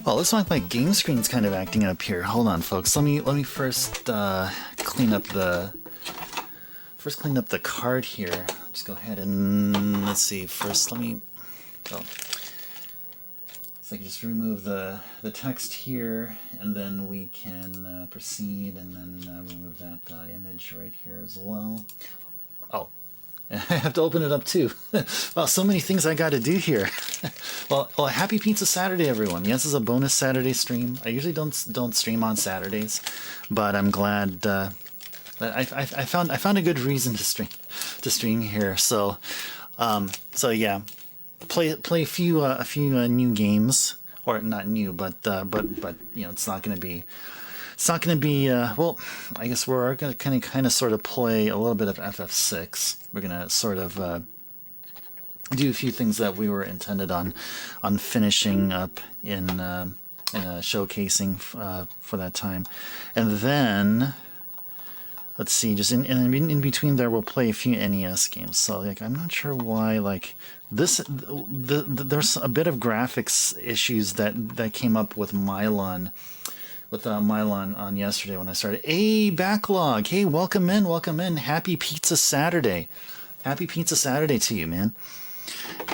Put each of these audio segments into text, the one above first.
Well, looks like my game screen's kind of acting up here. Hold on, folks. Let me first clean up the card here. Just go ahead and let's see. First, let me. Oh, so I can just remove the text here, and then we can proceed, and then remove that image right here as well. Oh. I have to open it up too. Wow, so many things I got to do here. well, happy Pizza Saturday, everyone. Yes, this is a bonus Saturday stream. I usually don't stream on Saturdays, but I'm glad that I found a good reason to stream here. So yeah, play a few new games, or not new, but you know, it's not going to be It's not going to be, well, I guess we're going to kind of sort of play a little bit of FF6. We're going to sort of do a few things that we were intended on finishing up in showcasing for that time. And then, let's see, just in between there, we'll play a few NES games. So, like, I'm not sure why, like, there's a bit of graphics issues that came up with Milon. With Milon on yesterday when I started. Hey, Backlog! Hey, welcome in, welcome in. Happy Pizza Saturday. Happy Pizza Saturday to you, man.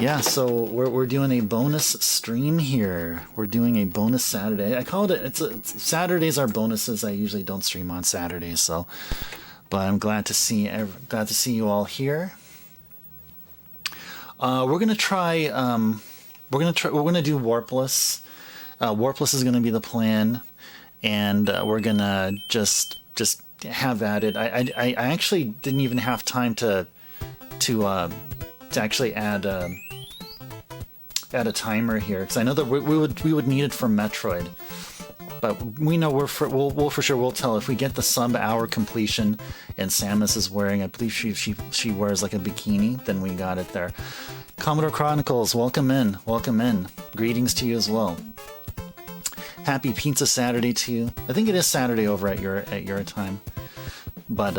Yeah, so we're doing a bonus stream here. We're doing a bonus Saturday. I called it. Saturdays are bonuses. I usually don't stream on Saturdays, so. But I'm glad to see you all here. We're gonna try. We're gonna do Warpless. Warpless is gonna be the plan. And we're gonna just have at it. I actually didn't even have time to actually add a timer here because I know that we would need it for Metroid, but we know we'll for sure tell if we get the sub-hour completion and Samus is wearing, I believe she wears like a bikini, then we got it there. Commodore Chronicles, welcome in, greetings to you as well. Happy Pizza Saturday to you. I think it is Saturday over at your time. But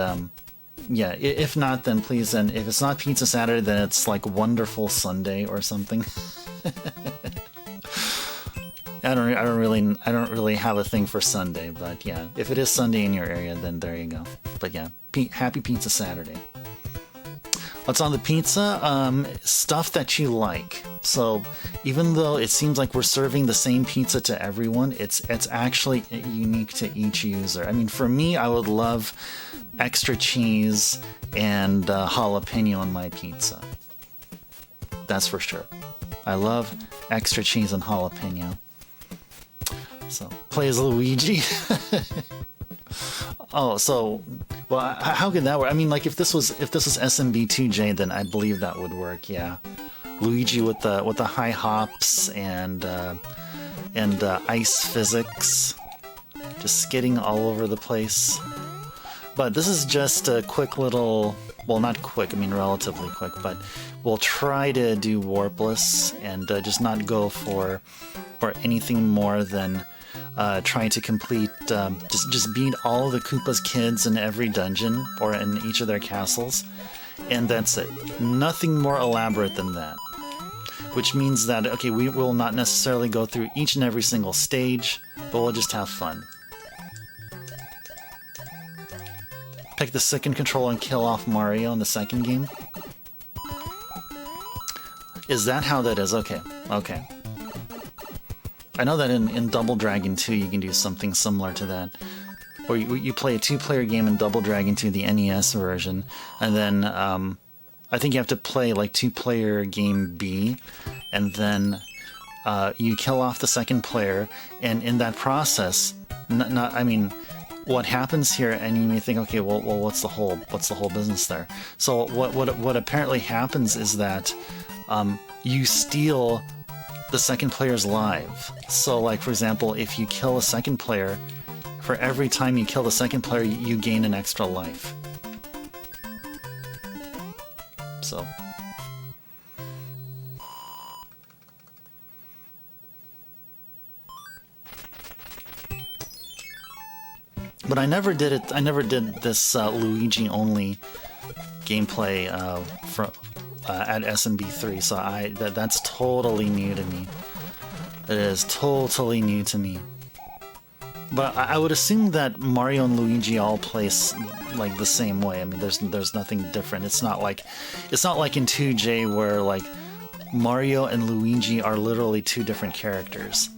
yeah, if not, then please. And if it's not Pizza Saturday, then it's like Wonderful Sunday or something. I don't really have a thing for Sunday, but yeah, if it is Sunday in your area, then there you go. But yeah, happy Pizza Saturday. What's on the pizza? Stuff that you like. So even though it seems like we're serving the same pizza to everyone, it's actually unique to each user. I mean, for me, I would love extra cheese and jalapeno on my pizza. That's for sure. I love extra cheese and jalapeno. So, play as Luigi. Oh, so, well, how could that work? I mean, like, if this was SMB2J, then I believe that would work. Yeah, Luigi with the high hops and ice physics, just skidding all over the place. But this is just a quick little, well, not quick. I mean, relatively quick. But we'll try to do Warpless and just not go for anything more than. Trying to complete, just beat all the Koopa's kids in every dungeon or in each of their castles, and that's it. Nothing more elaborate than that. Which means that, okay, we will not necessarily go through each and every single stage, but we'll just have fun. Pick the second controller and kill off Mario in the second game? Is that how that is? Okay, okay. I know that in Double Dragon 2 you can do something similar to that. Or you play a two-player game in Double Dragon 2, the NES version, and then I think you have to play like two-player game B, and then you kill off the second player, and in that process, I mean, what happens here, and you may think, okay, well, what's the whole business there? So what apparently happens is that you steal the second player's life. So, like, for example, if you kill a second player, for every time you kill the second player, you gain an extra life. So. But I never did it. I never did this Luigi only gameplay at SMB3, so that's totally new to me. It is totally new to me. But I would assume that Mario and Luigi all play like the same way. I mean, there's nothing different. It's not like in 2J where like Mario and Luigi are literally two different characters.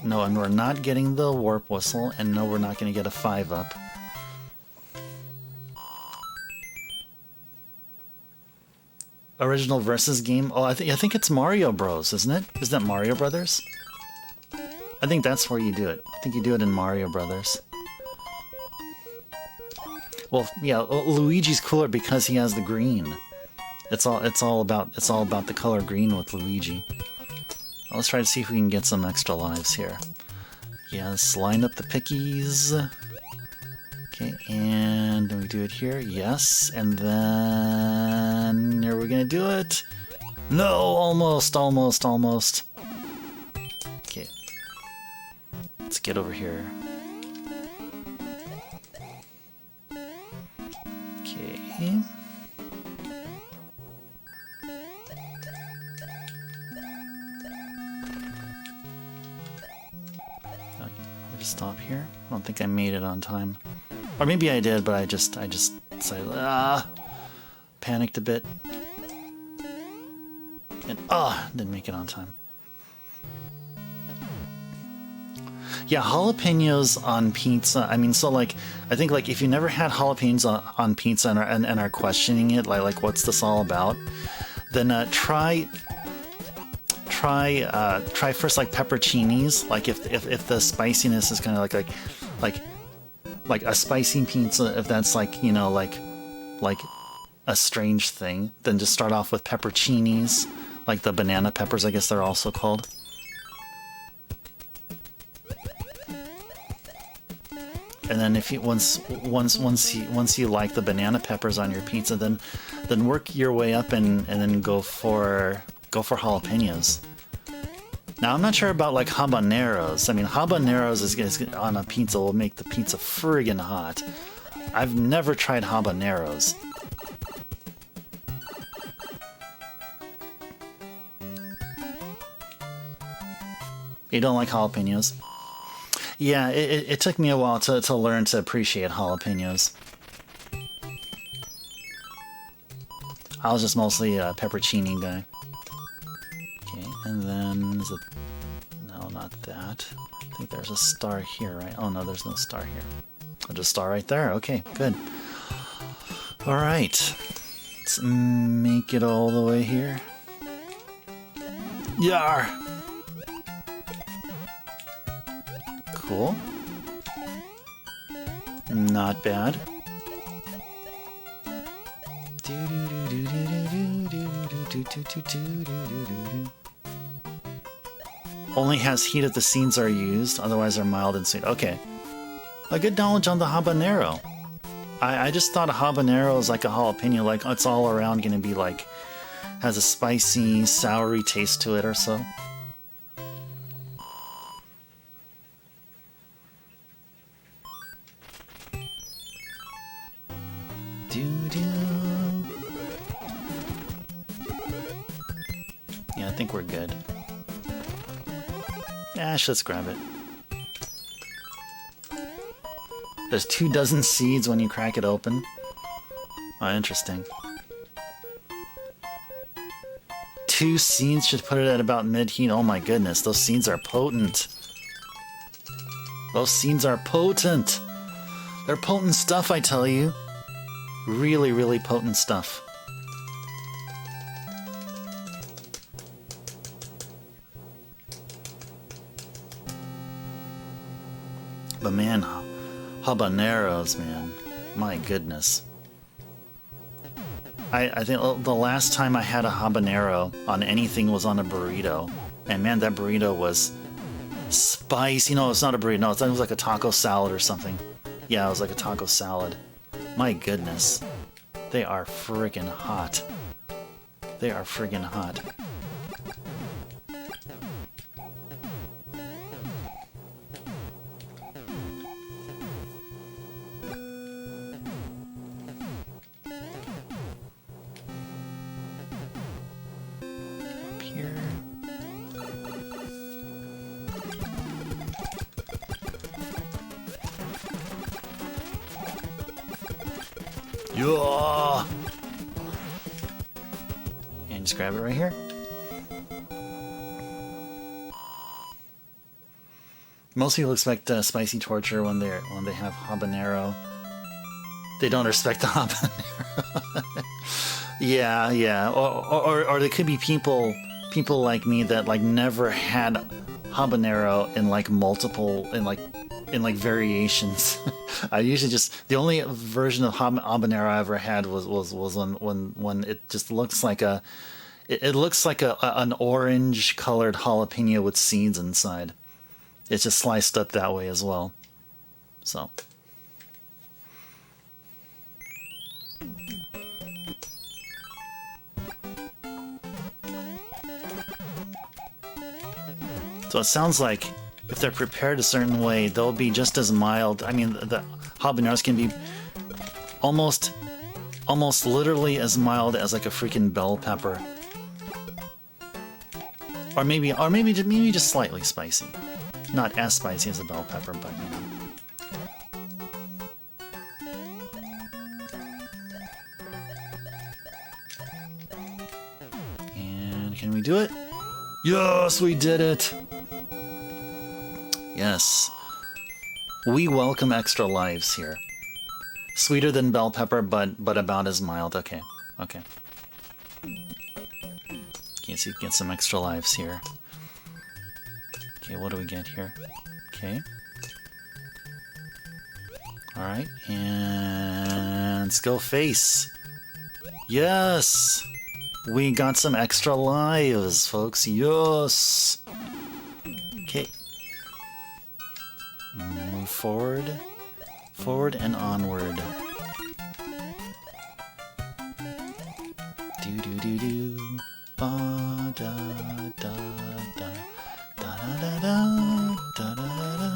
No, and we're not getting the warp whistle, and no, we're not going to get a 5-up. Original versus game? Oh, I think it's Mario Bros, isn't it? Is that Mario Brothers? I think that's where you do it. I think you do it in Mario Brothers. Well, yeah, Luigi's cooler because he has the green. It's all about the color green with Luigi. Let's try to see if we can get some extra lives here. Yes, line up the pickies. Okay, and we do it here. Yes, and then are we gonna do it? No, almost. Okay, let's get over here. Okay. Stop here. I don't think I made it on time. Or maybe I did, but I just decided, panicked a bit. And didn't make it on time. Yeah, jalapenos on pizza. I mean, so like, I think like if you never had jalapenos on pizza and are questioning it, like what's this all about, then try first like pepperoncinis. Like if the spiciness is kind of like a spicy pizza, if that's like, you know, like a strange thing, then just start off with pepperoncinis, like the banana peppers, I guess they're also called. And then if you once you like the banana peppers on your pizza, then work your way up and then go for jalapenos. Now, I'm not sure about like habaneros. I mean, habaneros is on a pizza will make the pizza friggin' hot. I've never tried habaneros. You don't like jalapenos? Yeah, it took me a while to learn to appreciate jalapenos. I was just mostly a pepperoncini guy. And then, is it... No, not that. I think there's a star here, right? Oh no, there's no star here. There's a star right there. Okay, good. Alright. Let's make it all the way here. Yar! Cool. Not bad. Only has heat if the seeds are used, otherwise they're mild and sweet. Okay. A good knowledge on the habanero. I just thought a habanero is like a jalapeno, like it's all around gonna be like, has a spicy, soury taste to it or so. Yeah, I think we're good. Ash, let's grab it. There's 24 seeds when you crack it open. Oh, interesting. 2 seeds should put it at about mid-heat. Oh my goodness, those seeds are potent. Those seeds are potent. They're potent stuff, I tell you. Really, really potent stuff. But man, habaneros, man. My goodness. I think the last time I had a habanero on anything was on a burrito. And man, that burrito was spicy. No, it's not a burrito. No, it was like a taco salad or something. Yeah, it was like a taco salad. My goodness. They are friggin' hot. They are friggin' hot. Yeah. And just grab it right here. Most people expect spicy torture when they have habanero. They don't respect the habanero. yeah. Or there could be people like me that like never had habanero in like in like variations. I usually just the only version of habanero I ever had was when it just looks like it looks like an orange colored jalapeno with seeds inside. It's just sliced up that way as well. So. So it sounds like if they're prepared a certain way, they'll be just as mild. I mean, the habaneros can be almost literally as mild as like a freaking bell pepper, or maybe just slightly spicy, not as spicy as a bell pepper, but you know. And can we do it? Yes, we did it. Yes. We welcome extra lives here. Sweeter than bell pepper, but about as mild. Okay. Okay. Okay, so you get some extra lives here. Okay, what do we get here? Okay. Alright, and let's go face. Yes! We got some extra lives, folks. Yes! Okay. Move forward. Forward and onward. Do do do do. Ba da da da. Da da da da. Da da da da.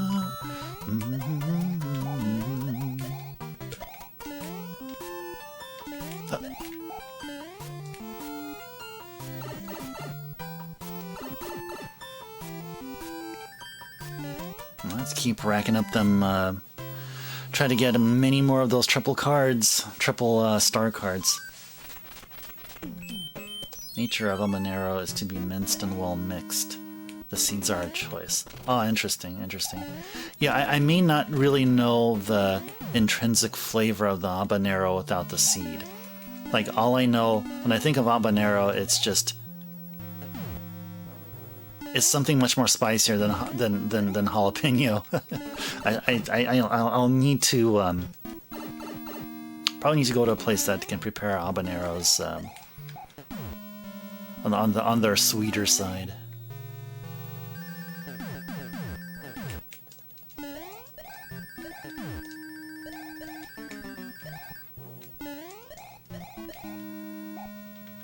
Let's keep racking up them, try to get many more of those triple cards, triple star cards. Nature of habanero is to be minced and well mixed. The seeds are a choice. Oh, interesting, interesting. Yeah, I may not really know the intrinsic flavor of the habanero without the seed. Like, all I know, when I think of habanero, it's just... It's something much more spicier than jalapeno. I'll need to probably need to go to a place that can prepare habaneros on their sweeter side.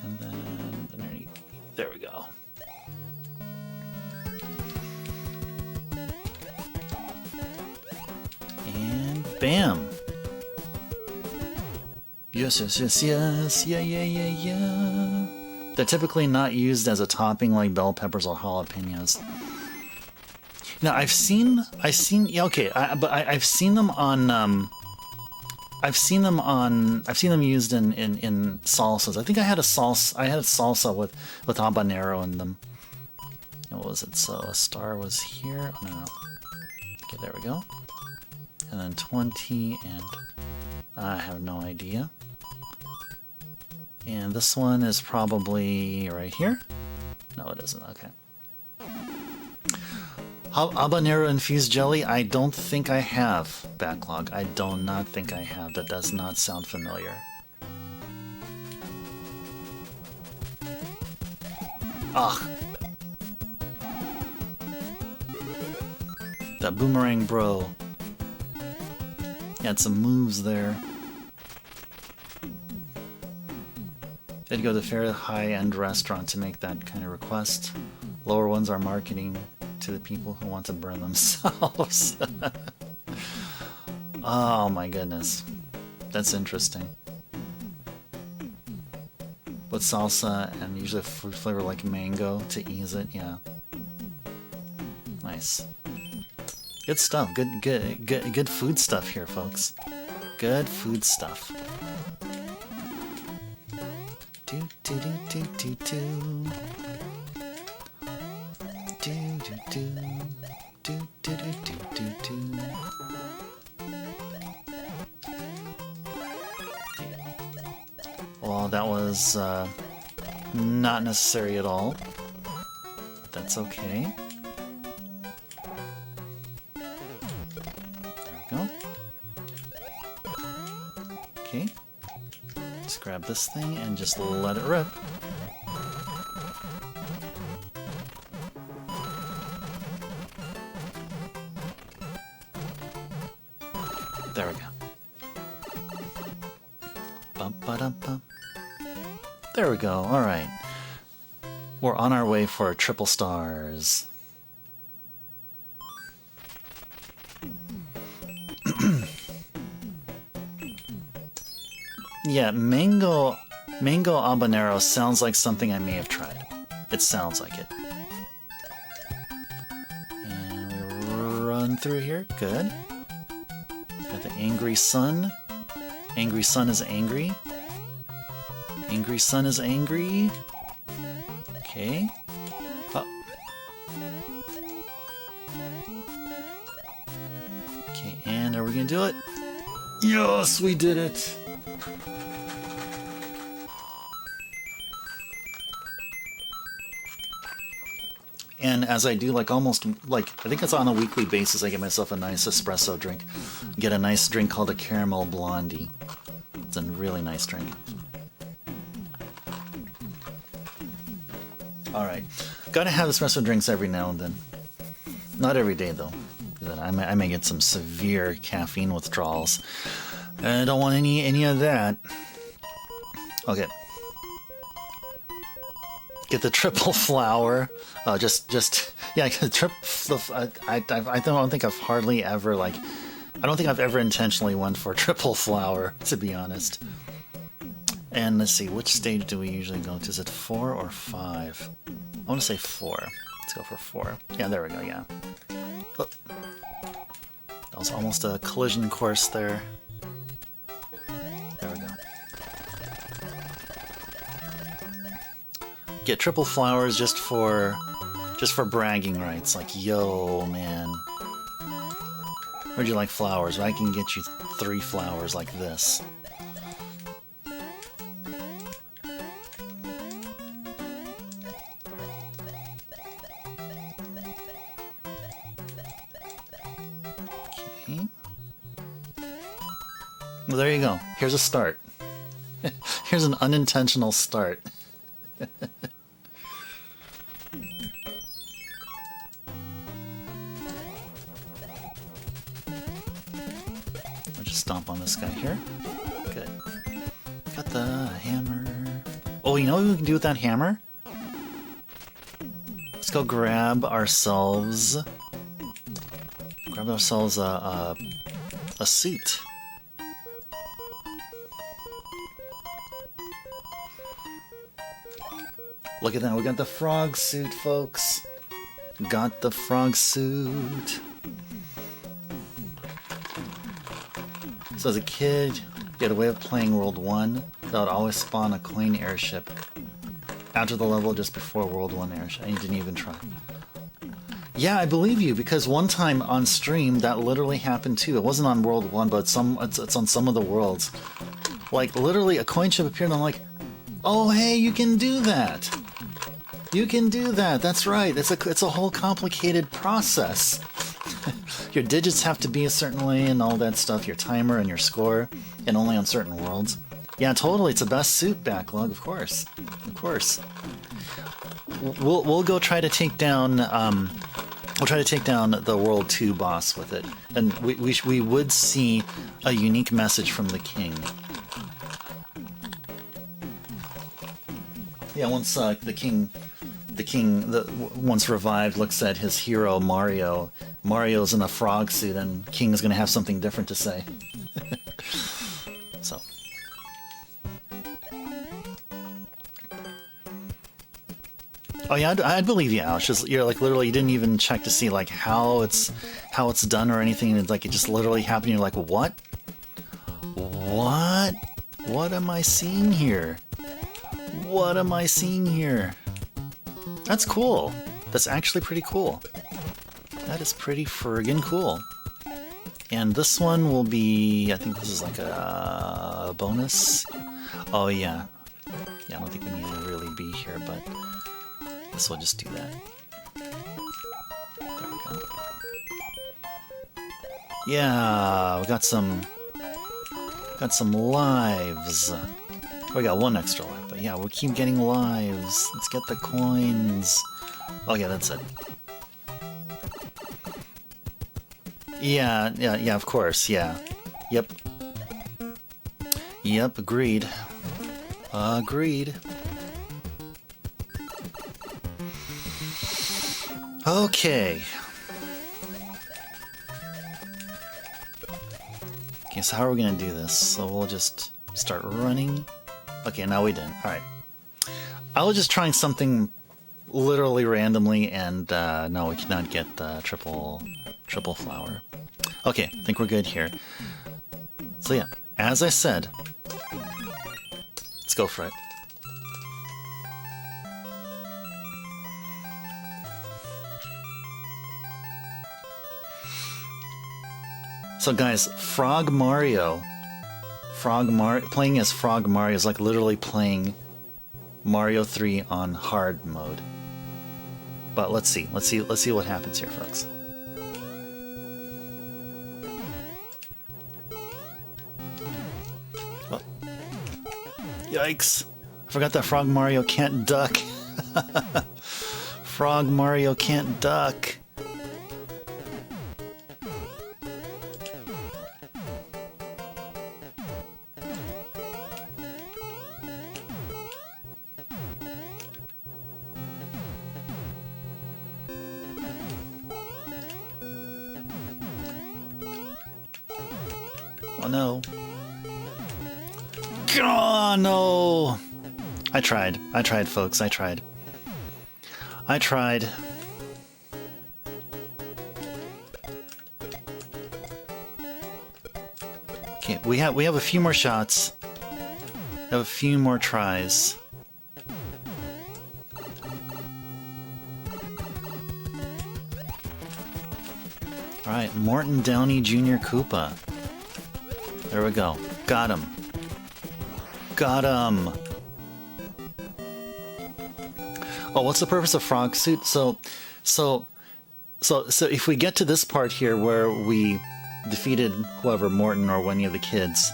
And then underneath, there we go. Bam! Yes, yes, yes, yes, yeah. They're typically not used as a topping like bell peppers or jalapenos. Now I've seen, yeah, okay, I've seen them on, I've seen them used in salsas. I think I had a salsa with habanero in them. And what was it? So a star was here. Oh, no. Okay, there we go. And then 20, and I have no idea. And this one is probably right here? No, it isn't. Okay. Habanero infused jelly? I don't think I have. Backlog. I do not think I have. That does not sound familiar. Ugh. That boomerang bro. Had some moves there. They'd go to a fairly high-end restaurant to make that kind of request. Lower ones are marketing to the people who want to burn themselves. Oh my goodness. That's interesting. With salsa and usually a fruit flavor like mango to ease it, yeah. Nice. Good stuff. Good food stuff here, folks. Good food stuff. Do do do do do do. Do do do do do do do do. Well, that was not necessary at all. But that's okay. grab this thing and just let it rip. There we go. Bum, ba-dum, bum. There we go. All right. We're on our way for triple stars. Yeah, mango habanero sounds like something I may have tried. It sounds like it. And we run through here. Good. Got the angry sun. Angry sun is angry. Angry sun is angry. Okay. Up. Okay, and are we gonna do it? Yes, we did it! And as I do, like, almost, like, I think it's on a weekly basis, I get myself a nice espresso drink. Get a nice drink called a caramel blondie. It's a really nice drink. Alright. Gotta have espresso drinks every now and then. Not every day, though. Then I may get some severe caffeine withdrawals. I don't want any of that. Okay. Get the triple flower. Yeah. I don't think I've hardly ever I don't think I've ever intentionally went for triple flower, to be honest. And let's see, which stage do we usually go to? Is it 4 or 5? I want to say 4. Let's go for 4. Yeah, there we go. Yeah. Oh. That was almost a collision course there. There we go. Get triple flowers just for bragging rights. Like, yo, man. Would you like flowers? I can get you 3 flowers like this. Okay. Well, there you go. Here's a start. Here's an unintentional start. I'll just stomp on this guy here. Good. Got the hammer. Oh, you know what we can do with that hammer? Let's go grab ourselves a suit. Look at that, we got the frog suit, folks. Got the frog suit. So as a kid, you had a way of playing World 1 that would always spawn a coin airship after the level just before World 1 airship, and you didn't even try. Yeah, I believe you, because one time on stream that literally happened too. It wasn't on World 1, but it's on some of the worlds. Like, literally a coin ship appeared and I'm like, oh hey, you can do that! You can do that, that's right. It's a whole complicated process. Your digits have to be a certain way and all that stuff, your timer and your score, and only on certain worlds. Yeah, totally, it's the best suit backlog, of course. Of course. We'll go try to take down the World 2 boss with it. And we would see a unique message from the king. Yeah, once the king once revived, looks at his hero Mario. Mario's in a frog suit, and King's gonna have something different to say. So. Oh yeah, I'd believe you, Al. You're like literally, you didn't even check to see like how it's done or anything, and like it just literally happened. You're like, what? What am I seeing here? What am I seeing here? That's cool. That's actually pretty cool. That is pretty friggin' cool. And this one will be, I think this is like a bonus. Oh yeah. Yeah, I don't think we need to really be here, but this will just do that. There we go. Yeah, we got some lives. We got one extra life, but yeah, we'll keep getting lives. Let's get the coins. Oh yeah, that's it. Yeah, of course, yeah. Yep. Yep, agreed. Agreed. Okay. Okay, so how are we gonna do this? So we'll just start running. Okay, now we didn't. Alright. I was just trying something literally randomly, and no, we cannot get the triple flower. Okay, I think we're good here. So yeah, as I said, let's go for it. So guys, playing as Frog Mario is like literally playing Mario 3 on hard mode. But let's see what happens here, folks. Well, yikes! I forgot that Frog Mario can't duck. Frog Mario can't duck. Oh no. Oh no! I tried, folks, I tried. Okay, we have a few more shots. We have a few more tries. Alright, Morton Downey Jr. Koopa. There we go. Got him. Got him! Oh, what's the purpose of Frog Suit? So if we get to this part here where we defeated whoever, Morton or any of the kids,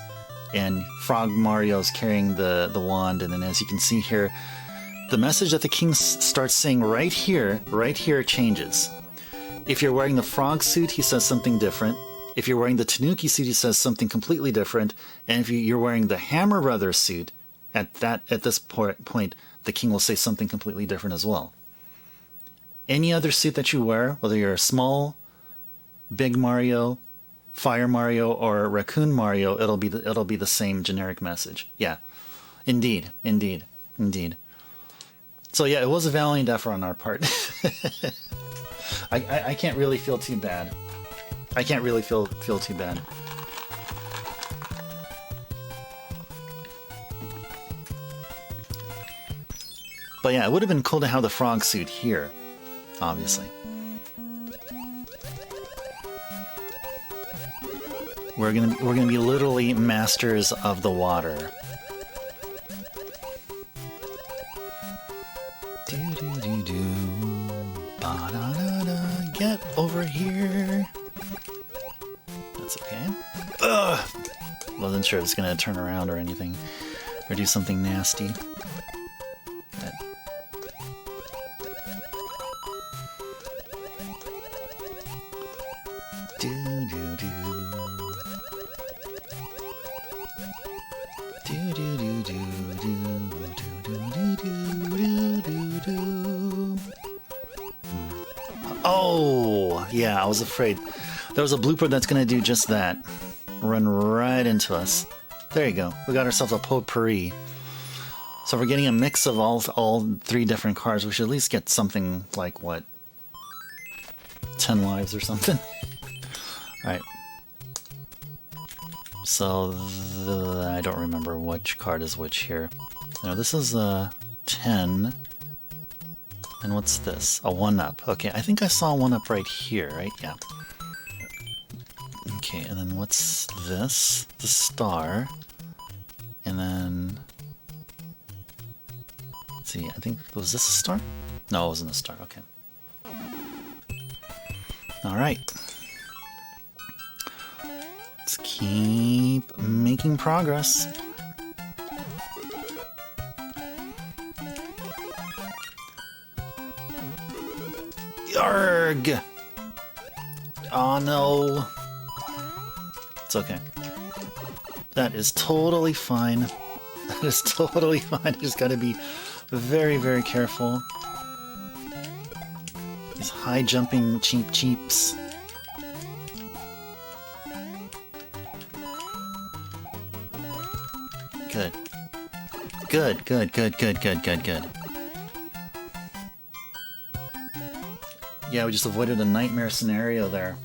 and Frog Mario's carrying the wand, and then as you can see here, the message that the king starts saying right here changes. If you're wearing the frog suit, he says something different. If you're wearing the Tanuki suit, he says something completely different. And if you're wearing the Hammer Brothers suit, at this point, the king will say something completely different as well. Any other suit that you wear, whether you're a small, big Mario, Fire Mario, or Raccoon Mario, it'll be the same generic message. Yeah, indeed. So yeah, it was a valiant effort on our part. I can't really feel too bad. I can't really feel too bad. But yeah, it would have been cool to have the frog suit here, obviously. We're gonna be literally masters of the water. Ba-da-da-da. Get over here. That's okay. Ugh! Wasn't sure it was gonna turn around or anything, or do something nasty. But... Oh, yeah, I was afraid. There was a blooper that's gonna do just that. Run right into us. There you go. We got ourselves a potpourri. So if we're getting a mix of all three different cards, we should at least get something like, what, 10 lives or something? Alright. So, I don't remember which card is which here. No, this is a 10. And what's this? A 1-up. Okay, I think I saw a 1-up right here, right? Yeah. Okay, and then what's this? The star. And then... Let's see, I think... Was this a star? No, it wasn't a star. Okay. Alright. Let's keep making progress. Arg! Oh no. It's okay. That is totally fine. That is totally fine. I just gotta be very, very careful. These high jumping cheeps. Good. Good. Yeah, we just avoided a nightmare scenario there.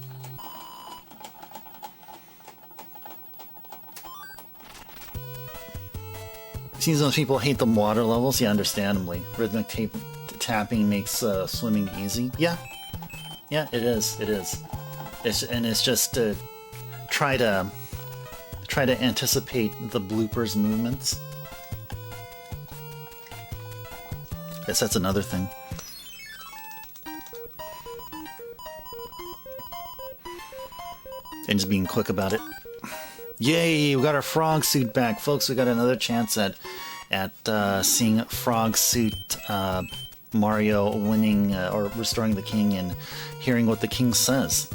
Seems most people hate the water levels, yeah, understandably. Rhythmic tapping makes swimming easy. Yeah, it is. It's just to try to anticipate the bloopers movements. Guess that's another thing. And just being quick about it. Yay! We got our frog suit back, folks. We got another chance at seeing frog suit Mario winning or restoring the king and hearing what the king says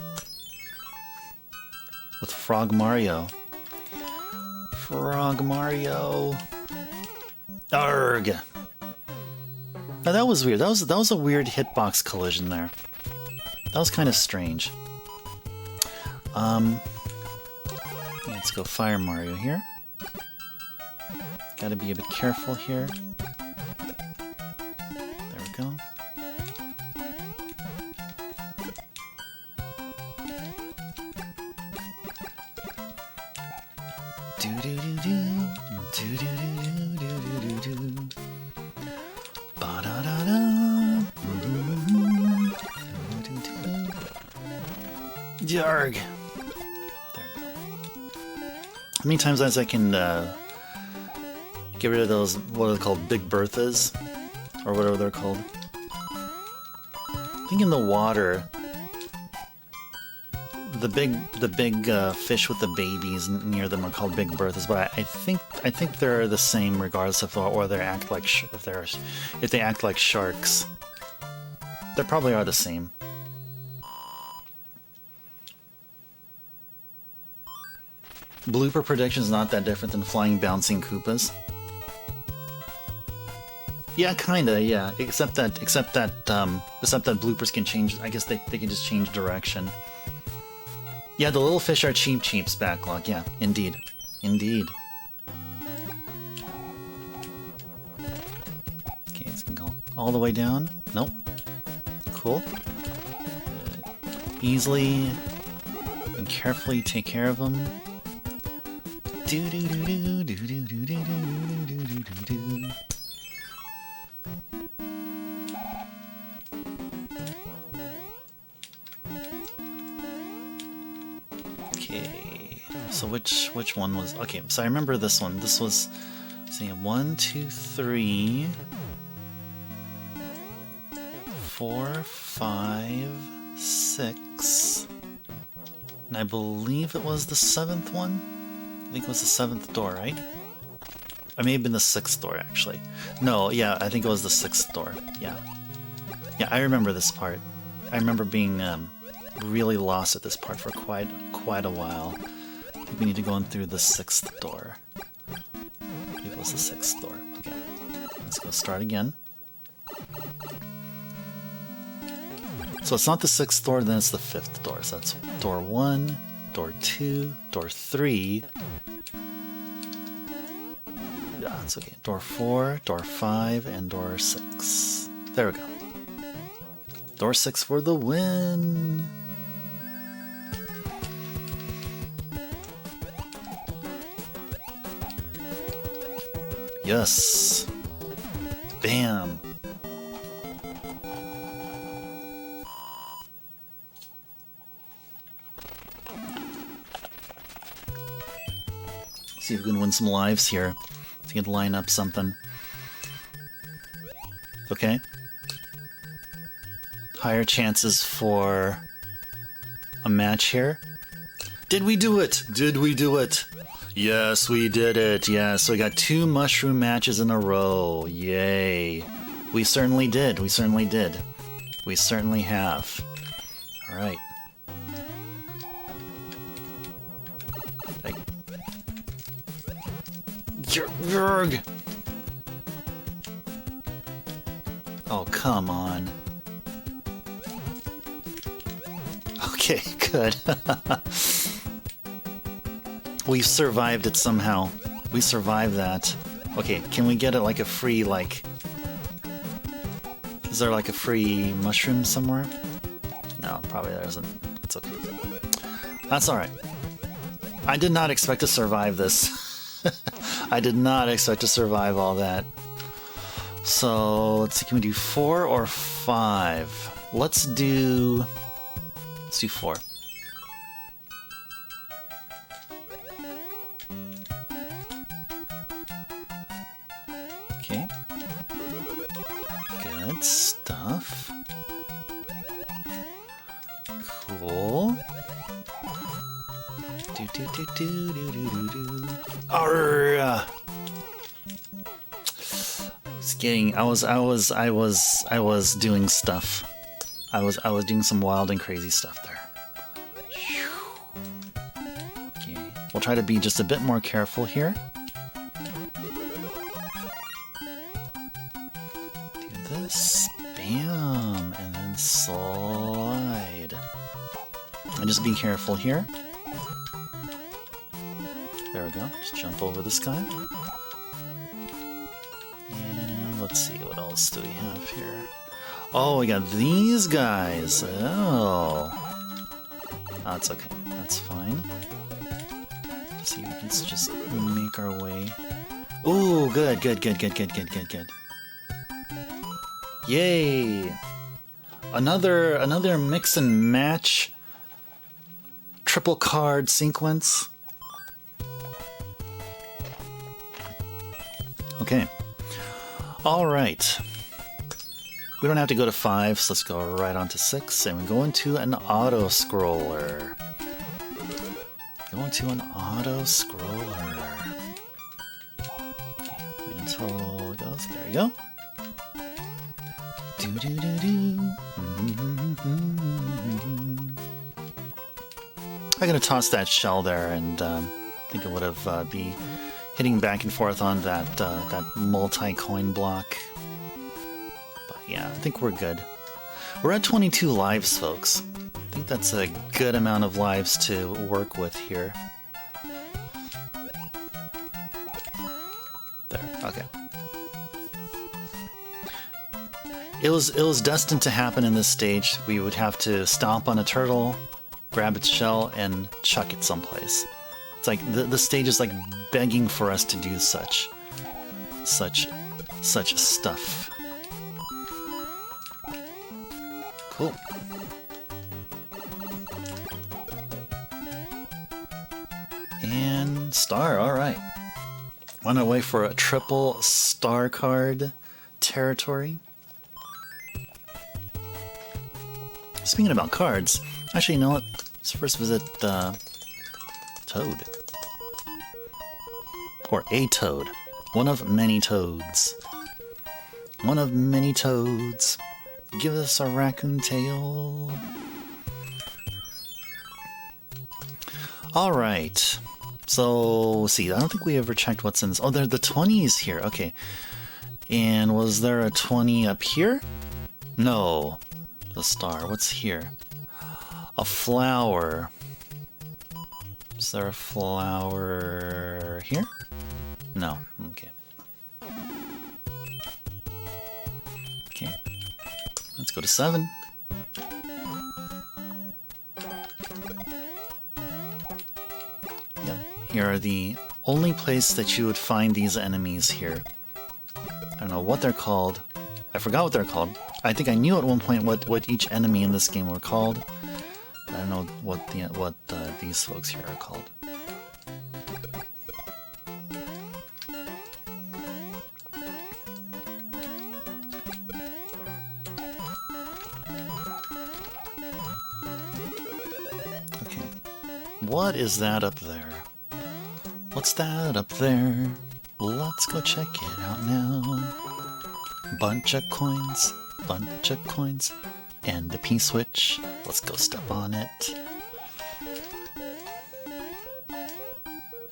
with Frog Mario. Frog Mario. Arg! Now that was weird. That was a weird hitbox collision there. That was kind of strange. Let's go Fire Mario here. Gotta be a bit careful here. There we go. Yarg. How many times as I can get rid of those, what are they called, Big Berthas? Or whatever they're called. I think in the water, the big fish with the babies near them are called Big Berthas, but I think they're the same regardless of or they act like if they act like sharks. They probably are the same. Blooper prediction is not that different than flying bouncing Koopas. Yeah, kinda, yeah. Except that bloopers can change. I guess they can just change direction. Yeah, the little fish are cheap's backlog. Yeah, indeed. Okay, let's go all the way down. Nope. Cool. Easily and carefully take care of them. Okay, so which one was... Okay, so I remember this one. This was... See, 1, 2, 3... 4, 5, 6... And I believe it was the 7th one? I think it was the 7th door, right? It may have been the 6th door, actually. No, yeah, I think it was the 6th door. Yeah. Yeah, I remember this part. I remember being really lost at this part for quite a while. I think we need to go in through the 6th door. Maybe it was the 6th door. Okay. Let's go start again. So it's not the 6th door, then it's the 5th door. So that's door 1, door 2, door 3. Yeah, it's okay. Door 4, door 5, and door 6. There we go. Door 6 for the win! Yes! Bam! See if we can win some lives here. If we can line up something. Okay. Higher chances for a match here. Did we do it? Did we do it? Yes, we did it. Yeah, so we got 2 mushroom matches in a row. Yay. We certainly did. We certainly did. We certainly have. Alright. Hey. Yerg! Oh, come on. Okay, good. We've survived it somehow. We survived that. Okay, can we get it like a free, like... Is there like a free mushroom somewhere? No, probably there isn't. It's okay. That's alright. I did not expect to survive this. I did not expect to survive all that. So, let's see, can we do 4 or 5? Let's do 4. Okay. Good stuff. Cool. Do do do do do do do. Arrgh! I was doing stuff. I was doing some wild and crazy stuff there. Okay, we'll try to be just a bit more careful here. Do this, bam, and then slide. And just be careful here. There we go. Just jump over this guy. Let's see, what else do we have here? Oh, we got these guys. Oh. That's okay. That's fine. Let's see, we can just make our way. Ooh, good. Yay! Another mix and match triple card sequence. Okay. Alright. We don't have to go to 5, so let's go right on to 6, and we go into an auto-scroller. Go into an auto-scroller. Okay, wait until it goes. There we go. Do-do-do-do. I'm gonna toss that shell there, and I think it would have be hitting back and forth on that multi-coin block. But yeah, I think we're good. We're at 22 lives, folks. I think that's a good amount of lives to work with here. There, okay. It was destined to happen in this stage. We would have to stomp on a turtle, grab its shell, and chuck it someplace. It's like the stage is like begging for us to do such stuff. Cool. And star, alright. On our way for a triple star card territory. Speaking about cards, actually, you know what? Let's first visit Toad. Or a toad. One of many toads. One of many toads. Give us a raccoon tail. Alright. So, see, I don't think we ever checked what's in this. Oh, there are the 20s here. Okay. And was there a 20 up here? No. The star. What's here? A flower. Is there a flower here? No. Okay. Okay. Let's go to 7. Yep. Here are the only place that you would find these enemies here. I don't know what they're called. I forgot what they're called. I think I knew at one point what each enemy in this game were called. But I don't know what these folks here are called. Okay. What is that up there? What's that up there? Let's go check it out now. Bunch of coins, bunch of coins, And the P-switch. Let's go step on it.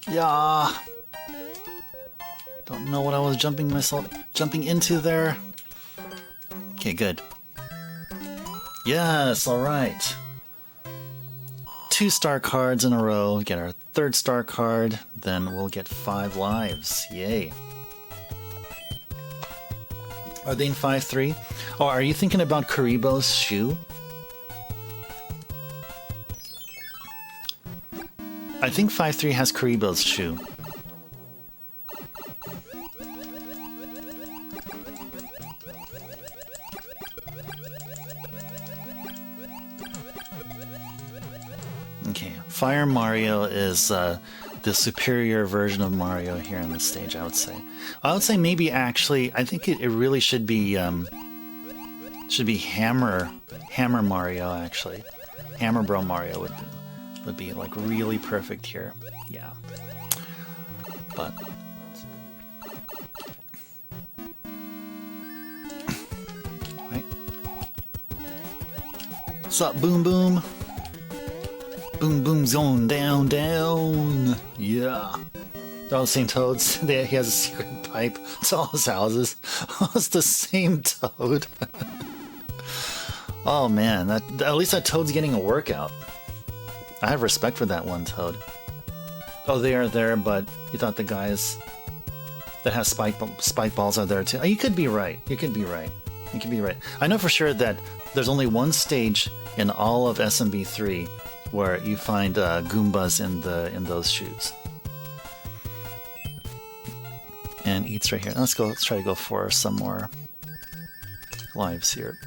Yeah. Don't know what I was jumping into there. Okay, good. Yes, alright. 2 star cards in a row. Get our 3rd star card, then we'll get 5 lives. Yay. Are they in 5-3? Oh, are you thinking about Karibo's shoe? I think 5-3 has Karibo's shoe. Okay, Fire Mario is the superior version of Mario here on this stage, I would say. I would say maybe actually, I think it really should be Hammer Mario actually. Hammer Bro Mario would be like really perfect here. Yeah. But right. Sup, boom boom. Boom boom zone down down. Yeah. They're all the same toads. He has a secret pipe to all his houses. Oh, it's the same toad. Oh man, at least that toad's getting a workout. I have respect for that one toad. Oh, they are there, but you thought the guys that have spike balls are there too. Oh, you could be right. You could be right. You could be right. I know for sure that there's only one stage in all of SMB3 where you find Goombas in those shoes. And Eats right here. Let's try to go for some more lives here.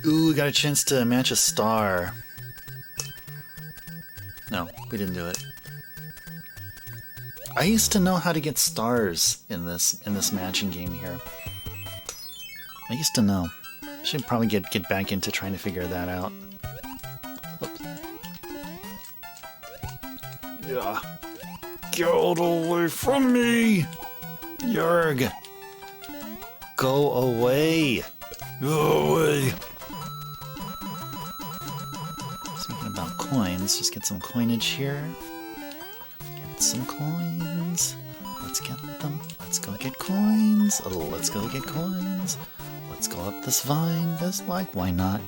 Ooh, we got a chance to match a star. No, we didn't do it. I used to know how to get stars in this matching game here. I used to know. Should probably get back into trying to figure that out. Oops. Yeah. Get away from me! Yerg! Go away! Go away! Speaking about coins, just get some coinage here. Get some coins. Let's get them. Let's go get coins. Oh, let's go get coins. Let's go up this vine. Just like, why not?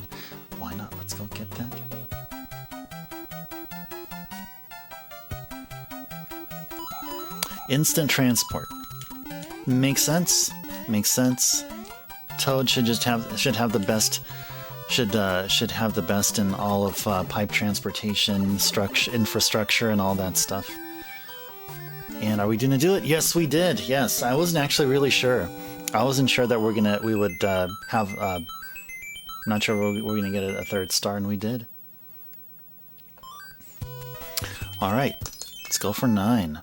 Why not? Let's go get that. Instant transport. Makes sense. Makes sense. Toad should have the best. Should have the best in all of pipe transportation infrastructure and all that stuff. And are we gonna do it? Yes, we did. Yes, I wasn't actually really sure. I wasn't sure that we would have. I'm not sure we're gonna get a 3rd star, and we did. All right, let's go for 9.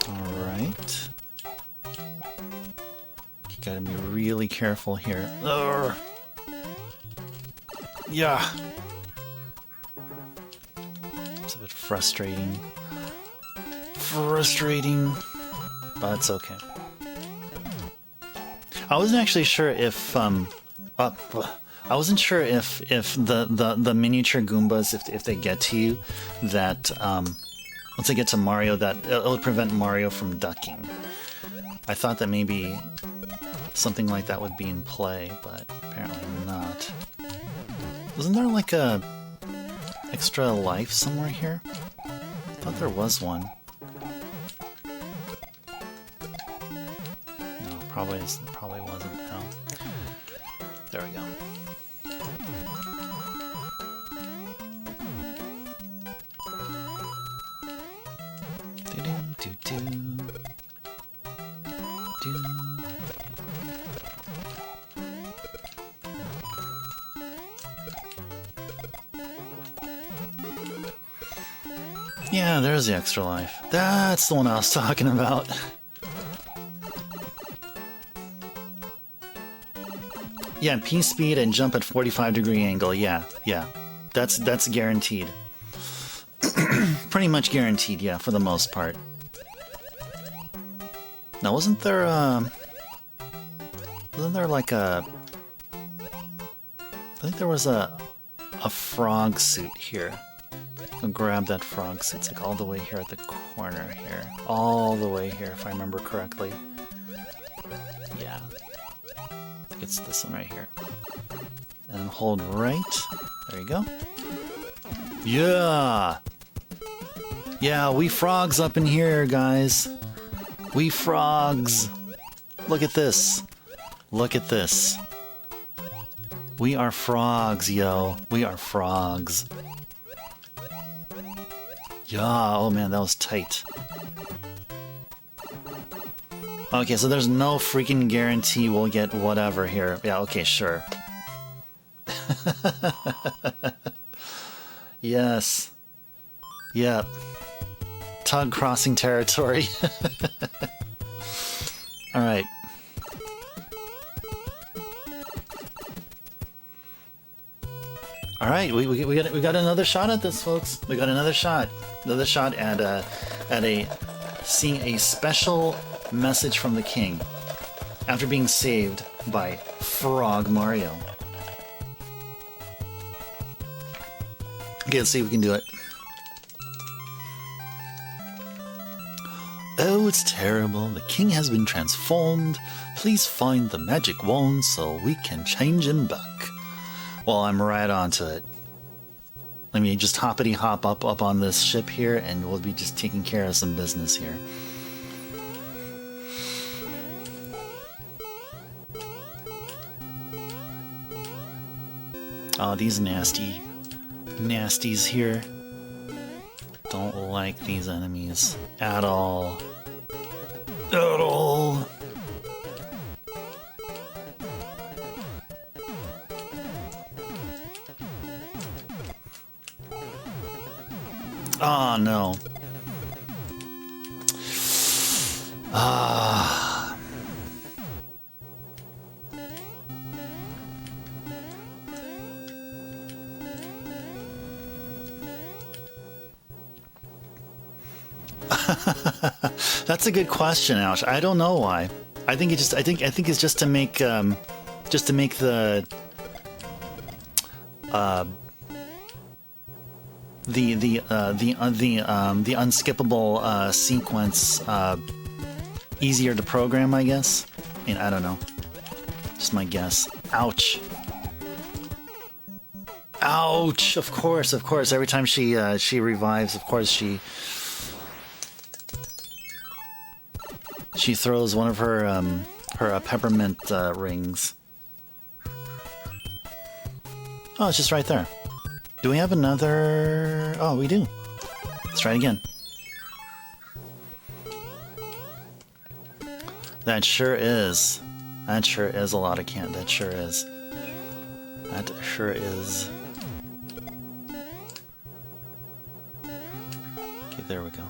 All right. You gotta be really careful here. Urgh. Yeah. It's a bit frustrating. But it's okay. I wasn't actually sure if I wasn't sure if the miniature Goombas, if they get to you, that once they get to Mario, that it'll prevent Mario from ducking. I thought that maybe something like that would be in play, but apparently not. Wasn't there like a extra life somewhere here? I thought there was one. No, probably wasn't. No. There we go. Yeah, there's the extra life. That's the one I was talking about. Yeah, P speed and jump at 45-degree angle. Yeah. That's guaranteed. Pretty much guaranteed, yeah, for the most part. Now, wasn't there like a... I think there was a frog suit here. I'll grab that frog suit. It's like all the way here at the corner here. All the way here, if I remember correctly. Yeah. I think it's this one right here. And hold right. There you go. Yeah! Yeah, we frogs up in here, guys. We frogs. Look at this. Look at this. We are frogs, yo. We are frogs. Yeah, oh man, that was tight. Okay, so there's no freaking guarantee we'll get whatever here. Yeah, okay, sure. Yes. Yep. Tug crossing territory. Alright. Alright, we got another shot at this, folks. We got another shot. Another shot at seeing a special message from the king after being saved by Frog Mario. Okay, let's see if we can do it. Oh, it's terrible. The king has been transformed. Please find the magic wand so we can change him back. Well, I'm right onto it. Let me just hoppity hop up on this ship here, and we'll be just taking care of some business here. Oh, these nasties here. Don't like these enemies at all. At all. Oh no. Ah. That's a good question, Ouch. I don't know why. I think it's just to make the unskippable sequence easier to program, I guess. I mean, I don't know. Just my guess. Ouch. Ouch! Of course. Every time she revives, of course she throws one of her peppermint rings. Oh, it's just right there. Do we have another? Oh, we do. Let's try it again. That sure is. That sure is a lot of can. That sure is. That sure is. Okay, there we go.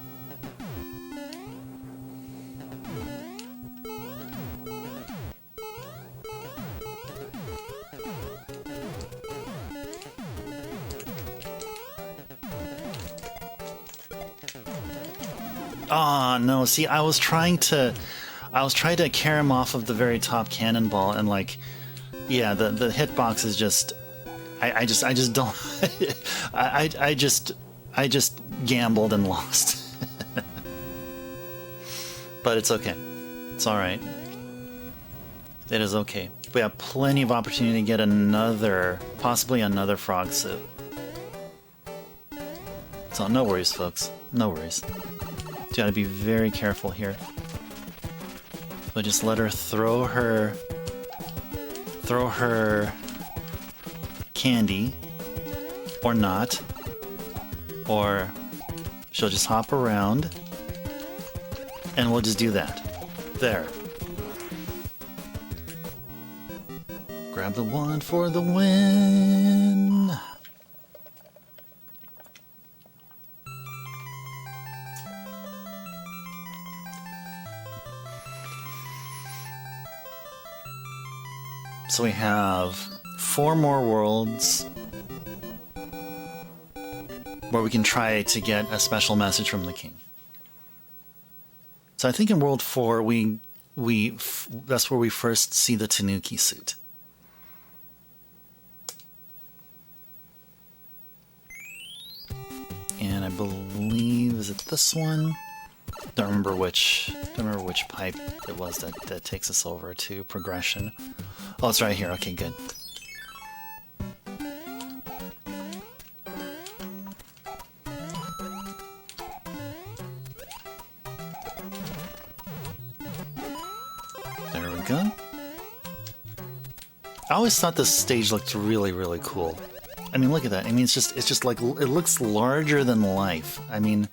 Ah, no, see, I was trying to carry him off of the very top cannonball, and like, yeah, the hitbox is just, I just don't, I just gambled and lost. But it's okay. It's alright. It is okay. We have plenty of opportunity to get possibly another frog suit. So no worries, folks. No worries. Gotta be very careful here. So just let her throw her candy, or not, or she'll just hop around, and we'll just do that. There. Grab the wand for the win. So we have 4 more worlds where we can try to get a special message from the king. So I think in World 4 we that's where we first see the Tanuki suit. And I believe, is it this one? Don't remember which pipe it was that takes us over to progression. Oh, it's right here. Okay, good. There we go. I always thought this stage looked really, really cool. I mean, look at that. I mean, it's just like, it looks larger than life. I mean,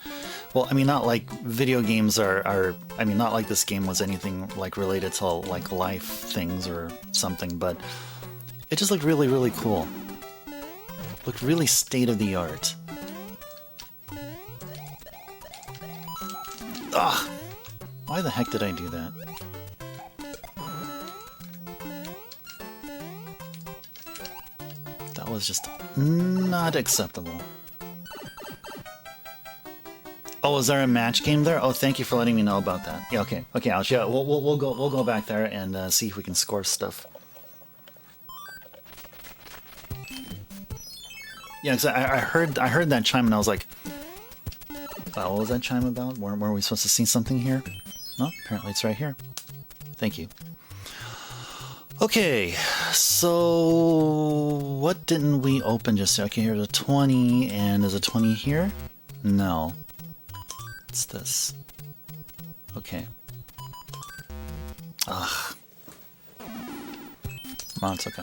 well, I mean, not like video games are, I mean, not like this game was anything like related to like life things or something, but it just looked really, really cool. Looked really state of the art. Ugh! Why the heck did I do that? That was just not acceptable. Oh, is there a match game there? Oh, thank you for letting me know about that. Yeah, okay, Alex. Yeah, we'll go back there and see if we can score stuff. Yeah, because I heard that chime and I was like, what was that chime about? Were we supposed to see something here? No, apparently it's right here. Thank you. Okay, so what didn't we open just yet? Okay, here's a 20, and is a 20 here? No. It's this. Okay. Ugh. Come on, it's okay.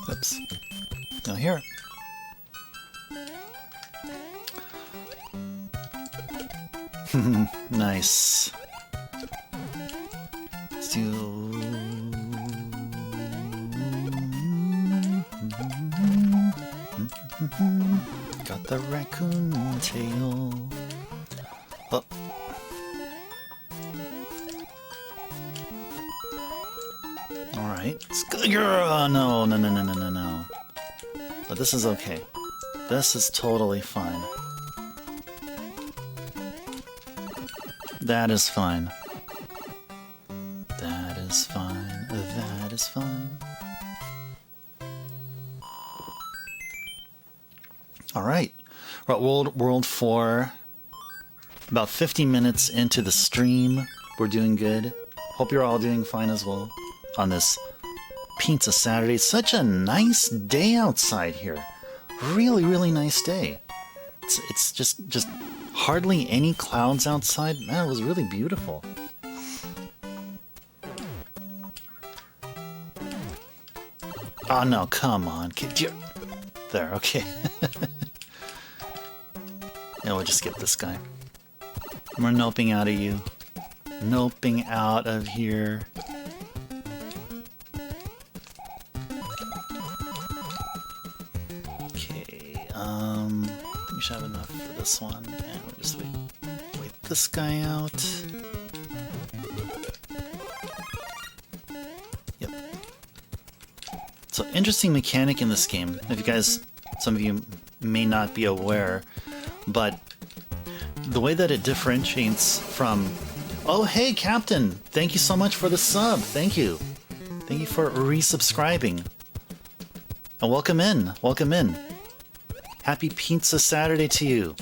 Oops. No, here. Nice. Let's do... Got the raccoon tail. Oh. Alright. No. But this is okay. This is totally fine. That is fine. That is fine. That is fine. Alright. We're at World 4. About 50 minutes into the stream. We're doing good. Hope you're all doing fine as well on this Pizza Saturday. It's such a nice day outside here. Really, really nice day. It's just hardly any clouds outside. Man, it was really beautiful. Oh no, come on. There, okay. Yeah, we'll just skip this guy. We're noping out of you. Noping out of here. Okay, we should have enough for this one. And we'll just wait this guy out. Yep. So, interesting mechanic in this game. If you guys, some of you may not be aware, but the way that it differentiates from... Oh, hey, Captain! Thank you so much for the sub. Thank you. Thank you for resubscribing. And welcome in. Welcome in. Happy Pizza Saturday to you.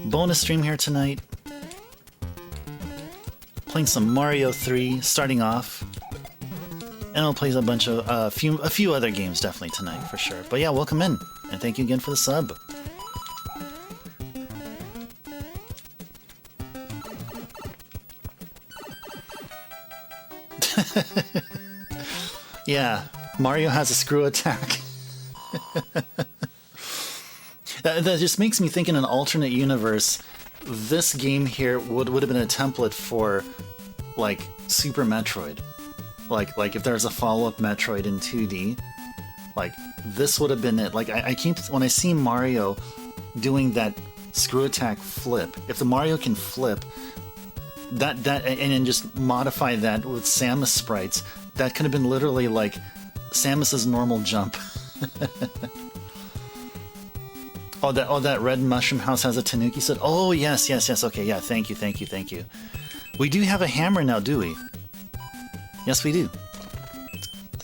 Bonus stream here tonight. Playing some Mario 3, starting off. And I'll play a bunch of a few other games definitely tonight for sure. But yeah, welcome in, and thank you again for the sub. Yeah, Mario has a screw attack. That just makes me think in an alternate universe, this game here would have been a template for like Super Metroid. Like if there's a follow-up Metroid in 2D, like this would have been it. Like I keep, when I see Mario doing that screw attack flip, if the Mario can flip that and then just modify that with Samus sprites, that could have been literally like Samus's normal jump. Oh, that red mushroom house has a tanuki suit. Oh, yes, yes, yes. Okay, yeah. Thank you, thank you, thank you. We do have a hammer now, do we? Yes, we do.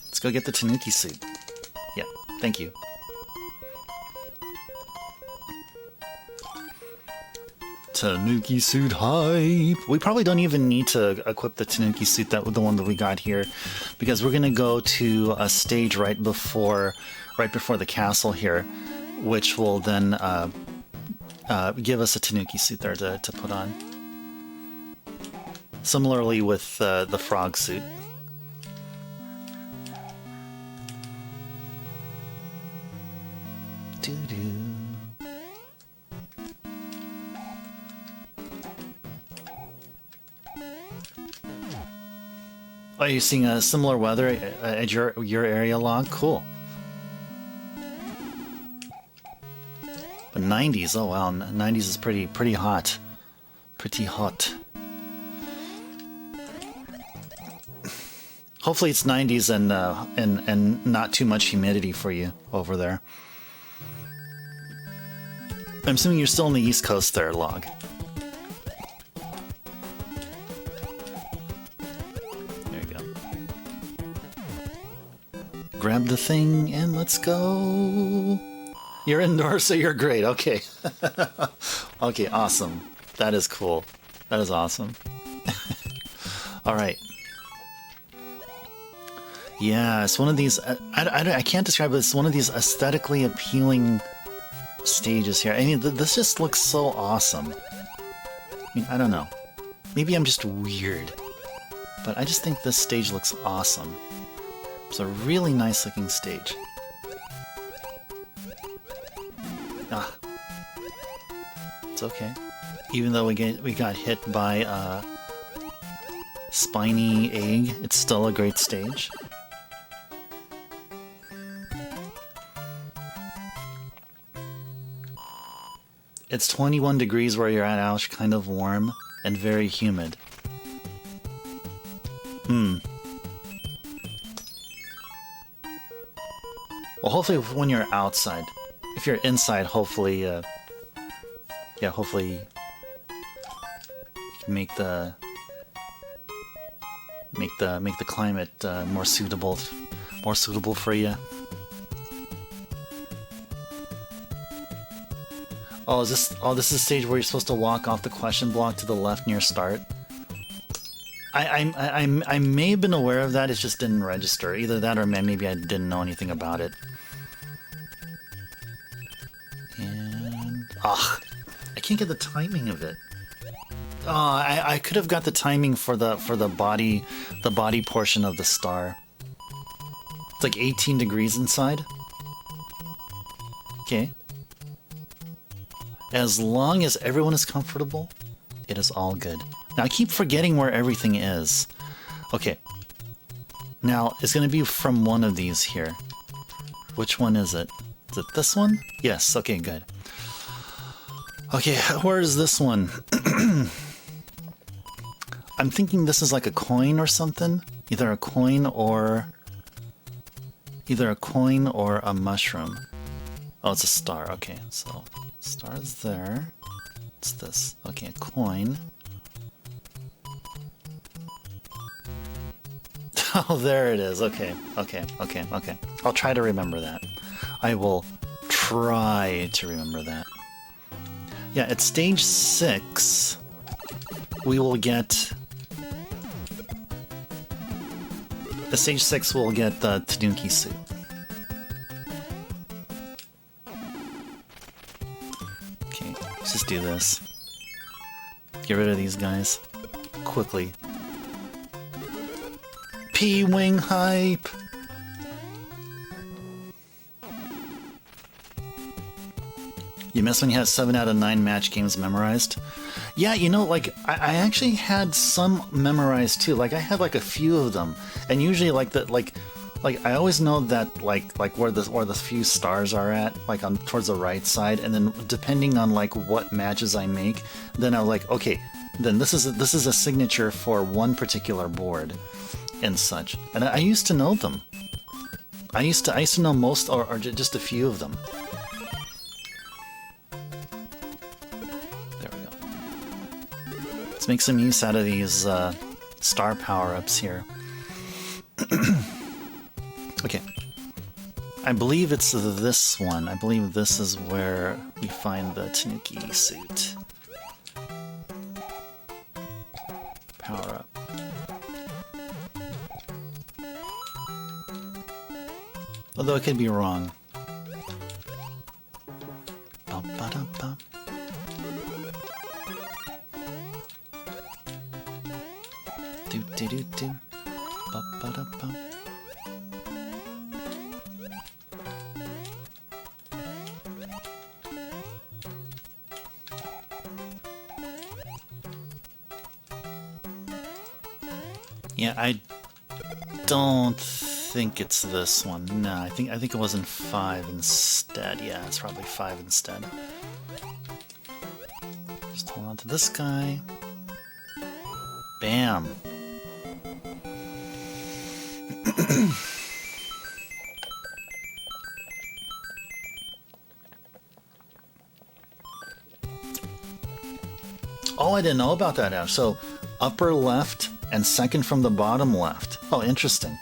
Let's go get the tanuki suit. Yeah, thank you. Tanuki suit hype. We probably don't even need to equip the tanuki suit, the one that we got here, because we're gonna go to a stage right before the castle here, which will then give us a tanuki suit there to put on. Similarly with the frog suit. Doo-doo. Oh, you're seeing a similar weather at your area log? Cool. But 90s, oh wow, 90s is pretty hot. Pretty hot. Hopefully it's 90s and not too much humidity for you over there. I'm assuming you're still on the East Coast there, Log. There you go. Grab the thing and let's go. You're indoors, so you're great. Okay. Okay, awesome. That is cool. That is awesome. All right. Yeah, it's one of these... I can't describe it. It's one of these aesthetically appealing stages here. I mean, this just looks so awesome. I mean, I don't know. Maybe I'm just weird. But I just think this stage looks awesome. It's a really nice looking stage. Ah. It's okay. Even though we got hit by a spiny egg, it's still a great stage. It's 21 degrees where you're at, Ash, kind of warm and very humid. Well, hopefully when you're outside. If you're inside, hopefully, yeah, hopefully you can make the climate more suitable for you. Oh, this is a stage where you're supposed to walk off the question block to the left near start. I may have been aware of that, it just didn't register. Either that or maybe I didn't know anything about it. And I can't get the timing of it. Oh, I could have got the timing for the body portion of the star. It's like 18 degrees inside. Okay. As long as everyone is comfortable, it is all good. Now, I keep forgetting where everything is. Okay. Now, it's going to be from one of these here. Which one is it? Is it this one? Yes, okay, good. Okay, where is this one? I'm thinking this is like a coin or something. Either a coin or a mushroom. Oh, it's a star. Okay, so... star's there. What's this? Okay, a coin. Oh, there it is. Okay. I'll try to remember that. I will try to remember that. Yeah, at stage 6, we will get... at stage 6, we'll get the tanuki suit. Let's just do this. Get rid of these guys. Quickly. P-Wing hype! You miss when you have 7 out of 9 match games memorized? Yeah, you know, like, I actually had some memorized too. Like, I had like a few of them. And usually like I always know that like where the few stars are at, like on towards the right side, and then depending on like what matches I make, then I'm like, okay, then this is a signature for one particular board and such. And I used to know them. I used to know most or just a few of them. There we go. Let's make some use out of these star power-ups here. Okay. I believe it's this one. I believe this is where we find the Tanuki suit. Power up. Although I could be wrong. Ba-ba-da-ba. Do-do-do-do. Ba-ba-da-ba. Yeah, I don't think it's this one. No, I think it was in 5 instead. Yeah, it's probably 5 instead. Just hold on to this guy. Bam. Oh, I didn't know about that, Ash. So, upper left and second from the bottom left. Oh, interesting.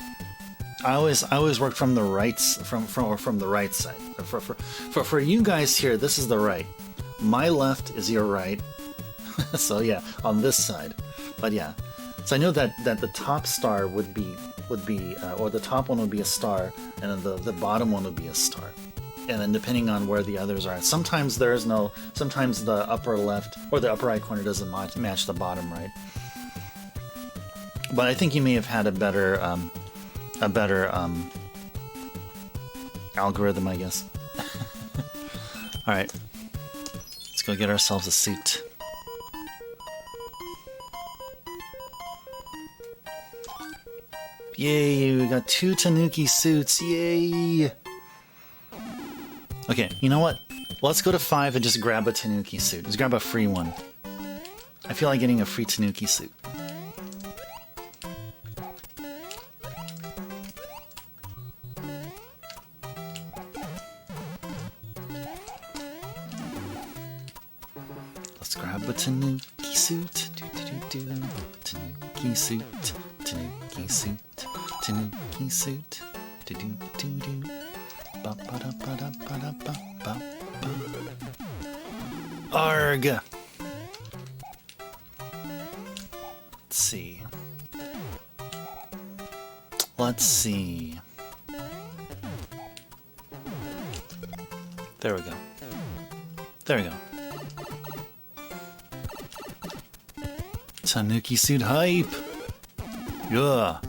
I always work from the right from the right side. For you guys here, this is the right. My left is your right. So yeah, on this side. But yeah, so I know that the top star would be or the top one would be a star, and then the bottom one would be a star. And then depending on where the others are, sometimes there is no. Sometimes the upper left or the upper right corner doesn't match the bottom right. But I think you may have had a better algorithm, I guess. All right, let's go get ourselves a suit. Yay, we got 2 Tanuki suits, yay! Okay, you know what? Let's go to 5 and just grab a Tanuki suit. Just grab a free one. I feel like getting a free Tanuki suit. Let's grab a Tanuki suit. Tanuki suit. Tanuki suit. Tanuki suit. Do-do-do-do. Ba-ba-da-ba-da-ba-da-ba-ba-ba. Arg! Let's see. Let's see. There we go. There we go. Tanuki suit hype! Yeah!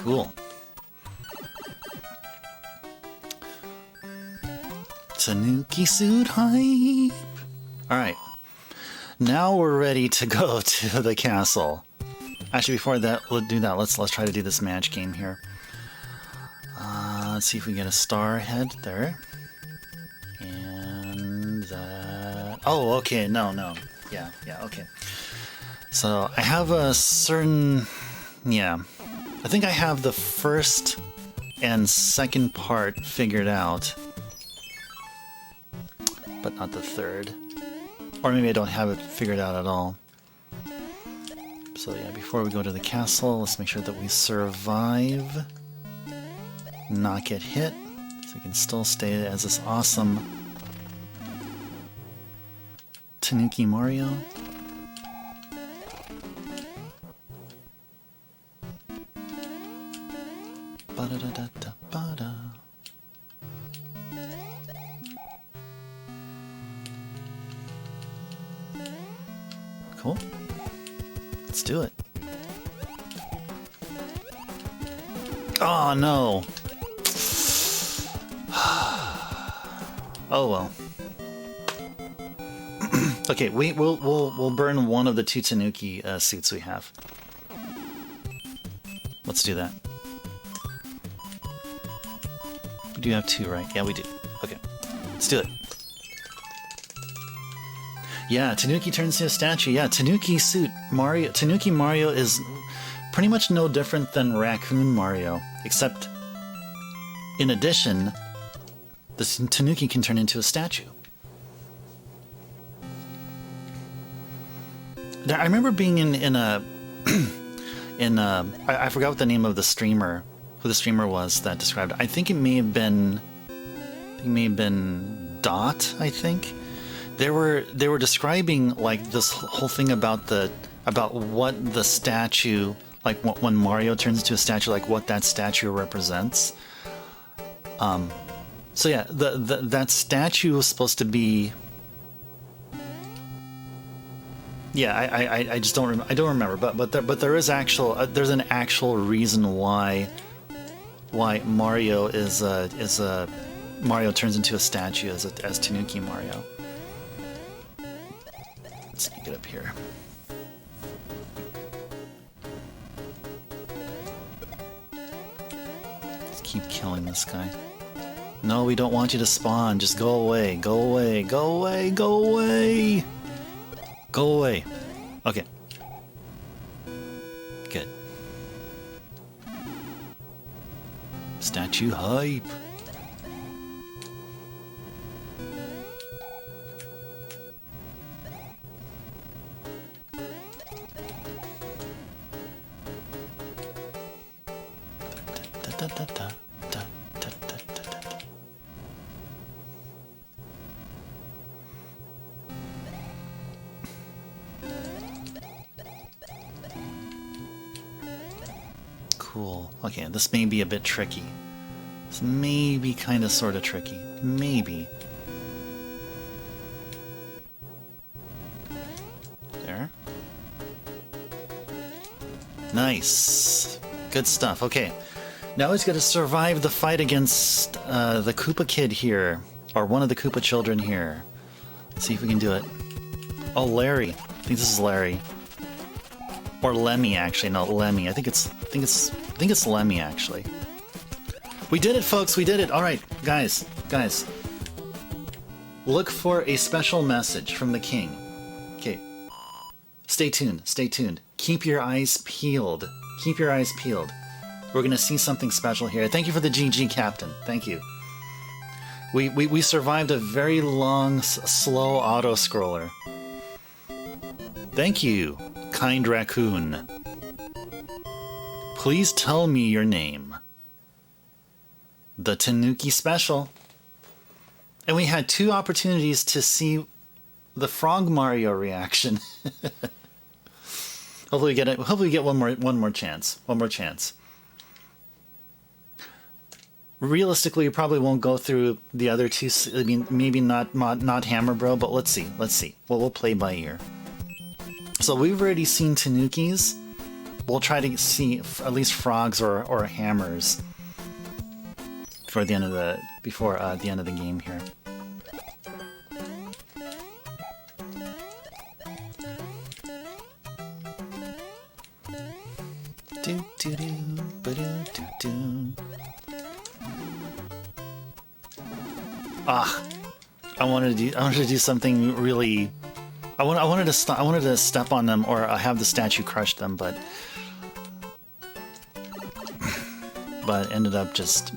Cool. Tanuki suit hype! Alright. Now we're ready to go to the castle. Actually, before that, let's try to do this match game here. Let's see if we get a star head there. And that... Oh, okay, no. Yeah, okay. So, I have a certain... Yeah. I think I have the first and second part figured out. But not the third. Or maybe I don't have it figured out at all. So yeah, before we go to the castle, let's make sure that we survive. Not get hit. So we can still stay as this awesome Tanuki Mario. Ba-da-da-da-da-ba-da. Cool. Let's do it. Oh no. Oh well. Okay, we'll burn one of the 2 Tanuki suits we have. Let's do that. do have 2, right? Yeah, we do. Okay, let's do it. Yeah, Tanuki turns into a statue. Yeah, Tanuki suit Mario. Tanuki Mario is pretty much no different than Raccoon Mario, except in addition, the Tanuki can turn into a statue. I remember being in a I forgot what the name of the streamer, who the streamer was that described it. I think it may have been Dot, I think. They were describing like this whole thing about what the statue, like when Mario turns into a statue, like what that statue represents. So yeah, that statue was supposed to be. Yeah, I just don't I don't remember, but there is there's an actual reason why Mario is Mario turns into a statue as Tanuki Mario. Let's get up here. Let's keep killing this guy. No, we don't want you to spawn. Just go away. Go away. Go away. Go away. Go away. Okay. Good. Statue hype. Cool. Okay, this may be a bit tricky. This may be kind of sort of tricky. Maybe. There. Nice. Good stuff. Okay. Now he's got to survive the fight against the Koopa kid here. Or one of the Koopa children here. Let's see if we can do it. Oh, Larry. I think this is Larry. Or Lemmy, actually. No, Lemmy. I think it's Lemmy, actually. We did it, folks. We did it. All right, guys. Look for a special message from the king. Okay. Stay tuned. Stay tuned. Keep your eyes peeled. Keep your eyes peeled. We're going to see something special here. Thank you for the GG, Captain. Thank you. We survived a very long, slow auto-scroller. Thank you, kind raccoon. Please tell me your name. The Tanuki Special. And we had 2 opportunities to see the Frog Mario reaction. Hopefully we get one more chance. One more chance. Realistically, we probably won't go through the other 2. I mean, maybe not Hammer Bro, but let's see. Let's see. We'll play by ear. So we've already seen Tanukis. We'll try to see at least frogs or hammers before the end of the game here. Do do do ba do do do. I wanted to do something really. I wanted to step on them or have the statue crush them, but ended up just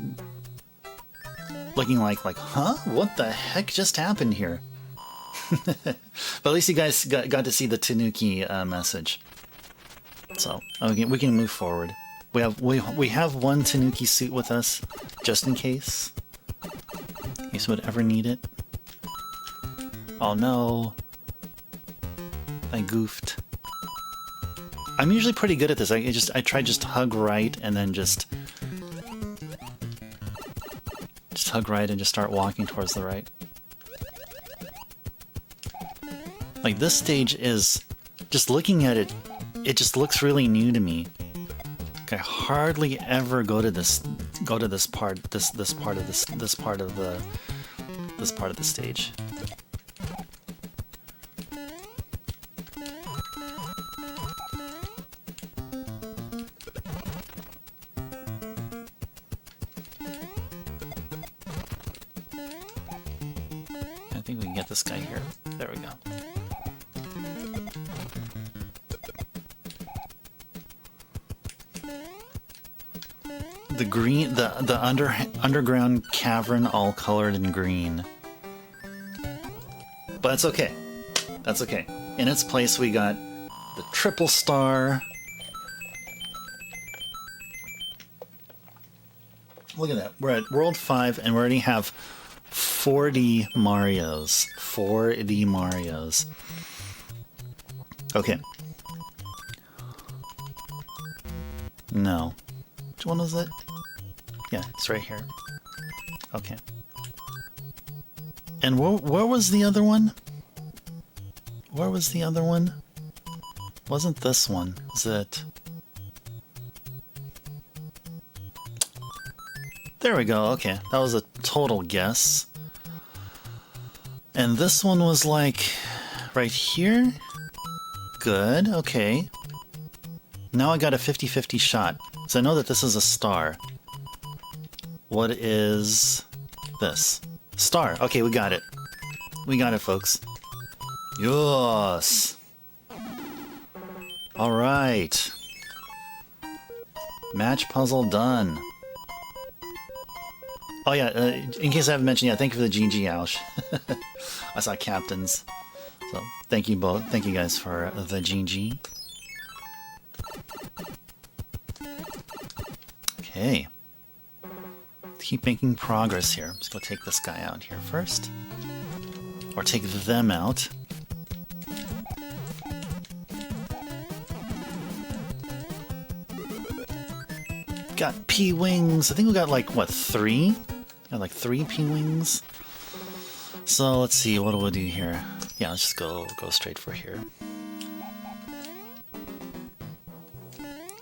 looking like, huh? What the heck just happened here? But at least you guys got to see the Tanuki message. So we can move forward. We have one Tanuki suit with us, just in case would ever need it. Oh no. I goofed. I'm usually pretty good at this. I try just hug right and then just hug right and just start walking towards the right. Like this stage is just looking at it. It just looks really new to me. Like I hardly ever go to this part of the stage. think we can get this guy here. There we go. The green, the underground cavern all colored in green. But it's okay. That's okay. In its place we got the triple star. Look at that. We're at World 5 and we already have 4D Marios. 4D Marios. Okay. No. Which one is it? Yeah, it's right here. Okay. And where was the other one? Where was the other one? Wasn't this one? Is it... There we go, okay. That was a total guess. And this one was like... right here? Good, okay. Now I got a 50-50 shot. So I know that this is a star. What is this? Star. Okay, we got it. We got it, folks. Yes! Alright. Match puzzle done. Oh yeah, in case I haven't mentioned, yeah, thank you for the GG, Ouch. I saw captains. So, thank you both. Thank you guys for the GG. Okay. Keep making progress here. Let's go take this guy out here first. Or take them out. Got P-Wings. I think we got like, what, 3? Got like 3 P-Wings. So let's see, what do we do here? Yeah, let's just go straight for here.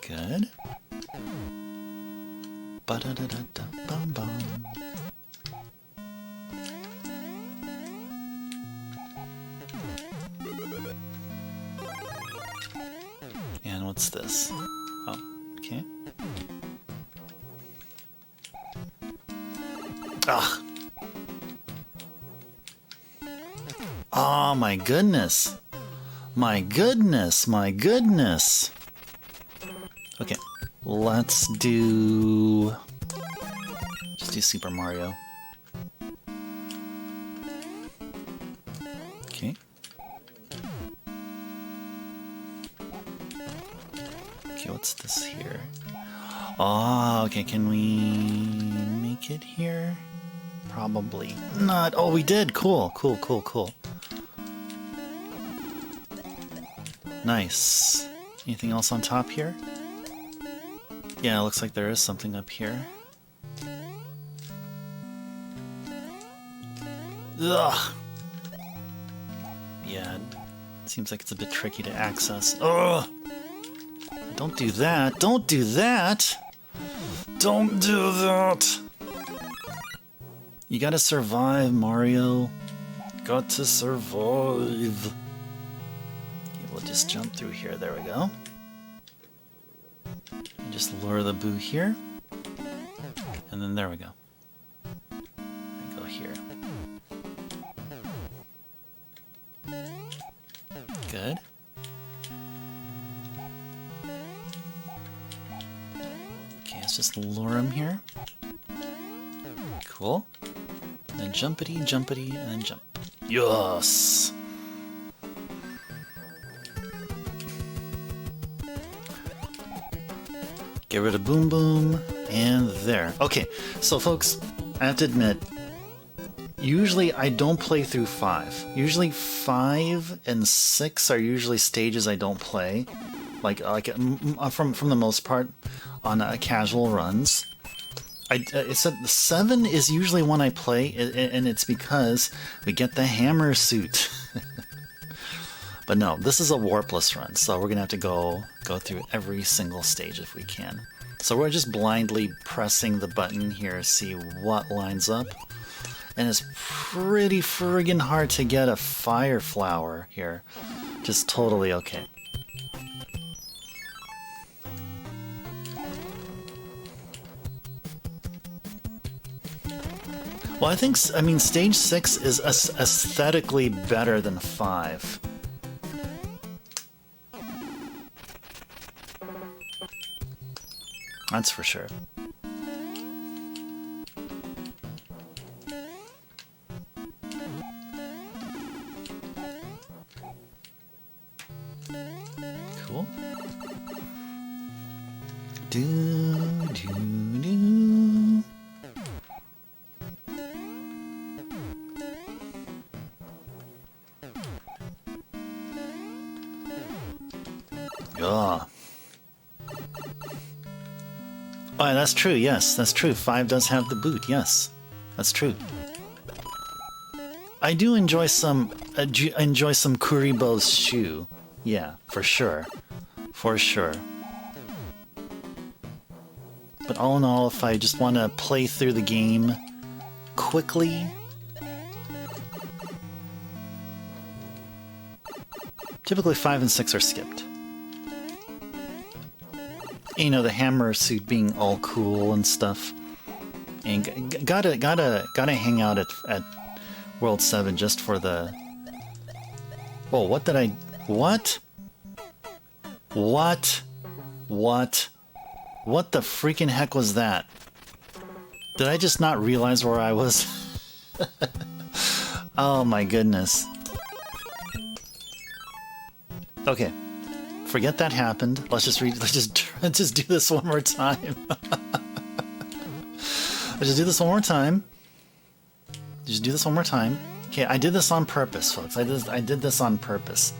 Good. Ba-da-da-da-da-bum-bum. And what's this? Oh, okay. Ugh. Oh my goodness. My goodness, my goodness. Okay, let's do... just do Super Mario. Okay. Okay, what's this here? Oh, okay, can we make it here? Probably not. Oh, we did. Cool, cool, cool, cool. Nice. Anything else on top here? Yeah, it looks like there is something up here. Ugh. Yeah, it seems like it's a bit tricky to access. Ugh. Don't do that. Don't do that. Don't do that. You gotta survive, Mario. Got to survive. Okay, we'll just jump through here. There we go. And just lure the boo here. And then there we go. And go here. Good. Okay, let's just lure him here. Cool. And then jumpity, jumpity, and then jump. Yes! Get rid of Boom Boom, and there. Okay, so folks, I have to admit, usually I don't play through 5. Usually 5 and 6 are usually stages I don't play, like from the most part on casual runs. It's 7 is usually one I play, and it's because we get the hammer suit. But no, this is a warpless run, so we're gonna have to go through every single stage if we can. So we're just blindly pressing the button here, see what lines up. And it's pretty friggin' hard to get a fire flower here. Just totally okay. Well, I mean, stage 6 is aesthetically better than 5. That's for sure. Cool. Do. Yeah. Oh, that's true. Yes, that's true. 5 does have the boot. Yes, that's true. I do enjoy some Kuribo's shoe. Yeah, for sure. For sure. But all in all, if I just want to play through the game quickly, typically 5 and 6 are skipped. You know, the hammer suit being all cool and stuff. And gotta hang out at World 7 just for the... Whoa, what did I... What? What? What? What the freaking heck was that? Did I just not realize where I was? Oh my goodness. Okay. Forget that happened. Let's just do this one more time. Let's just do this one more time. Just do this one more time. Okay, I did this on purpose, folks. I did this on purpose.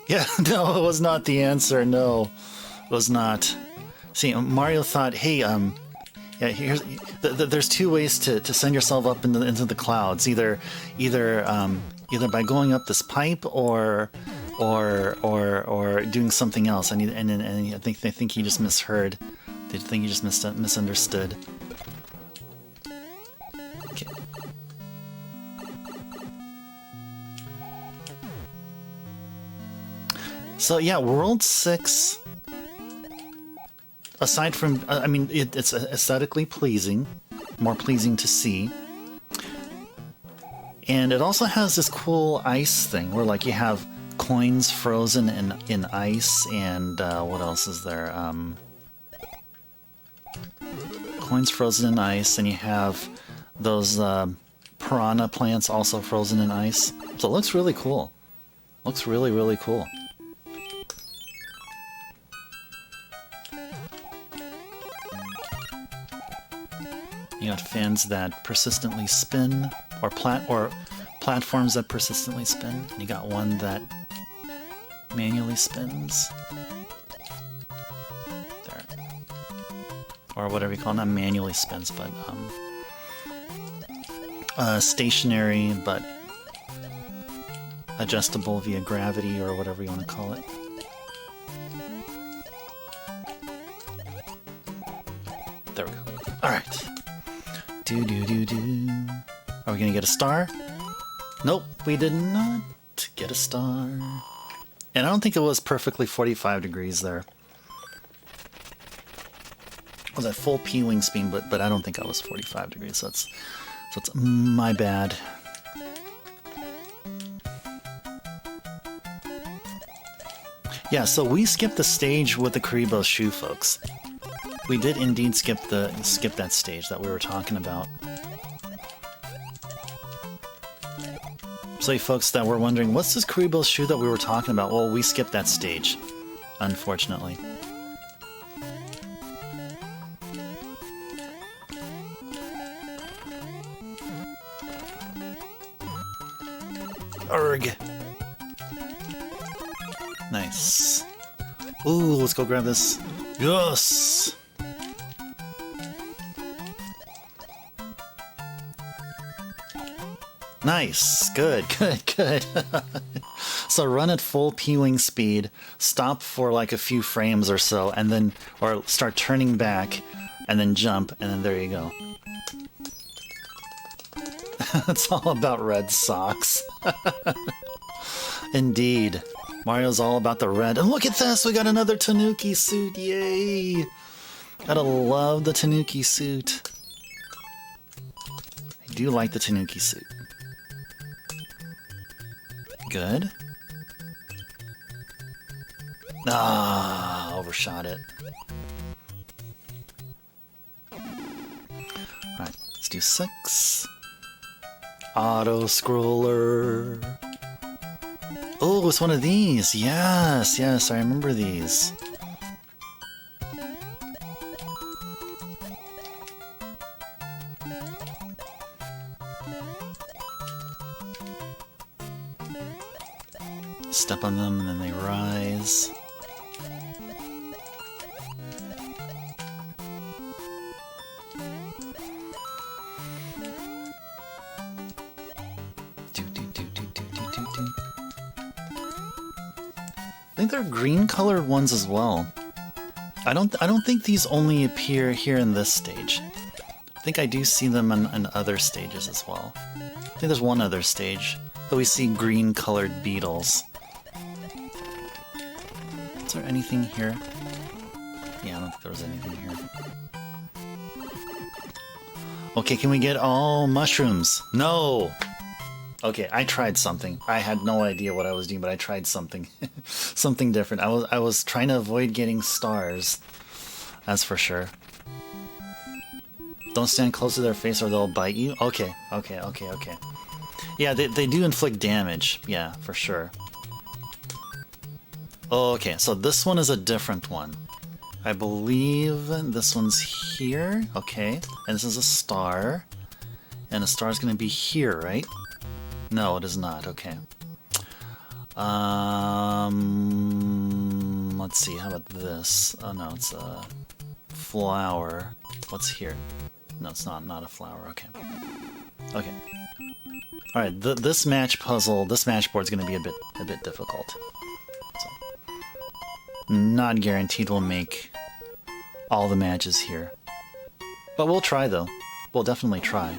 Yeah, no, it was not the answer. No, it was not. See, Mario thought, hey, yeah, there's two ways to send yourself up into the clouds. Either by going up this pipe or doing something else. And I think he just misheard. I think he just misunderstood. Okay. So yeah, World 6. Aside from, I mean, it's aesthetically pleasing, more pleasing to see. And it also has this cool ice thing where, like, you have coins frozen in ice, and what else is there? Coins frozen in ice, and you have those piranha plants also frozen in ice. So it looks really cool. Looks really, really cool. You got fans that persistently spin, or platforms that persistently spin. And you got one that manually spins. There. Or whatever you call it, not manually spins, but stationary, but adjustable via gravity, or whatever you want to call it. There we go. Alright. Are we gonna get a star? Nope, we did not get a star. And I don't think it was perfectly 45 degrees there. I was at full P-wing speed, but I don't think I was 45 degrees, so it's my bad. Yeah, so we skipped the stage with the Kuribo shoe, folks. We did indeed skip that stage that we were talking about. So you folks that were wondering, what's this Kuribo shoe that we were talking about? Well, we skipped that stage, unfortunately. Urgh. Nice. Ooh, let's go grab this. Yes! Nice. Good. So run at full P-wing speed, stop for like a few frames or so, and then, or start turning back, and then jump, and then there you go. It's all about Red Sox. Indeed. Mario's all about the red. And look at this! We got another Tanuki suit! Yay! Gotta love the Tanuki suit. I do like the Tanuki suit. Good. Ah, overshot it. Alright, let's do 6. Auto scroller. Oh, it's one of these. Yes, yes, I remember these. Step on them and then they rise. I think there are green colored ones as well. I don't think these only appear here in this stage. I think I do see them in other stages as well. I think there's one other stage that we see green colored beetles. Is there anything here? Yeah, I don't think there was anything here. Okay, can we get all mushrooms? No! Okay, I tried something. I had no idea what I was doing, but I tried something. Something different. I was trying to avoid getting stars. That's for sure. Don't stand close to their face or they'll bite you? Okay, okay, okay, okay. Yeah, they do inflict damage. Yeah, for sure. Okay, so this one is a different one. I believe this one's here. Okay, and this is a star. And the star is going to be here, right? No, it is not. Okay. Let's see. How about this? Oh no, it's a flower. What's here? No, it's not a flower. Okay. Okay. All right. This match puzzle, this match board is going to be a bit difficult. So, not guaranteed we'll make all the matches here, but we'll try though. We'll definitely try.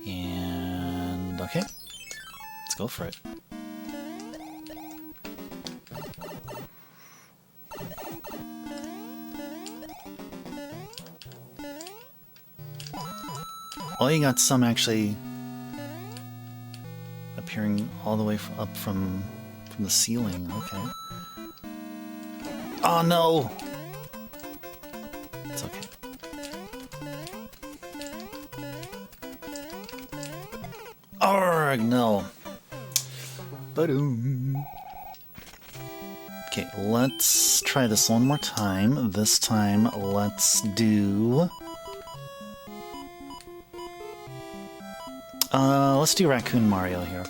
And okay, let's go for it. Oh, you got some actually appearing all the way up from the ceiling. Okay. Oh no! It's okay. Arrgh, no. Ba-doom. Okay, let's try this one more time. This time, let's do... let's do Raccoon Mario here.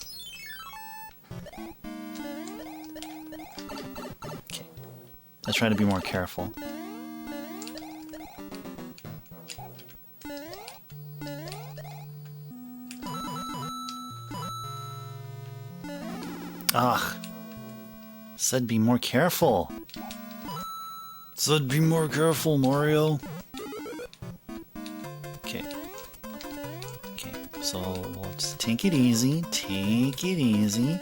Okay. Let's try to be more careful. Ugh. Said be more careful. Said be more careful, Mario. Okay. Okay, so we'll just take it easy. Take it easy.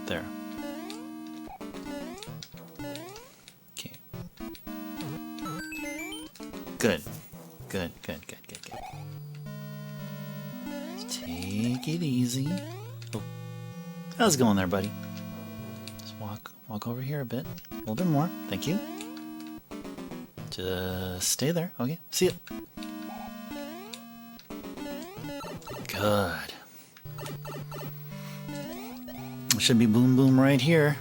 There. Okay. Good. Good, good, good, good, good. Just take it easy. Oh. How's it going there, buddy? Just walk over here a bit. A little bit more. Thank you. Just stay there. Okay. See ya. Good. Should be Boom Boom right here.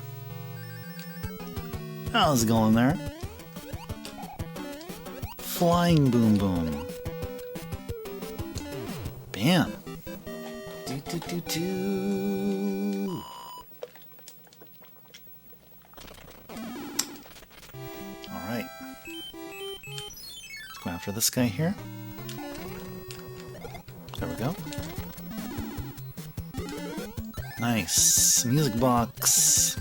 How's it going there? Flying Boom Boom. Bam. Do do do do. All right. Let's go after this guy here. There we go. Nice. Music box.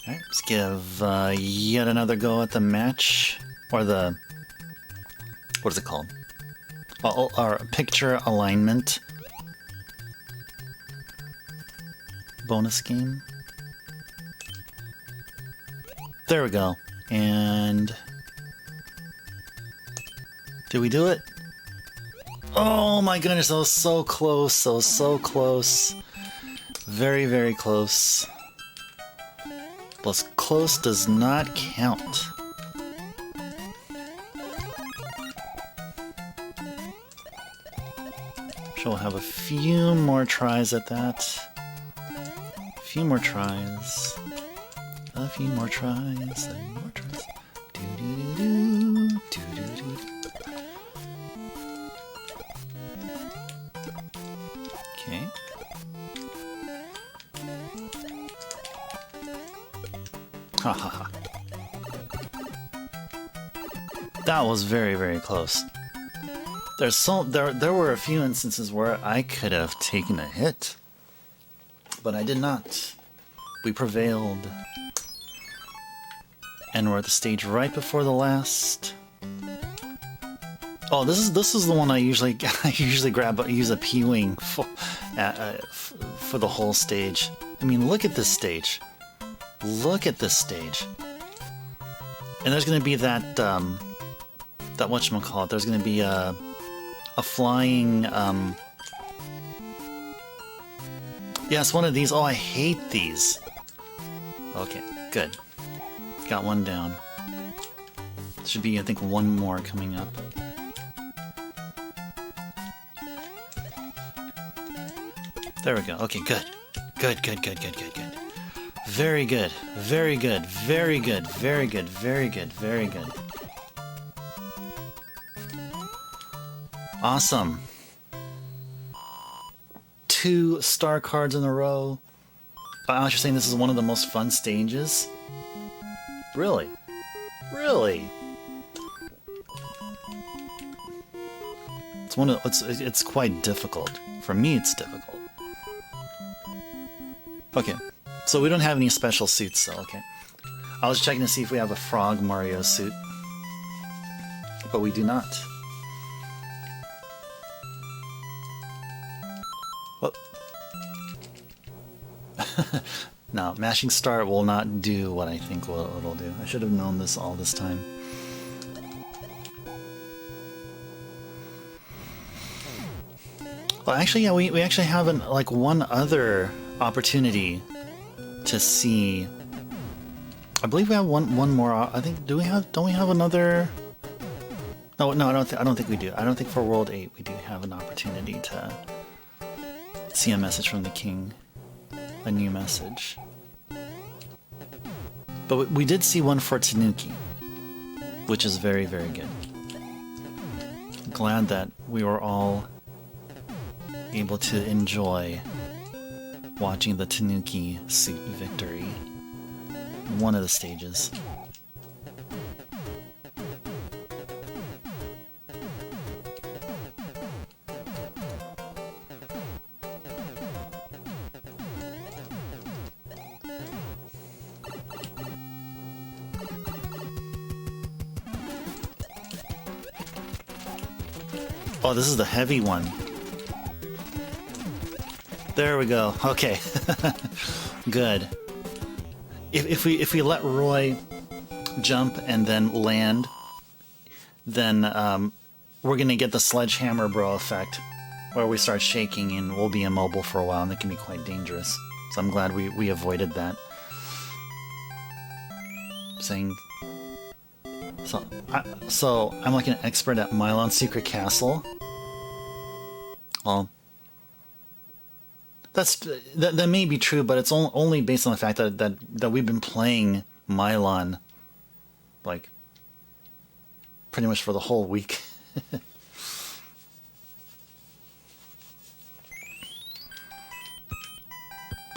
Alright, let's give yet another go at the match. Or the... what is it called? Or picture alignment. bonus game. There we go. And... did we do it? Oh my goodness, that was so close. That was so close. Very, very close. Plus, close does not count. Sure, we'll have a few more tries at that. A few more tries. A few more tries. A few more tries. Do-do-do-do. Do-do-do-do. Okay. Ha ha ha. That was very, very close. There were a few instances where I could have taken a hit, but I did not. We prevailed. And we're at the stage right before the last. Oh, this is the one I usually grab, use a P-wing for the whole stage. I mean, look at this stage. Look at this stage. And there's gonna be that whatchamacallit, there's gonna be a flying yes, one of these. Oh, I hate these. Okay, good. Got one down. Should be, I think, one more coming up. There we go. Okay, good. Good, good, good, good, good, good. Very good. Very good. Very good. Very good. Very good. Very good. Awesome. 2 star cards in a row. You're saying this is one of the most fun stages? Really? Really? It's quite difficult. For me, it's difficult. Okay, so we don't have any special suits, though. Okay, I was checking to see if we have a Frog Mario suit, but we do not. What? No, mashing start will not do what I think it'll do. I should have known this all this time. Well, actually, yeah, we actually have one other opportunity to see. I believe we have one more. I think don't we have another? No, I don't think we do. I don't think for World 8 we do have an opportunity to see a message from the king. A new message. But we did see one for Tanuki, which is very, very good. Glad that we were all able to enjoy watching the Tanuki suit victory in one of the stages. Oh, this is the heavy one. There we go. Okay. Good. If we let Roy jump and then land, then we're gonna get the sledgehammer bro effect, where we start shaking and we'll be immobile for a while, and it can be quite dangerous. So I'm glad we avoided that. So I'm like an expert at Milon Secret Castle. Well, that may be true, but it's only based on the fact that we've been playing Milon like pretty much for the whole week.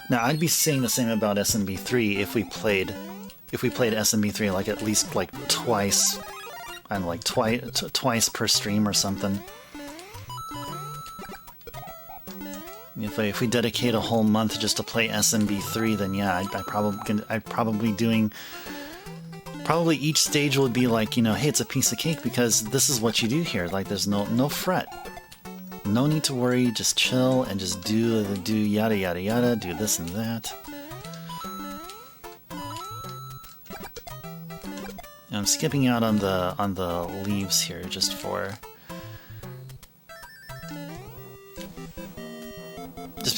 Now, I'd be saying the same about SMB3 if we played SMB3 like at least like twice, and like twice per stream or something. If we dedicate a whole month just to play SMB3, then yeah, I'd probably doing. Probably each stage would be like, hey, it's a piece of cake because this is what you do here. Like, there's no fret. No need to worry, just chill and just do yada yada yada, do this and that. And I'm skipping out on the leaves here just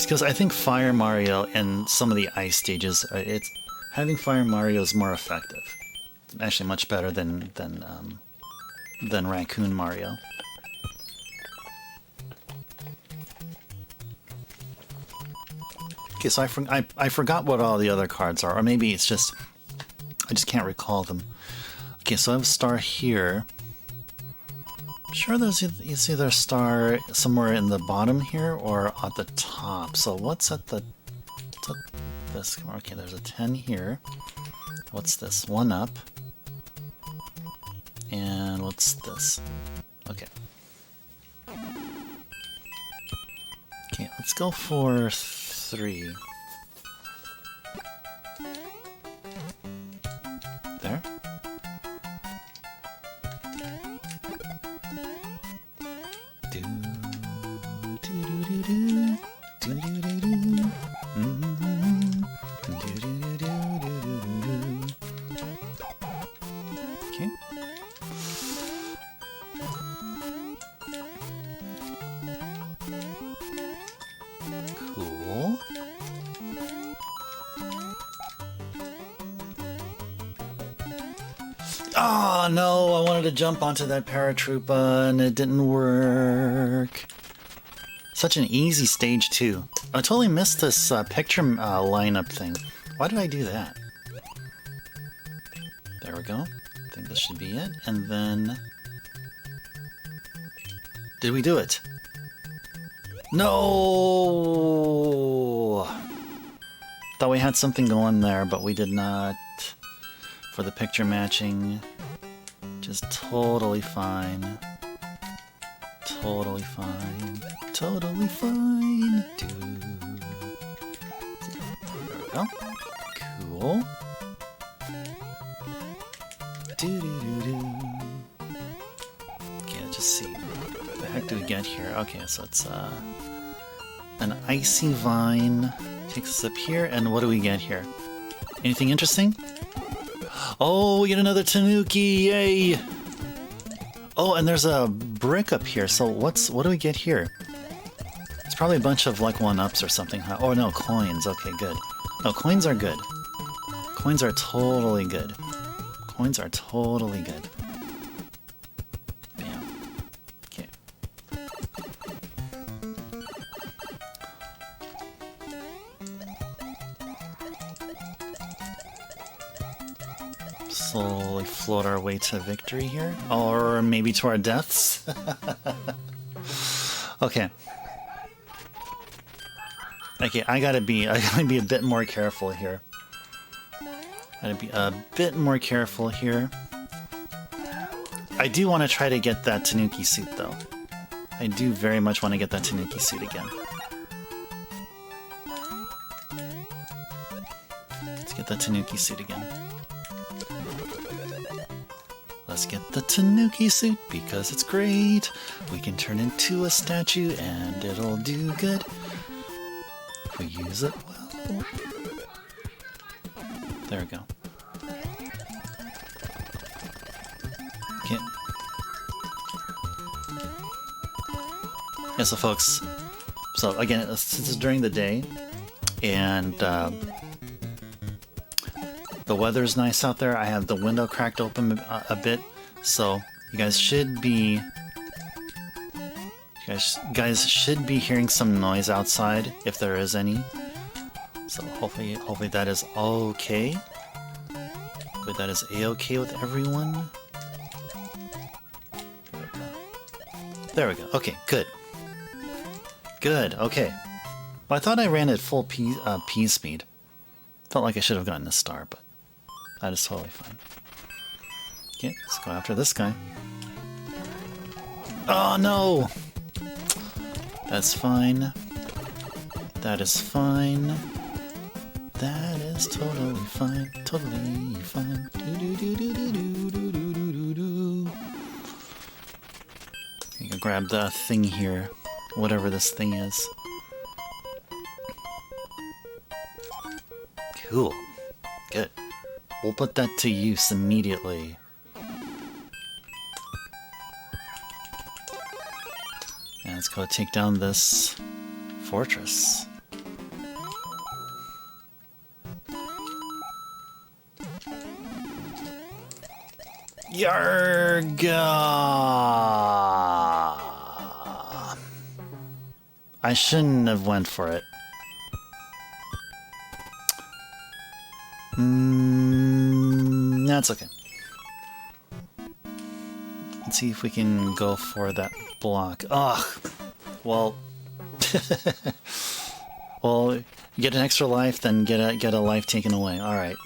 because I think Fire Mario and some of the ice stages, having Fire Mario is more effective. Actually, much better than Raccoon Mario. Okay, so I forgot what all the other cards are, or maybe it's just I just can't recall them. Okay, so I have a star here. I'm sure it's either a star somewhere in the bottom here or at the top. So what's at this? Okay, there's a 10 here. What's this? 1 up. And what's this? Okay. Okay, let's go for 3. There. Okay. Cool. Oh no, I wanted to jump onto that paratroopa and it didn't work. Such an easy stage too. I totally missed this picture lineup thing. Why did I do that? There we go. I think this should be it. And then... Did we do it? No! Thought we had something going there, but we did not. For the picture matching. Just totally fine. Totally fine. Totally fine. There we go. Cool. Okay, let's just see. What the heck do we get here? Okay, so it's an icy vine. Takes us up here, and what do we get here? Anything interesting? Oh, we get another Tanuki! Yay! Oh, and there's a brick up here. So what do we get here? It's probably a bunch of like 1-ups or something. Huh? Oh no, coins. Okay, good. No, coins are good. Coins are totally good. Coins are totally good. Bam. Okay. Slowly float our way to victory here. Or maybe to our deaths. Okay. Okay, I gotta be a bit more careful here. Gotta be a bit more careful here. I do want to try to get that Tanuki suit, though. I do very much want to get that Tanuki suit again. Let's get that Tanuki suit again. Let's get the Tanuki suit because it's great. We can turn into a statue and it'll do good if we use it well. There we go. Okay. Yeah, so folks, so again, since it's during the day and the weather's nice out there, I have the window cracked open a bit, so you guys should be hearing some noise outside if there is any. So hopefully that is okay. Hopefully that is a-okay with everyone. There we go. Okay, good. Good, okay. Well, I thought I ran at full P speed. Felt like I should have gotten a star, but that is totally fine. Okay, let's go after this guy. Oh no! That's fine. That is fine. That is totally fine. Totally fine. You can grab the thing here. whatever this thing is. Cool. Good. We'll put that to use immediately. And let's go take down this fortress. Yarga! I shouldn't have went for it. That's okay. Let's see if we can go for that block. Ugh! Well... well, you get an extra life, then get a life taken away. Alright.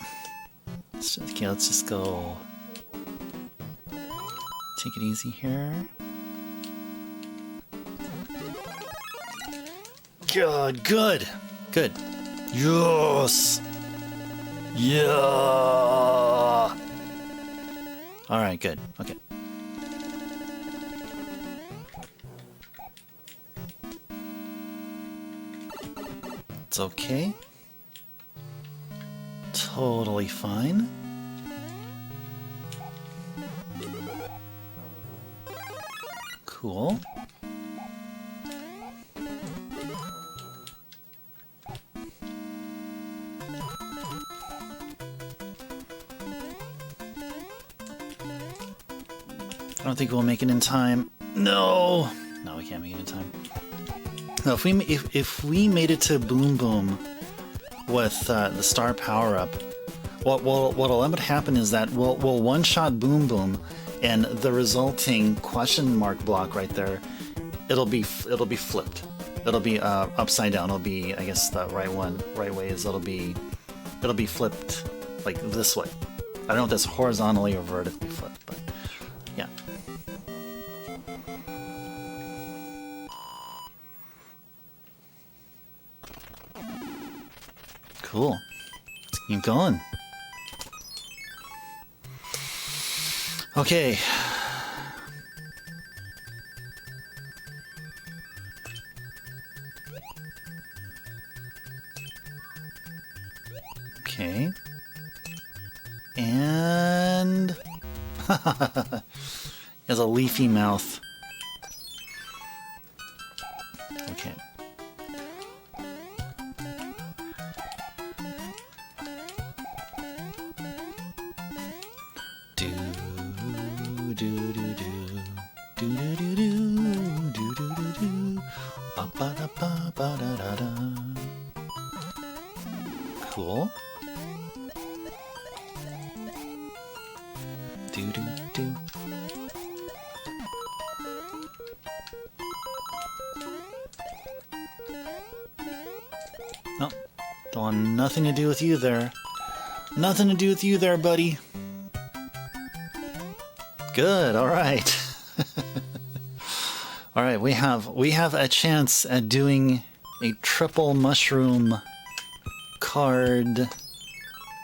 Okay, let's just go... Take it easy here. Good, good, good. Yes. Yeah. All right, good. Okay. It's okay. Totally fine. Cool. I don't think we'll make it in time. No! No, we can't make it in time. No, if we made it to Boom Boom with the star power-up, what'll end up happen is that we'll one-shot Boom Boom, and the resulting question mark block right there, it'll be flipped. It'll be upside down. It'll be, I guess the right way is it'll be flipped like this way. I don't know if that's horizontally or vertically flipped, but yeah. Cool. Let's keep going. Okay. Okay. And... he has a leafy mouth. Okay. Cool. Do. No, don't want nothing to do with you there. Nothing to do with you there, buddy. Good. All right. All right. We have a chance at doing a triple mushroom card. Let's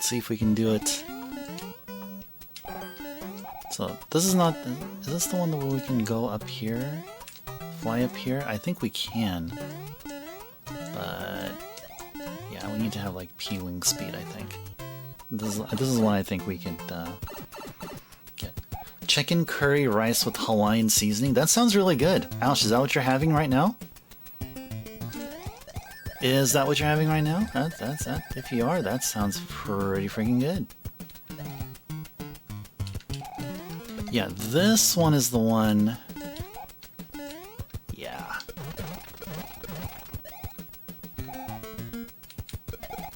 see if we can do it. So this is not... Is this the one where we can go up here? Fly up here? I think we can. But... yeah, we need to have like P-wing speed, I think. This is what I think we could get. Chicken curry rice with Hawaiian seasoning? That sounds really good. Ouch, is that what you're having right now? Is that what you're having right now? That's if you are, that sounds pretty freaking good. Yeah, this one is the one... yeah.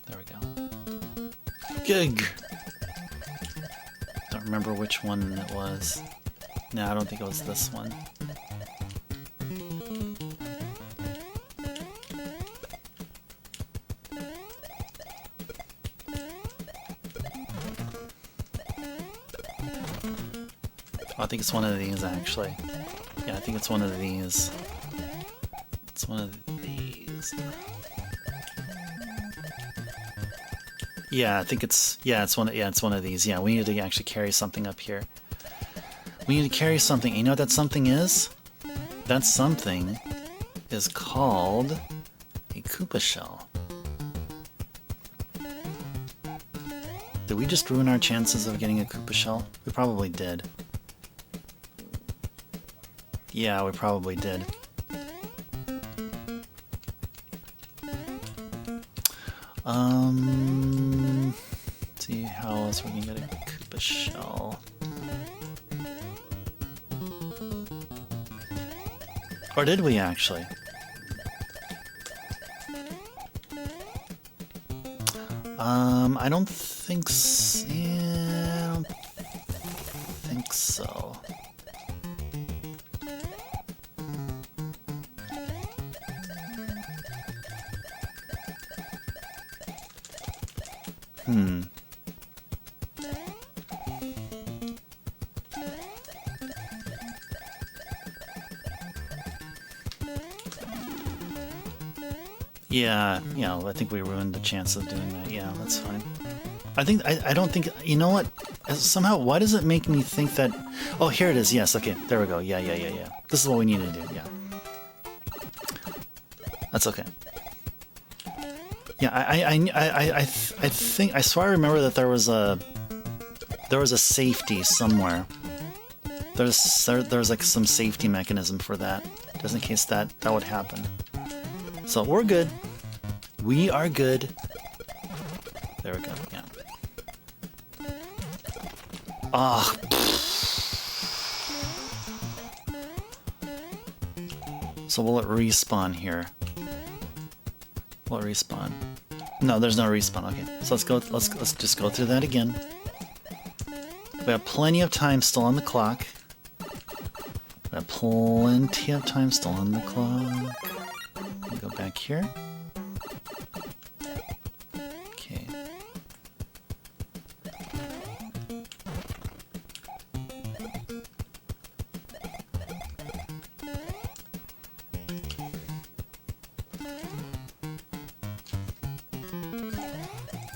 There we go. Gig! Don't remember which one it was. No, I don't think it was this one. I think it's one of these, actually. Yeah, I think it's one of these. It's one of these. Yeah, I think it's... yeah, it's one of these. Yeah, we need to actually carry something up here. We need to carry something. You know what that something is? That something is called a Koopa shell. Did we just ruin our chances of getting a Koopa shell? We probably did. Yeah, we probably did. Let's see how else we can get a Koopa shell. Or did we actually? I don't think so. Yeah, I don't think so. Yeah, I think we ruined the chance of doing that. Yeah, that's fine. I don't think, you know what? Somehow, why does it make me think that... Oh, here it is. Yes, okay. There we go. Yeah. This is what we need to do. Yeah. That's okay. Yeah, I think, I swear I remember that there was a safety somewhere. There's like some safety mechanism for that, just in case that would happen. So we're good. We are good. There we go. Yeah. Ah. So will it respawn here? Will it respawn? No, there's no respawn. Okay. So let's go. Let's just go through that again. We have plenty of time still on the clock. We have plenty of time still on the clock. Go back here. Okay.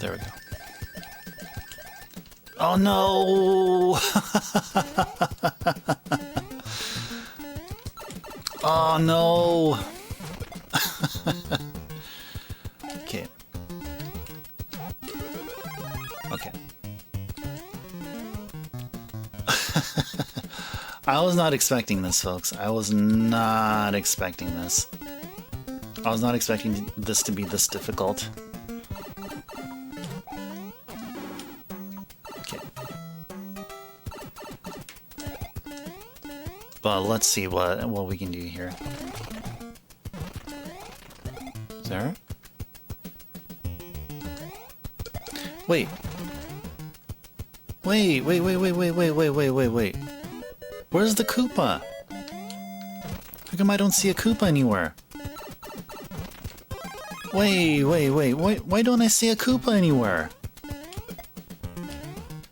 There we go. Oh no! Oh no! Okay. Okay. I was not expecting this, folks. I was not expecting this. I was not expecting this to be this difficult. Okay. But let's see what we can do here. There? Wait. Wait. Where's the Koopa? How come I don't see a Koopa anywhere? Wait. Why don't I see a Koopa anywhere?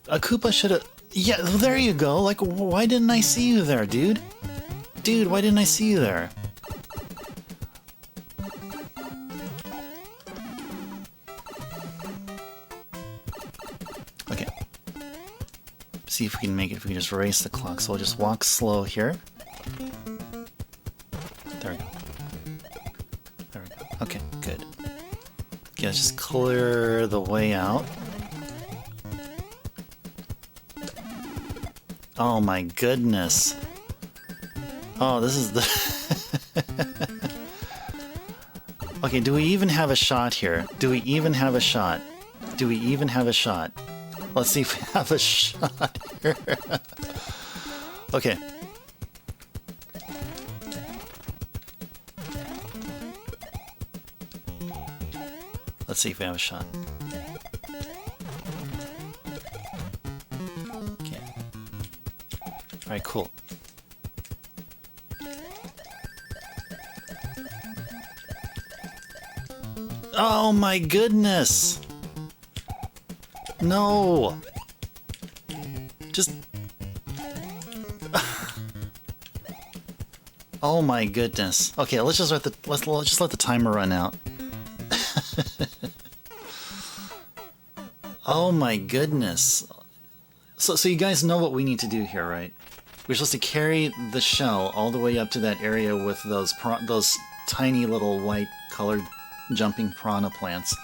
A Koopa should have... Yeah, there you go. Like, why didn't I see you there, dude? Dude, why didn't I see you there? Okay. See if we can make it, if we can just race the clock. So we'll just walk slow here. There we go. There we go. Okay, good. Okay, let's just clear the way out. Oh my goodness. Oh, this is the... Okay, do we even have a shot here? Do we even have a shot? Do we even have a shot? Let's see if we have a shot here. Okay. Let's see if we have a shot. Okay. Alright, cool. Oh my goodness! No! Just... Oh my goodness. Okay, let's just let the timer run out. Oh my goodness. So you guys know what we need to do here, right? We're supposed to carry the shell all the way up to that area with those tiny little white colored jumping piranha plants.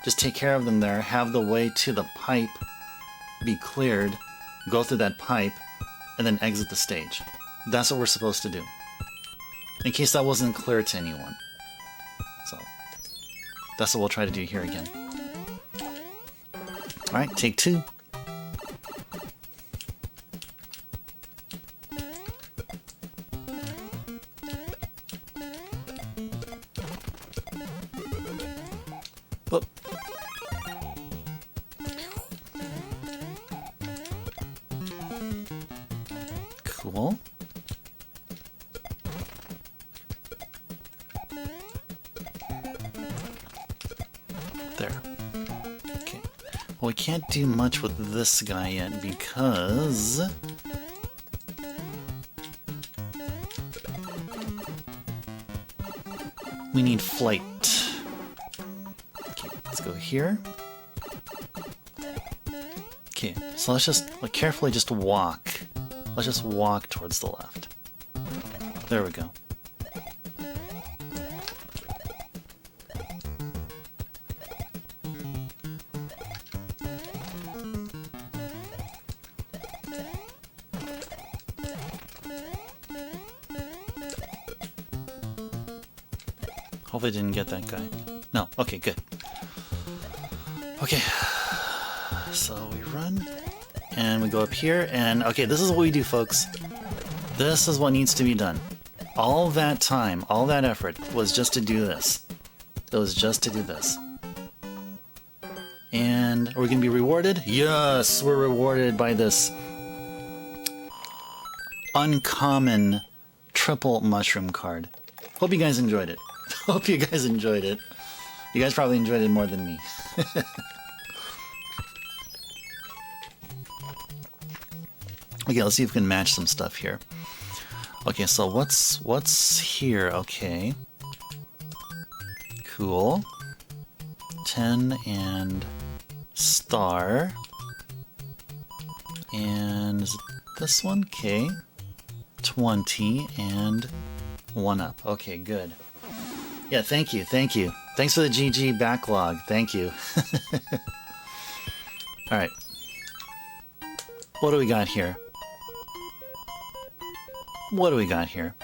Just take care of them there, have the way to the pipe be cleared, go through that pipe, and then exit the stage. That's what we're supposed to do. In case that wasn't clear to anyone. So, that's what we'll try to do here again. Alright, take 2. Whoop. Cool. There. Okay. Well, we can't do much with this guy yet because we need flight. Okay, let's go here. Okay, so let's just carefully just walk. Let's just walk towards the left. There we go. Hopefully I didn't get that guy. No, okay, good. Okay, so we run, and we go up here, and okay, this is what we do, folks. This is what needs to be done. All that time, all that effort was just to do this. It was just to do this. And are we going to be rewarded? Yes, we're rewarded by this uncommon triple mushroom card. Hope you guys enjoyed it. Hope you guys enjoyed it. You guys probably enjoyed it more than me. Okay, let's see if we can match some stuff here. Okay, so what's here? Okay. Cool. 10 and star. And is it this one? Okay. 20 and 1 up. Okay, good. Yeah, thank you, thank you. Thanks for the GG backlog. Thank you. Alright. What do we got here? What do we got here?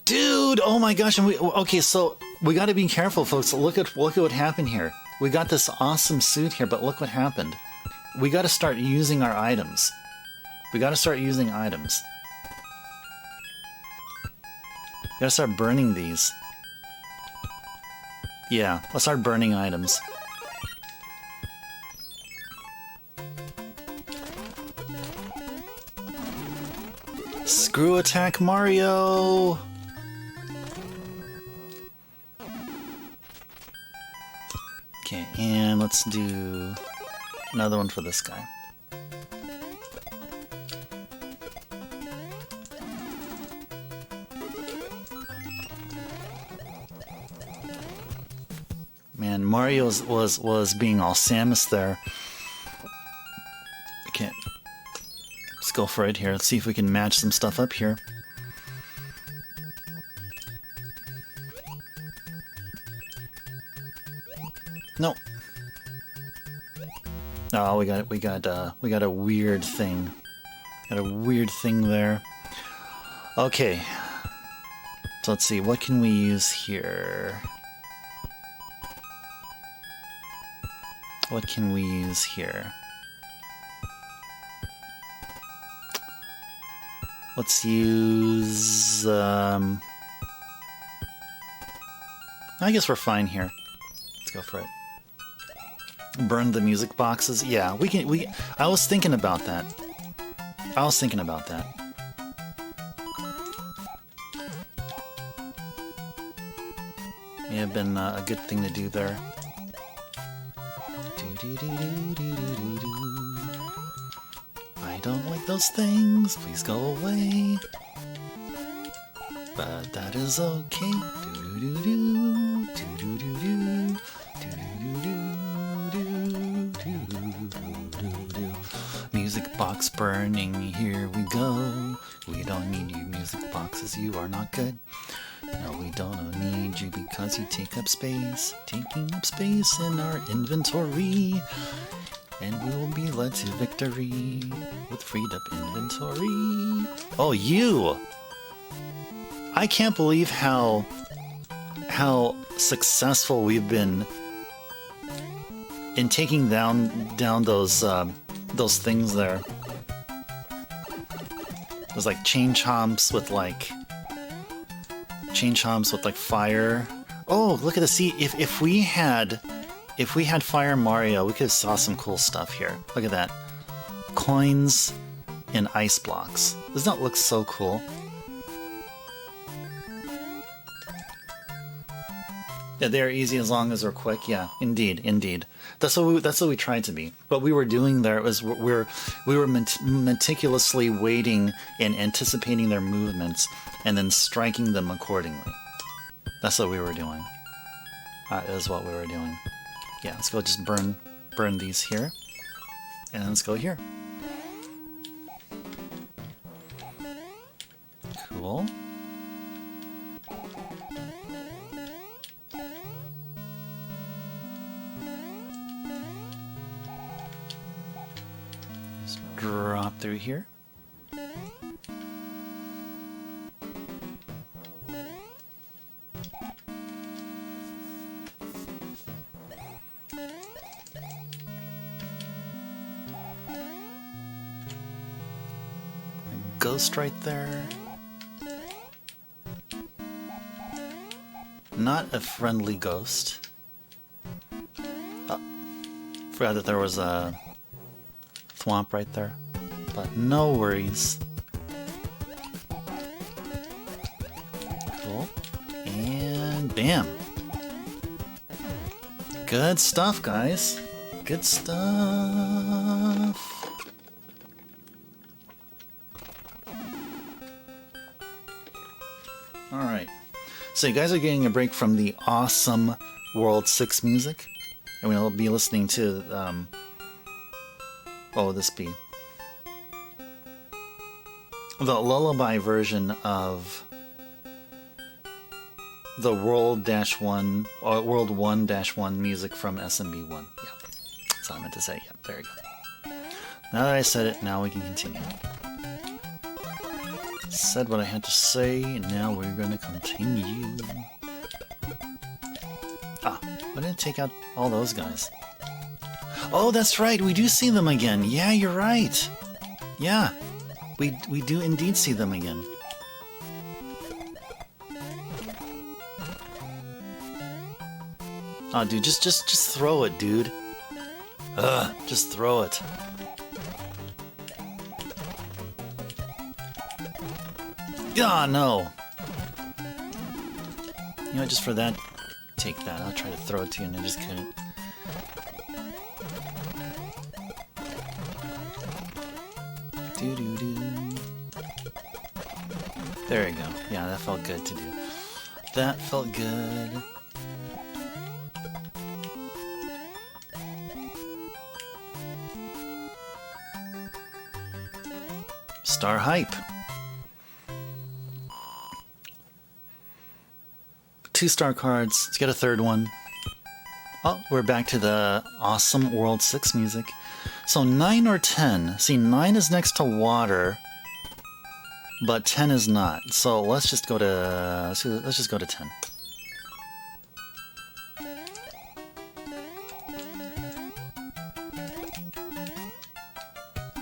Dude, oh my gosh, and okay, so we got to be careful, folks. Look at what happened here. We got this awesome suit here, but look what happened. We got to start using our items. We got to start using items. Gotta start burning these. Yeah, let's start burning items. Screw attack Mario! Okay, and let's do another one for this guy. Man, Mario was being all Samus there. Okay, let's go for it here. Let's see if we can match some stuff up here. No. Oh, we got a weird thing. Got a weird thing there. Okay. So let's see, what can we use here? What can we use here? Let's use, I guess we're fine here. Let's go for it. Burn the music boxes. Yeah, I was thinking about that. May have been a good thing to do there. I don't like those things, please go away. But that is okay. Music box burning, here we go. We don't need you music boxes, you are not good. No, we don't need you because you take up space. Taking up space in our inventory. And we will be led to victory with freed up inventory. Oh, you! I can't believe how successful we've been in taking down those things there. Those like chain chomps with like fire. Oh, look at this! See, if we had Fire Mario, we could have saw some cool stuff here. Look at that, coins and ice blocks. Doesn't that look so cool? Yeah, they're easy as long as they're quick. Yeah, indeed. That's what we tried to be. What we were doing there was we were meticulously waiting and anticipating their movements, and then striking them accordingly. That's what we were doing. That is what we were doing. Yeah, let's go just burn these here, and let's go here. Cool. Drop through here. A ghost right there. Not a friendly ghost. Oh, forgot that there was a thwomp right there, but no worries. Cool. And bam. Good stuff, guys. Good stuff. Alright. So you guys are getting a break from the awesome World 6 music. And we'll be listening to what would this be? The lullaby version of the World 1-1 or World 1-1 music from SMB1. Yeah, that's what I meant to say. Yeah, there you go. Now that I said it, now we can continue. Said what I had to say, and now we're going to continue. Ah, why didn't it take out all those guys? Oh, that's right, we do see them again. Yeah, you're right. Yeah, we do indeed see them again. Oh, dude, just throw it, dude. Ugh, just throw it. Ah, no. You know, just for that, take that. I'll try to throw it to you, and I just couldn't. There you go. Yeah, that felt good to do. That felt good. Star hype. 2-star cards. Let's get a third one. Oh, we're back to the awesome World 6 music. So 9 or 10. See, 9 is next to water, but 10 is not. So let's just go to 10.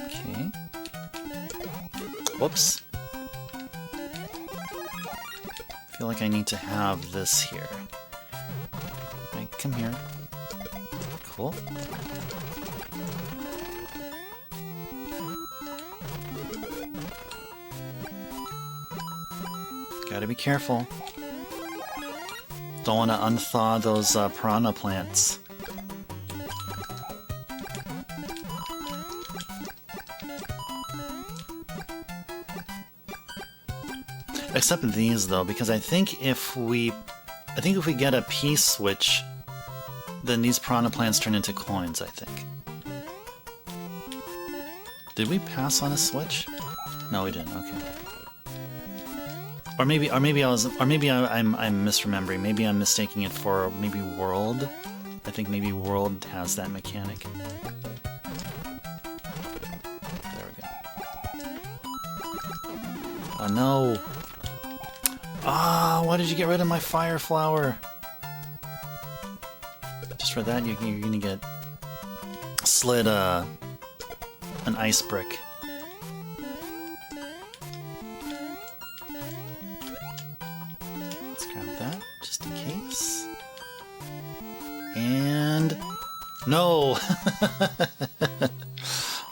Okay. Whoops. I feel like I need to have this here. Right, come here. Cool. Gotta be careful. Don't want to unthaw those piranha plants. Except these though, because I think if we get a P switch, then these piranha plants turn into coins, I think. Did we pass on a switch? No, we didn't. Okay. Or maybe I'm misremembering. Maybe I'm mistaking it for maybe World. I think maybe World has that mechanic. There we go. Oh no! Ah, why did you get rid of my fire flower? Just for that, you're gonna get slid an ice brick. Let's grab that just in case. And no,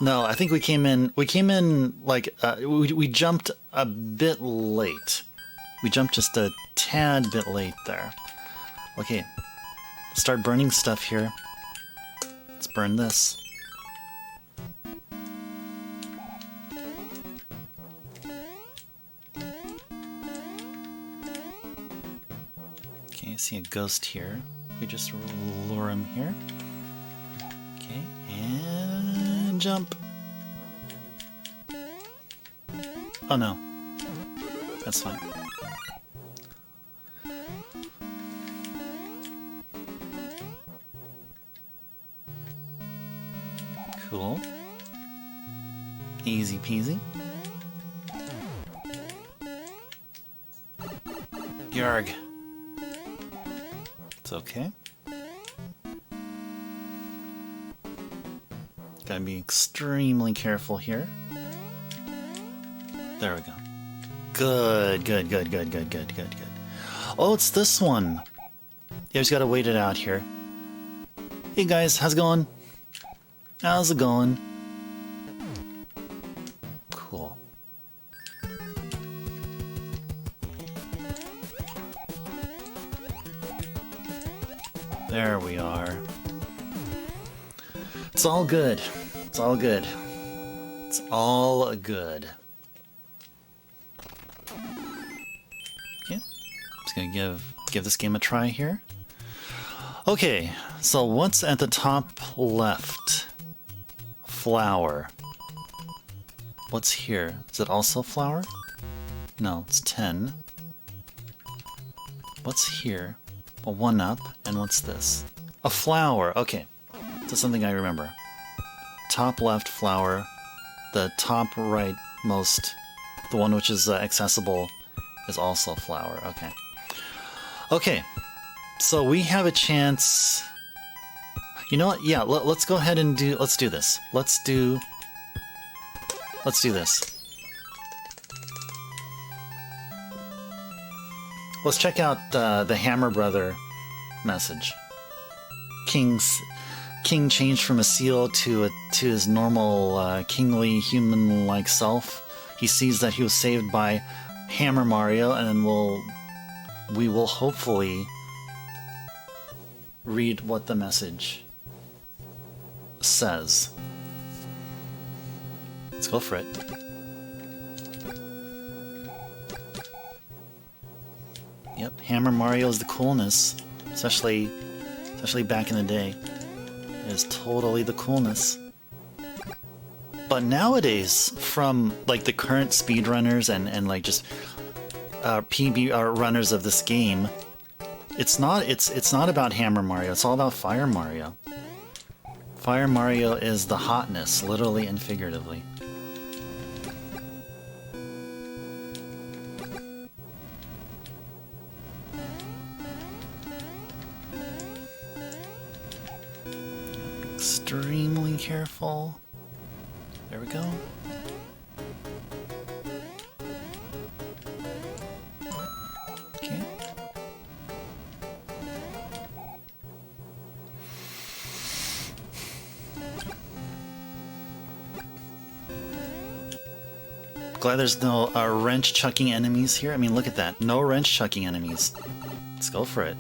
no. I think we came in. We came in like we jumped a bit late. We jumped just a tad bit late there. Okay, start burning stuff here. Let's burn this. Okay, I see a ghost here. We just lure him here. Okay, and jump. Oh no, that's fine. Cool. Easy peasy. Yarg. It's okay. Gotta be extremely careful here. There we go. Good, good, good, good, good, good, good, good. Oh, it's this one. Yeah, just gotta wait it out here. Hey guys, how's it going? How's it going? Cool. There we are. It's all good. It's all good. It's all good. Okay. Just gonna give this game a try here. Okay, so what's at the top left? Flower. What's here? Is it also flower? No, it's 10. What's here? A 1-up, and what's this? A flower, okay. That's something I remember. Top left flower, the top right most, the one which is accessible, is also flower, okay. Okay, so we have a chance. You know what? Yeah, let's go ahead and let's do this. Let's do this. Let's check out the Hammer Brother message. King changed from a seal to his normal kingly human-like self. He sees that he was saved by Hammer Mario, and then we will hopefully read what the message says. Let's go for it. Yep, Hammer Mario is the coolness, especially back in the day. It is totally the coolness. But nowadays, from like the current speedrunners and like just PB runners of this game, it's not about Hammer Mario. It's all about Fire Mario. Fire Mario is the hotness, literally and figuratively. Extremely careful. There we go. Okay. Glad there's no wrench chucking enemies here. I mean, look at that. No wrench chucking enemies. Let's go for it.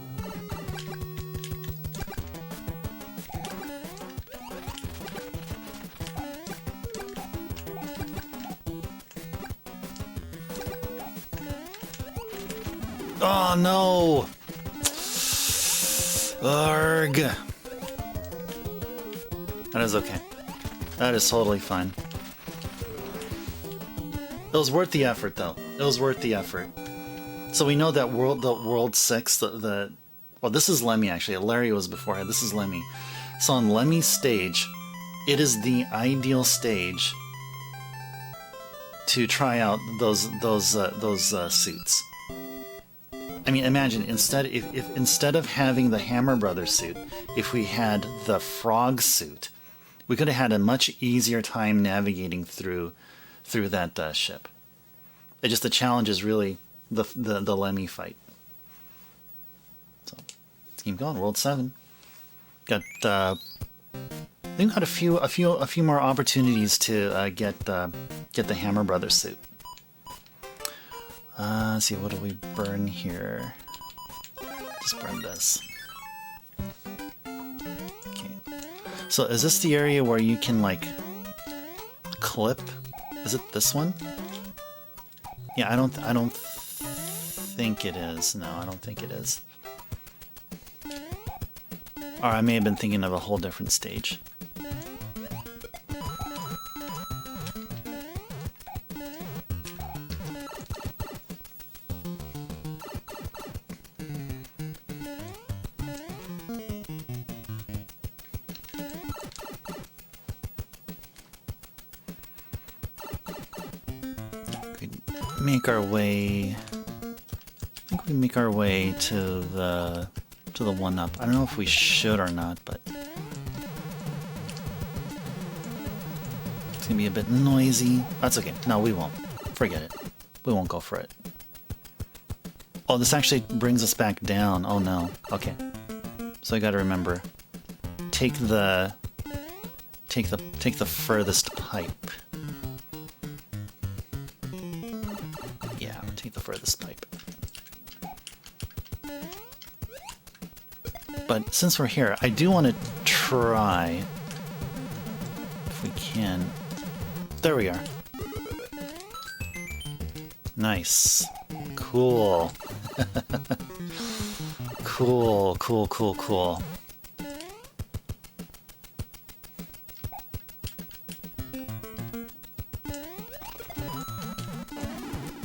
Oh no! Arg! That is okay. That is totally fine. It was worth the effort, though. It was worth the effort. So we know that the World 6, well, this is Lemmy, actually. Larry was beforehand. This is Lemmy. So on Lemmy's stage, it is the ideal stage to try out those suits. I mean, imagine if instead of having the Hammer Brothers suit, if we had the Frog suit, we could have had a much easier time navigating through that ship. It just, the challenge is really the Lemmy fight. So keep going. World 7 got I think we got a few more opportunities to get the Hammer Brothers suit. Let's see, what do we burn here? Just burn this. Okay. So is this the area where you can like clip? Is it this one? Yeah, I don't think it is. No, I don't think it is. Or I may have been thinking of a whole different stage. Make our way. I think we make our way to the 1-up. I don't know if we should or not, but it's gonna be a bit noisy. That's okay. No, we won't. Forget it. We won't go for it. Oh, this actually brings us back down. Oh no. Okay. So I got to remember. Take the furthest pipe. Take the furthest pipe. But since we're here, I do want to try, if we can. There we are. Nice. Cool. Cool.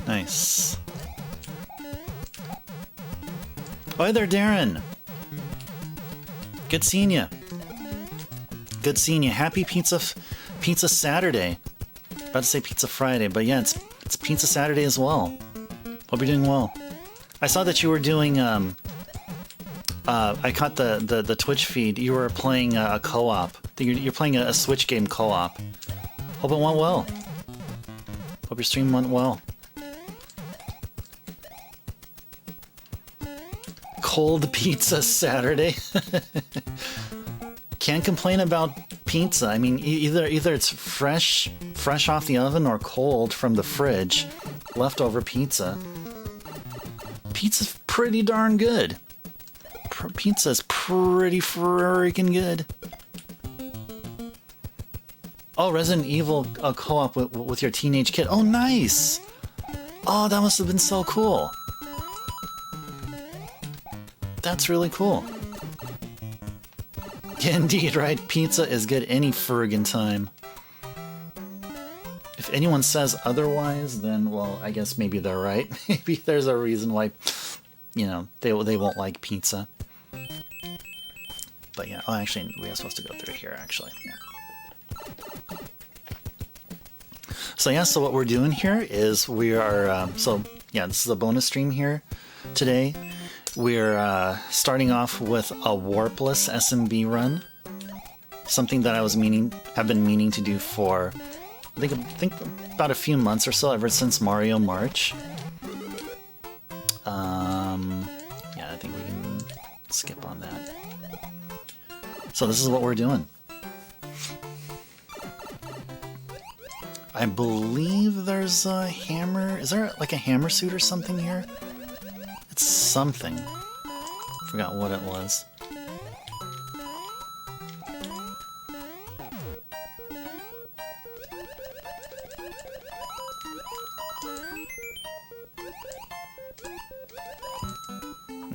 Nice. Hi there, Darren. Good seeing you. Good seeing you. Happy Pizza Saturday. About to say Pizza Friday, but yeah, it's Pizza Saturday as well. Hope you're doing well. I saw that you were doing I caught the Twitch feed. You were playing a co-op. You're playing a Switch game co-op. Hope it went well. Hope your stream went well. Cold pizza Saturday. Can't complain about pizza. I mean, either it's fresh off the oven or cold from the fridge. Leftover pizza. Pizza's pretty darn good. Pizza's pretty freaking good. Oh, Resident Evil co-op with your teenage kid. Oh, nice. Oh, that must have been so cool. That's really cool. Indeed, right? Pizza is good any friggin' time. If anyone says otherwise, then, well, I guess maybe they're right. Maybe there's a reason why, you know, they won't like pizza. But yeah, oh, actually, we are supposed to go through here, actually. Yeah. So yeah, so what we're doing here is we are, so yeah, this is a bonus stream here today. We're starting off with a warpless SMB run. Something that have been meaning to do for, I think about a few months or so, ever since Mario March. Yeah, I think we can skip on that. So this is what we're doing. I believe there's a hammer. Is there like a hammer suit or something here? It's something. Forgot what it was.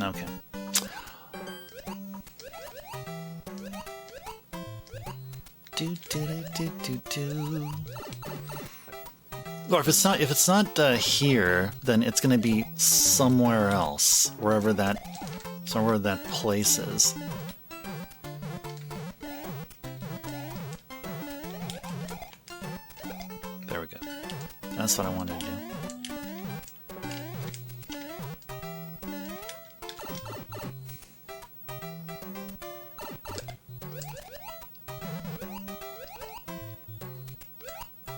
Okay. Or if it's not here, then it's gonna be somewhere else, wherever that place is. There we go. That's what I wanted to do.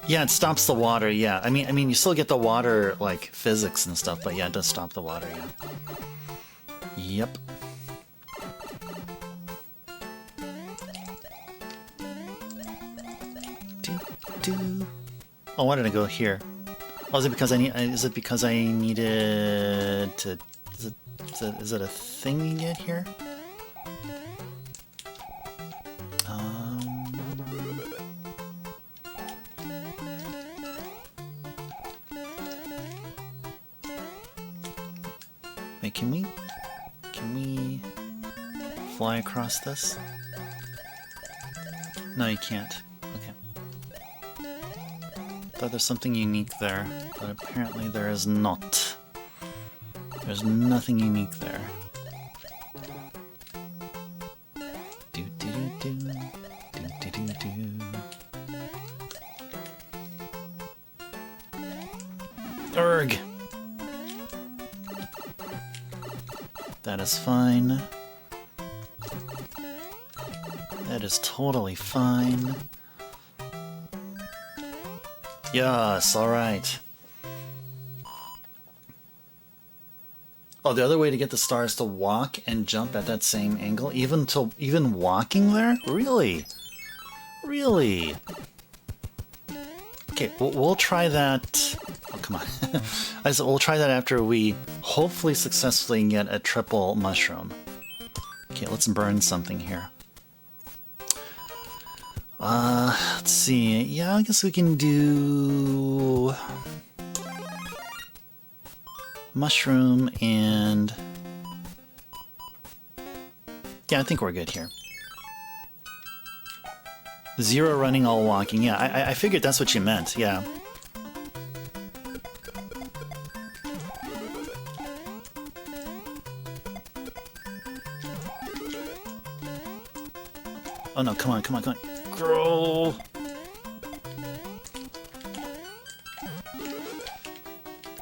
Yeah, it stops the water, yeah. I mean, you still get the water, like, physics and stuff, but yeah, it does stop the water, yeah. Yep. Oh, why did I go here? Oh, is it because I needed to... Is it a thing you get here? Wait, can we fly across this? No, you can't. Okay. Thought there's something unique there, but apparently there is not. There's nothing unique there. Do do do do do do do do. Urgh. That is fine. That is totally fine. Yes, alright. Oh, the other way to get the star is to walk and jump at that same angle? Even walking there? Really? Really? Okay, we'll try that... Oh, come on. I said we'll try that after we hopefully successfully get a triple mushroom. Okay, let's burn something here. Let's see. Yeah, I guess we can do... mushroom and... Yeah, I think we're good here. 0 running, all walking. Yeah, I figured that's what you meant, yeah. Oh no, come on, come on, come on. Grow!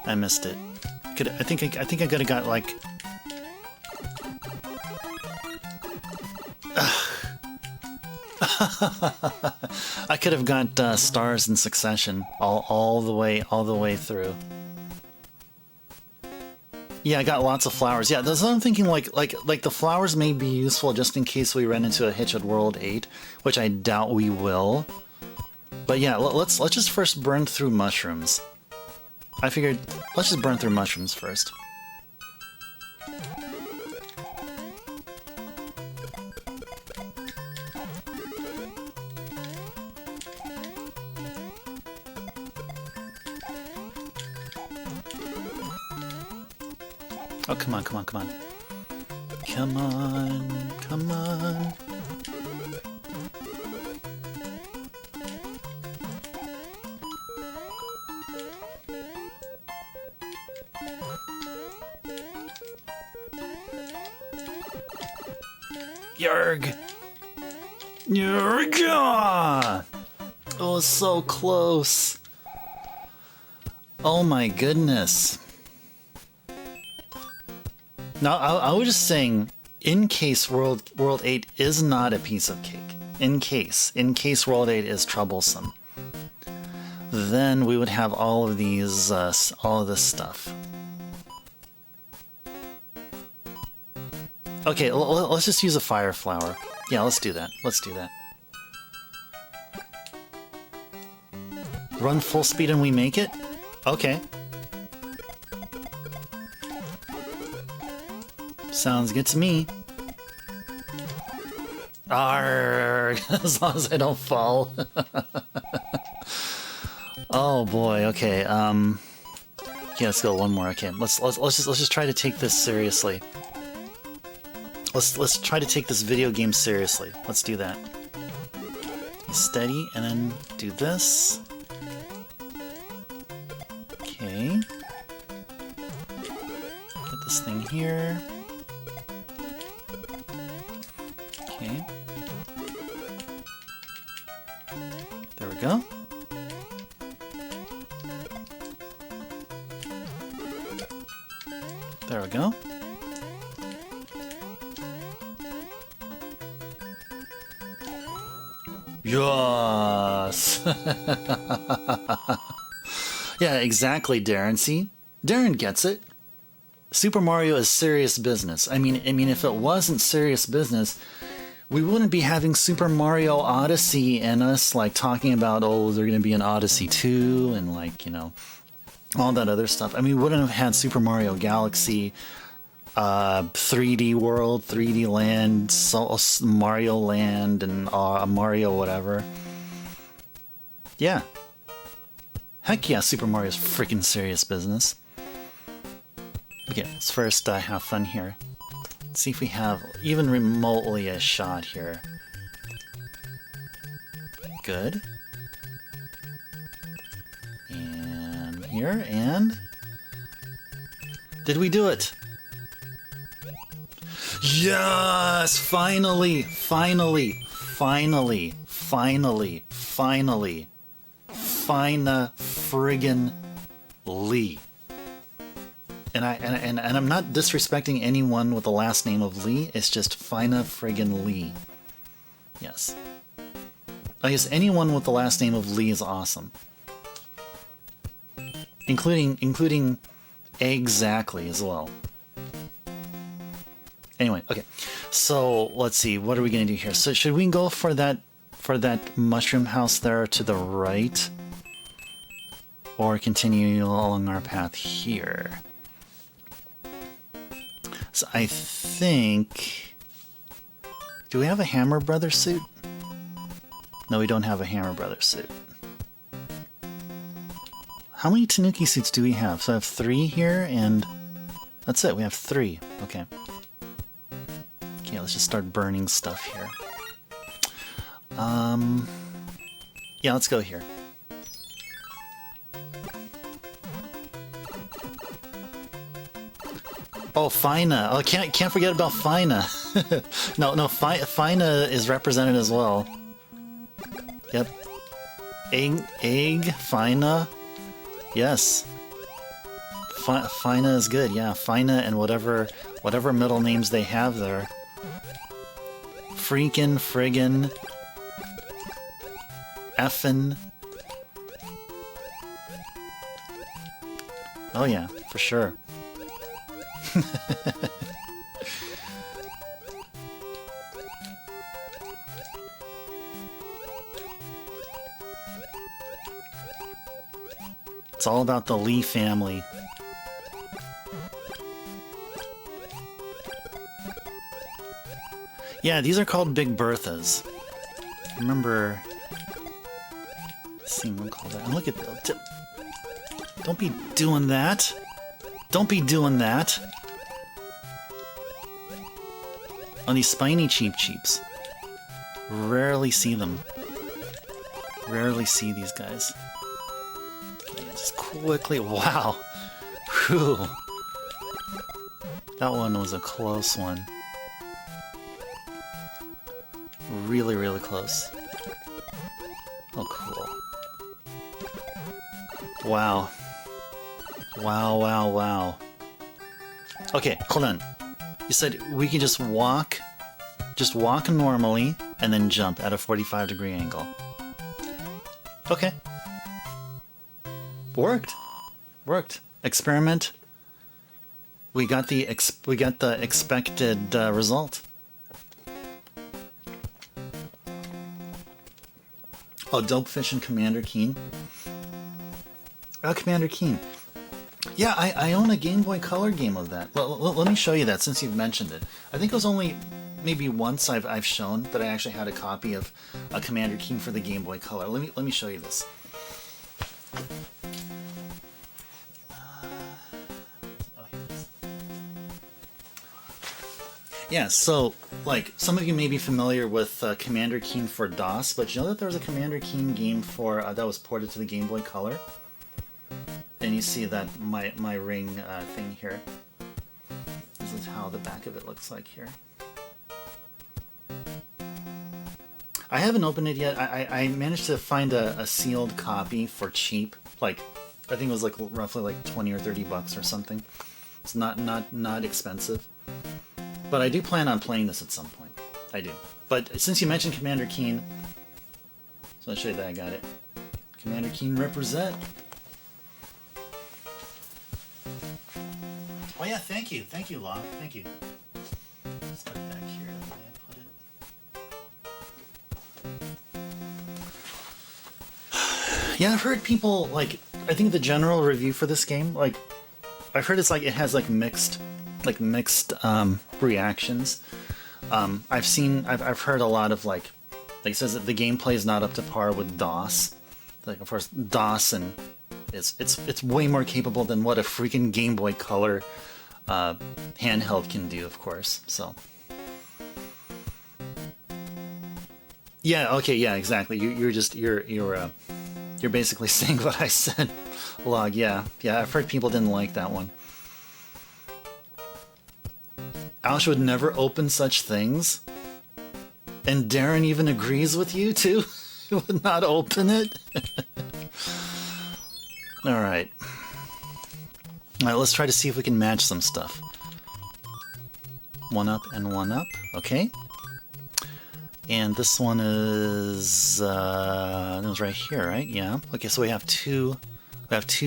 I missed it. I think I could have got like... I could have got stars in succession all the way through. Yeah, I got lots of flowers. Yeah, that's what I'm thinking. Like the flowers may be useful just in case we run into a hitch at World 8, which I doubt we will. But yeah, let's just first burn through mushrooms. I figured let's just burn through mushrooms first. Oh, come on, come on, come on. Come on, come on. Yarg! Yarg! Oh, so close. Oh my goodness. Now, I was just saying, in case World 8 is not a piece of cake, in case World 8 is troublesome, then we would have all of these, all of this stuff. Okay, let's just use a fire flower. Yeah, let's do that. Let's do that. Run full speed and we make it? Okay. Sounds good to me. Arrgh, as long as I don't fall. Oh boy, okay, yeah, let's go one more, okay. Let's just try to take this seriously. Let's try to take this video game seriously. Let's do that. Be steady, and then do this. Okay. Get this thing here. Okay. There we go. There we go. Yes! Yeah, exactly, Darren. See? Darren gets it. Super Mario is serious business. I mean, if it wasn't serious business, we wouldn't be having Super Mario Odyssey and us, like, talking about, oh, there's going to be an Odyssey 2 and, like, you know, all that other stuff. I mean, we wouldn't have had Super Mario Galaxy, 3D World, 3D Land, Mario Land, and Mario whatever. Yeah. Heck yeah, Super Mario's freaking serious business. Okay, let's first have fun here. Let's see if we have even remotely a shot here. Good. And here, and... Did we do it? Yes! Finally! Finally! Finally! Finally! Finally! Fina friggin' Lee. And I'm not disrespecting anyone with the last name of Lee, it's just Fina friggin' Lee. Yes. I guess anyone with the last name of Lee is awesome. Including exactly as well. Anyway, okay. So let's see, what are we gonna do here? So should we go for that mushroom house there to the right? Or continue along our path here? So I think... Do we have a Hammer Brothers suit? No, we don't have a Hammer Brothers suit. How many Tanuki suits do we have? So I have 3 here, and... That's it, we have 3. Okay. Okay, let's just start burning stuff here. Yeah, let's go here. Oh, Fina. Oh, can't forget about Fina. no, Fina is represented as well. Yep. Egg, Fina. Yes. Fina is good, yeah. Fina and whatever middle names they have there. Freakin', friggin', effin'. Oh yeah, for sure. It's all about the Lee family. Yeah, these are called Big Berthas. Remember... See one called that. And look at the... Don't be doing that! Don't be doing that! On these spiny cheeps. Rarely see them. Rarely see these guys. Okay, just quickly... Wow! Whew! That one was a close one. Really, really close. Oh, cool. Wow. Wow. Okay, hold on. You said we can just walk normally, and then jump at a 45-degree angle. Okay. Worked. Experiment. We got the expected result. Oh, Dopefish and Commander Keen. Oh, Commander Keen. Yeah, I own a Game Boy Color game of that. Let me show you that since you've mentioned it. I think it was only maybe once I've shown that I actually had a copy of a Commander Keen for the Game Boy Color. Let me show you this. Yeah, so, like, some of you may be familiar with Commander Keen for DOS, but you know that there was a Commander Keen game for that was ported to the Game Boy Color? And you see that my ring thing here. This is how the back of it looks like here. I haven't opened it yet. I managed to find a sealed copy for cheap. Like, I think it was like roughly like 20 or 30 bucks or something. It's not expensive. But I do plan on playing this at some point. I do. But since you mentioned Commander Keen, so I'll show you that I got it. Commander Keen represent. Oh yeah, thank you, Law, thank you. Let's put it back here. Where did I put it? Yeah, I've heard people like. I think the general review for this game, like, I've heard it's like it has like mixed reactions. I've heard a lot of like it says that the gameplay is not up to par with DOS. Like, of course, DOS and it's way more capable than what a freaking Game Boy Color handheld can do, of course. So yeah, okay, yeah, exactly. You're basically saying what I said. Log, yeah, I've heard people didn't like that one. Ash would never open such things, and Darren even agrees with you too. He would not open it. All right, let's try to see if we can match some stuff. One up and one up. Okay. And this one is it was right here, right? Yeah. Okay, so we have two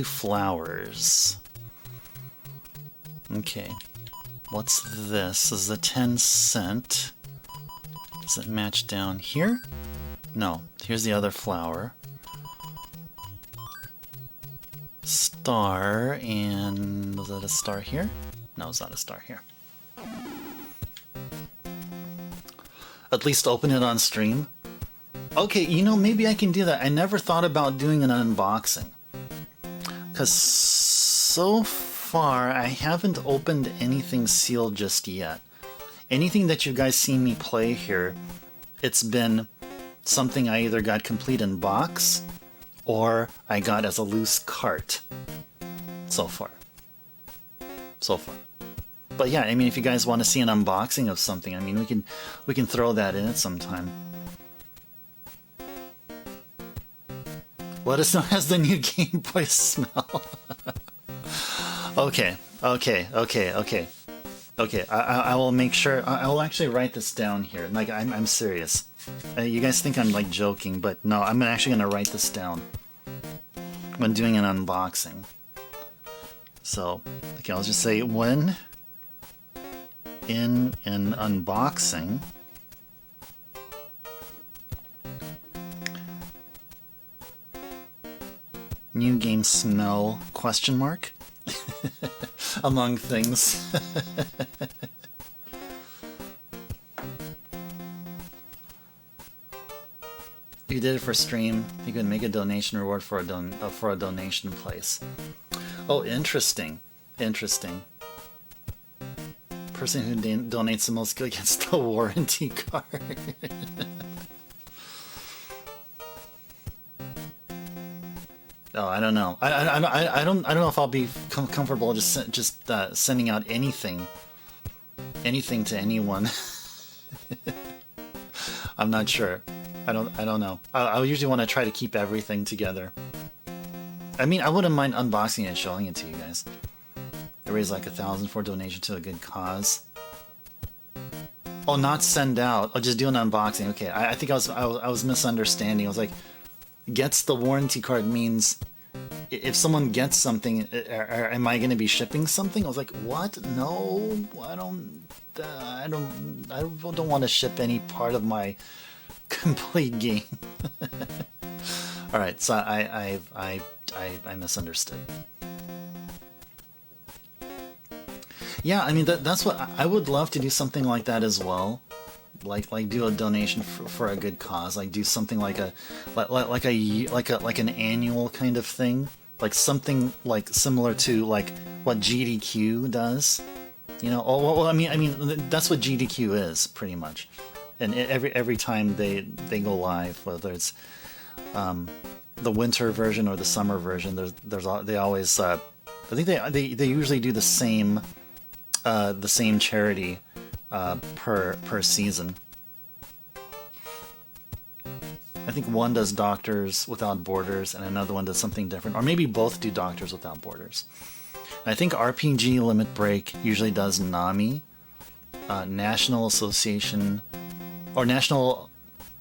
flowers. Okay. What's this? This is a 10-cent. Does it match down here? No. Here's the other flower. Star, and was that a star here? No, it's not a star here. At least open it on stream. Okay, you know, maybe I can do that. I never thought about doing an unboxing. Because so far, I haven't opened anything sealed just yet. Anything that you guys seen me play here, it's been something I either got complete in box, or I got as a loose cart. So far. But yeah, I mean, if you guys want to see an unboxing of something, I mean, we can throw that in at some time. Let us know as the new Game Boy smell. Okay. I will make sure. I will actually write this down here. Like, I'm serious. You guys think I'm like joking, but no, I'm actually gonna write this down when doing an unboxing. So, okay, I'll just say when in an unboxing, new game smell question mark among things. If you did it for stream, you could make a donation reward for a donation place. Oh, interesting. Person who donates the most gets the warranty card. Oh, I don't know. I don't know if I'll be comfortable just sending out anything to anyone. I'm not sure. I don't know. I usually want to try to keep everything together. I mean, I wouldn't mind unboxing it and showing it to you guys. I raised like 1,000 for donation to a good cause. Oh, not send out. Oh, just do an unboxing. Okay, I think I was misunderstanding. I was like, gets the warranty card means if someone gets something, am I going to be shipping something? I was like, what? No, I don't want to ship any part of my complete game. All right, so I misunderstood. Yeah, I mean that's what I would love to do, something like that as well. Like do a donation for a good cause. Like do something like an annual kind of thing. Like something like similar to like what GDQ does. You know, well, I mean that's what GDQ is pretty much. And every time they go live, whether it's the winter version or the summer version, they always I think they usually do the same charity per season. I think one does Doctors Without Borders and another one does something different, or maybe both do Doctors Without Borders. And I think RPG Limit Break usually does NAMI, National Association, or National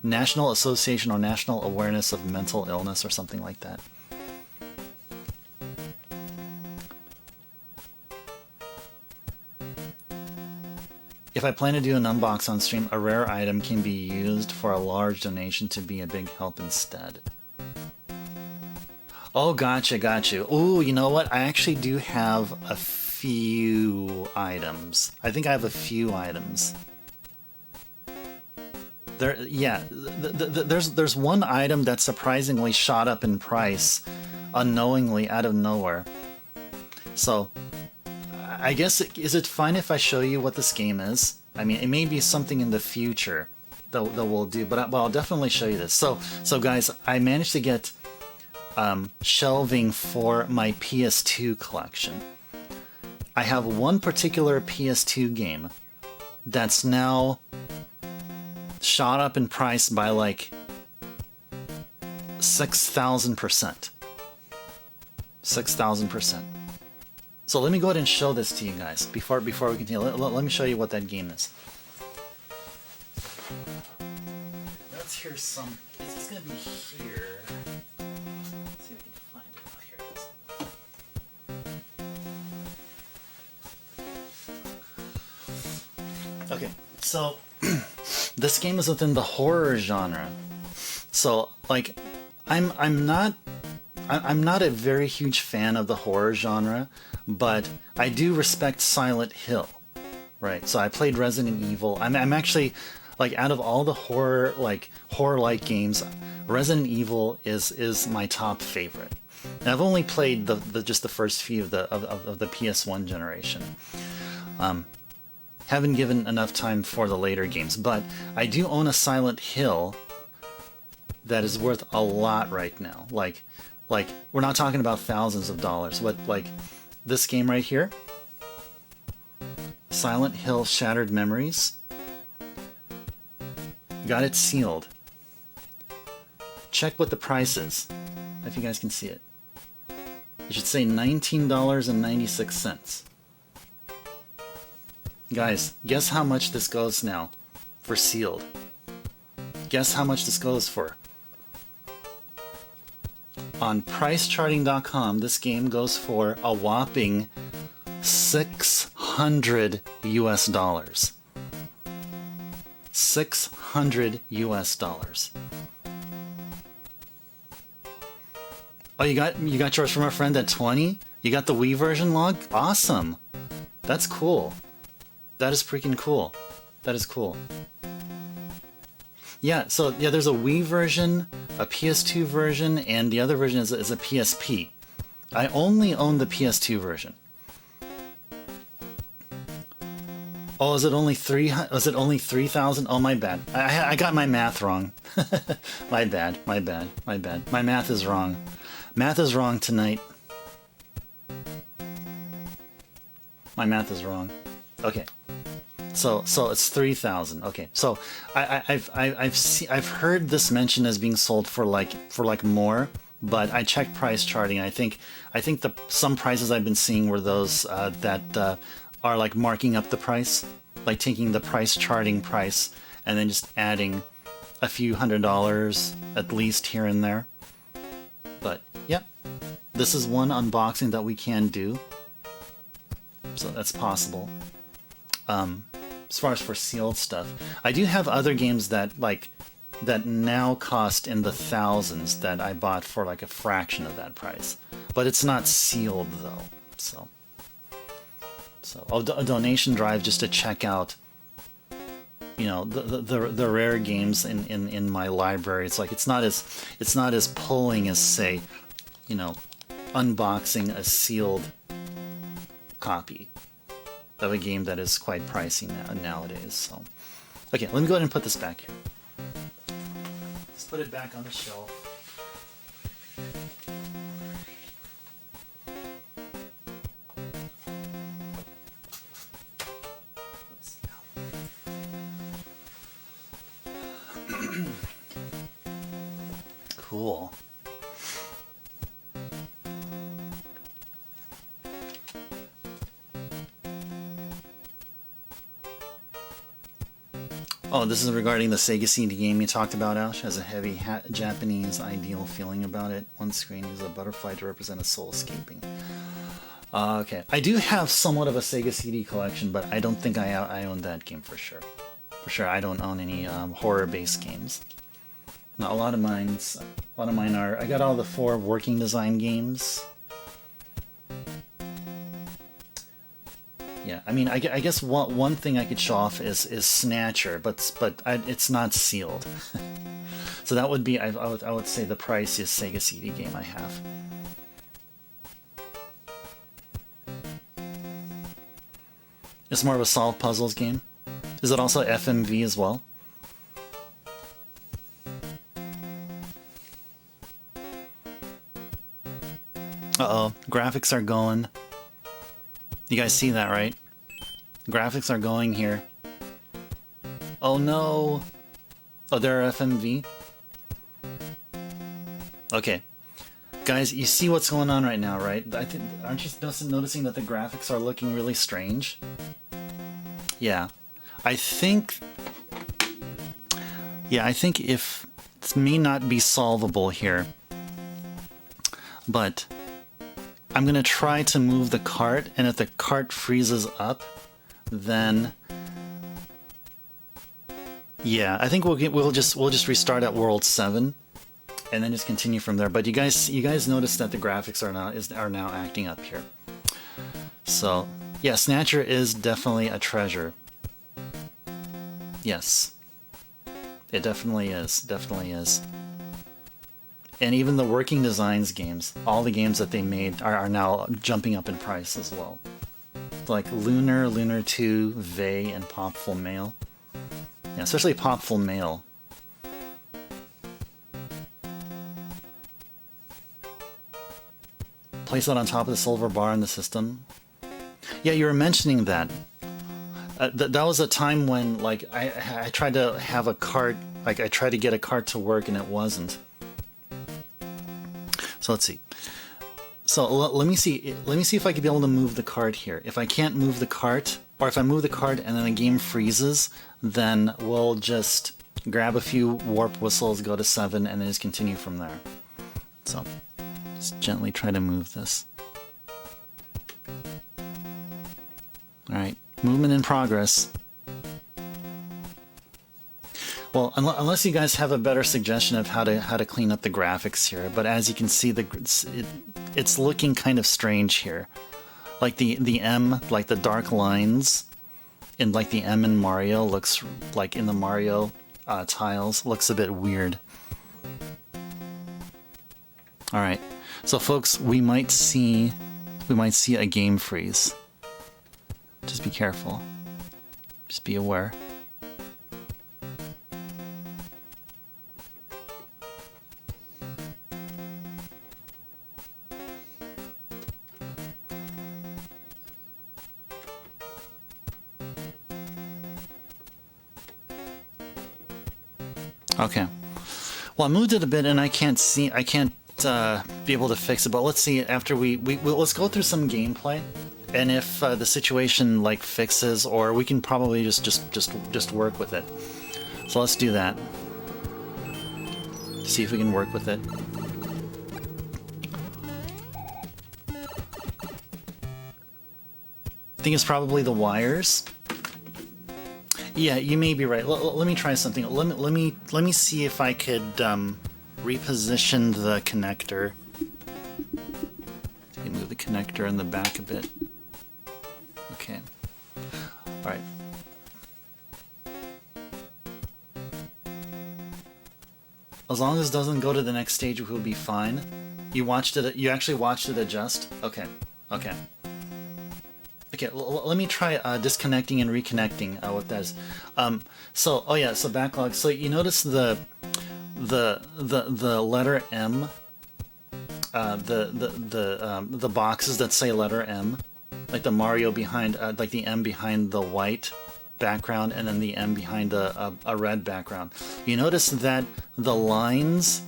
Association or National Awareness of Mental Illness, or something like that. If I plan to do an unbox on stream, a rare item can be used for a large donation to be a big help instead. Oh, gotcha. Oh, you know what? I actually do have a few items. I think I have a few items. There's one item that surprisingly shot up in price unknowingly out of nowhere. So I guess, is it fine if I show you what this game is? I mean, it may be something in the future that we'll do, but I'll definitely show you this. So guys, I managed to get shelving for my PS2 collection. I have one particular PS2 game that's now shot up in price by like 6,000%. 6,000%. So let me go ahead and show this to you guys before we continue. Let me show you what that game is. Let's hear some. It's gonna be here. Let's see if I can find it. Oh, here it is. Okay, so this game is within the horror genre. So like, I'm not a very huge fan of the horror genre, but I do respect Silent Hill, right? So I played Resident Evil. I'm actually, like, out of all the horror-like games, Resident Evil is my top favorite. And I've only played just the first few of the PS1 generation. Haven't given enough time for the later games, but I do own a Silent Hill that is worth a lot right now. Like we're not talking about thousands of dollars, but like this game right here, Silent Hill Shattered Memories, got it sealed. Check what the price is, if you guys can see it. It should say $19.96. Guys, guess how much this goes now for sealed. Guess how much this goes for. On pricecharting.com, this game goes for a whopping $600 US. $600 US. Oh, you got yours from a friend at 20? You got the Wii version log? Awesome. That's cool. That is freaking cool. That is cool. Yeah, so yeah, there's a Wii version, a PS2 version, and the other version is a PSP. I only own the PS2 version. Oh, is it only 3,000? Oh, my bad. I got my math wrong. My bad. My math is wrong. Math is wrong tonight. My math is wrong. Okay. So it's 3,000. Okay. So I've heard this mentioned as being sold for like more, but I checked price charting. I think some prices I've been seeing were those that are like marking up the price, like taking the price charting price and then just adding a few $100 at least here and there. But yeah, this is one unboxing that we can do, so that's possible. As far as for sealed stuff, I do have other games that now cost in the thousands that I bought for like a fraction of that price, but it's not sealed though. So a donation drive just to check out, you know, the rare games in my library. It's like it's not as pulling as, say, you know, unboxing a sealed copy of a game that is quite pricey nowadays. So, okay, let me go ahead and put this back here. Let's put it back on the shelf. Cool. Oh, this is regarding the Sega CD game you talked about, Ash. Has a heavy Japanese ideal feeling about it. One screen uses a butterfly to represent a soul escaping. Okay, I do have somewhat of a Sega CD collection, but I don't think I own that game for sure. For sure, I don't own any horror-based games. Now, a lot of mine are. I got all the 4 working design games. Yeah, I mean, I guess one thing I could show off is Snatcher, but it's not sealed. So that would be, I would say the price is Sega CD game I have. It's more of a solve puzzles game. Is it also FMV as well? Uh-oh, graphics are going. You guys see that, right? Graphics are going here. Oh no! Oh, they're FMV? Okay. Guys, you see what's going on right now, right? Aren't you noticing that the graphics are looking really strange? Yeah. I think if it may not be solvable here, but I'm going to try to move the cart, and if the cart freezes up, then yeah, I think we'll just restart at World 7 and then just continue from there. But you guys notice that the graphics are now acting up here. So, yeah, Snatcher is definitely a treasure. Yes. It definitely is. Definitely is. And even the working designs games, all the games that they made are now jumping up in price as well. Like Lunar, Lunar 2, Vey, and Popful Mail. Yeah, especially Popful Mail. Place it on top of the silver bar in the system. Yeah, you were mentioning that. That was a time when, like, I tried to have a cart, like, I tried to get a cart to work and it wasn't. So let's see. So let me see if I can be able to move the cart here. If I can't move the cart, or if I move the cart and then the game freezes, then we'll just grab a few warp whistles, go to 7, and then just continue from there. So just gently try to move this. All right, movement in progress. Well, unless you guys have a better suggestion of how to clean up the graphics here, but as you can see, it's looking kind of strange here. Like the M, like the dark lines, in like the M in Mario looks like in the Mario tiles looks a bit weird. All right, so folks, we might see a game freeze. Just be careful. Just be aware. Okay. Well, I moved it a bit, and I can't be able to fix it. But let's see after let's go through some gameplay, and if the situation like fixes, or we can probably just work with it. So let's do that. See if we can work with it. I think it's probably the wires. Yeah, you may be right. Let me try something. Let me see if I could reposition the connector. So you move the connector in the back a bit. Okay. All right. As long as it doesn't go to the next stage, we'll be fine. You actually watched it adjust? Okay. Okay. Okay, let me try disconnecting and reconnecting with that. So backlog. So you notice the letter M, the boxes that say letter M, like the Mario behind, like the M behind the white background and then the M behind a red background. You notice that the lines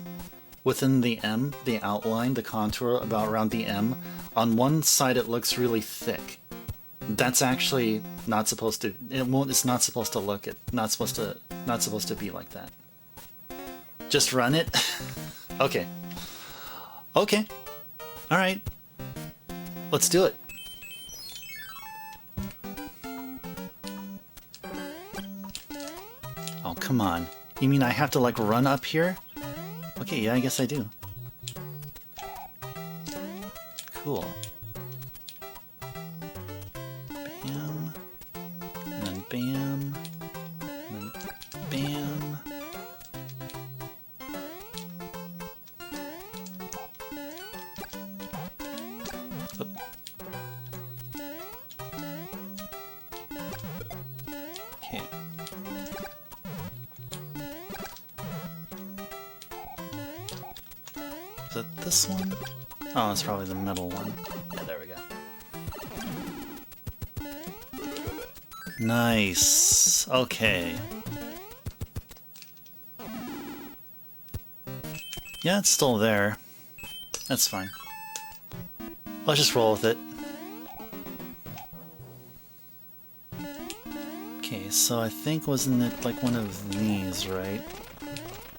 within the M, the outline, the contour about around the M, on one side it looks really thick. That's actually not supposed to. It's not supposed to look. Not supposed to be like that. Just run it. Okay. Okay. All right. Let's do it. Oh, come on. You mean I have to like run up here? Okay, yeah, I guess I do. Cool. Bam. And then bam. And then bam. Oop. Okay. Is it this one? Oh, it's probably the middle one. Yeah, there we go. Nice. Okay. Yeah, it's still there. That's fine. Let's just roll with it. Okay, so I think wasn't it like one of these, right?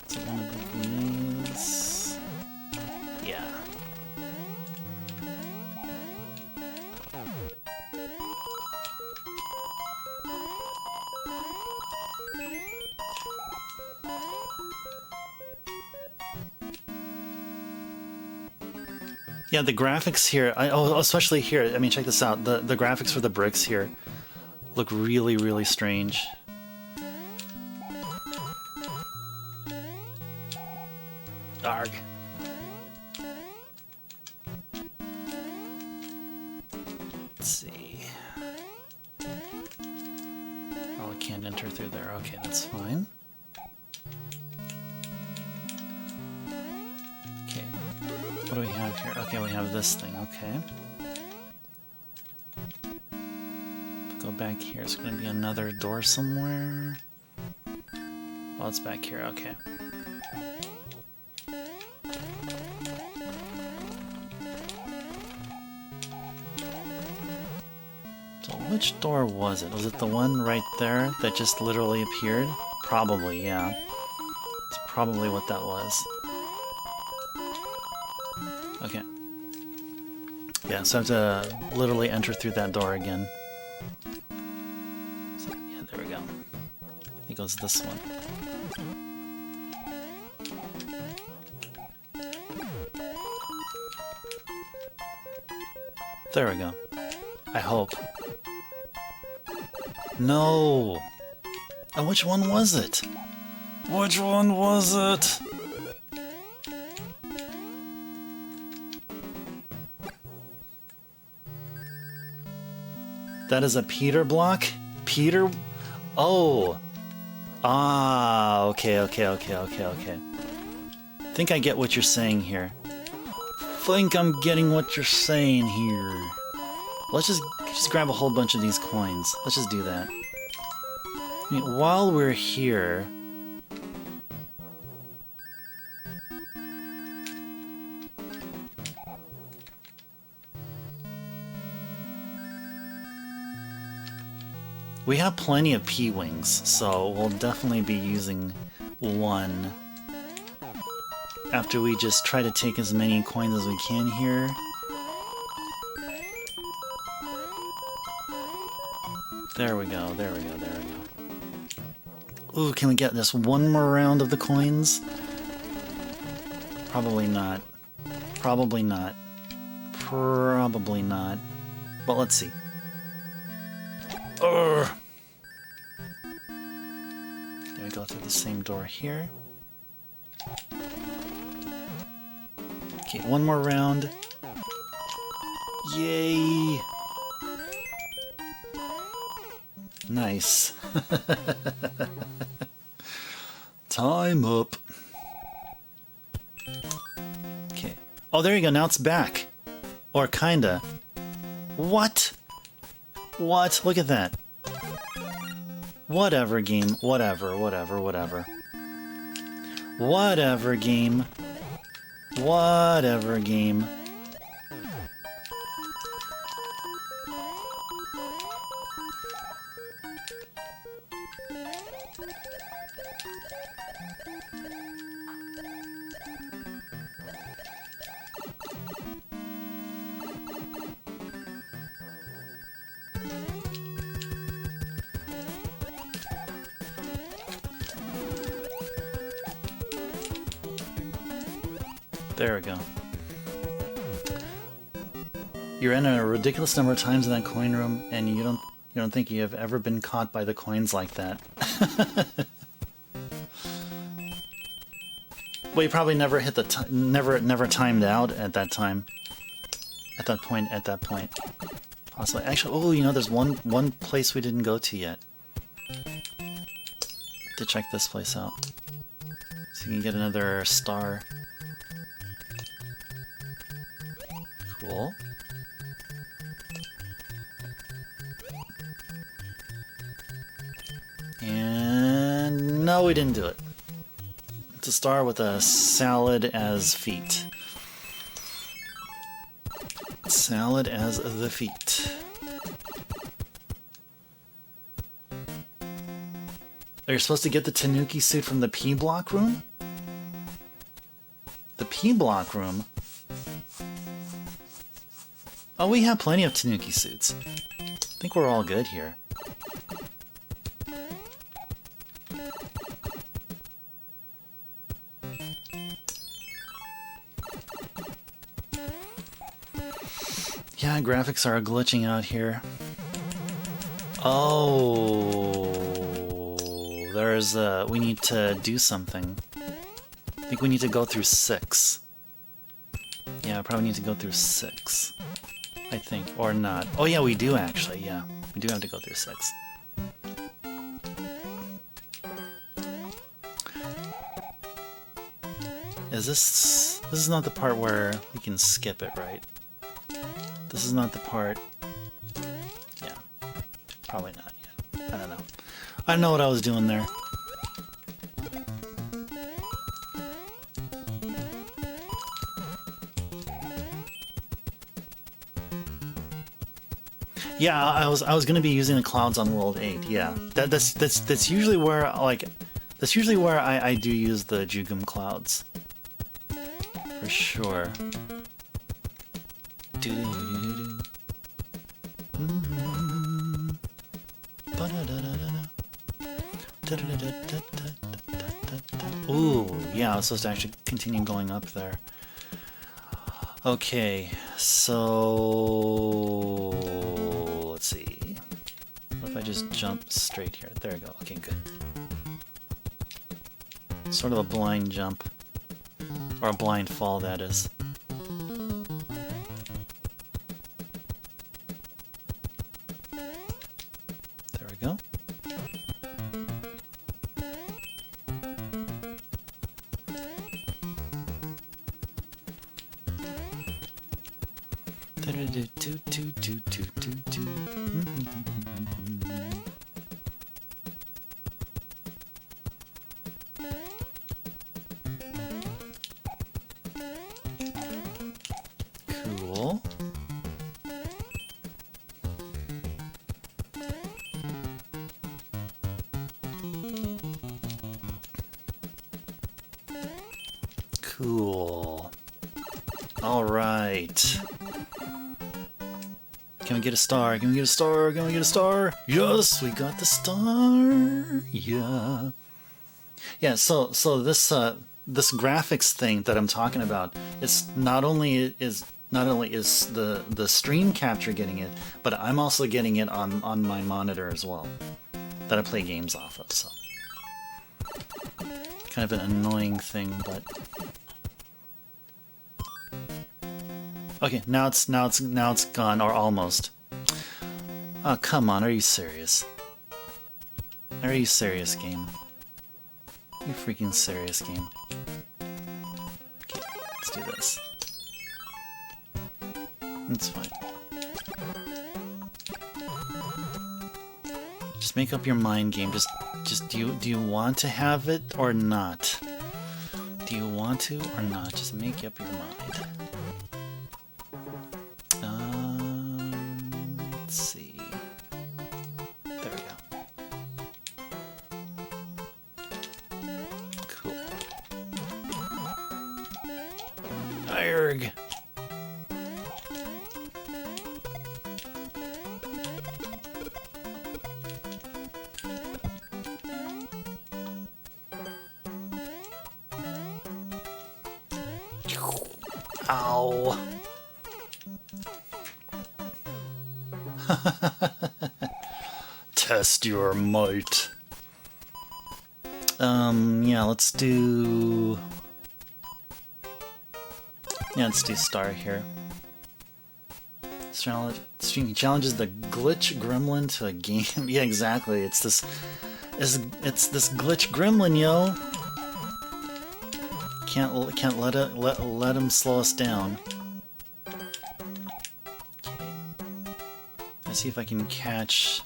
Is it one of these? Yeah. Yeah, the graphics here, especially here, I mean, check this out. The graphics for the bricks here look really, really strange. Arg. Let's see. Oh, I can't enter through there. Okay, that's fine. Okay. What do we have here? Okay, we have this thing. Okay. Go back here. It's going to be another door somewhere. Oh, it's back here. Okay. So which door was it? Was it the one right there that just literally appeared? Probably, yeah. It's probably what that was. Okay. Yeah, so I have to literally enter through that door again. So, yeah, there we go. It goes this one. There we go. I hope. No! And which one was it? Which one was it? That is a Peter block? Peter? Oh! Ah, okay. Think I get what you're saying here. Think I'm getting what you're saying here. Let's just grab a whole bunch of these coins. Let's just do that. I mean, while we're here... We have plenty of P-Wings, so we'll definitely be using one after we just try to take as many coins as we can here. There we go. Ooh, can we get this one more round of the coins? Probably not. Probably not. But let's see. Urgh. There we go through the same door here. Okay, one more round. Yay! Nice. Time up. Okay. Oh, there you go. Now it's back. Or kinda. What? What? Look at that. Whatever, game. Whatever, whatever, whatever. Whatever, game. Whatever, game. There we go. You're in a ridiculous number of times in that coin room, and you don't think you have ever been caught by the coins like that. Well, you probably never hit the never timed out at that time. At that point. Possibly. Actually, oh, you know, there's one place we didn't go to yet. To check this place out, so you can get another star. Cool. And no, we didn't do it. It's a star with a salad as feet. Salad as the feet. Are you supposed to get the Tanuki suit from the P block room? The P block room? Oh, we have plenty of Tanuki suits. I think we're all good here. Yeah, graphics are glitching out here. Oh, there's we need to do something. I think we need to go through 6. Yeah, I probably need to go through 6. I think, or not. Oh yeah, we do actually, yeah. We do have to go through 6. This is not the part where we can skip it, right? This is not the part... Yeah. Probably not, yeah. I don't know. I don't know what I was doing there. Yeah, I was gonna be using the clouds on World 8. Yeah, that's usually where I do use the Jugum clouds for sure. Ooh, yeah, I was supposed to actually continue going up there. Okay, so let's see. What if I just jump straight here? There we go. Okay, good. Sort of a blind jump. Or a blind fall, that is. There we go. Cool. Cool. All right. Can we get a star? Can we get a star? Can we get a star? Yes, we got the star. Yeah. Yeah, so this this graphics thing that I'm talking about, it's not only is the stream capture getting it, but I'm also getting it on my monitor as well, that I play games off of, so kind of an annoying thing, but okay, now it's gone, or almost. Oh, come on, are you serious? Are you serious, game? Are you freaking serious, game? Okay, let's do this. It's fine. Just make up your mind, game. Just do you want to have it or not? Do you want to or not? Just make up your mind. Let's see. There we go. Cool. Arrgh. Ow. Test your might. Yeah, let's do... Yeah, let's do star here. Streaming challenges the glitch gremlin to a game. Yeah, exactly. It's this glitch gremlin, yo. Can't let him slow us down. Okay. Let's see if I can catch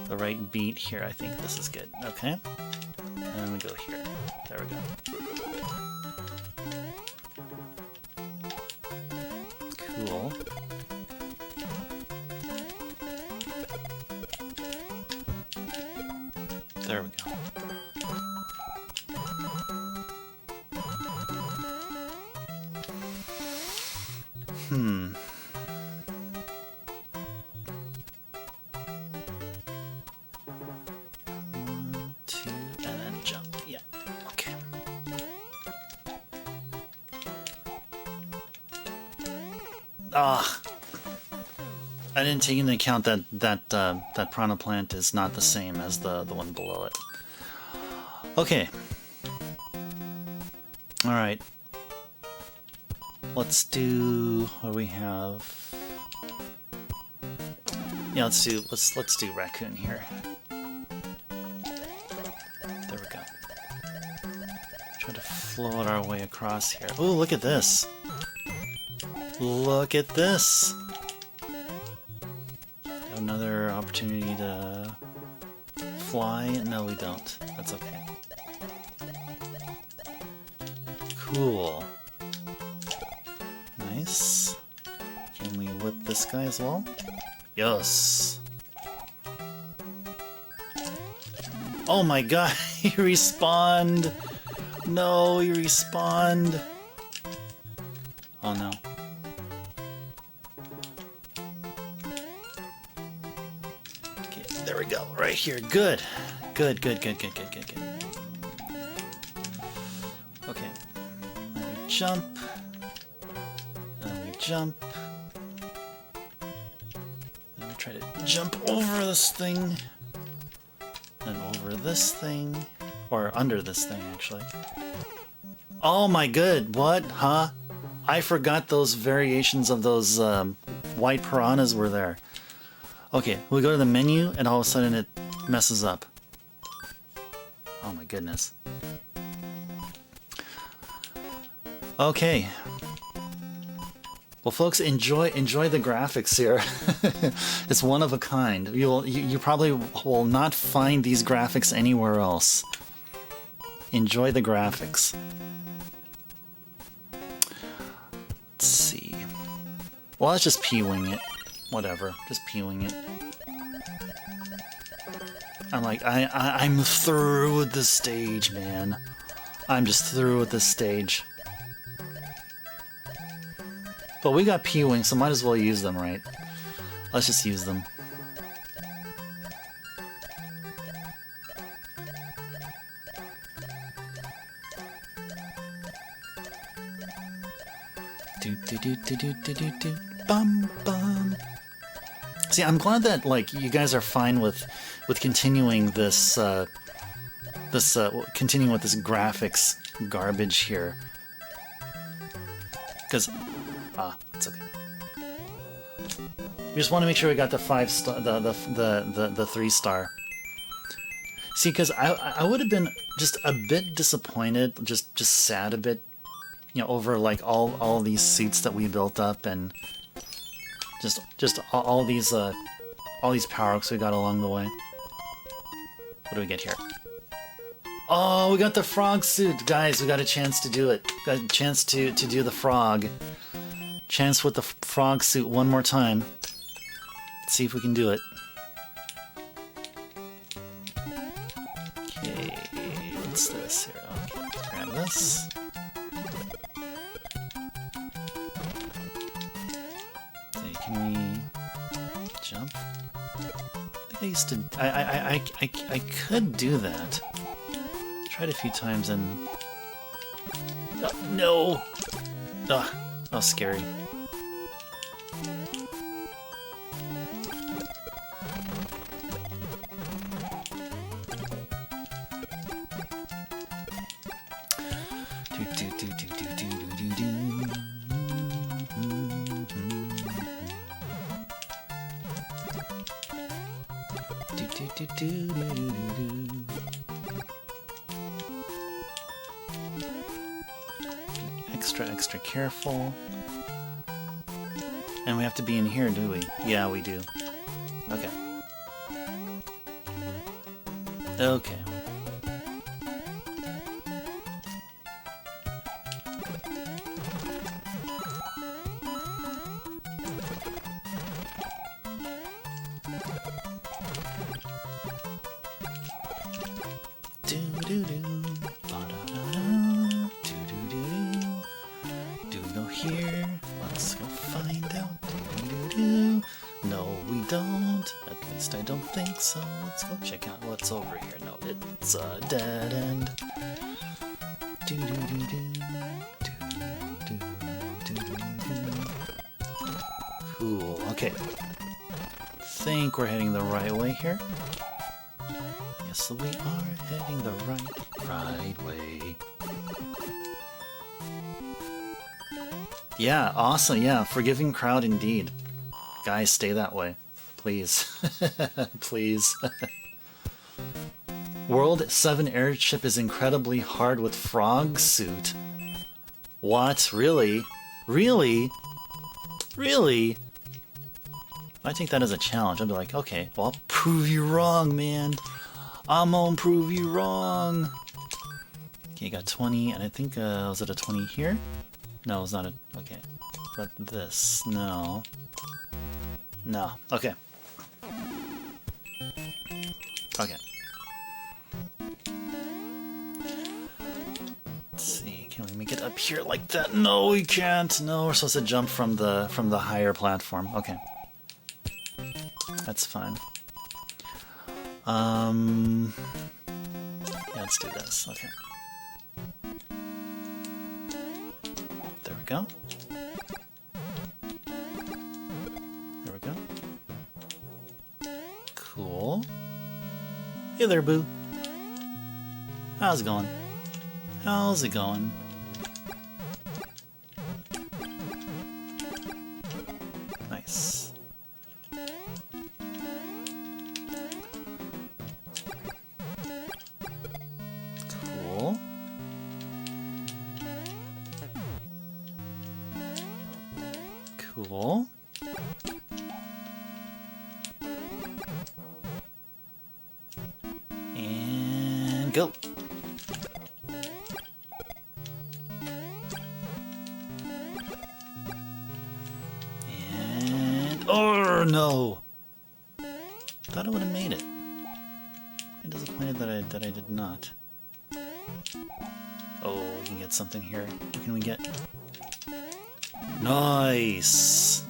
the right beat here. I think this is good. Okay. And we go here. There we go. Cool. There we go. Hmm. One, two, and then jump. Yeah. Okay. Ah. I didn't take into account that piranha plant is not the same as the one below it. Okay. All right. Let's do what do we have. Yeah, let's do raccoon here. There we go. Try to float our way across here. Ooh, look at this. Look at this. Another opportunity to fly. No, we don't. That's okay. Cool. Nice. Can we whip this guy as well? Yes. Oh my god, he respawned. No, he respawned. Oh no. Okay, there we go. Right here. Good. Good. Okay. Then we jump. Jump. Then we try to jump over this thing. And over this thing. Or under this thing, actually. Oh my good. What? Huh? I forgot those variations of those white piranhas were there. Okay, we go to the menu and all of a sudden it messes up. Oh my goodness. Okay. Well, folks, enjoy the graphics here. It's one of a kind. You probably will not find these graphics anywhere else. Enjoy the graphics. Let's see. Well, let's just P-wing it. Whatever, just P-wing it. I'm like, I'm through with this stage, man. I'm just through with this stage. But we got P-wings, so might as well use them, right? Let's just use them. Do. Bum bum. See, I'm glad that like you guys are fine with continuing this continuing with this graphics garbage here. Because it's okay. We just want to make sure we got the 5-star, the 3-star. See, because I would have been just a bit disappointed, just sad a bit, you know, over like all these seats that we built up and just all these power-ups we got along the way. What do we get here? Oh, we got the frog suit! Guys, we got a chance to do it. Got a chance to do the frog. Chance with the frog suit one more time. Let's see if we can do it. Okay, what's this here? Okay, grab this. Okay, can we jump? I used to. I could do that. Tried a few times and. Oh, no! Ugh, that was scary. Extra careful. And we have to be in here, do we? Yeah, we do. Okay. Okay. So let's go check out what's over here. No, it's a dead end. Cool. Okay. Think we're heading the right way here. Yes, we are heading the right way. Yeah, awesome. Yeah, forgiving crowd indeed. Guys, stay that way. Please. Please. World 7 airship is incredibly hard with frog suit. What? Really? Really? Really? I take that as a challenge. I'll be like, okay, well, I'll prove you wrong, man. I'm gonna prove you wrong. Okay, you got 20, and I think, was it a 20 here? No, it's not a... Okay. But this, no. No. Okay. Okay. Let's see. Can we make it up here like that? No, we can't. No, we're supposed to jump from the higher platform. Okay. That's fine. Yeah, let's do this. Okay. There we go. There we go. Cool. Hey there, boo. How's it going? How's it going? Nice. Cool. Cool. And go. And oh no! Thought I would have made it. I'm disappointed that I did not. Oh, we can get something here. What can we get? Nice!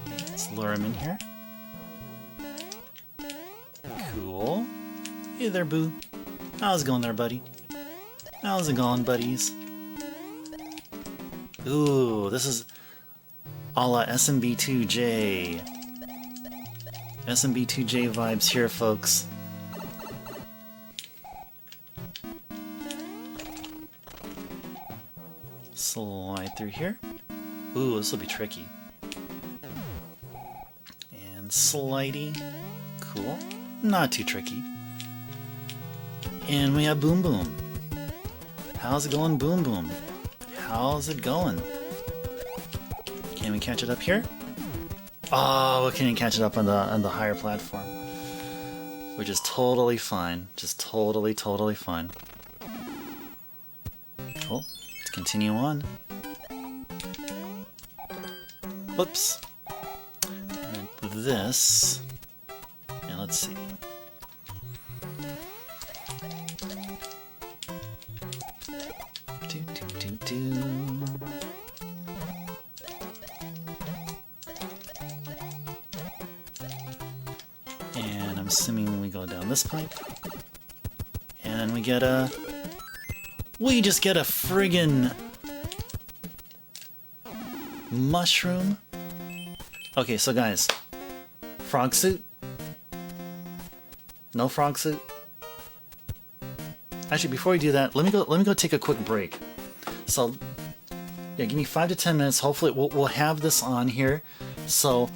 Okay, let's lure him in here. Cool. Hey there, boo. How's it going there, buddy? How's it going, buddies? Ooh, this is a la SMB2J. SMB2J vibes here, folks. Slide through here. Ooh, this will be tricky. And slidey. Cool. Not too tricky. And we have Boom Boom. How's it going, Boom Boom? How's it going? Can we catch it up here? Oh, we can't catch it up on the higher platform. which is totally fine. Just totally fine. Cool. Let's continue on. Whoops. And this. And let's see. And I'm assuming we go down this pipe. And we get a... We just get a friggin' mushroom. Okay, so guys, frog suit? No frog suit? Actually, before we do that, let me go take a quick break. So, yeah, give me 5 to 10 minutes. Hopefully, we'll have this on here. So,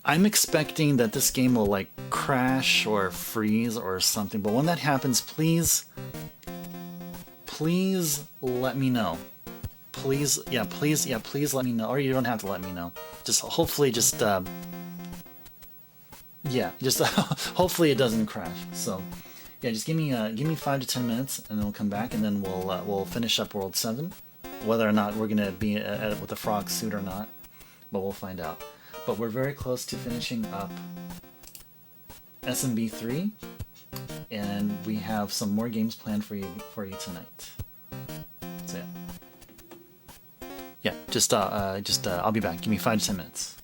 I'm expecting that this game will like crash or freeze or something. But when that happens, please let me know. Please let me know. Or you don't have to let me know. Just hopefully, hopefully it doesn't crash. So, yeah, just give me 5 to 10 minutes, and then we'll come back, and then we'll finish up World 7. Whether or not we're gonna be with a frog suit or not, but we'll find out. But we're very close to finishing up SMB 3, and we have some more games planned for you tonight. So yeah, I'll be back. Give me 5 to 10 minutes.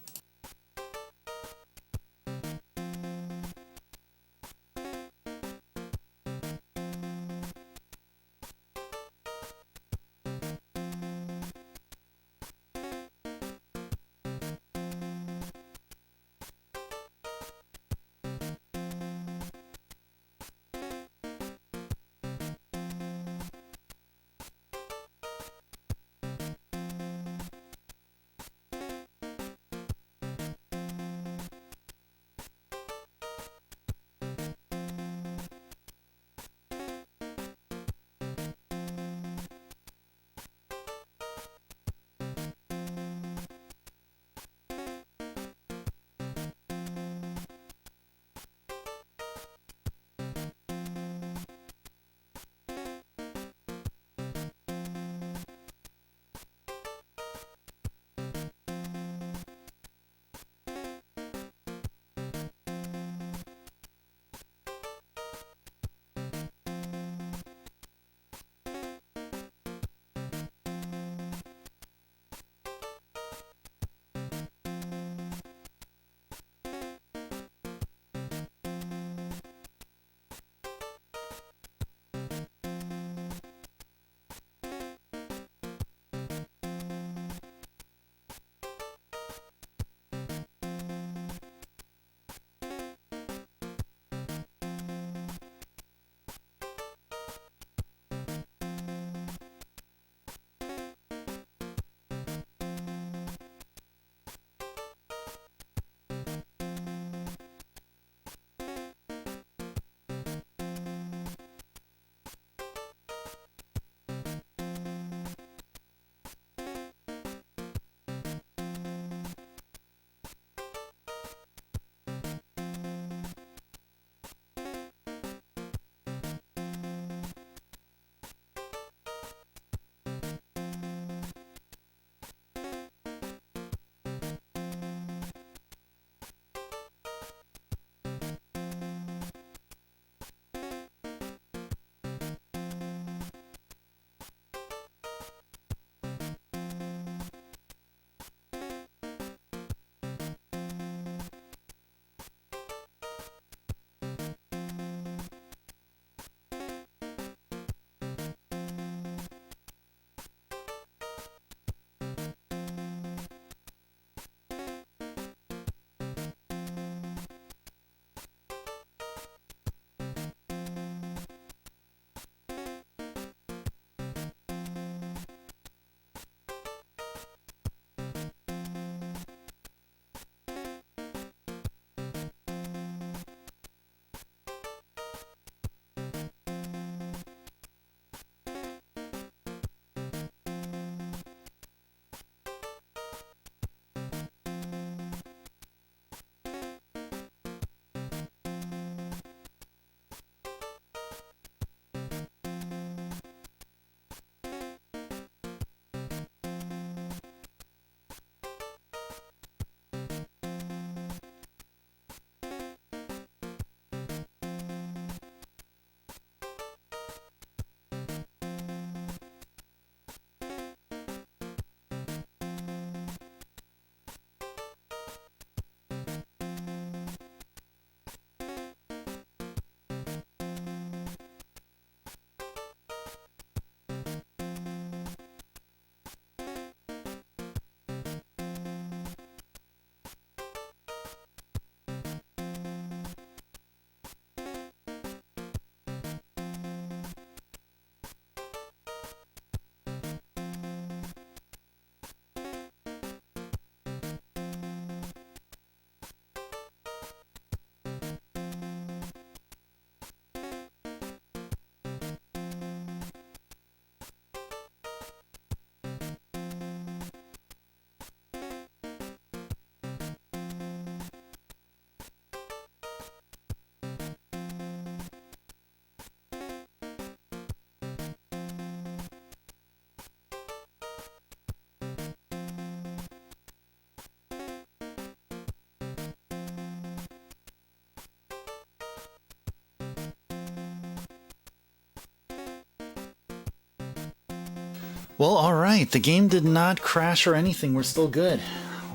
Well, alright. The game did not crash or anything. We're still good.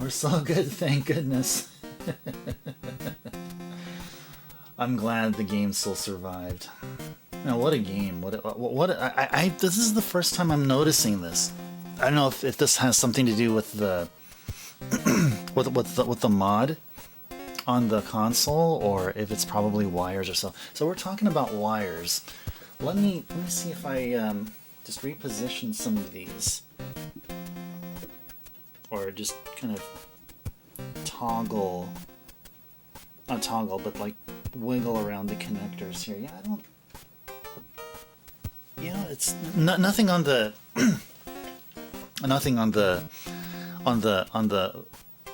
We're still good, thank goodness. I'm glad the game still survived. Now, what a game. This is the first time I'm noticing this. I don't know if this has something to do with the with the mod on the console, or if it's probably wires or so. So we're talking about wires. Let me see if I just reposition some of these, or just kind of not toggle, but like wiggle around the connectors here. Yeah, I don't. Yeah, it's nothing on the nothing on the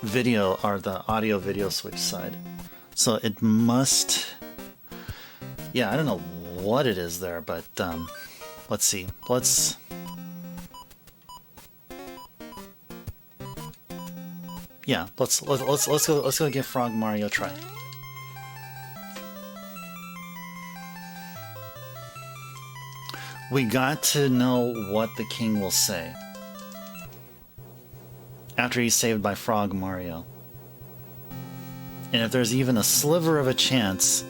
video or the audio video switch side. So it must. Yeah, I don't know what it is there, but let's see. Let's go give Frog Mario a try. We got to know what the king will say after he's saved by Frog Mario. And if there's even a sliver of a chance,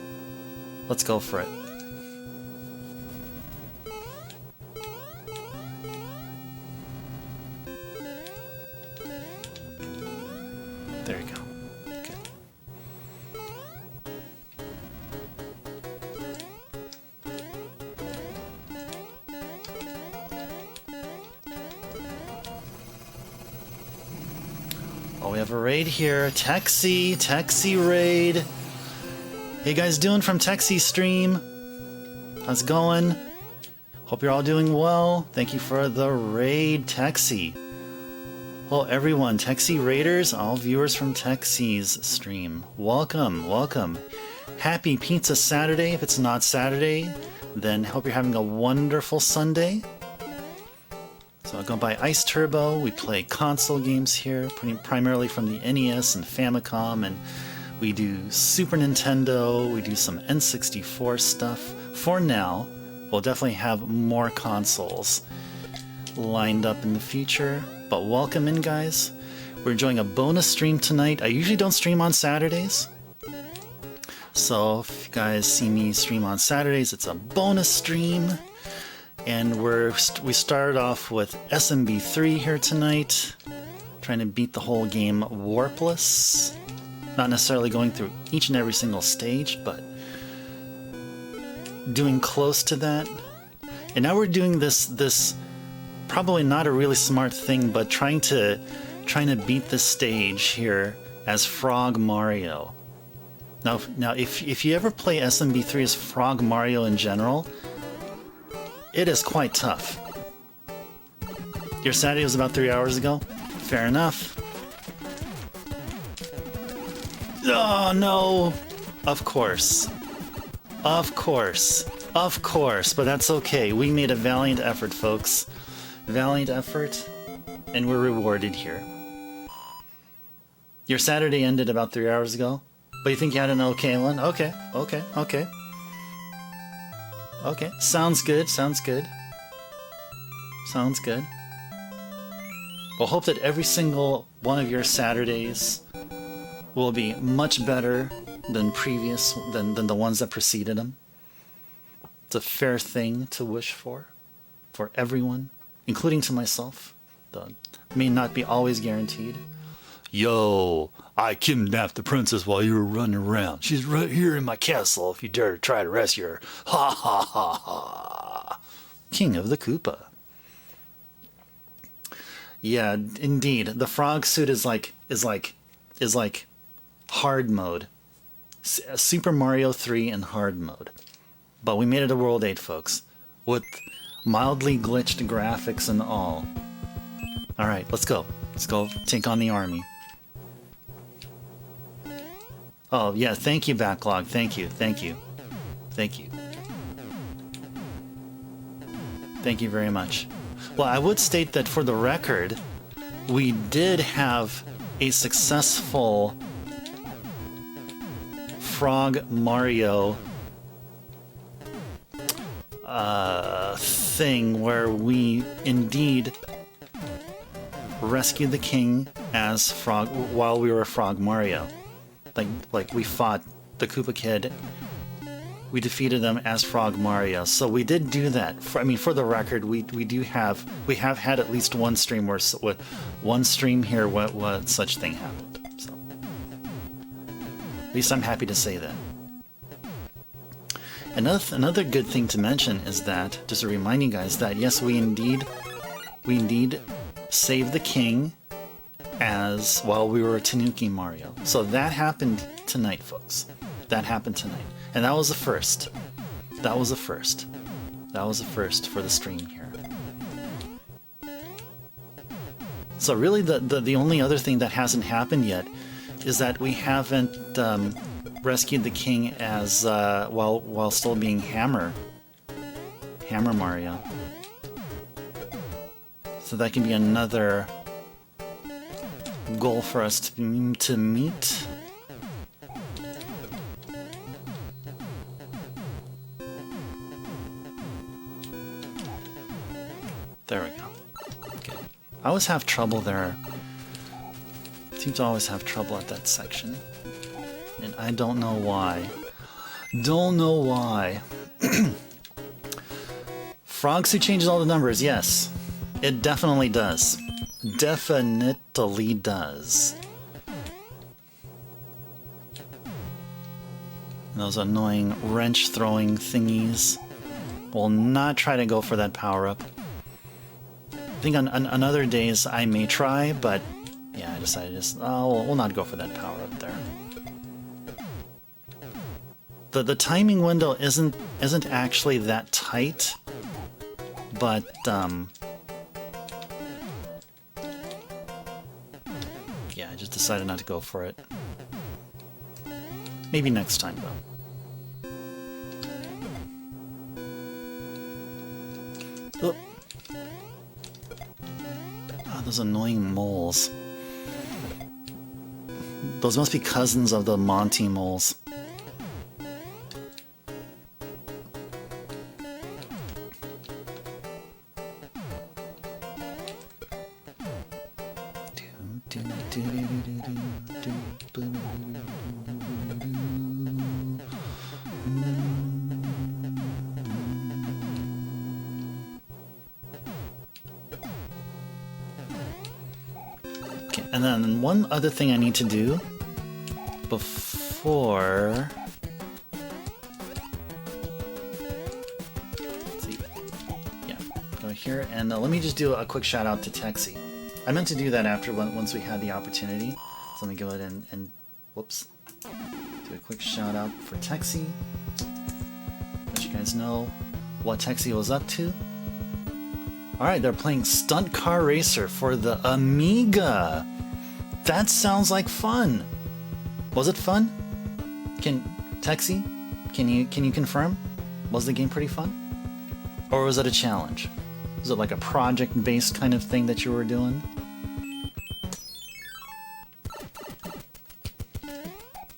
let's go for it. There you go. Okay. Oh, we have a raid here. Texie raid. Hey guys, doing from Texie stream? How's it going? Hope you're all doing well. Thank you for the raid, Texie. Hello everyone, Texie Raiders, all viewers from Texie's stream. Welcome, welcome. Happy Pizza Saturday. If it's not Saturday, then hope you're having a wonderful Sunday. So I go by Ice Turbo. We play console games here, primarily from the NES and Famicom, and we do Super Nintendo, we do some N64 stuff. For now, we'll definitely have more consoles lined up in the future. But welcome in, guys. We're enjoying a bonus stream tonight. I usually don't stream on Saturdays. So if you guys see me stream on Saturdays, it's a bonus stream. And we started off with SMB3 here tonight. Trying to beat the whole game warpless. Not necessarily going through each and every single stage, but doing close to that. And now we're doing this probably not a really smart thing, but trying to beat the stage here as Frog Mario. Now if you ever play SMB3 as Frog Mario in general, it is quite tough. Your Saturday was about 3 hours ago? Fair enough. Oh no! Of course. Of course. Of course, but that's okay. We made a valiant effort, folks. Valiant effort, and we're rewarded here. Your Saturday ended about 3 hours ago, but you think you had an okay one? Okay. Okay, sounds good. We'll hope that every single one of your Saturdays will be much better than than the ones that preceded them. It's a fair thing to wish for everyone, including to myself, though it may not be always guaranteed. Yo, I kidnapped the princess while you were running around. She's right here in my castle if you dare to try to rescue her. Ha ha ha ha. King of the Koopa. Yeah, indeed. The frog suit is like hard mode. Super Mario 3 in hard mode. But we made it to World 8, folks. With mildly glitched graphics and all. Alright, let's go. Let's go take on the army. Oh, yeah, thank you, Backlog. Thank you. Thank you very much. Well, I would state that for the record, we did have a successful Frog Mario thing where we indeed rescued the king as Frog while we were Frog Mario. Like we fought the Koopa Kid. We defeated them as Frog Mario. So we did do that. I mean, for the record, we have had at least one stream where one stream here what such thing happened. So at least I'm happy to say that. Another good thing to mention is that, just to remind you guys that yes, we indeed saved the king as while we were Tanuki Mario. So that happened tonight, folks. That happened tonight. And that was the first. That was the first. That was the first for the stream here. So really the only other thing that hasn't happened yet is that we haven't rescued the king as while still being Hammer Mario. So that can be another goal for us to meet. There we go. Okay. I always have trouble there. Seem to always have trouble at that section. And I don't know why. Don't know why. Frogsuit changes all the numbers, yes. It definitely does. Definitely does. Those annoying wrench-throwing thingies will not try to go for that power-up. I think on other days I may try, but yeah, I decided we'll not go for that power up there. The timing window isn't actually that tight, but yeah, I just decided not to go for it. Maybe next time though. Oop. Those annoying moles. Those must be cousins of the Monty moles. And then one other thing I need to do before... Let's see. Yeah, go here. And let me just do a quick shout out to Texi. I meant to do that after once we had the opportunity. So let me go ahead and whoops. Do a quick shout out for Texi. Let you guys know what Texi was up to. Alright, they're playing Stunt Car Racer for the Amiga. That sounds like fun. Was it fun? Texi, can you confirm? Was the game pretty fun? Or was it a challenge? Was it like a project-based kind of thing that you were doing?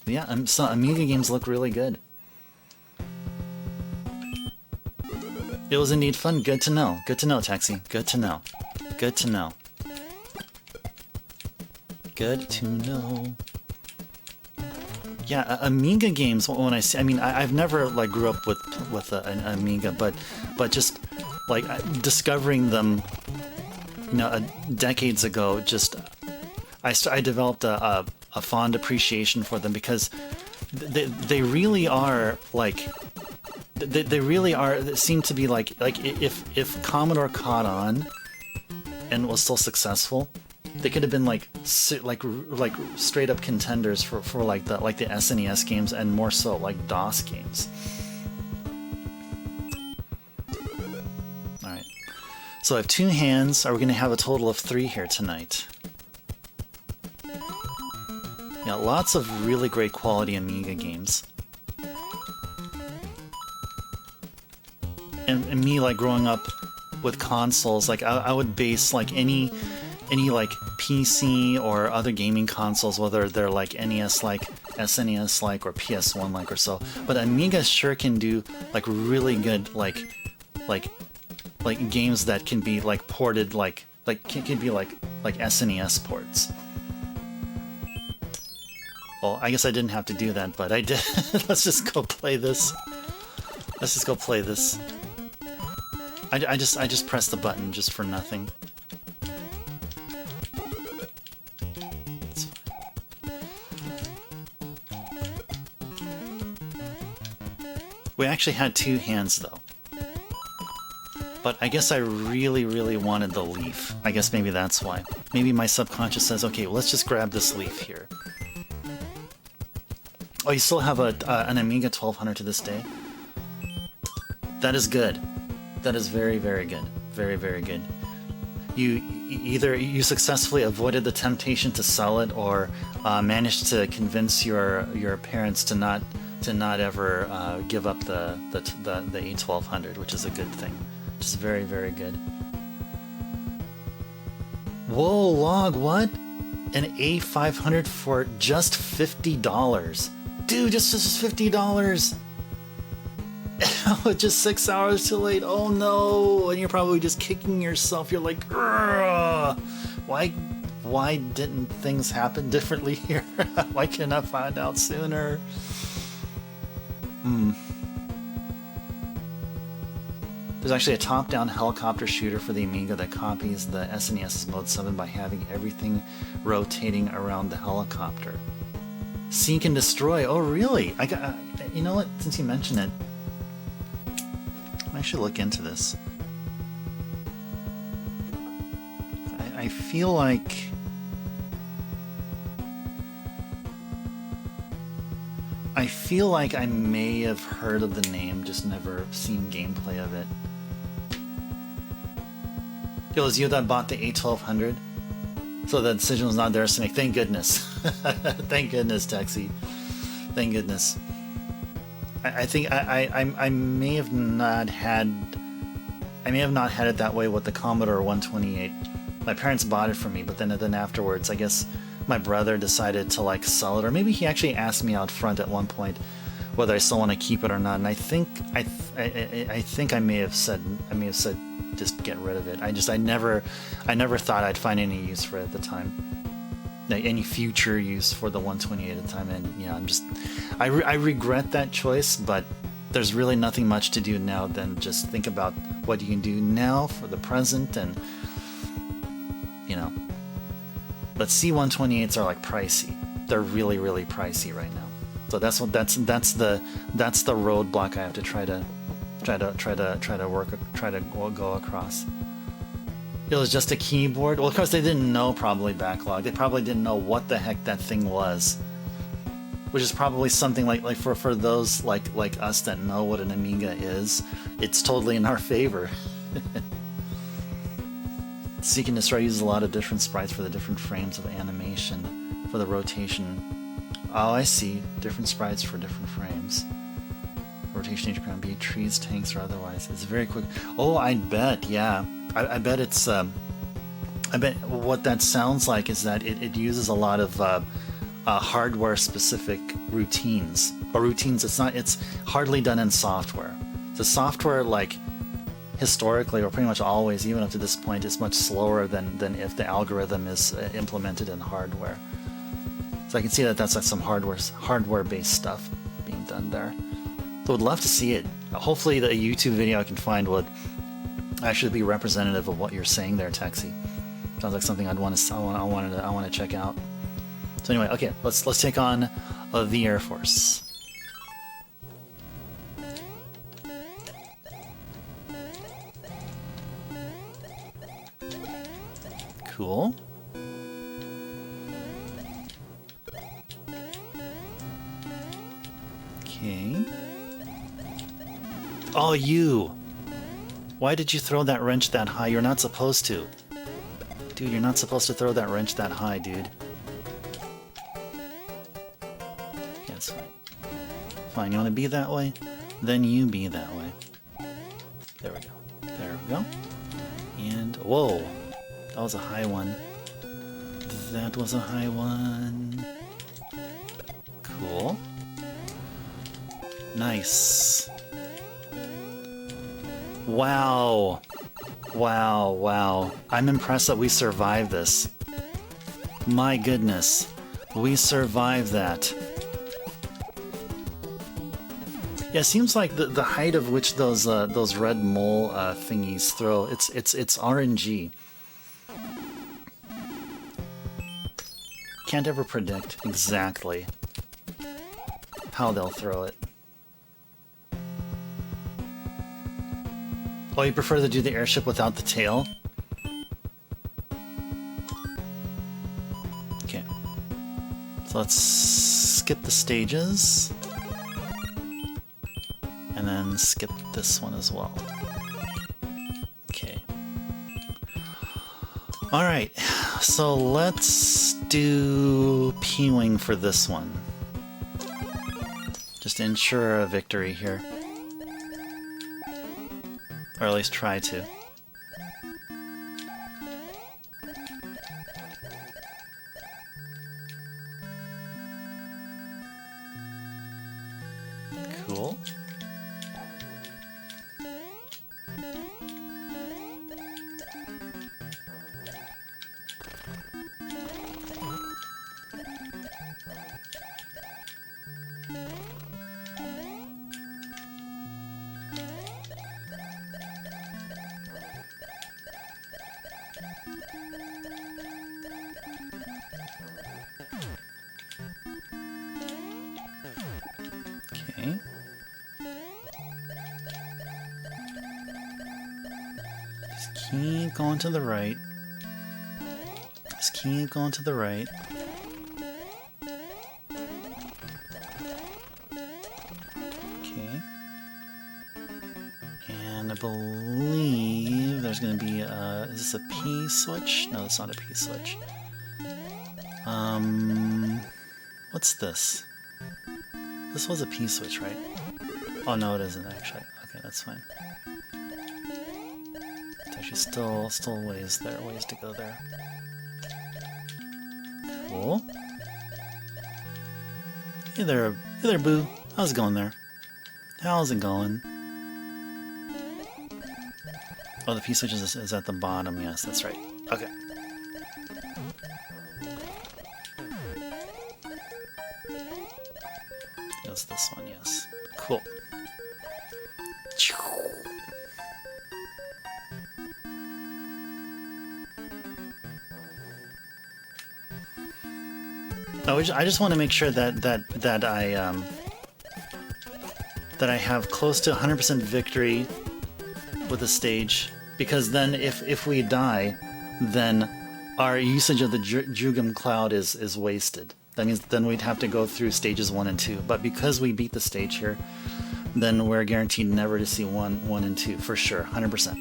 Yeah, so Amiga games look really good. It was indeed fun. Good to know. Good to know, Texi. Good to know. Good to know. Good to know. Yeah, Amiga games. When I say, I mean, I've never like grew up with an Amiga, but just like discovering them, you know, decades ago. Just I developed a fond appreciation for them because they really are like. They really are. They seem to be like if Commodore caught on and was still successful, they could have been like straight up contenders for like the SNES games and more so like DOS games. All right, so I have 2 hands. Are we going to have a total of 3 here tonight? Yeah, lots of really great quality Amiga games. And me, like, growing up with consoles, like, I would base, like, any like, PC or other gaming consoles, whether they're, like, NES-like, SNES-like, or PS1-like or so. But Amiga sure can do, like, really good, like games that can be, like, ported, like can be, like, like SNES ports. Well, I guess I didn't have to do that, but I did. Let's just go play this. Let's just go play this. I just pressed the button just for nothing. It's fine. We actually had two hands though. But I guess I really, really wanted the leaf. I guess maybe that's why. Maybe my subconscious says, okay, well, let's just grab this leaf here. Oh, you still have an Amiga 1200 to this day? That is good. That is very, very good. Very, very good. Either you successfully avoided the temptation to sell it, or managed to convince your parents to not ever give up the A1200, which is a good thing. Which is very, very good. Whoa, Log, what? An A500 for just $50. Dude, just $50. Just 6 hours too late. Oh no! And you're probably just kicking yourself. You're like, ugh, why didn't things happen differently here? Why couldn't I find out sooner? There's actually a top-down helicopter shooter for the Amiga that copies the SNES's Mode 7 by having everything rotating around the helicopter. Seek and destroy. Oh, really? You know what? Since you mention it, I should look into this. I feel like I may have heard of the name, just never seen gameplay of it. It was you that bought the A1200? So the decision was not theirs to make. Thank goodness. Thank goodness, Taxi. Thank goodness. I think I may have not had it that way with the Commodore 128. My parents bought it for me, but then afterwards, I guess my brother decided to like sell it, or maybe he actually asked me out front at one point whether I still want to keep it or not. And I think I may have said just get rid of it. I never thought I'd find any use for it at the time. Any future use for the 128 at the time, and yeah, I regret that choice, but there's really nothing much to do now than just think about what you can do now for the present, and you know, but C128s are like pricey. They're really, really pricey right now. So that's the roadblock I have to try to go across. It was just a keyboard. Well, of course, they didn't know probably backlog. They probably didn't know what the heck that thing was, which is probably something like for those like us that know what an Amiga is, it's totally in our favor. Seek and Destroy uses a lot of different sprites for the different frames of animation for the rotation. Oh, I see. Different sprites for different frames. Rotation each ground, be it trees, tanks, or otherwise. It's very quick. Oh, I bet, yeah. I bet it's, I bet what that sounds like is that it uses a lot of hardware-specific routines. Or routines, it's hardly done in software. The software, like, historically, or pretty much always, even up to this point, is much slower than if the algorithm is implemented in hardware. So I can see that that's like some hardware-based stuff being done there. So I'd love to see it. Hopefully the YouTube video I can find would actually be representative of what you're saying there, Taxi. Sounds like something I want to check out. So anyway, okay, let's take on the Air Force. Cool. Okay. Oh, you! Why did you throw that wrench that high? You're not supposed to. Dude, you're not supposed to throw that wrench that high, dude. Yeah, it's fine. Fine, you want to be that way? Then you be that way. There we go. There we go. And, whoa! That was a high one. That was a high one. Cool. Nice. Wow. Wow, wow. I'm impressed that we survived this. My goodness. We survived that. Yeah, it seems like the height of which those red mole thingies throw, it's RNG. Can't ever predict exactly how they'll throw it. Oh, you prefer to do the airship without the tail? Okay. So let's skip the stages. And then skip this one as well. Okay. Alright, so let's do P-Wing for this one. Just to ensure a victory here. Or at least try to. Cool. Okay. Just keep going to the right. Just keep going to the right. Okay. And I believe there's going to be a... Is this a P switch? No, it's not a P switch. What's this? This was a P switch, right? Oh no, it isn't actually. Okay, that's fine. It's actually still ways to go there. Cool. Hey there, Boo. How's it going there? How's it going? Oh, the P switch is at the bottom. Yes, that's right. Okay. It's this one, yes. Cool. I just want to make sure that I have close to 100% victory with the stage, because then if we die, then our usage of the Jugum Cloud is wasted. That means then we'd have to go through stages 1 and 2. But because we beat the stage here, then we're guaranteed never to see 1 and 2 for sure, 100%.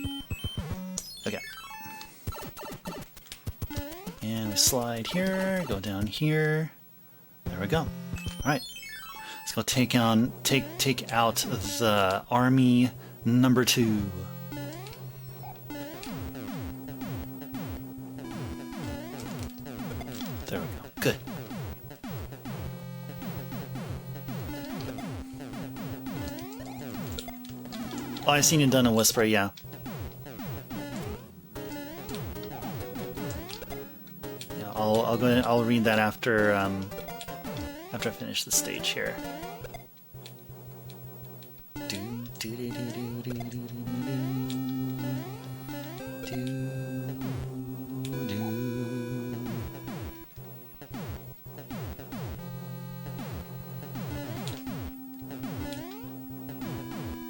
Okay. And we slide here, go down here. There we go. All right. Let's go take out the army number 2. There we go. Good. Oh, I seen you done a whisper, yeah. Yeah, I'll go ahead, I'll read that after after I finish the stage here.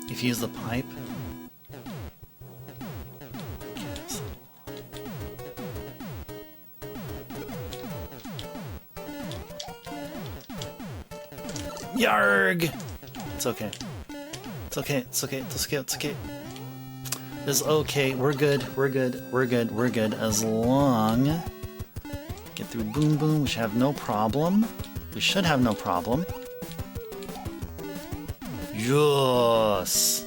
If you use the pipe. Yarg! It's okay. It's okay. It's okay. It's okay. It's okay. It's okay. We're good. We're good. We're good. We're good. As long get through Boom Boom, we should have no problem. We should have no problem. Yes.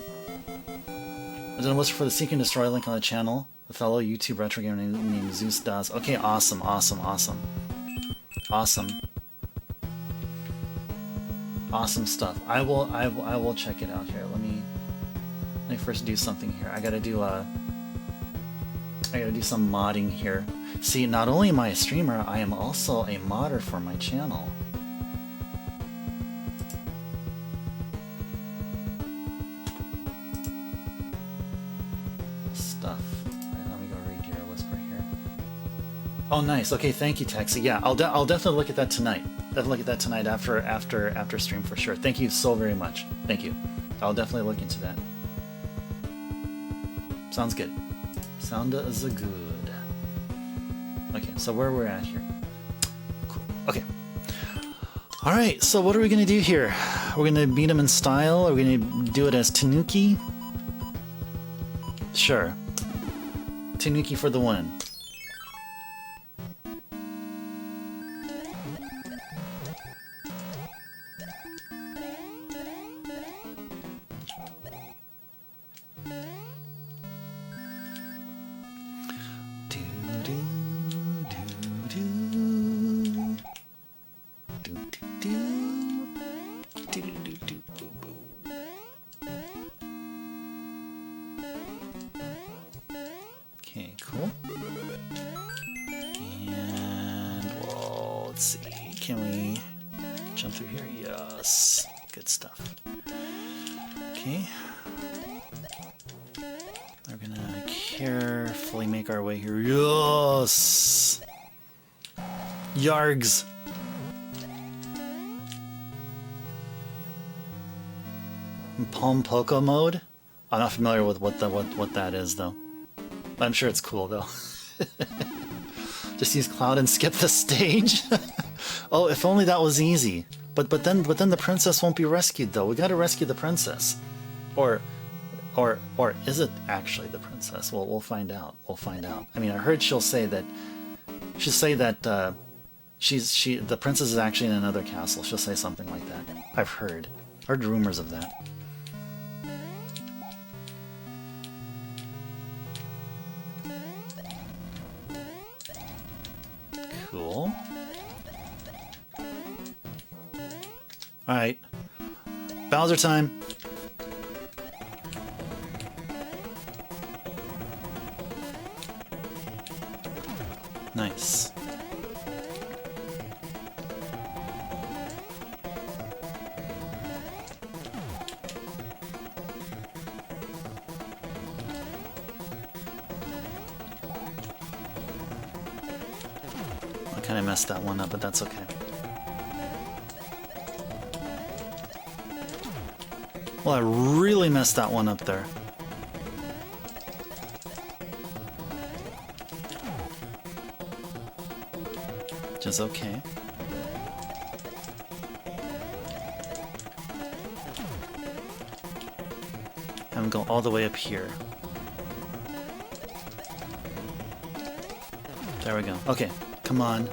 I done a whisper for the Seek and Destroy link on the channel. A fellow YouTube retro gamer named Zeus does. Okay, awesome, awesome, awesome, awesome. Awesome stuff. I will check it out here. Let me first do something here. I gotta do some modding here. See, not only am I a streamer, I am also a modder for my channel. Stuff. Right, let me go read your whisper here. Oh, nice. Okay, thank you, Taxi. Yeah, I'll definitely look at that tonight. Definitely look at that tonight after stream for sure. Thank you so very much. Thank you. I'll definitely look into that. Sounds good. Sounds good. Okay, so where we're at here. Cool. Okay. All right. So what are we gonna do here? We're gonna beat him in style. Are we gonna do it as Tanuki? Sure. Tanuki for the win. Okay, cool. And, well, let's see. Can we jump through here? Yes. Good stuff. Okay. We're gonna carefully make our way here. Yes! Yargs! Palm Poco mode? I'm not familiar with what that is though. I'm sure it's cool though. Just use Cloud and skip the stage. Oh, if only that was easy. But then the princess won't be rescued though. We got to rescue the princess. Or is it actually the princess? Well, we'll find out. We'll find out. I mean, I heard she'll say that the princess is actually in another castle. She'll say something like that. I've heard rumors of that. Cool. Alright. Bowser time! Nice. I kind of messed that one up, but that's okay. Well, I really messed that one up there. Which is okay. Have him go all the way up here. There we go. Okay, come on.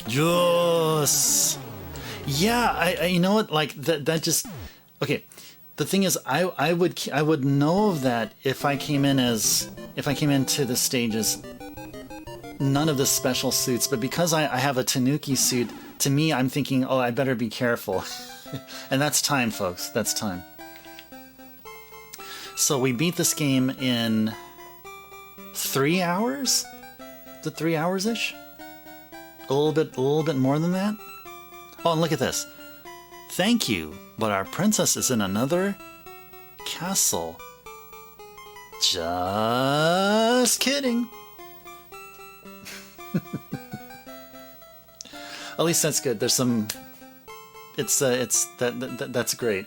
Yes. Yeah, I you know what, like that just okay. The thing is, I would know of that if I came into the stages none of the special suits, but because I have a Tanuki suit, to me I'm thinking, oh, I better be careful. And that's time, folks. That's time. So we beat this game in 3 hours? Is it 3 hours-ish? A little bit more than that? Oh, and look at this. Thank you, but our princess is in another castle. Just kidding. At least that's good. There's some. That's great.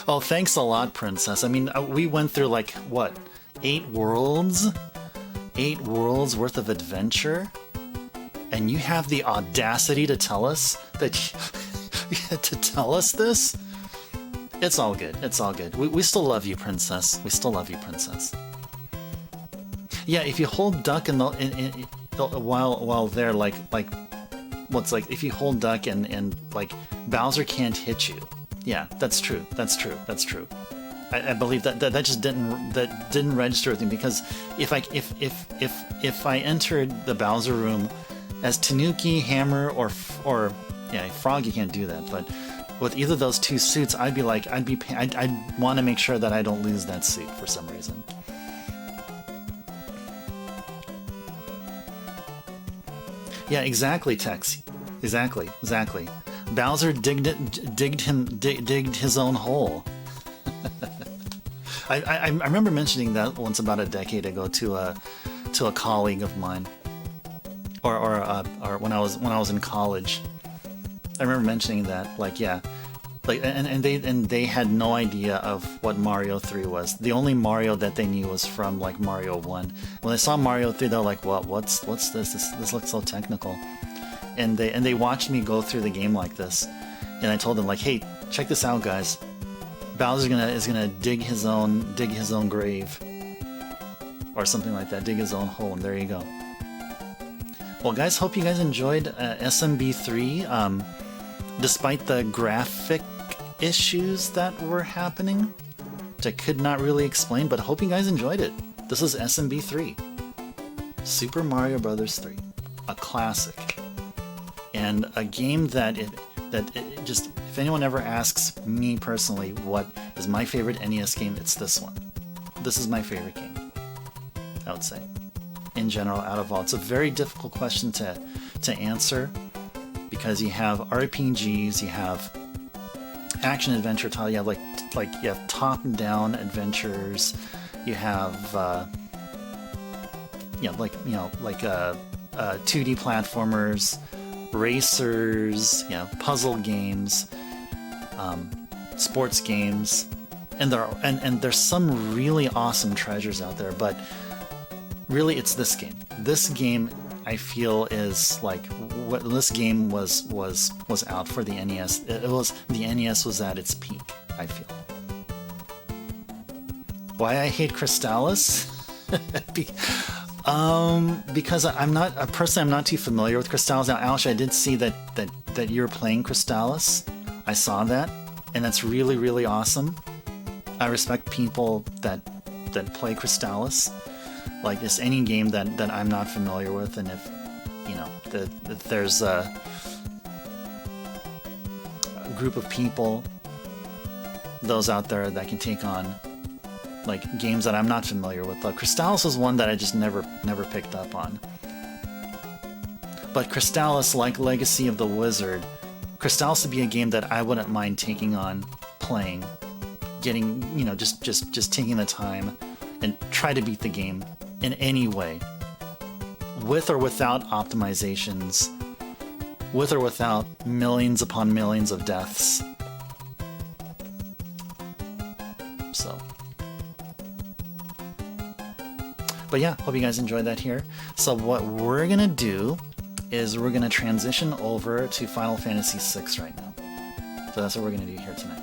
Oh, thanks a lot, princess. I mean, we went through like what, 8 worlds? 8 worlds worth of adventure, and you have the audacity to tell us that. To tell us this? It's all good. It's all good. We still love you, princess. We still love you, princess. Yeah, if you hold duck while they're like what's like if you hold duck and like Bowser can't hit you. Yeah, that's true. That's true. That's true. I believe that just didn't register with me, because if I entered the Bowser room as Tanuki, Hammer, or yeah, Frog, you can't do that, but with either of those two suits, I'd want to make sure that I don't lose that suit for some reason. Yeah, exactly, Tex. Exactly. Bowser digged his own hole. I remember mentioning that once about a decade ago to a colleague of mine, or when I was in college. I remember mentioning that, like, yeah, like, and they had no idea of what Mario 3 was. The only Mario that they knew was from, like, Mario 1. When they saw Mario 3, they're like, what's this? This looks so technical. And they watched me go through the game like this, and I told them, like, hey, check this out, guys. Bowser is gonna dig his own grave, or something like that. Dig his own hole, and there you go. Well, guys, hope you guys enjoyed SMB3. Despite the graphic issues that were happening, which I could not really explain, but I hope you guys enjoyed it. This is SMB3, Super Mario Bros. 3, a classic, and a game that just, if anyone ever asks me personally what is my favorite NES game, it's this one. This is my favorite game, I would say, in general, out of all. It's a very difficult question to answer, because you have RPGs, you have action adventure titles, you have you have top-down adventures, you have 2D platformers, racers, puzzle games, sports games, and there's some really awesome treasures out there. But really, it's this game. This game, I feel, is like what this game was out for the NES. The NES was at its peak, I feel. Why I hate Crystallis? Because I'm not too familiar with Crystallis. Now, Alish, I did see that you're playing Crystallis. I saw that, and that's really, really awesome. I respect people that play Crystallis. Like, it's any game that I'm not familiar with, and if there's a group of people, those out there that can take on like games that I'm not familiar with. Like, Crystallis was one that I just never picked up on. But Crystallis, like Legacy of the Wizard, Crystallis would be a game that I wouldn't mind taking on, playing, getting, just taking the time and try to beat the game in any way, with or without optimizations, with or without millions upon millions of deaths. So, but yeah, hope you guys enjoyed that here. So what we're gonna do is we're gonna transition over to Final Fantasy VI right now. So that's what we're gonna do here tonight.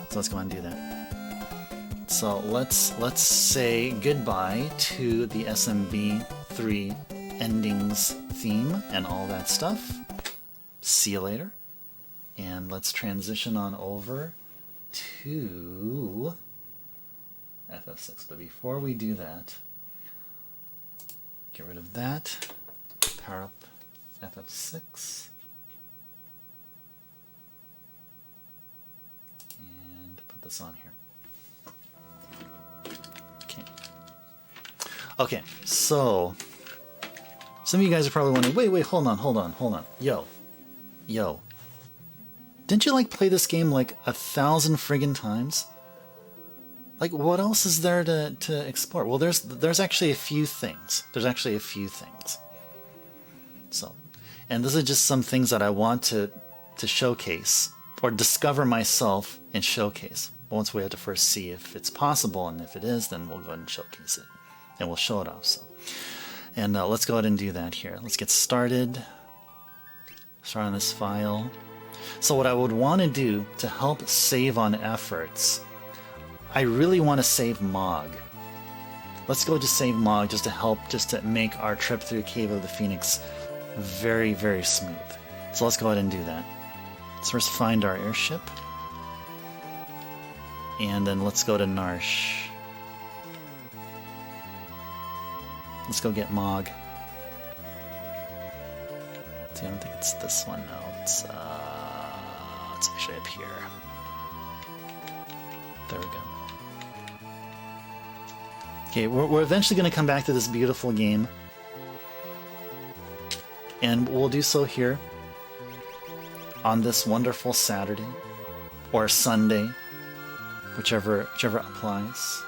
So let's go ahead and do that. So let's say goodbye to the SMB3 endings theme and all that stuff. See you later. And let's transition on over to FF6. But before we do that, get rid of that. Power up FF6. And put this on here. Okay, so some of you guys are probably wondering, wait, hold on. Yo. Didn't you play this game 1,000 friggin' times? What else is there to explore? Well, there's actually a few things. So, and this is just some things that I want to showcase, or discover myself and showcase. Once we have to first see if it's possible, and if it is, then we'll go ahead and showcase it. And we'll show it off. So, and let's go ahead and do that here. Let's get started. Start on this file. So what I would want to do to help save on efforts, I really want to save Mog. Let's go to save Mog just to make our trip through Cave of the Phoenix very, very smooth. So let's go ahead and do that. Let's first find our airship. And then let's go to Narsh. Let's go get Mog. See, I don't think it's this one. No, it's it's actually up here. There we go. Okay, we're eventually going to come back to this beautiful game. And we'll do so here on this wonderful Saturday or Sunday, whichever applies.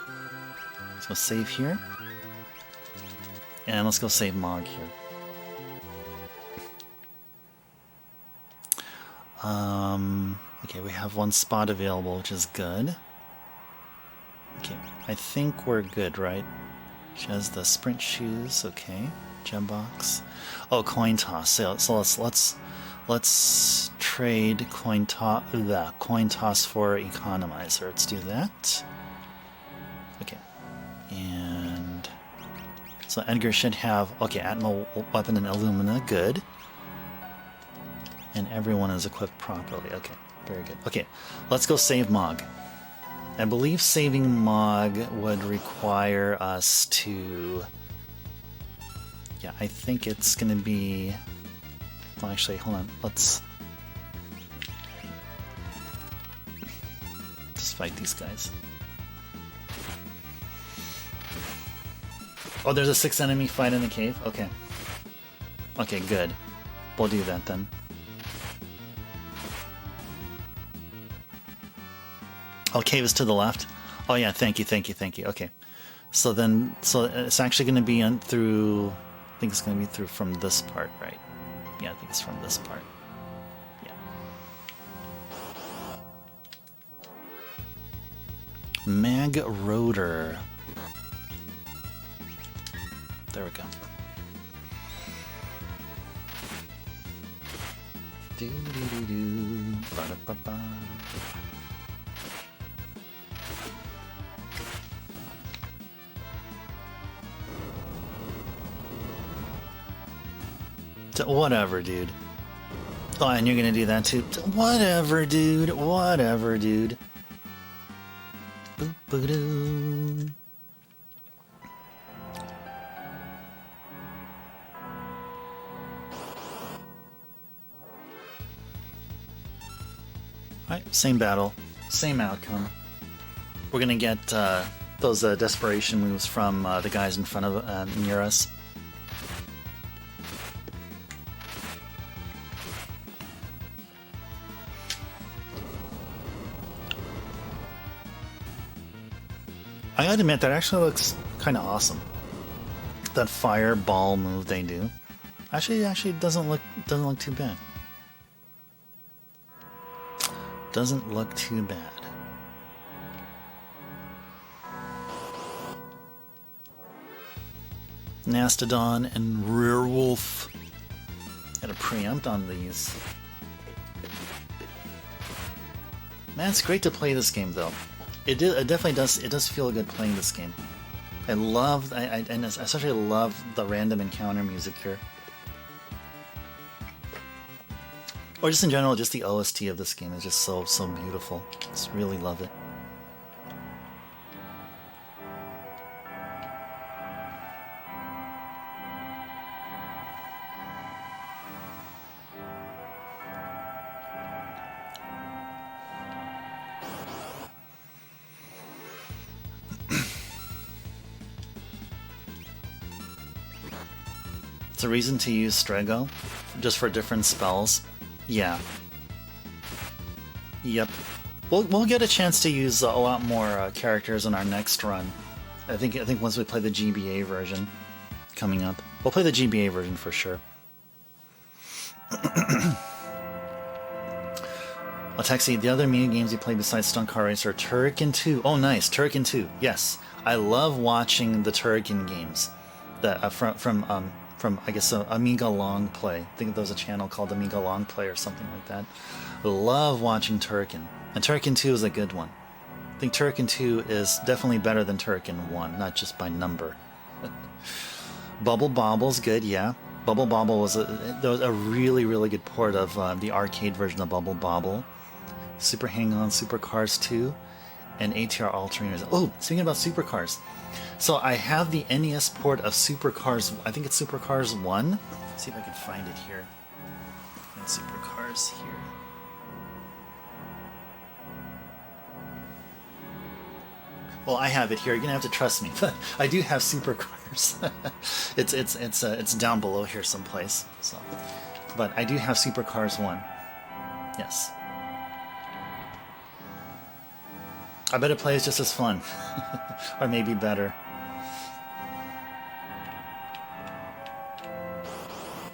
Let's go save here. And let's go save Mog here. Okay, we have one spot available, which is good. Okay, I think we're good, right? She has the sprint shoes, okay. Gem box. Oh, coin toss. So let's trade coin toss for economizer. Let's do that. Okay. And so Edgar should have Atmo weapon and Illumina, good. And everyone is equipped properly. Okay, very good. Okay, let's go save Mog. I believe saving Mog would require us to... Yeah, I think it's going to be... Well, actually, hold on. Let's just fight these guys. Oh, there's a 6th enemy fight in the cave? Okay. Okay, good. We'll do that then. Oh, cave is to the left? Oh yeah, thank you. Okay. So it's actually going to be through... I think it's going to be through from this part, right? Yeah, I think it's from this part. Yeah. Mag Rotor. There we go. Do-do-do-do. Ba-da-ba-ba. Whatever, dude. Oh, and you're gonna do that too? Whatever, dude. Whatever, dude. Boop-ba-doo. Alright, same battle. Same outcome. We're gonna get those desperation moves from the guys in front of near us. I gotta admit, that actually looks kind of awesome. That fireball move they do, actually doesn't look too bad. Doesn't look too bad. Mastodon and Rearwolf. Gotta preempt on these. Man, it's great to play this game though. It definitely does. It does feel good playing this game. I especially love the random encounter music here, or just in general, just the OST of this game is just so beautiful. Just really love it. It's a reason to use Strego, just for different spells. Yeah. Yep. We'll get a chance to use a lot more characters in our next run. I think once we play the GBA version coming up, we'll play the GBA version for sure. Well, Taxi, the other mini games you play besides Stunt Car Racer are Turrican 2. Oh, nice, Turrican 2. Yes, I love watching the Turrican games. That from I guess Amiga Long Play. I think there was a channel called Amiga Long Play or something like that. I love watching Turrican. And Turrican 2 is a good one. I think Turrican 2 is definitely better than Turrican 1, not just by number. Bubble Bobble's good, yeah. Bubble Bobble was a really good port of the arcade version of Bubble Bobble. Super Hang-On, Super Cars 2, and ATR Alternators. Oh, speaking about Super Cars. So I have the NES port of Super Cars, I think it's Super Cars 1. Let's see if I can find it here. And Super Cars here. Well, I have it here. You're gonna have to trust me, but I do have supercars. It's down below here someplace. So, but I do have Supercars 1. Yes. I bet it plays just as fun, or maybe better.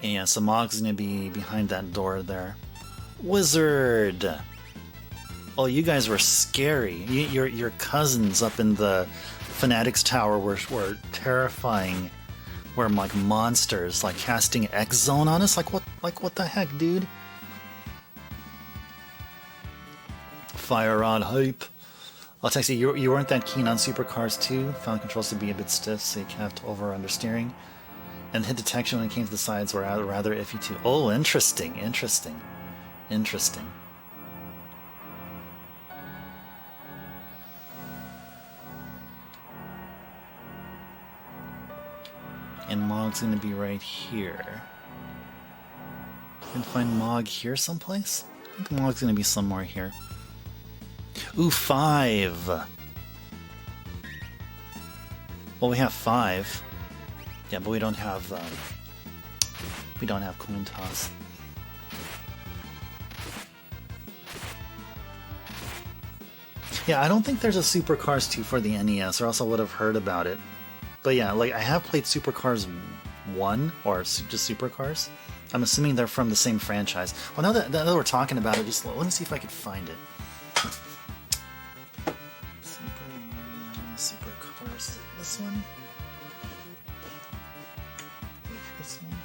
Yeah, so Mog's gonna be behind that door there. Wizard! Oh, you guys were scary. Your cousins up in the Fanatics Tower were terrifying. Were like monsters, like casting X Zone on us. Like what the heck, dude? Fire Rod hype. I'll text you. You weren't that keen on Supercars 2. Found controls to be a bit stiff, so you kept over understeering. And hit detection when it came to the sides were rather iffy too. Oh, interesting. And Mog's gonna be right here. Can find Mog here someplace? I think Mog's gonna be somewhere here. Ooh, 5! Well, we have 5. Yeah, but we don't have coin toss. Yeah, I don't think there's a Supercars 2 for the NES, or else I would have heard about it. But yeah, like I have played Supercars 1, or just Supercars. I'm assuming they're from the same franchise. Well, now that we're talking about it, just let me see if I could find it. Super Mario, Supercars, is it this one? Wait, this one?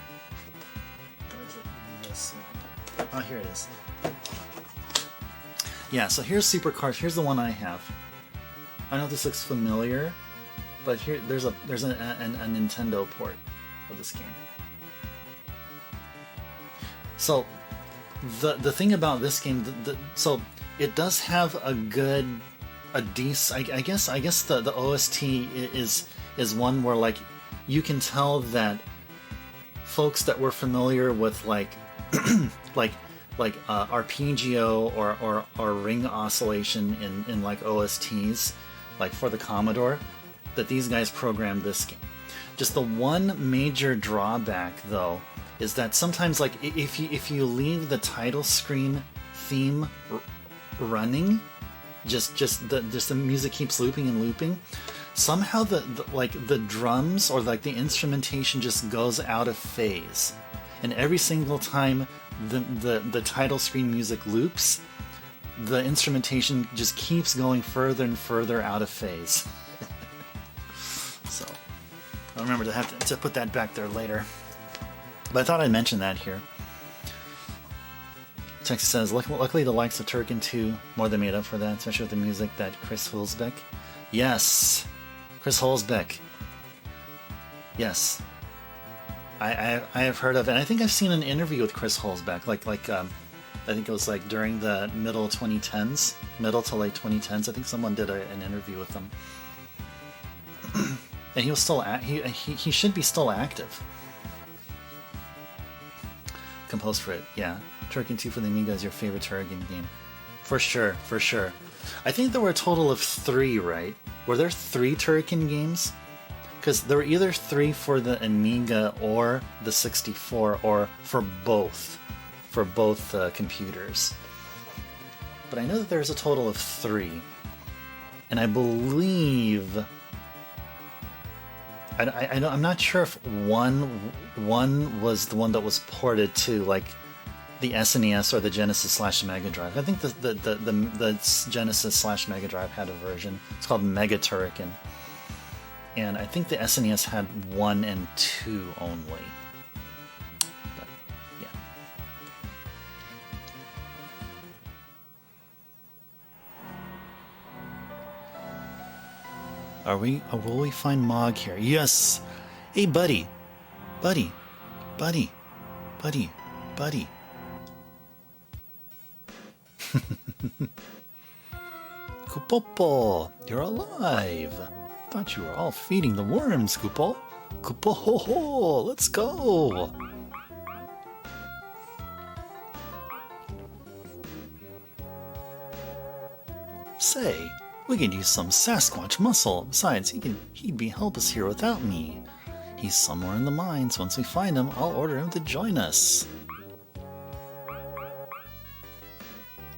Or is it this one? Oh, here it is. Yeah, so here's Supercars. Here's the one I have. I know this looks familiar, but here there's a Nintendo port of this game. So the thing about this game, so it does have a decent. I guess the OST is one where like you can tell that folks that were familiar with like arpeggio or ring oscillation in like OSTs, like for the Commodore, that these guys programmed this game. Just the one major drawback though is that sometimes like if you leave the title screen theme running, just the music keeps looping and looping, somehow the drums or like the instrumentation just goes out of phase, and every single time the title screen music loops, the instrumentation just keeps going further and further out of phase. So I'll remember to have to put that back there later. But I thought I'd mention that here. Text says, luckily the likes of Turrican 2 more than made up for that, especially with the music that Chris Hulsbeck. Yes! Chris Hulsbeck. Yes. I have heard of it, and I think I've seen an interview with Chris Hulsbeck, like I think it was like during the middle to late 2010s. I think someone did an interview with him, and he was still he should be still active. Composed for it, yeah. Turrican 2 for the Amiga is your favorite Turrican game, for sure. I think there were a total of 3, right? Were there 3 Turrican games? Because there were either 3 for the Amiga or the 64, or for both computers. But I know that there's a total of 3, and I believe I'm not sure if one was the one that was ported to like the SNES or the Genesis / Mega Drive. I think the Genesis / Mega Drive had a version. It's called Mega Turrican. And I think the SNES had 1 and 2 only. But, yeah. Will we find Mog here? Yes! Hey, buddy! Buddy! Kupopo! You're alive! Thought you were all feeding the worms, Kupo. Kupo ho ho! Let's go! Say, We could use some Sasquatch muscle. Besides, he'd be help us here without me. He's somewhere in the mines. Once we find him, I'll order him to join us.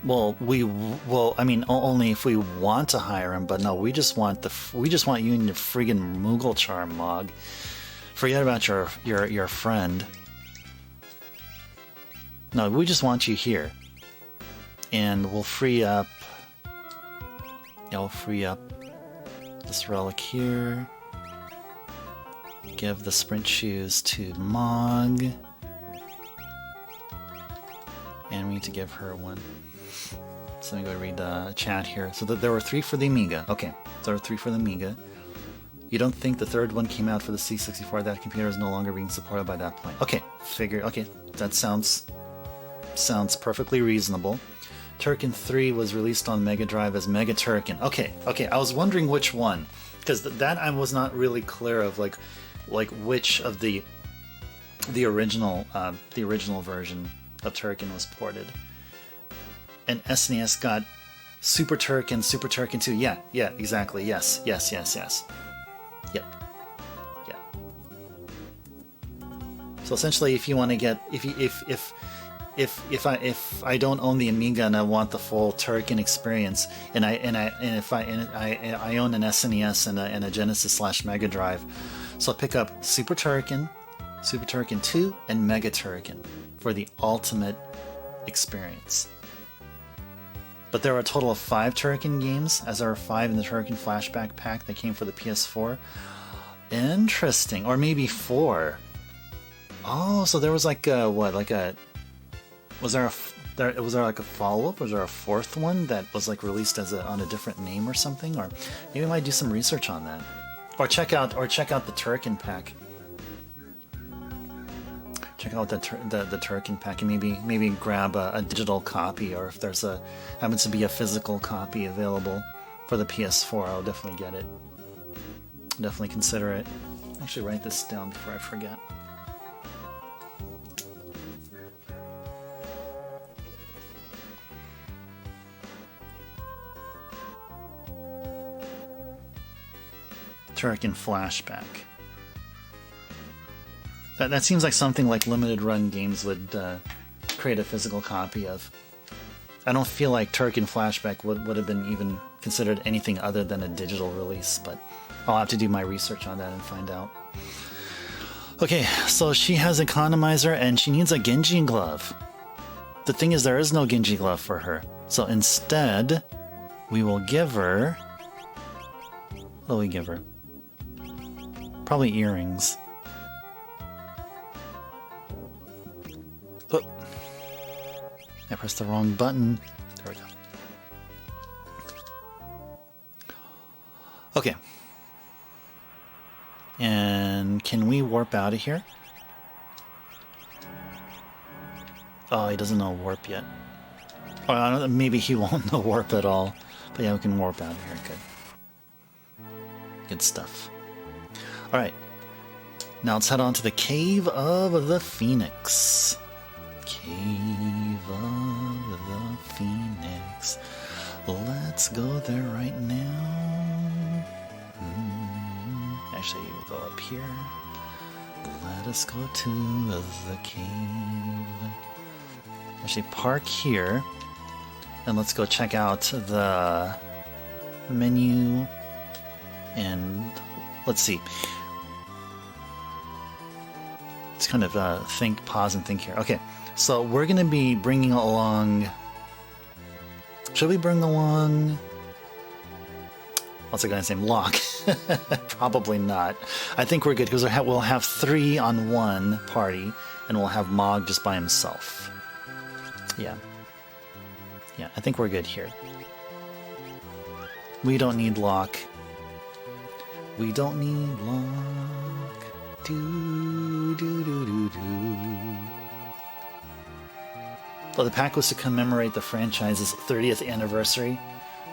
Well, I mean, only if we want to hire him. But no, we just want you and your friggin' Moogle charm, Mog. Forget about your friend. No, we just want you here, and we'll free up. Yeah, we'll free up this relic here. Give the sprint shoes to Mog, and we need to give her one. So let me go read the chat here. So there were 3 for the Amiga. Okay, so there were 3 for the Amiga. You don't think the third one came out for the C64? That computer is no longer being supported by that point. Okay, okay, that sounds perfectly reasonable. Turrican 3 was released on Mega Drive as Mega Turrican. Okay, I was wondering which one, because that I was not really clear of, like which of the original version of Turrican was ported. And SNES got Super Turrican 2. Yeah, exactly. Yes. Yep. Yeah. So essentially, if you want to get if I don't own the Amiga and I want the full Turrican experience, and I own an SNES and a Genesis / Mega Drive, so I'll pick up Super Turrican 2, and Mega Turrican for the ultimate experience. But there are a total of 5 Turrican games, as there are 5 in the Turrican Flashback Pack that came for the PS4. Interesting. Or maybe 4. Oh, so there was like a, was there like a follow-up? Was there a 4th one that was like released as on a different name or something? Or maybe I might do some research on that. Or check out the Turrican pack. Check out the Turrican pack and maybe grab a digital copy, or if there's happens to be a physical copy available for the PS4, I'll definitely get it. Definitely consider it. Actually, write this down before I forget. Turrican Flashback. That seems like something like limited run games would create a physical copy of. I don't feel like Turrican Flashback would have been even considered anything other than a digital release, but I'll have to do my research on that and find out. Okay, so she has Economizer and she needs a Genji glove. The thing is, there is no Genji glove for her. So instead, we will give her... What will we give her? Probably earrings. Oh, I pressed the wrong button. There we go. Okay. And can we warp out of here? Oh, he doesn't know warp yet. Oh, I don't know, maybe he won't know warp at all. But yeah, we can warp out of here. Good. Good stuff. Alright. Now let's head on to the Cave of the Phoenix. Cave of the Phoenix. Let's go there right now. Actually, we'll go up here. Let us go to the cave. Actually, park here. And let's go check out the menu. And let's see. Let's kind of pause and think here. Okay, so we're going to be bringing along... Should we bring along... What's the guy's name? Locke. Probably not. I think we're good because we'll have 3 on one party, and we'll have Mog just by himself. Yeah. Yeah, I think we're good here. We don't need Locke. We don't need Locke. Do, do, do, do, do. Well, the pack was to commemorate the franchise's 30th anniversary,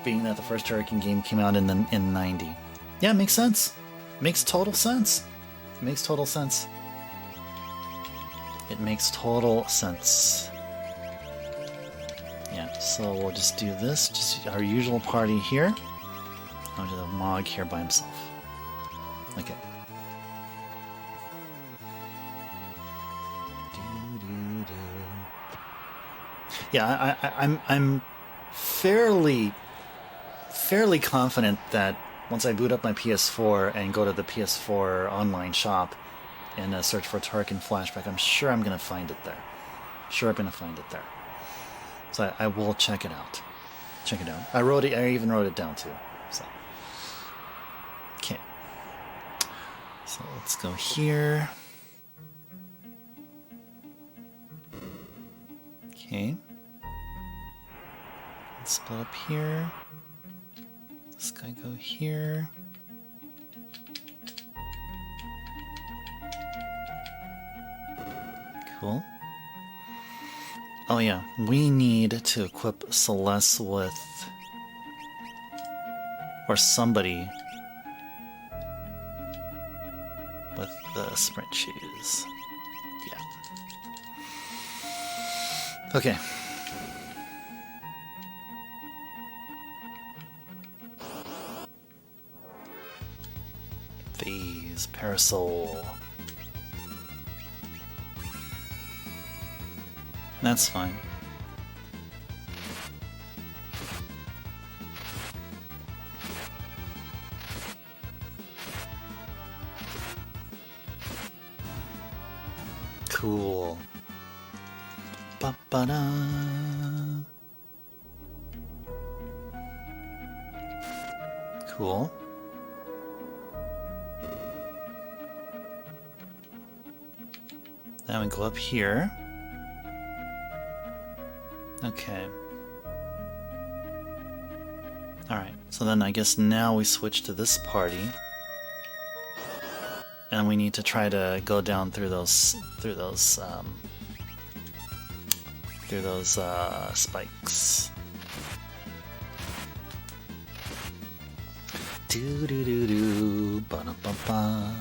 being that the first Turrican game came out in 90. Yeah, makes sense. Makes total sense. Makes total sense. It makes total sense. Yeah, so we'll just do this. Just our usual party here. Oh, there's a Mog here by himself. Okay. Yeah, I'm fairly confident that once I boot up my PS4 and go to the PS4 online shop and search for Tarkin Flashback, I'm sure I'm gonna find it there. Sure, I'm gonna find it there. So I will check it out. Check it out. I even wrote it down too. So okay. So let's go here. Okay. Let's split up here. This guy go here. Cool. Oh yeah, we need to equip Celeste with... or somebody with the sprint shoes. Yeah. Okay. Phase Parasol. That's fine. Cool. Ba-ba-da. Cool. Now we go up here. Okay. Alright, so then I guess now we switch to this party. And we need to try to go down through those spikes. Do do do do ba da ba ba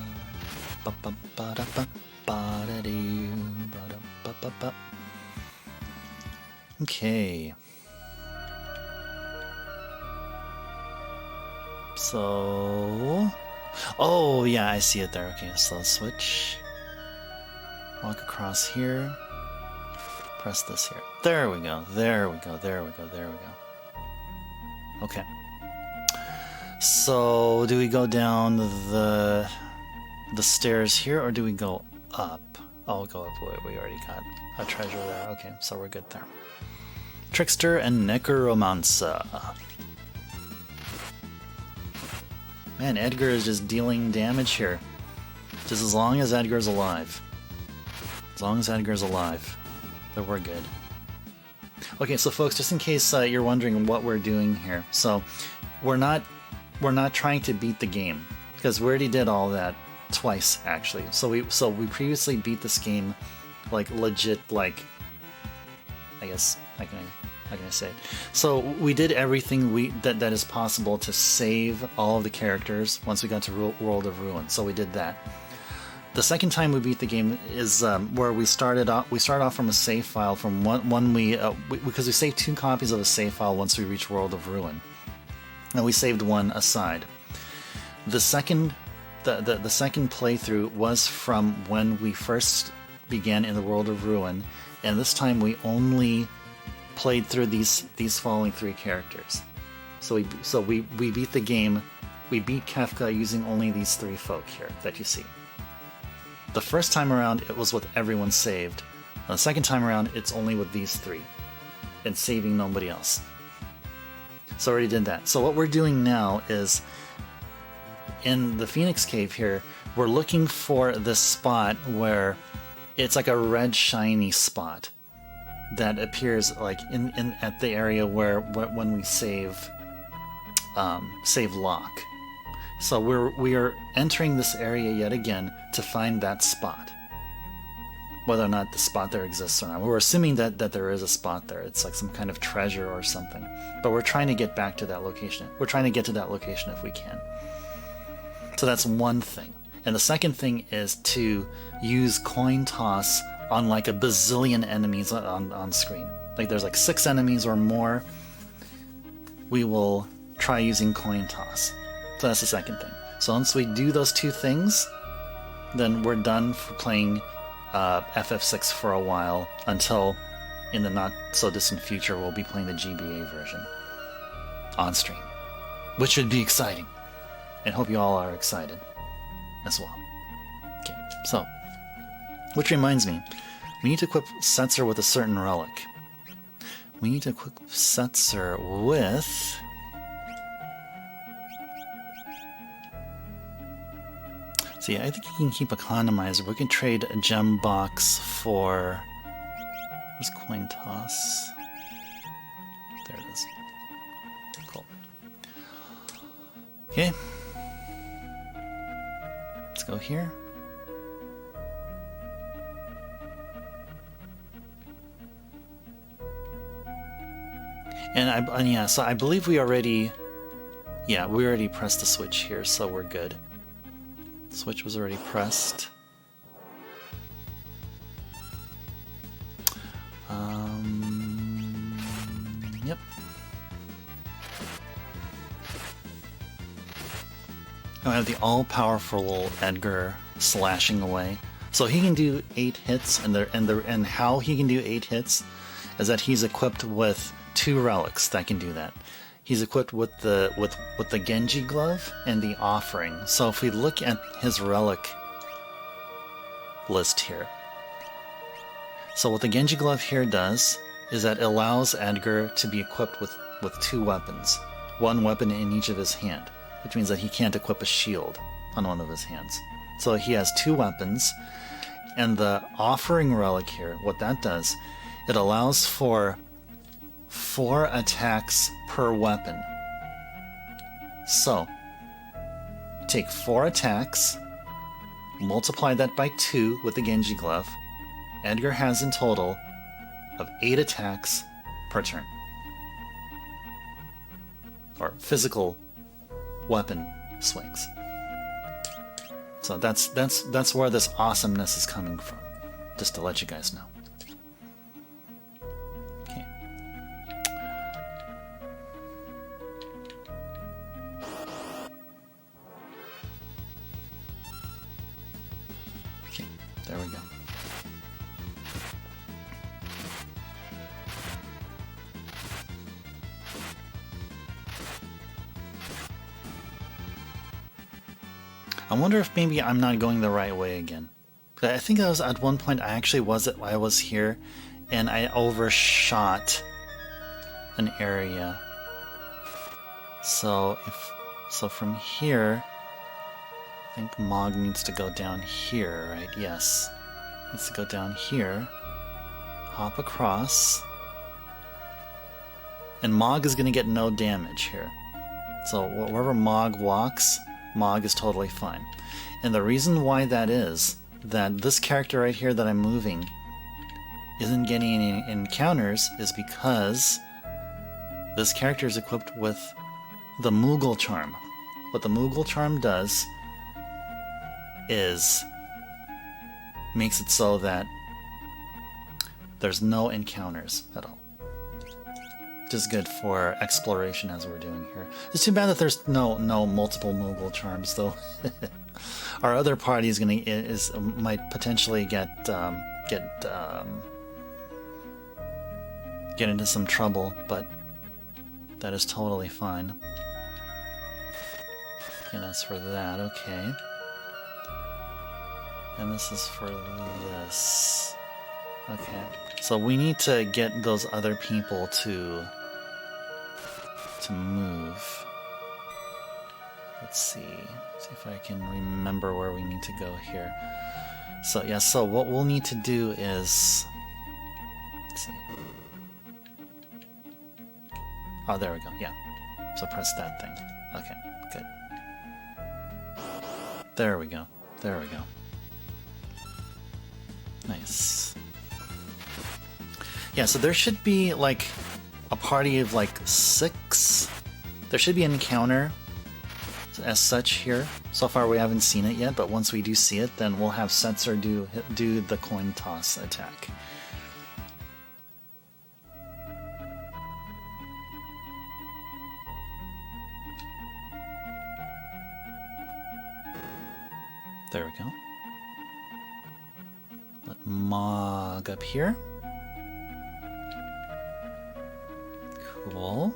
ba ba ba da ba ba da do ba da ba ba ba. Okay. So, oh yeah, I see it there. Okay, so let's switch. Walk across here. Press this here. There we go. There we go. There we go. There we go. Okay. So, do we go down the stairs here, or do we go up? Oh, we'll go up. We already got a treasure there. Okay, so we're good there. Trickster and Necromancer. Man, Edgar is just dealing damage here. Just as long as Edgar's alive. As long as Edgar's alive. Then we're good. Okay, so folks, just in case you're wondering what we're doing here. So, we're not trying to beat the game. Because we already did all that twice, actually. So we previously beat this game, like, legit, like... I guess... How can I say it? So we did everything that is possible to save all of the characters once we got to World of Ruin. So we did that. The second time we beat the game is where we started off. We start off from a save file from one because we saved 2 copies of a save file once we reached World of Ruin, and we saved one aside. The second playthrough was from when we first began in the World of Ruin, and this time we only played through these following 3 characters. So we beat the game. We beat Kefka using only these 3 folk here that you see. The first time around it was with everyone saved. And the second time around it's only with these 3 and saving nobody else. So I already did that. So what we're doing now is in the Phoenix Cave here, we're looking for this spot where it's like a red shiny spot that appears like in at the area where when we save Locke. So we are entering this area yet again to find that spot. Whether or not the spot there exists or not. We're assuming that there is a spot there. It's like some kind of treasure or something. But we're trying to get back to that location. We're trying to get to that location if we can. So that's one thing. And the second thing is to use coin toss on like a bazillion enemies on screen. Like there's like 6 enemies or more. We will try using coin toss. So that's the second thing. So once we do those two things, then we're done for playing FF6 for a while, until in the not so distant future we'll be playing the GBA version on stream, which should be exciting, and hope you all are excited as well. Okay, so, which reminds me, we need to equip Setzer with a certain relic. We need to equip Setzer with... See, I think you can keep Economizer. We can trade a gem box for... Where's coin toss? There it is. Cool. Okay. Let's go here. And yeah, so I believe we already... Yeah, we already pressed the switch here, so we're good. Switch was already pressed. Yep. I have the all-powerful Edgar slashing away. So he can do 8 hits, and how he can do 8 hits is that he's equipped with 2 relics that can do that. He's equipped with the Genji glove and the offering. So if we look at his relic list here, so what the Genji glove here does is that it allows Edgar to be equipped with 2 weapons, 1 weapon in each of his hand, which means that he can't equip a shield on one of his hands. So he has 2 weapons, and the offering relic here, what that does, it allows for 4 attacks per weapon. So, take 4 attacks, multiply that by 2 with the Genji glove. Edgar has in total of 8 attacks per turn. Or physical weapon swings. So that's where this awesomeness is coming from. Just to let you guys know. Okay. Okay, there we go. I wonder if maybe I'm not going the right way again. I think I was at one point I was here and I overshot an area. So from here, I think Mog needs to go down here, right? Yes. Needs to go down here, hop across, and Mog is gonna get no damage here. So wherever Mog walks, Mog is totally fine. And the reason why that is that this character right here that I'm moving isn't getting any encounters is because this character is equipped with the Moogle Charm. What the Moogle Charm does is makes it so that there's no encounters at all. Which is good for exploration as we're doing here. It's too bad that there's no multiple Moogle Charms though. Our other party might potentially get into some trouble, but that is totally fine. And that's for that, okay. And this is for this. Okay. So we need to get those other people to move. Let's see if I can remember where we need to go here. So yeah, so what we'll need to do is, let's see. Oh, there we go. Yeah. So press that thing. Okay, good. There we go. There we go. Nice. Yeah, so there should be like a party of like 6. There should be an encounter as such here. So far we haven't seen it yet, but once we do see it, then we'll have Setzer do the coin toss attack. There we go. Let Mog up here. Cool.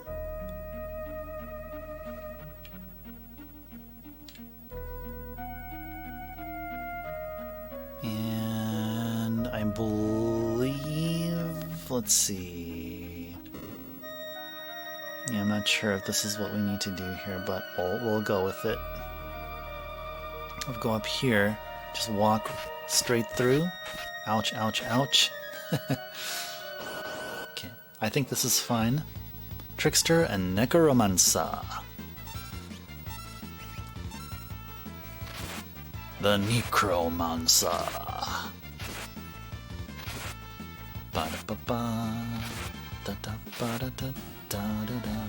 And I believe, let's see. Yeah, I'm not sure if this is what we need to do here, but we'll go with it. We'll go up here, just walk straight through. Ouch, ouch, ouch. Okay, I think this is fine. Trickster and Necromancer. The Necromancer. Ba-da-ba-ba. Da-da-ba-da-da. Da-da-da.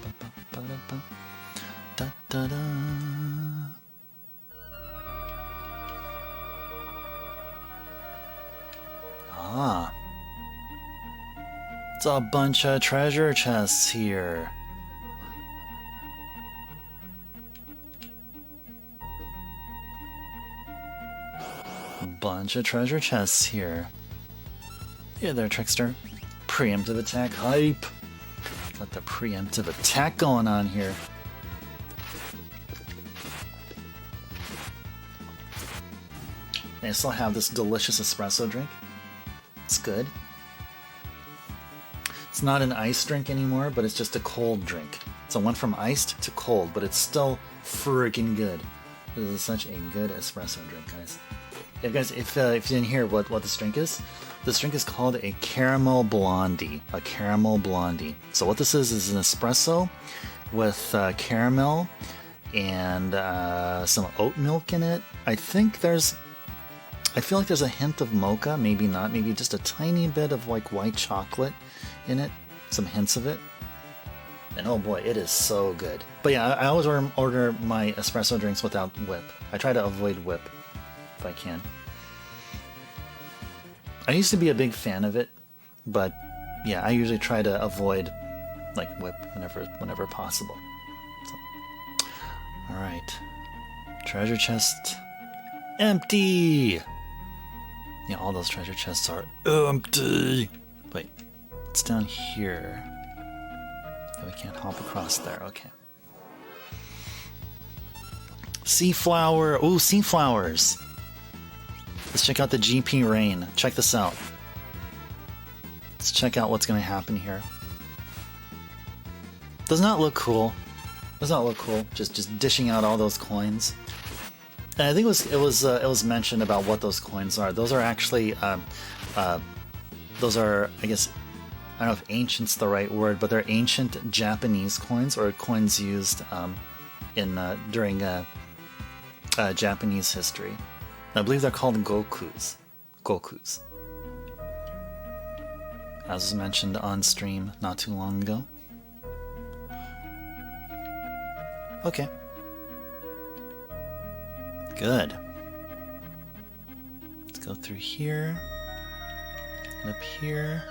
Ba-ba-ba-da-ba. Da-da-da. Ah. It's a bunch of treasure chests here. Bunch of treasure chests here. Hey there, Trickster. Preemptive attack hype. Got the preemptive attack going on here. And I still have this delicious espresso drink. It's good. It's not an ice drink anymore, but it's just a cold drink. So it went from iced to cold, but it's still freaking good. This is such a good espresso drink, guys. Yeah, guys, if you didn't hear what this drink is called a caramel blondie. A caramel blondie. So what this is an espresso with caramel and some oat milk in it. I feel like there's a hint of mocha, maybe not, maybe just a tiny bit of like white chocolate in it, some hints of it. And oh boy, it is so good. But yeah, I always order my espresso drinks without whip. I try to avoid whip if I can. I used to be a big fan of it, but yeah, I usually try to avoid like whip whenever possible. So, all right, treasure chest empty. Yeah, all those treasure chests are empty. Wait, it's down here. Oh, we can't hop across there. Okay. Sea flower. Oh, sea flowers. Let's check out the GP rain. Check this out. Let's check out what's going to happen here. Does not look cool. Does not look cool. Just dishing out all those coins. And I think it was mentioned about what those coins are. Those are actually those are, I guess, I don't know if ancient's the right word, but they're ancient Japanese coins, or coins used during Japanese history. I believe they're called Gokus. Gokus. As was mentioned on stream not too long ago. Okay. Good. Let's go through here. And up here.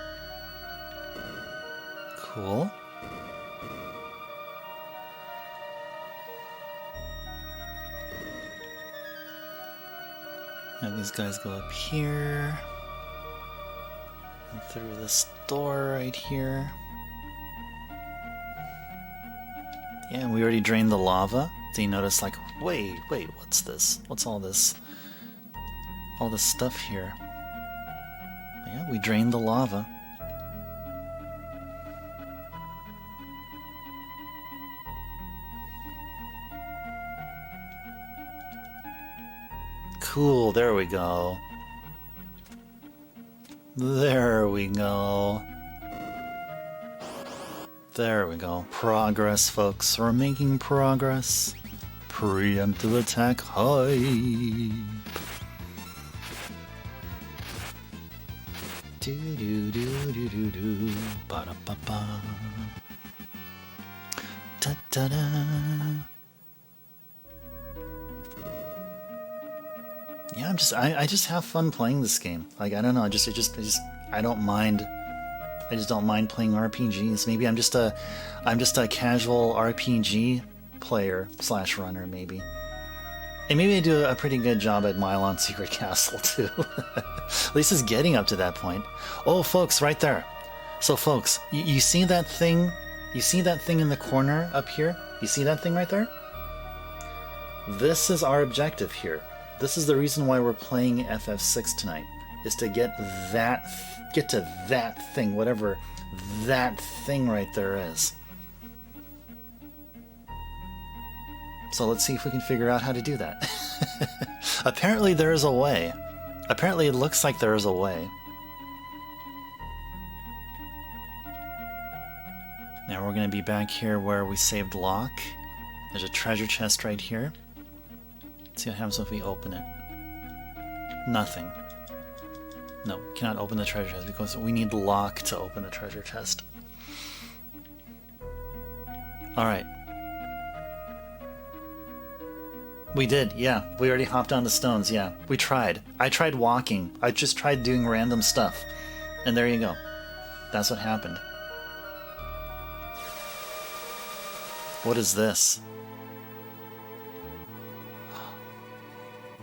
Cool. Now these guys go up here. And through this door right here. Yeah, we already drained the lava. So you notice, like, wait, what's this? What's all this? All this stuff here. Yeah, we drained the lava. Cool, there we go. There we go. There we go. Progress, folks. We're making progress. Preemptive attack hype. Do do do do do do. Ba da ba ba. Da da da. Yeah, I just have fun playing this game. Like, I don't know, I don't mind. I just don't mind playing RPGs. Maybe I'm just a casual RPG player / runner, maybe. And maybe I do a pretty good job at Milon Secret Castle, too. At least it's getting up to that point. Oh, folks, right there. So, folks, you see that thing? You see that thing in the corner up here? You see that thing right there? This is our objective here. This is the reason why we're playing FF6 tonight, is to get to that thing, whatever that thing right there is. So let's see if we can figure out how to do that. Apparently there is a way. Apparently it looks like there is a way. Now we're going to be back here where we saved Locke. There's a treasure chest right here. Let's see what happens if we open it. Nothing. No, cannot open the treasure chest because we need Locke to open the treasure chest. Alright. We did, yeah. We already hopped on the stones, yeah. We tried. I tried walking. I just tried doing random stuff. And there you go. That's what happened. What is this?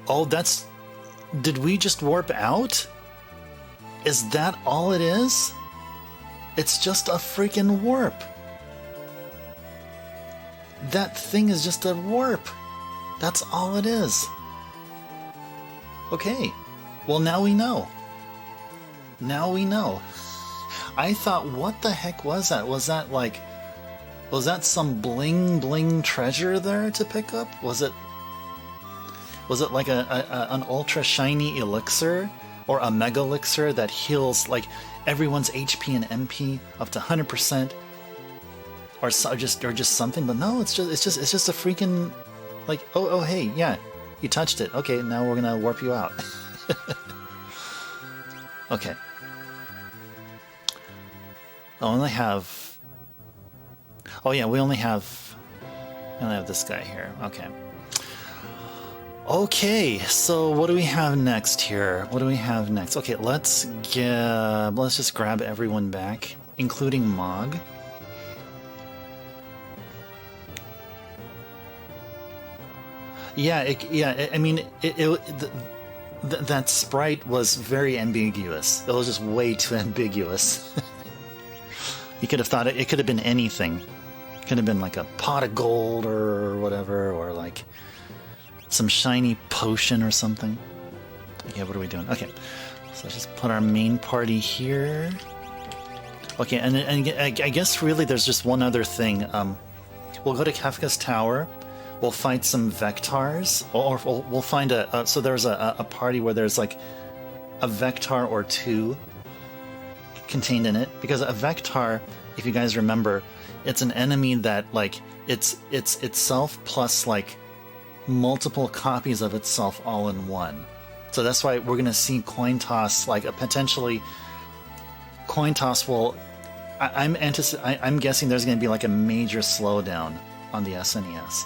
Oh, that's... Did we just warp out? Is that all it is? It's just a freaking warp. That thing is just a warp. That's all it is. Okay. Well, now we know. Now we know. I thought, what the heck was that? Was that like... Was that some bling bling treasure there to pick up? Was it like an ultra shiny elixir? Or a mega elixir that heals like everyone's HP and MP up to 100%? Or just something? But no, it's just a freaking... Like, oh, hey, yeah, you touched it. Okay, now we're gonna warp you out. Okay. I only have... Oh yeah, we only have this guy here. Okay. Okay, so what do we have next here? What do we have next? Okay, let's just grab everyone back, including Mog. Yeah, that sprite was very ambiguous. It was just way too ambiguous. You could have thought it could have been anything. It could have been like a pot of gold or whatever, or like some shiny potion or something. Okay, what are we doing? Okay, so let's just put our main party here. Okay, and I guess really there's just one other thing. We'll go to Kefka's Tower. We'll fight some Vectars, or we'll find so there's a party where there's like a Vectar or two contained in it. Because a Vectar, if you guys remember, it's an enemy that like it's itself plus like multiple copies of itself all in one. So that's why we're gonna see coin toss, like a potentially coin toss will. I'm guessing there's gonna be like a major slowdown on the SNES.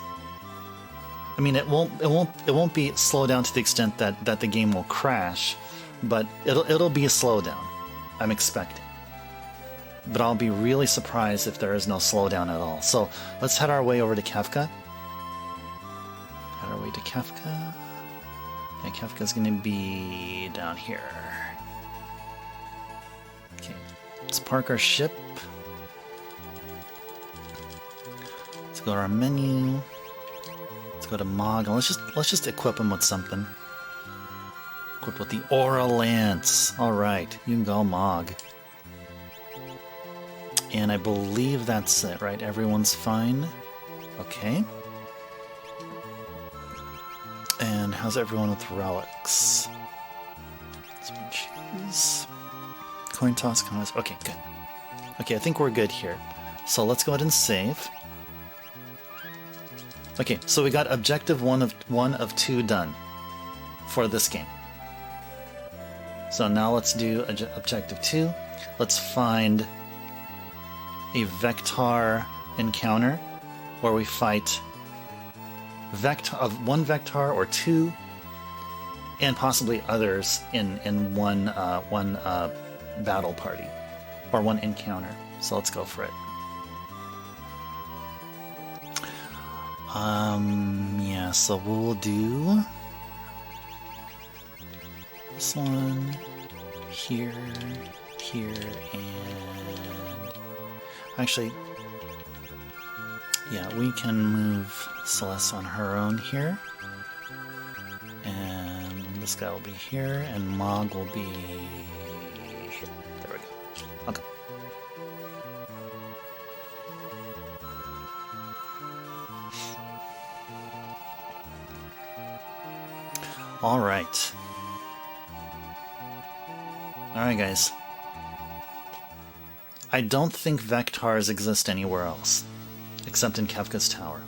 I mean, it won't be slowed down to the extent that the game will crash, but it'll be a slowdown. I'm expecting, but I'll be really surprised if there is no slowdown at all. So let's head our way over to Kefka. Head our way to Kefka. And Kefka's going to be down here. Okay, let's park our ship. Let's go to our menu. Let's go to Mog. Let's just equip him with something. Equipped with the Aura Lance. Alright, you can go Mog. And I believe that's it, right? Everyone's fine. Okay. And how's everyone with relics? Choose. Coin toss, comments. Okay, good. Okay, I think we're good here. So let's go ahead and save. Okay, so we got objective one of 2 done for this game. So now let's do objective 2. Let's find a Vectar encounter where we fight one Vectar or 2, and possibly others in one battle party or one encounter. So let's go for it. Yeah, so we'll do this one here, here, and actually, yeah, we can move Celeste on her own here, and this guy will be here, and Mog will be here. There we go. Okay. All right. Alright, guys. I don't think Vectars exist anywhere else, except in Kefka's Tower.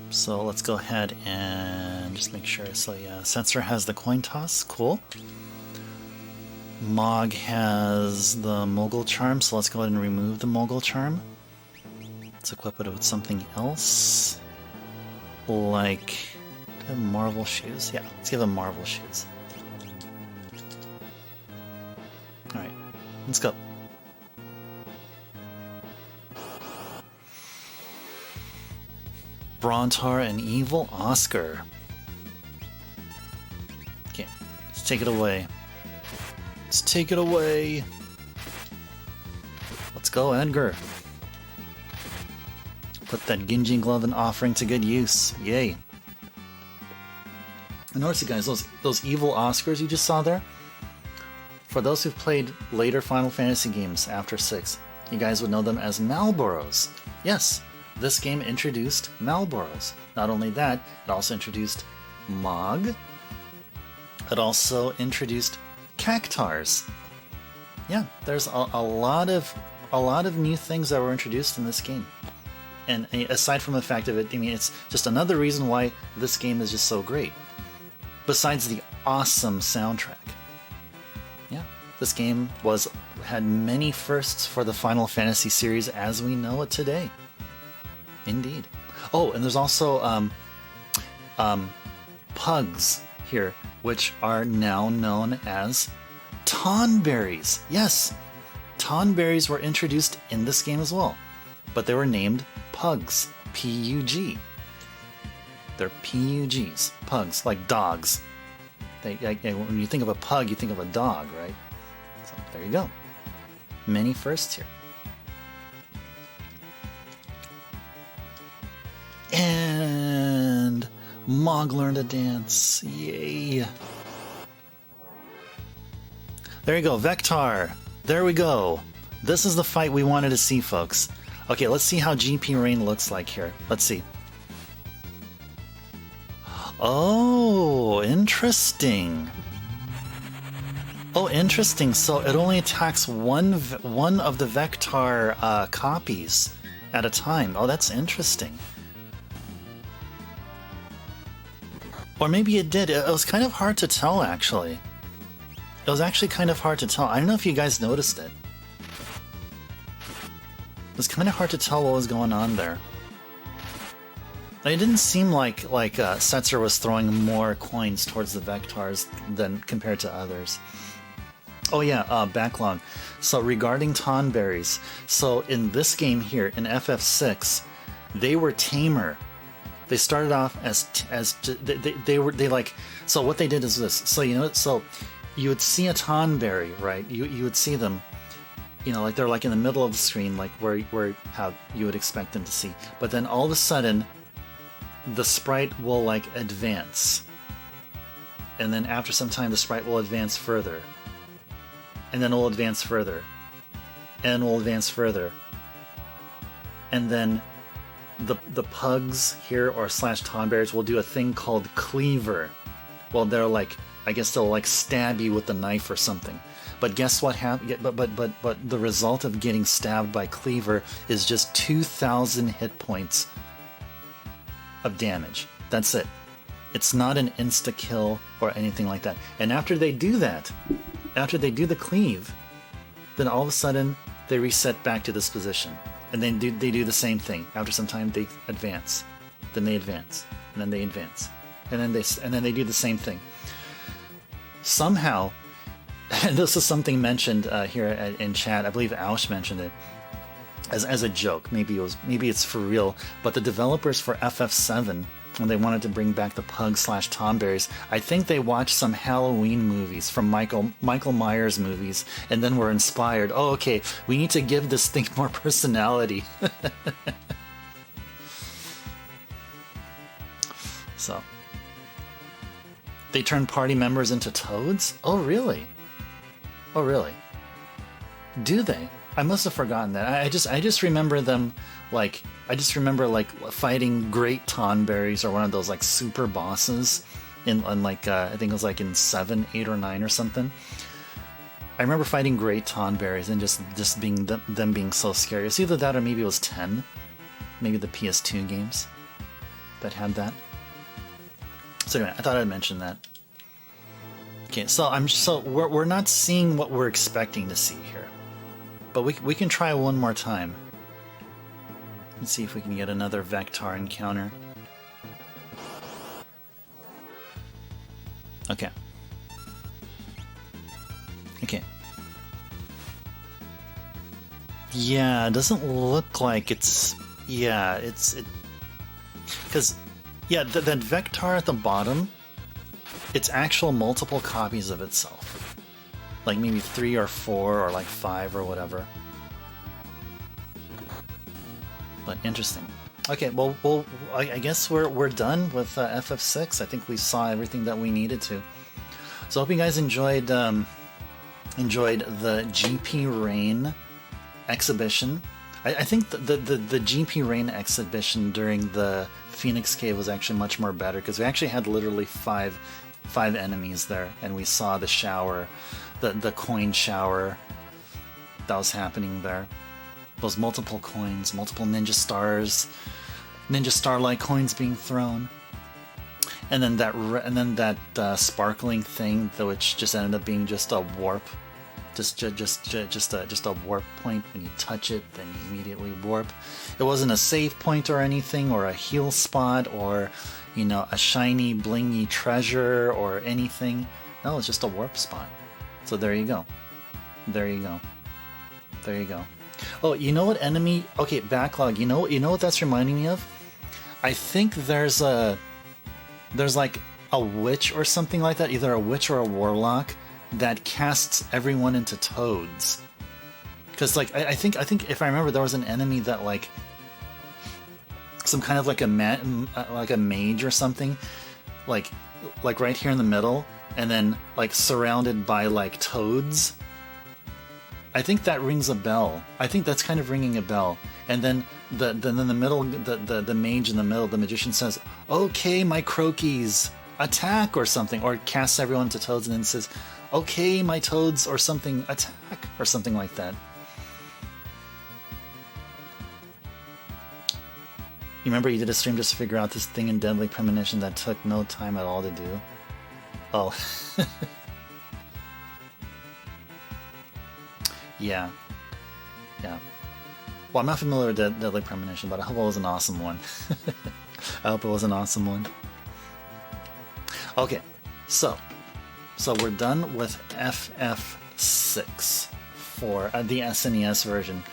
So let's go ahead and just make sure. So yeah, Sensor has the coin toss, cool. Mog has the Mogul Charm, so let's go ahead and remove the Mogul Charm. Let's equip it with something else. Like, do I have Marvel Shoes? Yeah, let's give him Marvel Shoes. Alright, let's go. Brontar and Evil Oscar. Okay, let's take it away. Let's take it away. Let's go, Edgar. Put that Ginjin Glove and offering to good use. Yay. And notice, you guys, those evil Oscars you just saw there? For those who've played later Final Fantasy games after 6, you guys would know them as Malboros. Yes, this game introduced Malboros. Not only that, it also introduced Mog. It also introduced Cactars. Yeah, there's a lot of new things that were introduced in this game. And aside from the fact of it, I mean, it's just another reason why this game is just so great. Besides the awesome soundtrack. Yeah, this game had many firsts for the Final Fantasy series as we know it today. Indeed. Oh, and there's also pugs here, which are now known as Tonberries. Yes, Tonberries were introduced in this game as well, but they were named Pugs. P-U-G. They're P-U-Gs. Pugs, like dogs. When you think of a pug, you think of a dog, right? So there you go. Many firsts here. And Mog learned to dance. Yay. There you go, Vectar. There we go. This is the fight we wanted to see, folks. Okay, let's see how GP Rain looks like here. Let's see. Oh, interesting. Oh, interesting. So it only attacks one of the Vectar copies at a time. Oh, that's interesting. Or maybe it did. It was kind of hard to tell, actually. It was actually kind of hard to tell. I don't know if you guys noticed it. It was kind of hard to tell what was going on there. It didn't seem like Setzer was throwing more coins towards the Vectars than compared to others. Oh yeah, backlog. So regarding Tonberries, so in this game here, in FF6, they were tamer. They started off so what they did is this. So so you would see a Tonberry, right? You would see them. Like they're like in the middle of the screen, like where how you would expect them to see. But then all of a sudden, the sprite will like advance. And then after some time, the sprite will advance further. And then it will advance further. And it will advance further. And then the pugs here, or slash Tonberries, will do a thing called cleaver. Well, they're like, I guess they'll like stab you with a knife or something. But guess what happened? But the result of getting stabbed by Cleaver is just 2,000 hit points of damage. That's it. It's not an insta-kill or anything like that. And after they do that, after they do the cleave, then all of a sudden they reset back to this position. And then they do the same thing. After some time they advance. Then they advance. And then they advance. And then they do the same thing. Somehow, and this is something mentioned here in chat, I believe Aush mentioned it. as a joke. Maybe it's for real. But the developers for FF7, when they wanted to bring back the Pug/Tomberries, I think they watched some Halloween movies from Michael Myers movies, and then were inspired. Oh, okay, we need to give this thing more personality. So they turned party members into toads? Oh, really? Oh, really? Do they? I must have forgotten that. I just remember them, like, I just remember like fighting great Tonberries or one of those like super bosses in like I think it was like in 7, 8, or 9 or something. I remember fighting great Tonberries and just being them being so scary. It's either that or maybe it was 10, maybe the PS2 games that had that. So anyway, I thought I'd mention that. Okay, so we're not seeing what we're expecting to see here, but we can try one more time. Let's see if we can get another Vector encounter. Okay. Okay. Yeah, it doesn't look like it's... Yeah, because, yeah, that Vector at the bottom, it's actual multiple copies of itself. Like maybe 3 or 4 or like 5 or whatever. But interesting. Okay, well, I guess we're done with FF6. I think we saw everything that we needed to. So I hope you guys enjoyed the GP Rain exhibition. I think the GP Rain exhibition during the Phoenix Cave was actually much more better, because we actually had literally five enemies there, and we saw the shower, the coin shower that was happening there. Those multiple coins, multiple ninja star-like coins being thrown, and then that sparkling thing, which just ended up being just a warp, just a warp point. When you touch it, then you immediately warp. It wasn't a save point or anything, or a heal spot, or a shiny blingy treasure or anything. No, it's just a warp spot. So there you go. There you go. There you go. Oh, you know what enemy? Okay, backlog. You know what that's reminding me of? I think there's like a witch or something like that, either a witch or a warlock, that casts everyone into toads. Because like I think if I remember, there was an enemy that like some kind of like a mage or something, like right here in the middle, and then like surrounded by like toads. I think that rings a bell. I think that's kind of ringing a bell. And then the middle, the mage in the middle, the magician says, "Okay, my croakies, attack," or something, or casts everyone to toads, and then says, "Okay, my toads," or something, attack, or something like that. You remember you did a stream just to figure out this thing in Deadly Premonition that took no time at all to do? Oh. Yeah. Yeah. Well, I'm not familiar with Deadly Premonition, but I hope it was an awesome one. I hope it was an awesome one. Okay, so we're done with FF6 for the SNES version.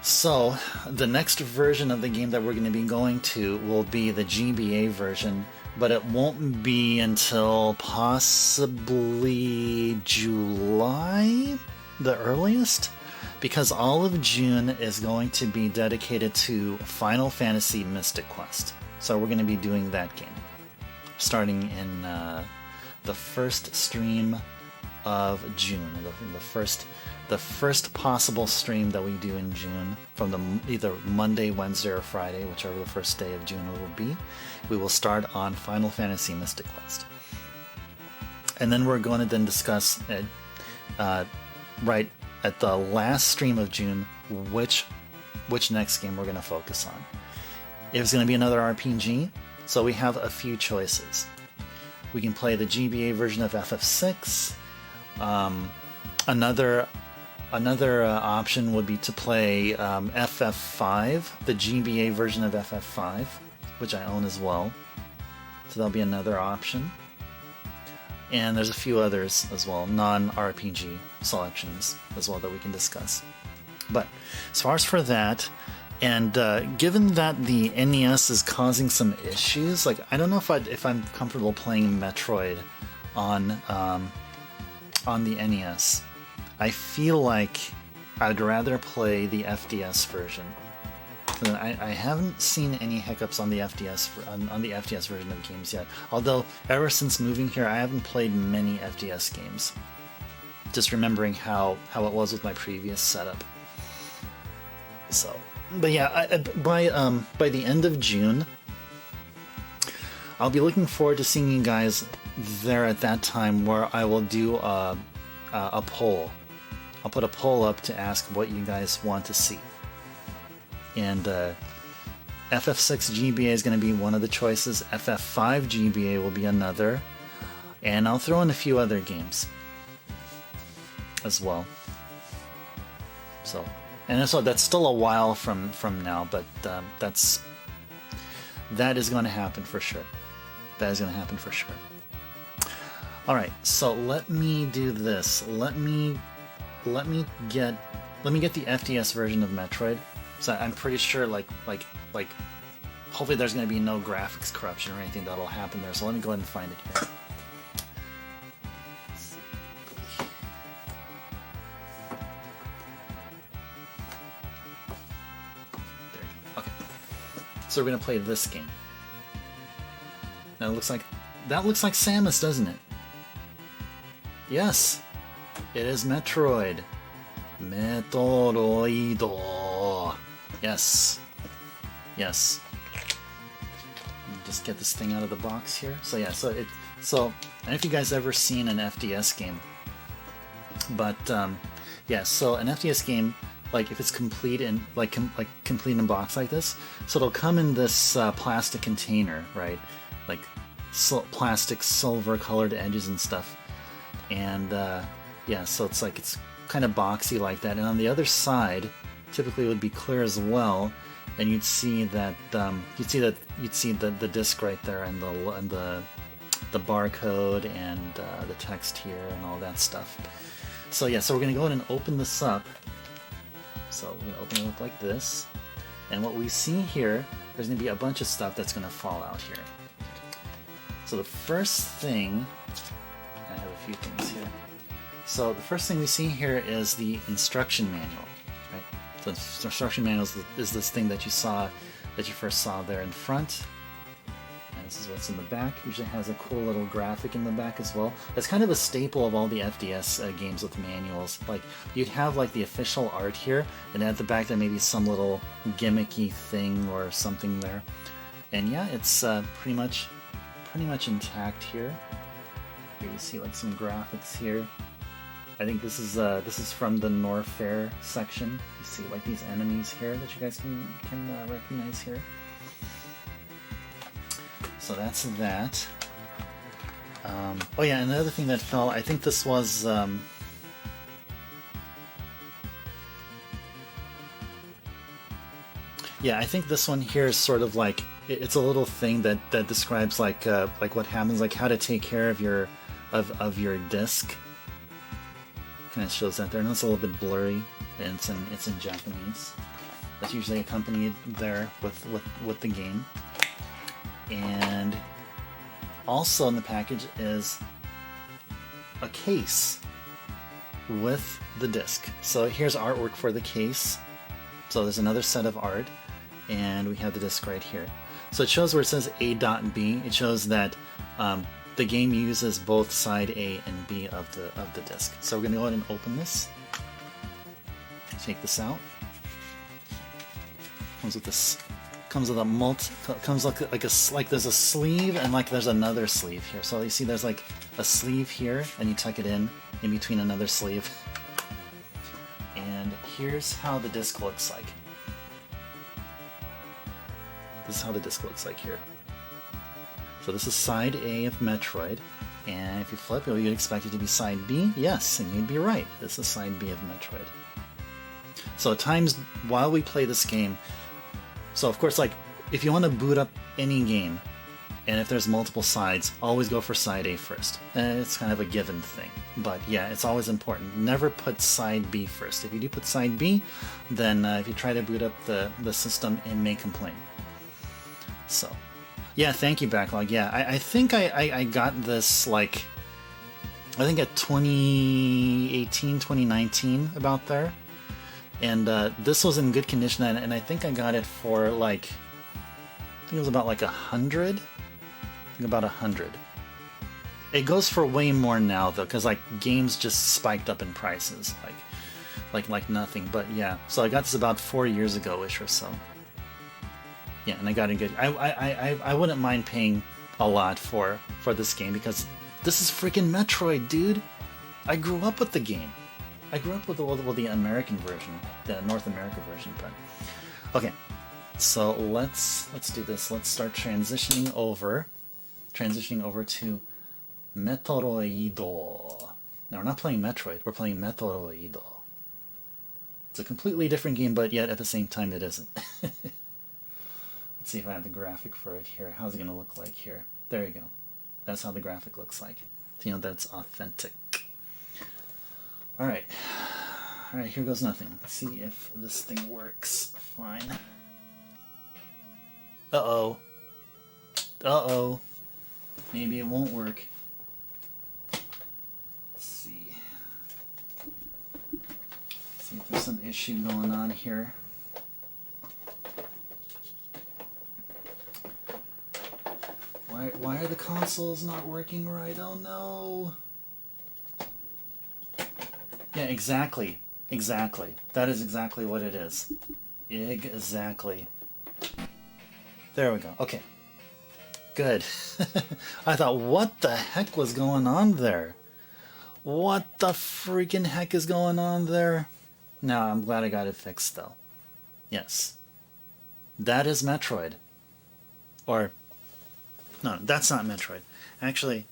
So the next version of the game that we're going to be going to will be the GBA version, but it won't be until possibly July, the earliest, because all of June is going to be dedicated to Final Fantasy Mystic Quest. So we're going to be doing that game, starting in the first stream of June, the first possible stream that we do in June, from either Monday, Wednesday, or Friday, whichever the first day of June it will be. We will start on Final Fantasy Mystic Quest, and then we're going to then discuss right at the last stream of June which next game we're going to focus on. If it's going to be another RPG, so we have a few choices. We can play the GBA version of FF6. Another option would be to play FF5, the GBA version of FF5, which I own as well. So that'll be another option. And there's a few others as well, non-RPG selections as well that we can discuss. But as far as for that, and given that the NES is causing some issues, like I don't know if I'm comfortable playing Metroid on the NES. I feel like I'd rather play the FDS version. I haven't seen any hiccups on the FDS on the FDS version of games yet. Although ever since moving here, I haven't played many FDS games. Just remembering how it was with my previous setup. So, but yeah, by the end of June, I'll be looking forward to seeing you guys there at that time, where I will do a poll. I'll put a poll up to ask what you guys want to see. And FF6 GBA is going to be one of the choices. FF5 GBA will be another. And I'll throw in a few other games as well. So, and so that's still a while from now, but that is going to happen for sure. That is going to happen for sure. All right, so let me do this. Let me get the FDS version of Metroid. So I'm pretty sure, like, hopefully there's going to be no graphics corruption or anything that'll happen there. So let me go ahead and find it here. There you go. Okay. So we're going to play this game. Now that looks like Samus, doesn't it? Yes, it is Metroid. Metroid. Yes. Yes. Just get this thing out of the box here. So yeah, so I don't know if you guys ever seen an FDS game, but yeah, so an FDS game, like if it's complete in complete in a box like this, so it'll come in this plastic container, right? Like plastic silver colored edges and stuff, and yeah, so it's kind of boxy like that, and on the other side typically it would be clear as well, and you'd see the disc right there, and the barcode and the text here and all that stuff. So yeah, so we're gonna go ahead and open this up. So we're gonna open it up like this, and what we see here, there's gonna be a bunch of stuff that's gonna fall out here. So the first thing, I have a few things here. So the first thing we see here is the instruction manual, right? So the instruction manual is this thing that you first saw there in front. And this is what's in the back. Usually has a cool little graphic in the back as well. That's kind of a staple of all the FDS games with manuals. Like you'd have like the official art here, and at the back there may be some little gimmicky thing or something there. And yeah, it's pretty much intact here. Here you see like some graphics here. I think this is from the Norfair section. You see like these enemies here that you guys can recognize here. So that's that. Oh yeah, and the other thing that fell, I think this was yeah, I think this one here is sort of like, it's a little thing that describes like what happens, like how to take care of your disc. Kind of shows that there, and it's a little bit blurry, and it's in Japanese. That's usually accompanied there with the game. And also in the package is a case with the disc. So here's artwork for the case. So there's another set of art, and we have the disc right here. So it shows where it says A.B. It shows that the game uses both side A and B of the disc. So we're going to go ahead and open this. Take this out. Comes with this. Comes with a comes like there's a sleeve, and like there's another sleeve here. So you see there's like a sleeve here, and you tuck it in between another sleeve. And here's how the disc looks like. This is how the disc looks like here. So this is side A of Metroid, and if you flip it, you'd expect it to be side B. Yes, and you'd be right. This is side B of Metroid. So at times while we play this game, so of course, like if you want to boot up any game And if there's multiple sides, always go for side A first. It's kind of a given thing. But yeah, it's always important. Never put side B first. If you do put side B, then if you try to boot up the system, it may complain. So, yeah, thank you, Backlog. Yeah, I think I got this, like, I think at 2018, 2019, about there. And this was in good condition, and I think I got it for, like, I think it was about like 100. About 100. It goes for way more now though, because like games just spiked up in prices, like nothing. But yeah, so I got this about 4 years ago-ish or so. Yeah, and I got a good. I wouldn't mind paying a lot for this game because this is freaking Metroid, dude. I grew up with the game. I grew up with the American version, the North America version. But okay, so let's do this. Let's start transitioning over to Metroid. Now, we're not playing Metroid, we're playing Metroid. It's a completely different game, but yet at the same time it isn't. Let's see if I have the graphic for it here. How's it going to look like here? There you go. That's how the graphic looks like. So, you know, that's authentic. Alright. Alright, here goes nothing. Let's see if this thing works fine. Uh-oh. Uh-oh. Maybe it won't work. Let's see. See if there's some issue going on here. Why are the consoles not working right? Oh no. Yeah, exactly. Exactly. That is exactly what it is. Exactly. There we go. Okay. Good. I thought, what the heck was going on there? What the freaking heck is going on there? No, I'm glad I got it fixed, though. Yes. That is Metroid. Or, no, that's not Metroid. Actually,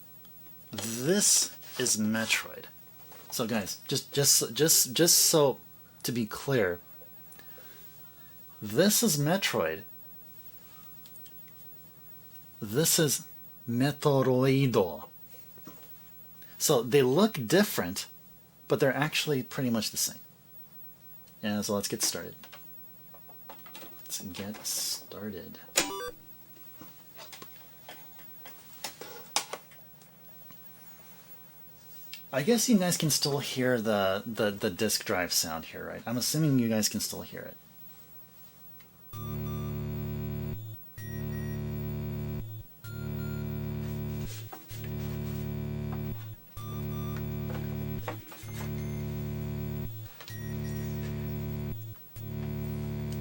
this is Metroid. So, guys, just so to be clear, this is Metroid. This is Metroid. So they look different, but they're actually pretty much the same. Yeah, so let's get started. Let's get started. I guess you guys can still hear the disk drive sound here, right? I'm assuming you guys can still hear it.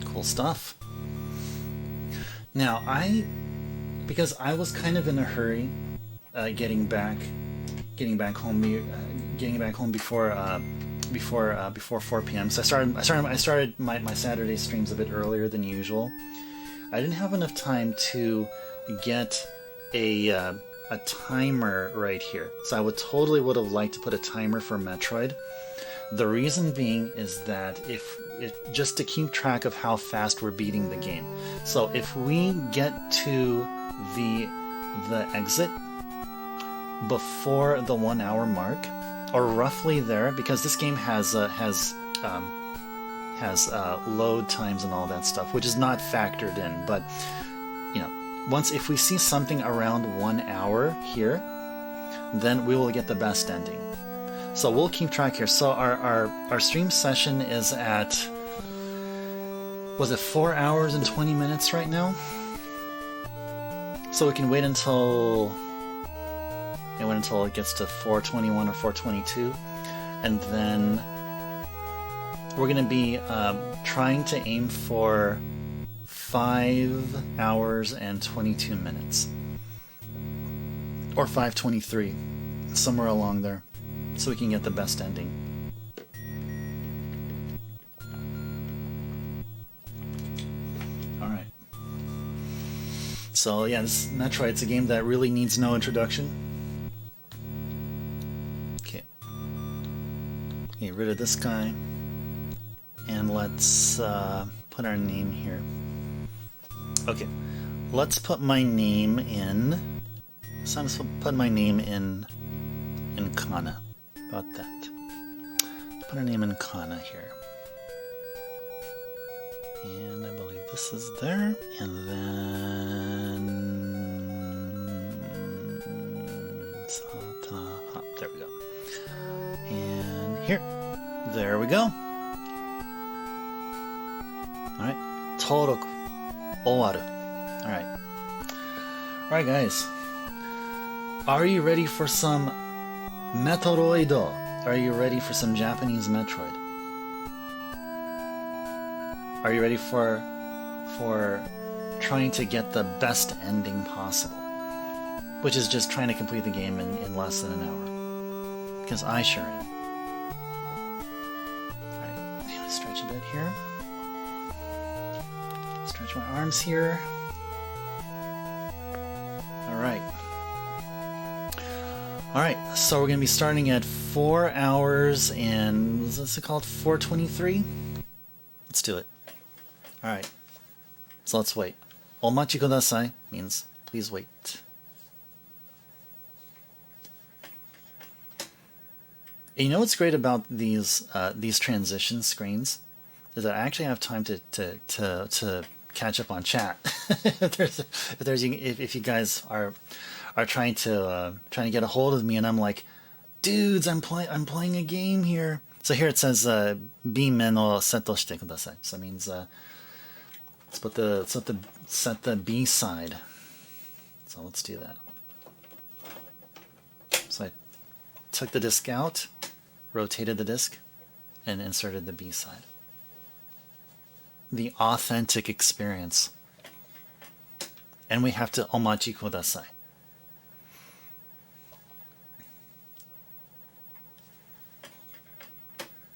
Cool stuff. Now, because I was kind of in a hurry, getting back home before 4 p.m. So I started my Saturday streams a bit earlier than usual. I didn't have enough time to get a timer right here. So I would have liked to put a timer for Metroid. The reason being is that if just to keep track of how fast we're beating the game. So if we get to the exit before the 1 hour mark, or roughly there, because this game has load times and all that stuff, which is not factored in. But you know, if we see something around 1 hour here, then we will get the best ending. So we'll keep track here. So our stream session is at, was it 4 hours and 20 minutes right now? So we can wait until it gets to 4:21 or 4:22, and then we're going to be trying to aim for 5 hours and 22 minutes, or 5:23, somewhere along there, so we can get the best ending. Alright. So yeah, this Metroid, it's a game that really needs no introduction. Okay. Get rid of this guy. And let's put our name here. Okay. let's put my name in. So I'm supposed to put my name in Kana. About that. Put a name in Kana here. And I believe this is there. And then there we go. And here. There we go. Alright. Toroku. Owaru. Alright. Alright, guys. Are you ready for some Metroid? Are you ready for some Japanese Metroid? Are you ready for trying to get the best ending possible? Which is just trying to complete the game in less than an hour. Because I sure am. Alright, I'm gonna stretch a bit here. Stretch my arms here. Alright. Alright, so we're going to be starting at 4 hours and... what's it called? 4:23? Let's do it. Alright. So let's wait. Omachi kudasai means please wait. And you know what's great about these transition screens? Is that I actually have time to catch up on chat. if you guys are trying to get a hold of me, and I'm like, dudes, I'm playing a game here. So here it says B men o seto shite kudasai. So it means let's set the B side. So let's do that. So I took the disc out, rotated the disc, and inserted the B side. The authentic experience. And we have to omachi kudasai.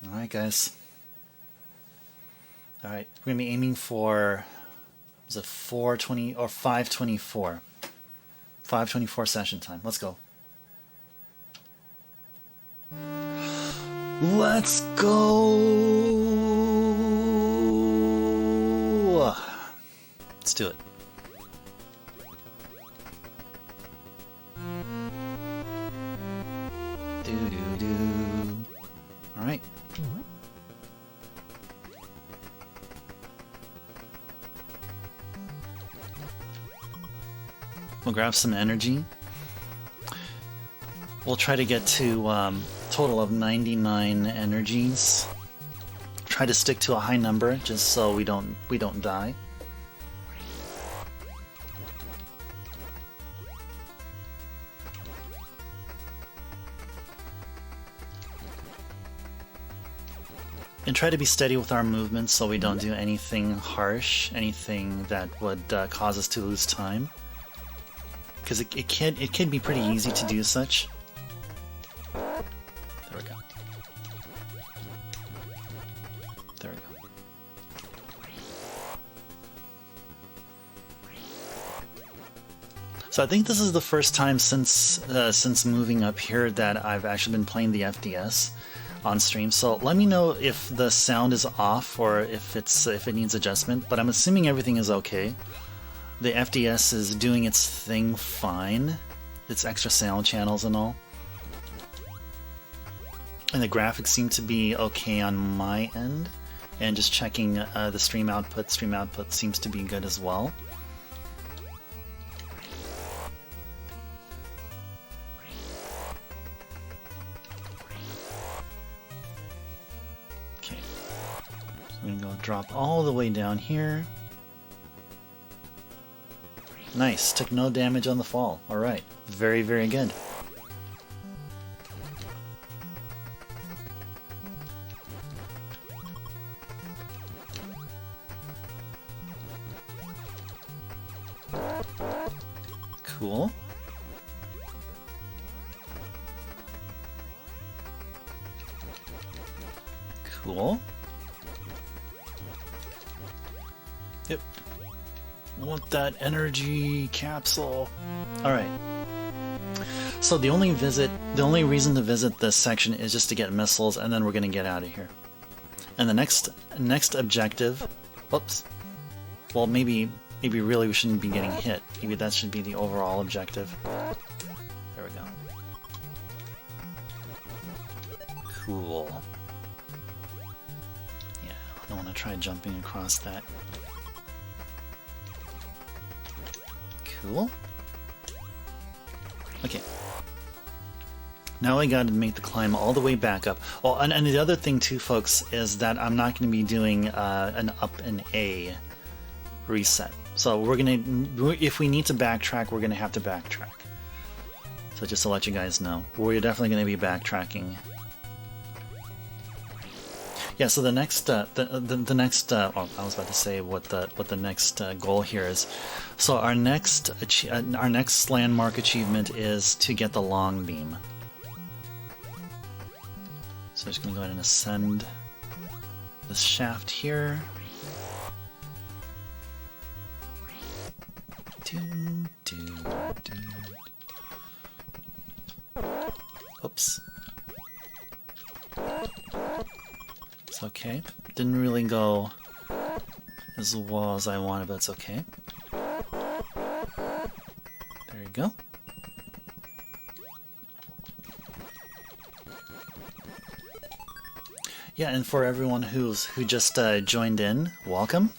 Alright, guys. Alright, we're going to be aiming for, was it 4:20 or 5:24? 5:24 session time. Let's go. Let's go! Let's do it. Do-do-do. Alright. We'll grab some energy. We'll try to get to total of 99 energies. Try to stick to a high number just so we don't die. And try to be steady with our movements so we don't do anything harsh, anything that would cause us to lose time. Because it can be pretty easy to do such. There we go. There we go. So I think this is the first time since moving up here that I've actually been playing the FDS on stream. So let me know if the sound is off or if it needs adjustment. But I'm assuming everything is okay. The FDS is doing its thing fine. Its extra sound channels and all. And the graphics seem to be okay on my end. And just checking the stream output seems to be good as well. Okay. So I'm gonna go drop all the way down here. Nice, took no damage on the fall. Alright, very, very good. Cool. Cool. Yep. I want that energy capsule. Alright. So the only reason to visit this section is just to get missiles, and then we're gonna get out of here. And the next objective, oops. Well, maybe maybe really we shouldn't be getting hit. Maybe that should be the overall objective. There we go. Cool. Yeah, I don't want to try jumping across that. Cool. Okay. Now I gotta make the climb all the way back up. Oh, and the other thing too, folks, is that I'm not going to be doing an up and A reset. So we're gonna, if we need to backtrack, we're gonna have to backtrack. So just to let you guys know, we're definitely going to be backtracking. Yeah. So the next, the next, oh, I was about to say what the next goal here is. So our next landmark achievement is to get the long beam. So I'm just going to go ahead and ascend this shaft here. Oops. It's okay. Didn't really go as well as I wanted, but it's okay. There you go. Yeah, and for everyone who just joined in, welcome.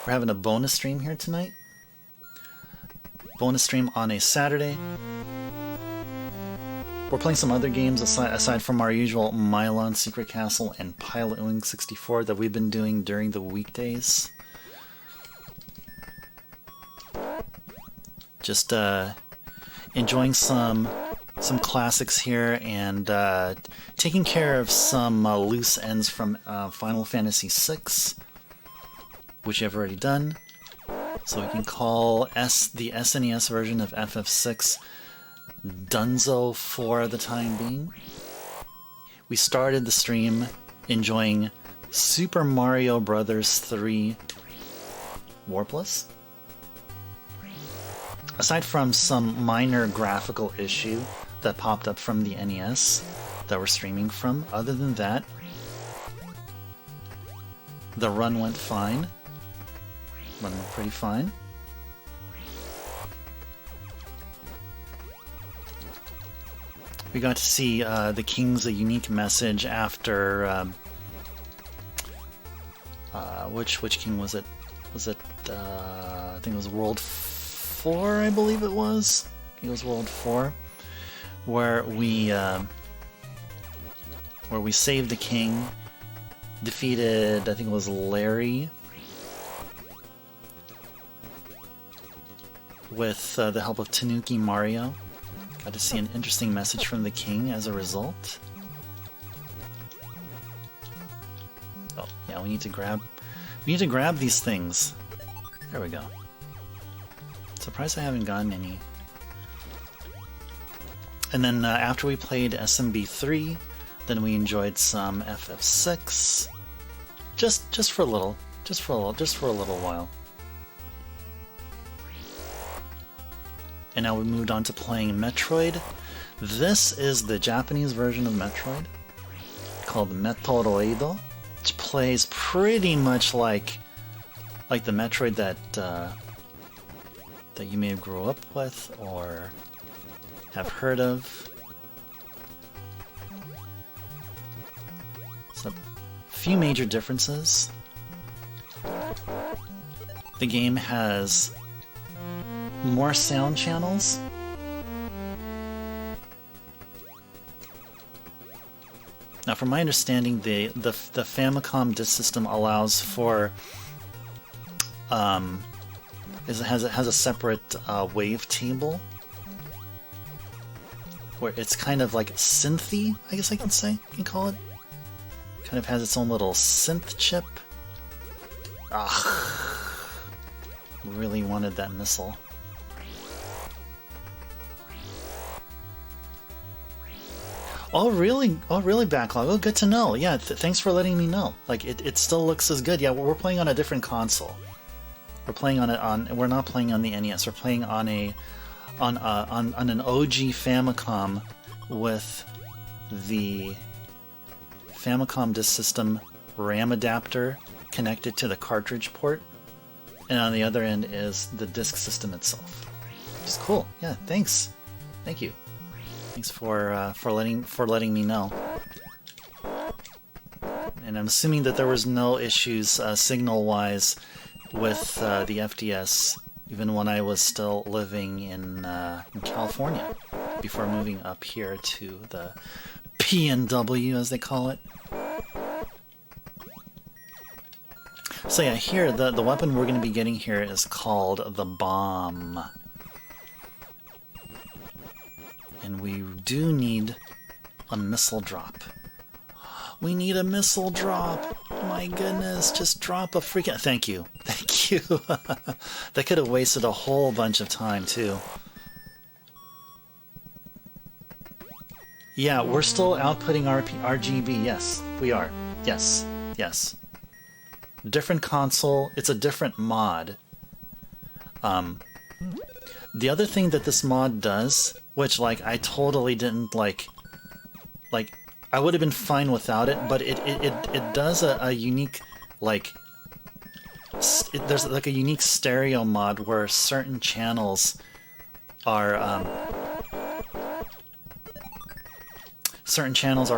We're having a bonus stream here tonight. Bonus stream on a Saturday. We're playing some other games aside from our usual Milon, Secret Castle, and Pilot Wing 64 that we've been doing during the weekdays. Just enjoying some classics here and taking care of some loose ends from Final Fantasy VI, which I've already done. So we can call the SNES version of FF6 Dunzo for the time being. We started the stream enjoying Super Mario Bros. 3 Warpless. Aside from some minor graphical issue that popped up from the NES that we're streaming from, other than that, the run went fine. Run went pretty fine. We got to see the King's a unique message after which king was it? Was it I think it was World 4, I believe it was. It was World 4, where we saved the king, defeated, I think it was Larry, with the help of Tanuki Mario. Got to see an interesting message from the king as a result. Oh, yeah, we need to grab these things. There we go. Surprised I haven't gotten any. And then after we played SMB3, then we enjoyed some FF6. Just for a little while. And now we moved on to playing Metroid. This is the Japanese version of Metroid, called Metroid, which plays pretty much like the Metroid that you may have grew up with or have heard of. So, a few major differences. The game has more sound channels. Now, from my understanding, the Famicom disk system allows for it has a separate wavetable where it's kind of like synthy, I guess I can say, you can call it. Kind of has its own little synth chip. Really wanted that missile. Oh really? Oh really, Backlog? Oh, good to know. Yeah, thanks for letting me know. Like, it still looks as good. Yeah, we're playing on a different console. We're playing on it we're not playing on the NES. We're playing on an OG Famicom with the Famicom disk system RAM adapter connected to the cartridge port. and on the other end is the disk system itself. Which is cool. Yeah, thanks. Thank you. Thanks for letting me know. And I'm assuming that there was no issues signal-wise with the FDS, even when I was still living in California, before moving up here to the PNW, as they call it. So yeah, here, the weapon we're going to be getting here is called the Bomb. And we do need a missile drop. We need a missile drop! My goodness, just drop a freaking... Thank you. Thank you. That could have wasted a whole bunch of time, too. Yeah, we're still outputting RGB. Yes, we are. Yes, yes. Different console. It's a different mod. The other thing that this mod does, which, like, I totally didn't, like, I would have been fine without it, but it does a unique, like, there's like a unique stereo mod where certain channels are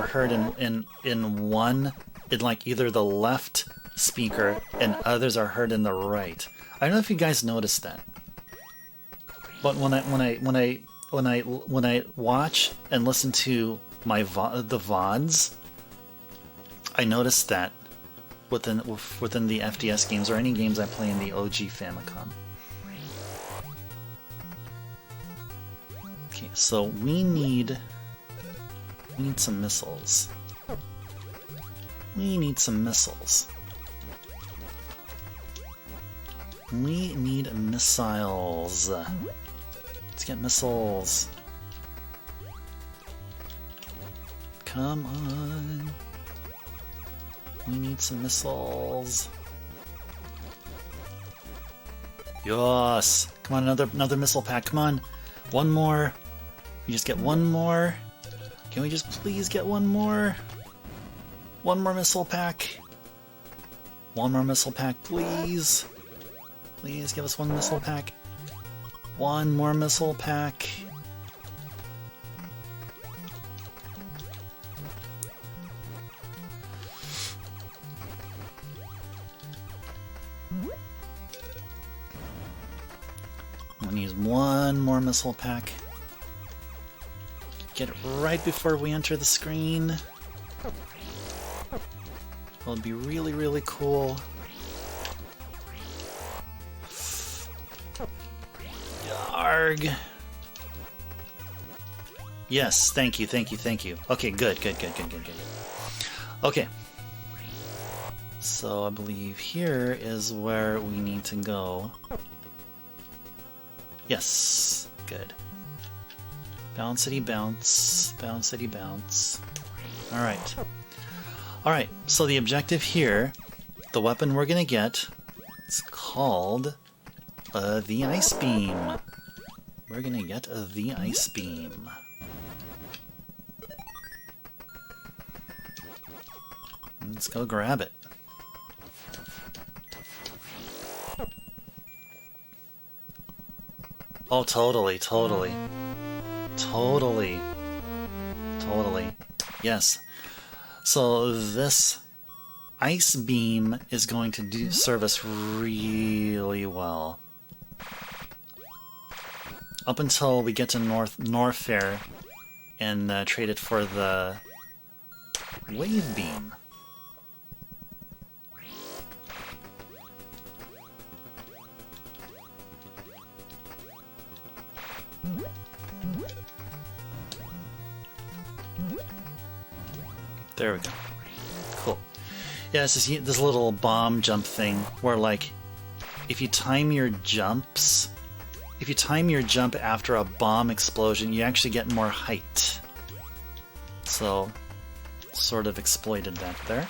heard in one, in like either the left speaker, and others are heard in the right. I don't know if you guys noticed that, but when I watch and listen to the VODs, I noticed that within the FDS games or any games I play in the OG Famicom. Okay, so we need some missiles. We need some missiles. We need missiles. Let's get missiles. Come on. We need some missiles. Yes! Come on, another missile pack. Come on. One more. We just get one more. Can we just please get one more? One more missile pack. One more missile pack, please. Please give us one missile pack. One more missile pack. I'm gonna use one more missile pack. Get it right before we enter the screen. It would be really, really cool. Arg. Yes, thank you, thank you, thank you. Okay, good. Okay. So I believe here is where we need to go. Yes, good. Bouncity bounce, bouncity bounce. Alright. Alright, so the objective here, the weapon we're gonna get, it's called the Ice Beam. We're gonna get the Ice Beam. Let's go grab it. Oh, totally. Yes. So this Ice Beam is going to serve us really well. Up until we get to Norfair and trade it for the Wave Beam. There we go. Cool. Yeah, it's this little bomb jump thing where, like, if you time your jump after a bomb explosion, you actually get more height. So, sort of exploited that there.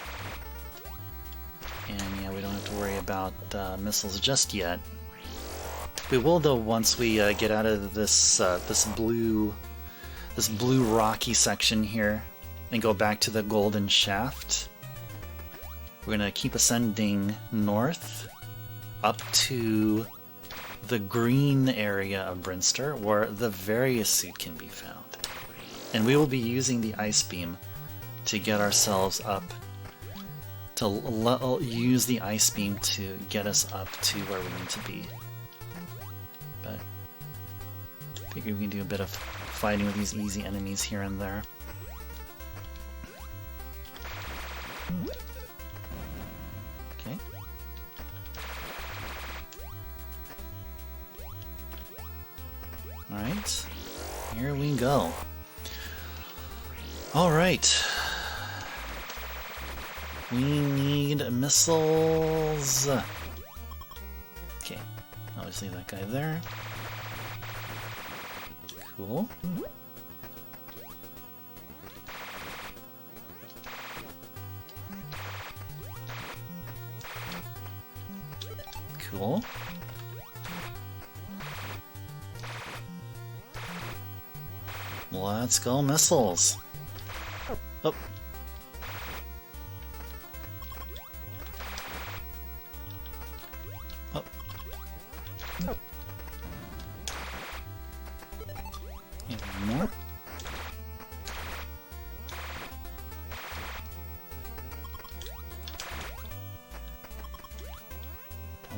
And yeah, we don't have to worry about missiles just yet. We will, though, once we get out of this this blue rocky section here and go back to the golden shaft. We're gonna keep ascending north up to the green area of Brinster, where the various suit can be found. And we will be using the ice beam to get ourselves up, to use the ice beam to get us up to where we need to be. But I figure we can do a bit of fighting with these easy enemies here and there. Okay. Alright, here we go. Alright. We need missiles. Okay, obviously that guy there. Cool. Cool. Let's go missiles. Oh. Oh. And one more.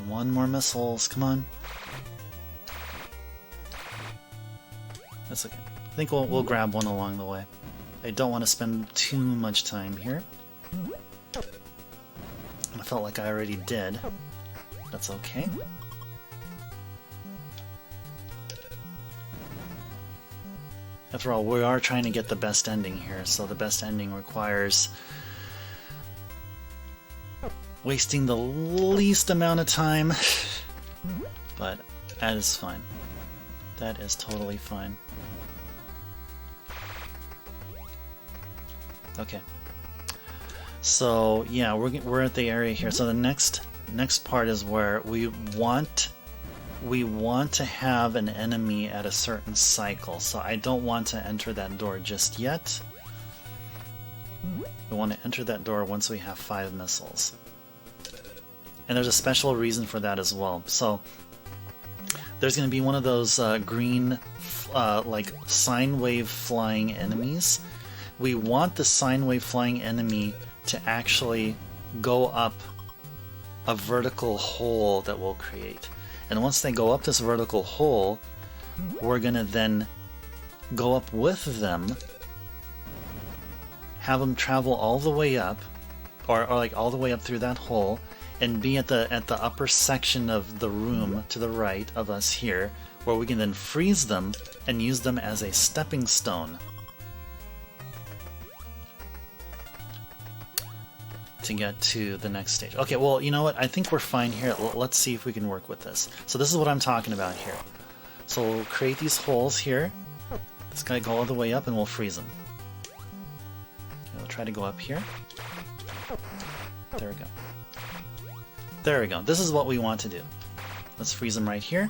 One more missiles, come on. That's okay. I think we'll grab one along the way. I don't want to spend too much time here. I felt like I already did. That's okay. After all, we are trying to get the best ending here, so the best ending requires wasting the least amount of time. But that is fine. That is totally fine. Okay. So yeah, we're at the area here. So the next part is where we want to have an enemy at a certain cycle. So I don't want to enter that door just yet. We want to enter that door once we have 5 missiles. And there's a special reason for that as well. So there's going to be one of those green like sine wave flying enemies. We want the sine wave flying enemy to actually go up a vertical hole that we'll create. And once they go up this vertical hole, we're going to then go up with them, have them travel all the way up, or like all the way up through that hole, and be at the upper section of the room to the right of us here, where we can then freeze them and use them as a stepping stone to get to the next stage. Okay, well, you know what? I think we're fine here. Let's see if we can work with this. So this is what I'm talking about here. So we'll create these holes here. This guy go all the way up and we'll freeze him. Okay, we'll try to go up here. There we go. There we go. This is what we want to do. Let's freeze him right here.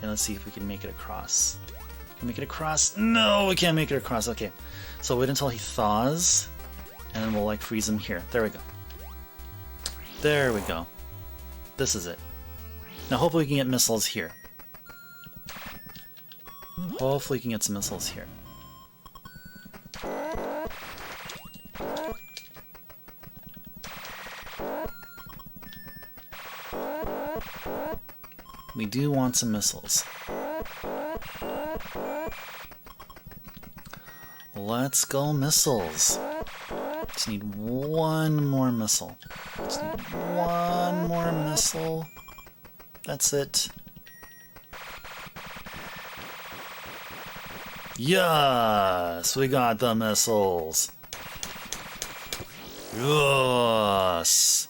And let's see if we can make it across. Can we make it across? No, we can't make it across. Okay. So wait until he thaws. And then we'll like freeze him here. There we go. There we go. This is it. Now hopefully we can get missiles here. Hopefully we can get some missiles here. We do want some missiles. Let's go missiles. Just need one more missile. Just need one more missile. That's it. Yes! We got the missiles. Yes!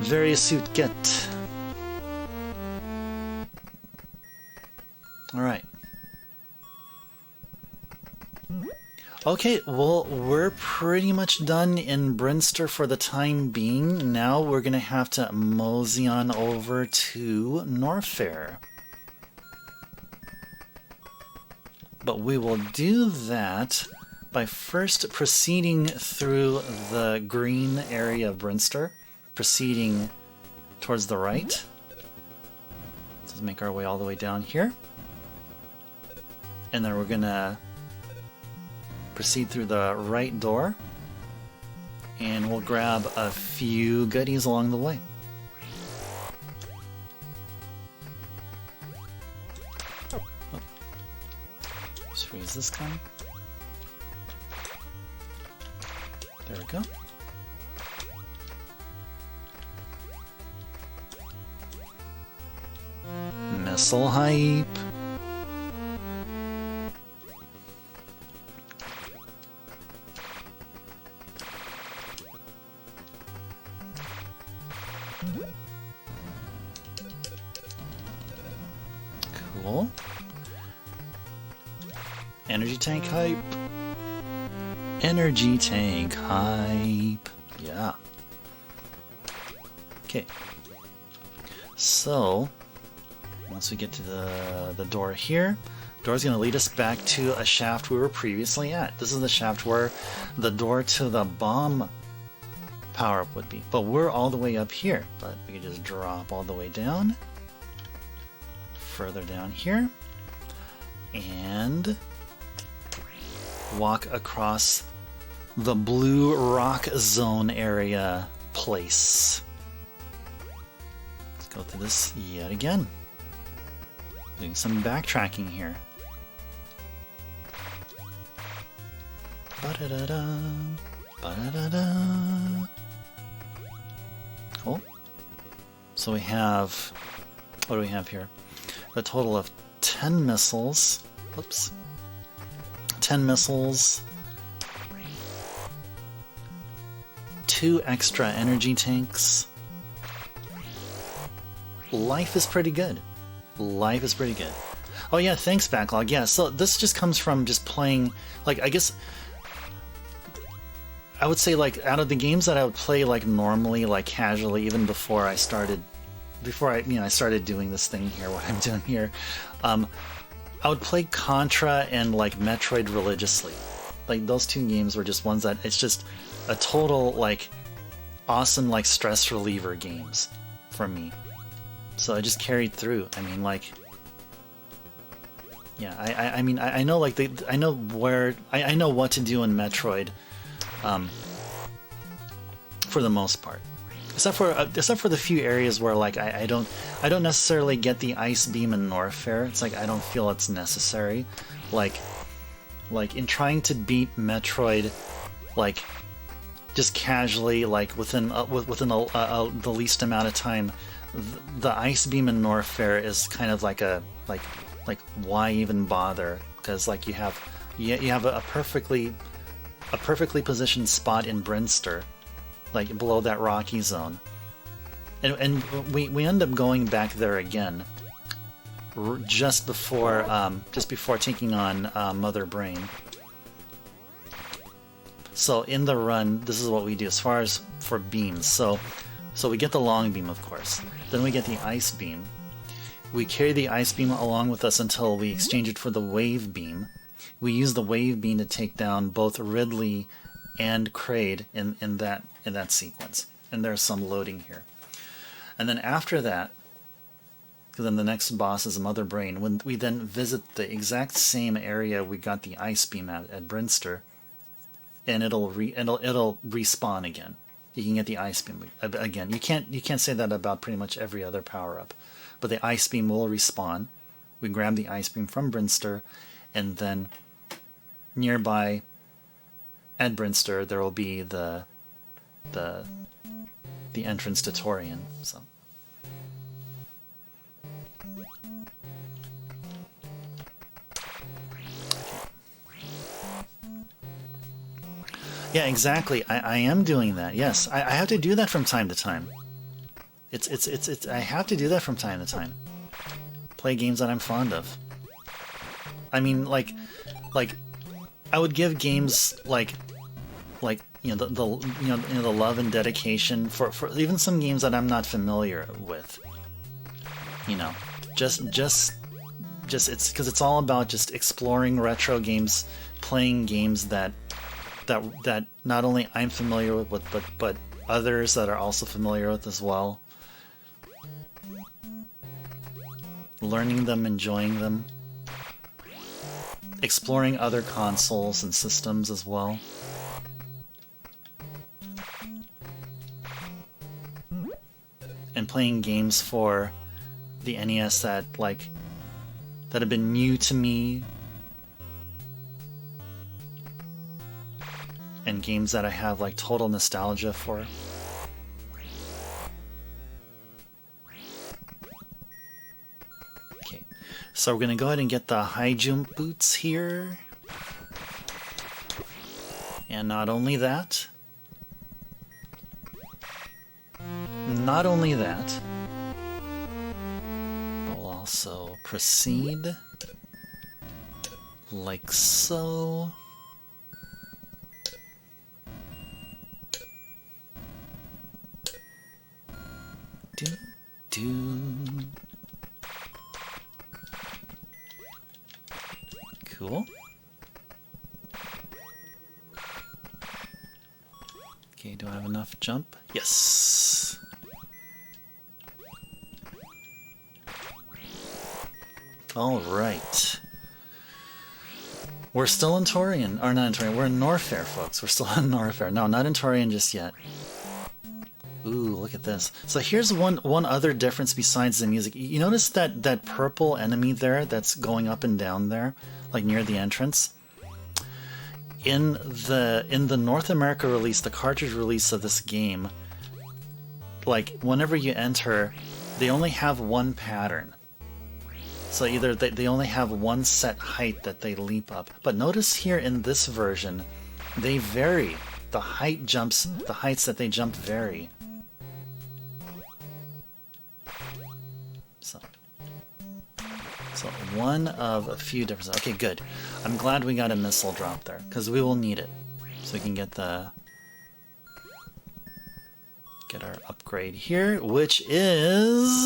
Various suit get. Alright. Okay, well, we're pretty much done in Brinster for the time being. Now we're going to have to mosey on over to Norfair. But we will do that by first proceeding through the green area of Brinster, proceeding towards the right. Let's make our way all the way down here. And then we're gonna proceed through the right door, and we'll grab a few goodies along the way. Oh. Just freeze this guy. There we go. Missile hype. Cool. Energy tank hype. Energy tank hype. Yeah. Okay. So, once we get to the door here, the door's going to lead us back to a shaft we were previously at. This is the shaft where the door to the bomb power-up would be. But we're all the way up here. But we can just drop all the way down. Further down here. And walk across the blue rock zone area place. Let's go through this yet again. Doing some backtracking here. Ba-da-da-da, ba-da-da-da. Cool. So we have, what do we have here? A total of 10 missiles. Whoops. 10 missiles. 2 extra energy tanks. Life is pretty good. Life is pretty good. Oh yeah, thanks Backlog. Yeah, so this just comes from just playing, like, I guess I would say, like, out of the games that I would play, like, normally, like, casually, even before I started doing this thing here, what I'm doing here, I would play Contra and, like, Metroid religiously. Like, those two games were just ones that, it's just a total, like, awesome, like, stress reliever games for me. So I just carried through. I mean, like, yeah, I mean, I know, like, I know where, I know what to do in Metroid, for the most part. Except for the few areas where, like, I don't necessarily get the ice beam in Norfair. It's like I don't feel it's necessary. Like in trying to beat Metroid, like, just casually, like, within the least amount of time, the ice beam in Norfair is kind of like like why even bother? Because, like, you have a perfectly positioned spot in Brinster, like below that rocky zone, and we end up going back there again just before taking on Mother Brain. So in the run, this is what we do as far as for beams. So we get the long beam, of course. Then we get the ice beam. We carry the ice beam along with us until we exchange it for the wave beam. We use the wave beam to take down both Ridley and Kraid in that sequence. And there's some loading here. And then after that, because then the next boss is Mother Brain, when we then visit the exact same area we got the ice beam at Brinster, and it'll respawn again. You can get the ice beam again. You can't say that about pretty much every other power-up. But the ice beam will respawn. We grab the ice beam from Brinster, and then nearby at Brinster there will be the entrance to Torian. So yeah, exactly. I am doing that. Yes, I have to do that from time to time. It's I have to do that from time to time. Play games that I'm fond of. I mean, like I would give games like the love and dedication for even some games that I'm not familiar with. You know, just it's because it's all about just exploring retro games, playing games that that not only I'm familiar with, but others that are also familiar with as well. Learning them, enjoying them, exploring other consoles and systems as well. And playing games for the NES that have been new to me, and games that I have like total nostalgia for. Okay, so we're gonna go ahead and get the high jump boots here, and not only that, but we'll also proceed like so. Cool. Okay, do I have enough jump? Yes. All right. We're still in Torian, or not in Torian, we're in Norfair, folks. We're still in Norfair. No, not in Torian just yet. Ooh, look at this. So here's one other difference besides the music. You notice that purple enemy there that's going up and down there, like near the entrance? In the North America release, the cartridge release of this game, like whenever you enter, they only have one pattern. So either they only have one set height that they leap up. But notice here in this version, they vary. The heights that they jump vary. So one of a few differences. Okay, good. I'm glad we got a missile drop there, because we will need it. So we can get our upgrade here, which is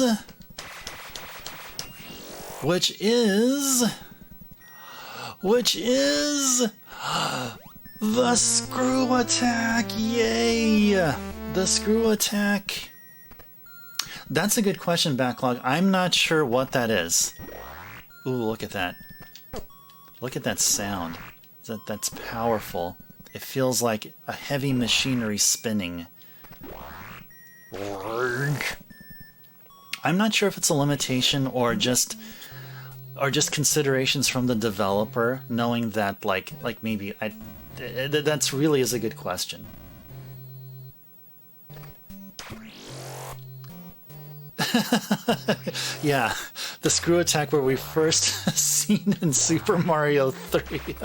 the screw attack. Yay! The screw attack. That's a good question, Backlog. I'm not sure what that is. Ooh, look at that. Look at that sound. That's powerful. It feels like a heavy machinery spinning. I'm not sure if it's a limitation or just considerations from the developer, knowing that maybe that's really is a good question. Yeah, the screw attack where we first seen in Super Mario 3.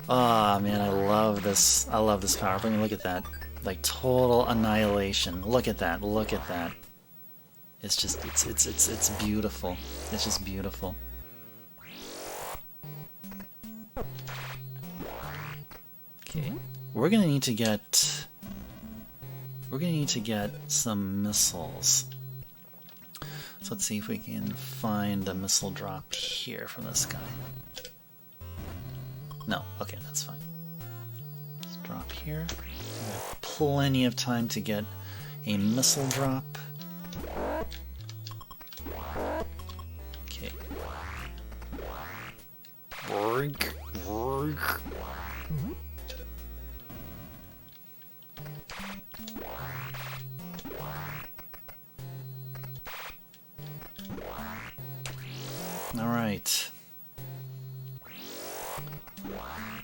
Oh man, I love this power. I mean, look at that. Like total annihilation. Look at that. Look at that. It's just it's beautiful. It's just beautiful. Okay. We're gonna need to get some missiles. So let's see if we can find a missile drop here from this guy. No, okay, that's fine. Let's drop here. We have plenty of time to get a missile drop. Okay. Alright.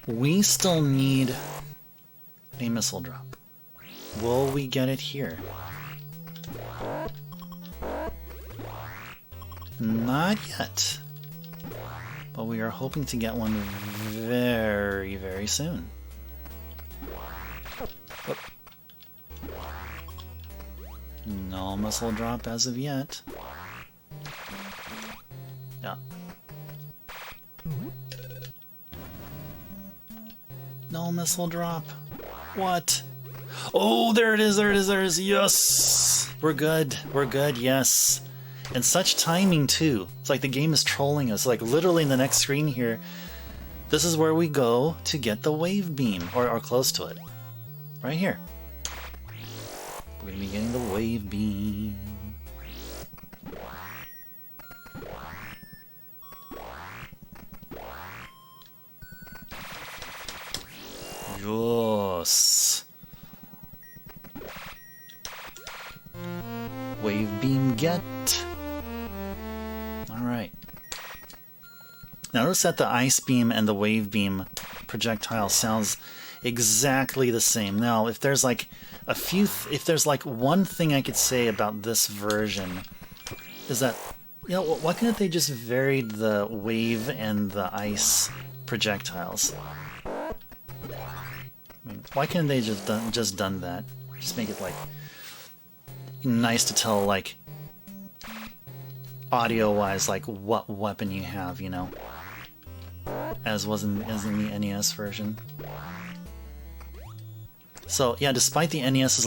We still need a missile drop. Will we get it here? Not yet. But we are hoping to get one very, very soon. Whoop. No missile drop as of yet. Yeah. No missile drop. What? Oh, there it is, there it is, there it is. Yes! We're good, yes. And such timing, too. It's like the game is trolling us. Like, literally in the next screen here, this is where we go to get the wave beam, or close to it. Right here. We're gonna be getting the wave beam. Yes. Wave beam get. Alright. Notice that the ice beam and the wave beam projectile sounds exactly the same. Now, if there's like if there's like one thing I could say about this version, is that, you know, why couldn't they just varied the wave and the ice projectiles? I mean, why couldn't they just done that? Just make it like nice to tell, like, audio-wise, like what weapon you have, you know, as in the NES version. So yeah, despite the NES's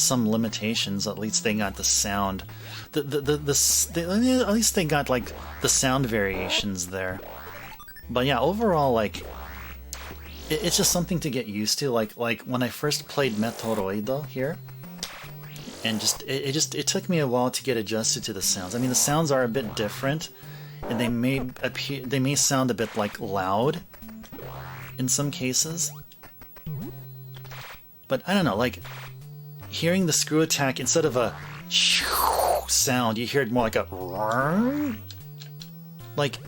some limitations, at least they got the sound. At least they got like the sound variations there. But yeah, overall, like, it's just something to get used to. Like when I first played Metroid though here, and it took me a while to get adjusted to the sounds. I mean, the sounds are a bit different, and they may sound a bit like loud in some cases. But I don't know, like, hearing the screw attack, instead of a sound, you hear it more like a roar. Like,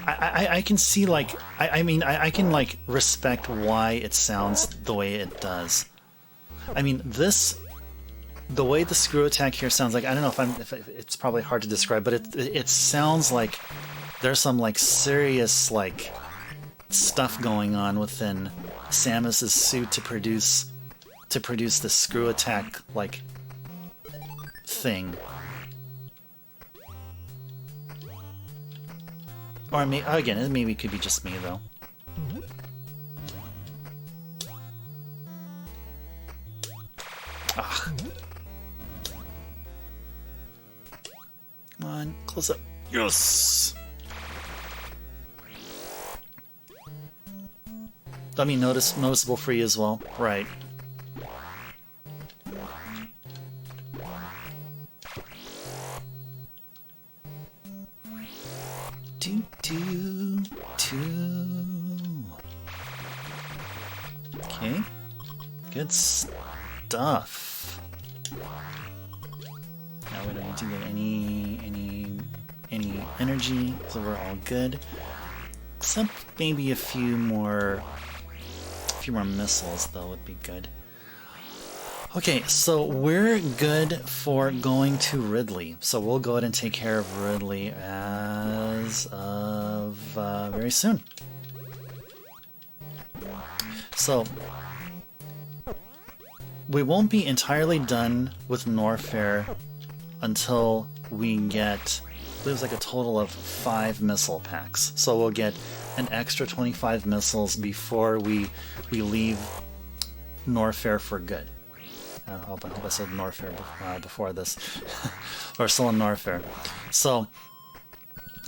I can see, like, I mean, I can, like, respect why it sounds the way it does. I mean, the way the screw attack here sounds, like, I don't know if it's probably hard to describe, but it sounds like there's some, like, serious, like, stuff going on within Samus's suit to produce the screw attack, like, thing. Or again, maybe it could be just me though. Ah. Come on, close up. Yes. I mean, noticeable for you as well, right? Okay, good stuff. Now we don't need to get any energy, so we're all good. Except maybe a few more missiles though would be good. Okay, so we're good for going to Ridley. So we'll go ahead and take care of Ridley as of very soon. So we won't be entirely done with Norfair until we get, there's like a total of 5 missile packs. So we'll get an extra 25 missiles before we leave Norfair for good. I hope I said Norfair before this. We're still in Norfair. So,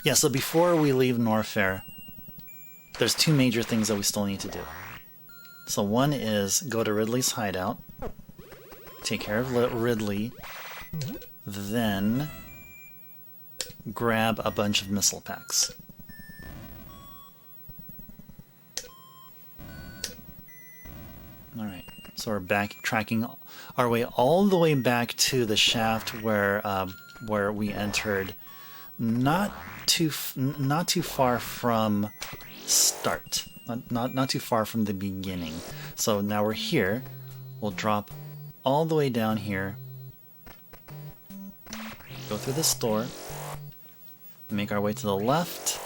yeah, so before we leave Norfair, there's 2 major things that we still need to do. So one is go to Ridley's hideout, take care of Ridley, then grab a bunch of missile packs. Alright, so we're backtracking our way all the way back to the shaft where we entered, not too far from start, not too far from the beginning. So now we're here. We'll drop all the way down here, go through this door, make our way to the left.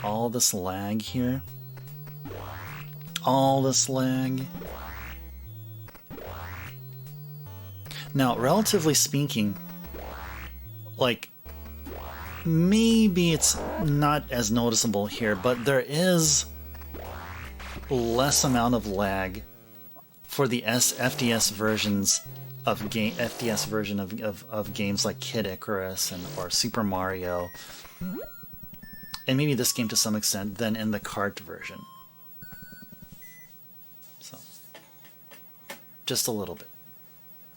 All this lag here. All this lag. Now, relatively speaking, like, maybe it's not as noticeable here, but there is less amount of lag for the FDS versions of FDS version of games like Kid Icarus or Super Mario, and maybe this game to some extent, than in the cart version. So, just a little bit.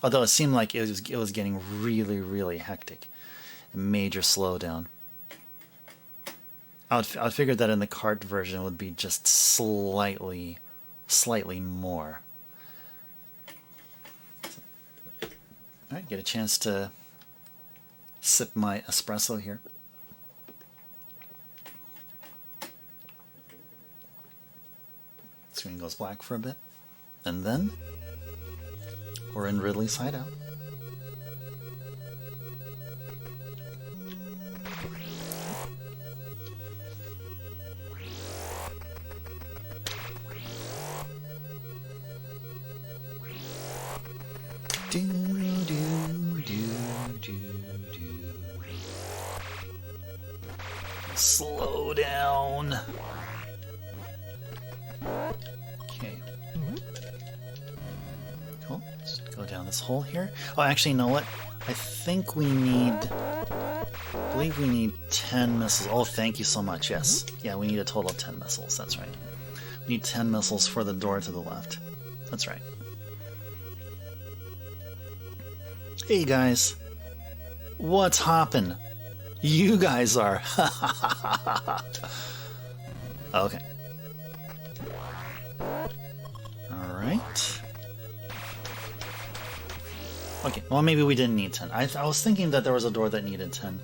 Although it seemed like it was getting really, really hectic. A major slowdown. I would figure that in the cart version it would be just slightly more. Alright, get a chance to sip my espresso here. Screen goes black for a bit. And then we're in Ridley's hideout. Slow down. Okay. Cool. Let's go down this hole here. Oh, actually, you know what? I think we need... I believe we need 10 missiles. Oh, thank you so much. Yes. Yeah, we need a total of 10 missiles. That's right. We need 10 missiles for the door to the left. That's right. Hey, guys. What's hoppin'? You guys are. Okay. Alright. Okay, well maybe we didn't need 10. I was thinking that there was a door that needed 10.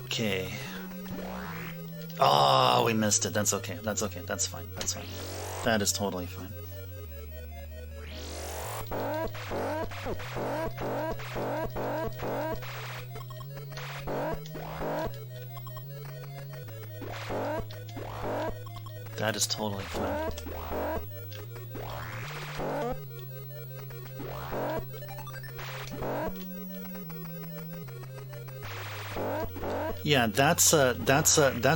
Okay. Oh, we missed it. That's okay. That's okay. That's fine. That's fine. That is totally fine. That is totally fine. Yeah, that's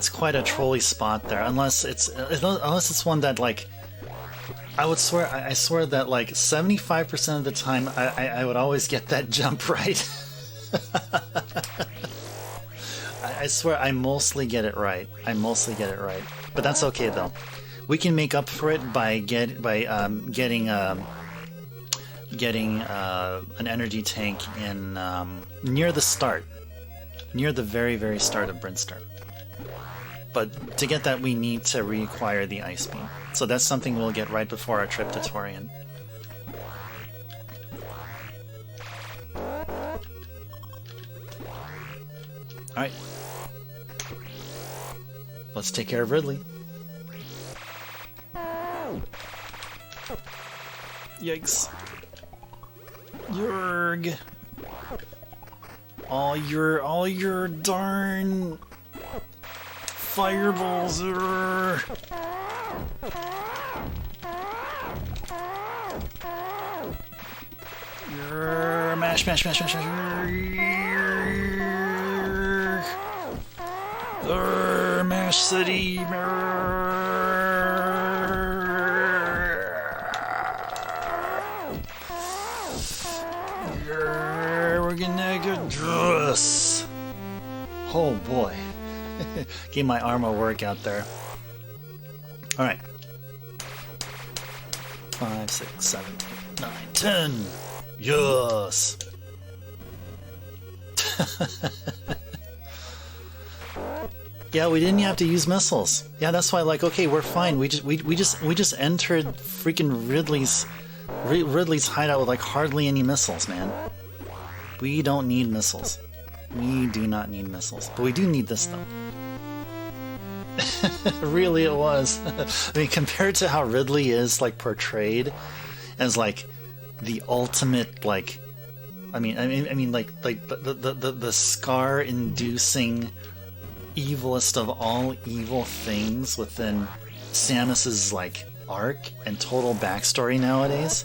quite a trolly spot there. Unless it's one that, like, I swear that like 75% of the time I would always get that jump right. I swear I mostly get it right. But that's okay though. We can make up for it by getting an energy tank in near the start, near the very, very start of Brinstar. But to get that, we need to reacquire the Ice Beam. So that's something we'll get right before our trip to Torian. Alright. Let's take care of Ridley. Yikes. Yerg. All your darn fireballs are... Mash. Mash City. We're gonna get dress. Oh boy. Gave my arm a workout there. Alright. 5, 6, 7, 8, 9, 10. Yes. Yeah, we didn't have to use missiles. Yeah, that's why, like, okay, we're fine. We just entered freaking Ridley's hideout with like hardly any missiles, man. We don't need missiles. We do not need missiles, but we do need this though. Really, it was. I mean, compared to how Ridley is like portrayed as like the ultimate, like, I mean, like the scar-inducing evilest of all evil things within Samus's like arc and total backstory nowadays.